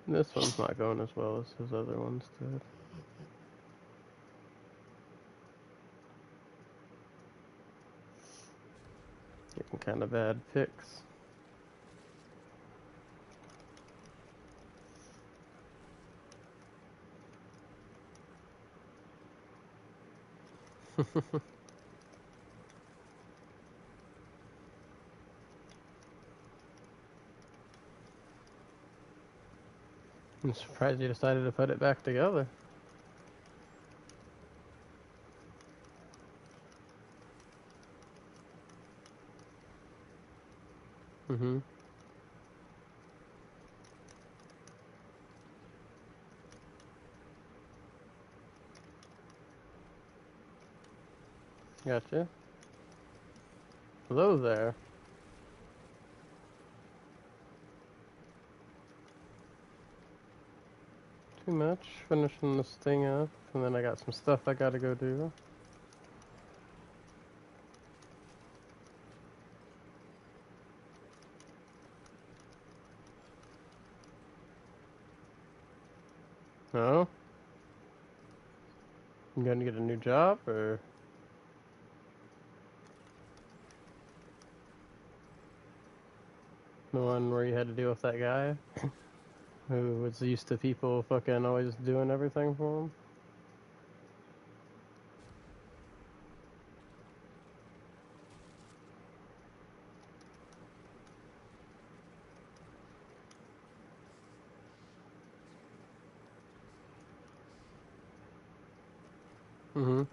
This one's not going as well as his other ones did. Getting kind of bad picks. I'm surprised you decided to put it back together. Mm-hmm. Gotcha. Hello there. Too much. Finishing this thing up, and then I got some stuff I gotta go do. No? You gonna get a new job, or the one where you had to deal with that guy who was used to people fucking always doing everything for him? Mm-hmm.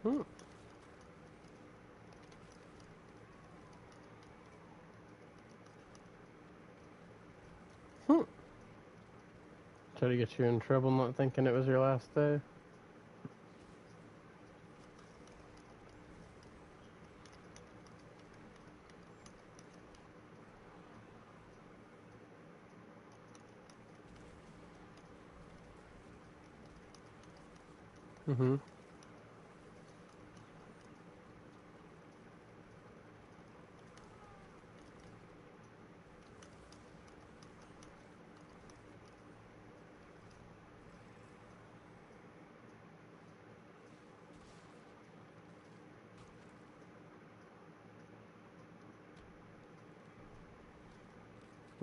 Hmm. Hmm. Try to get you in trouble not thinking it was your last day. Mm-hmm.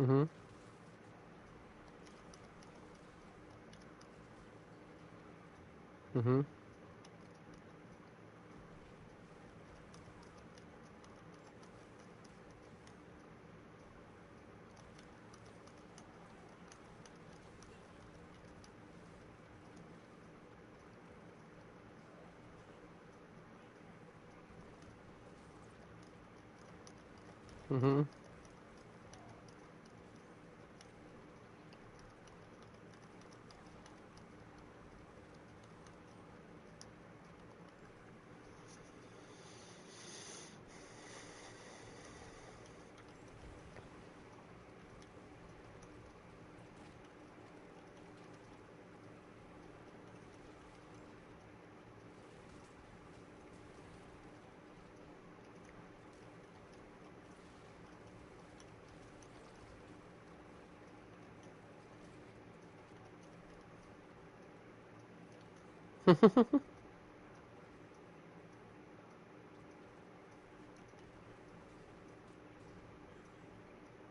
Mm-hmm. Mm-hmm. Mm-hmm.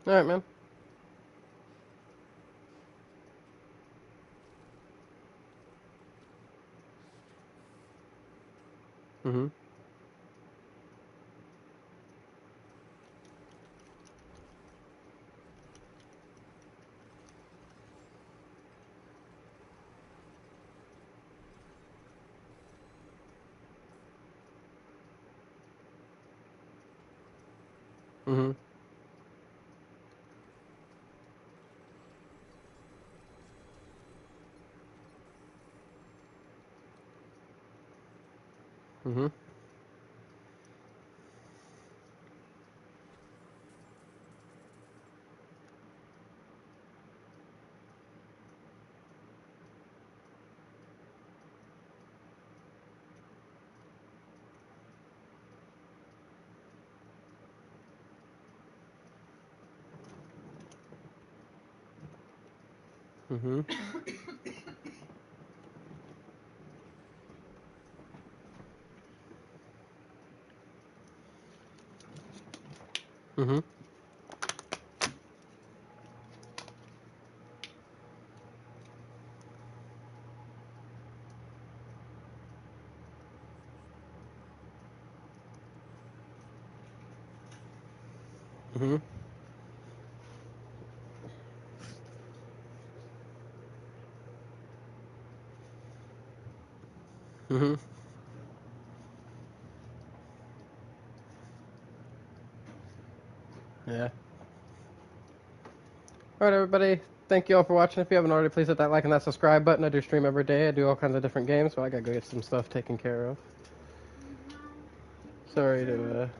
All right, man. Mm-hmm. Mm-hmm. Mm-hmm. Mm-hmm. Mm-hmm. Mm-hmm. Mm-hmm. Yeah. All right, everybody. Thank you all for watching. If you haven't already, please hit that like and that subscribe button. I do stream every day. I do all kinds of different games, so I gotta go get some stuff taken care of. No. Sorry to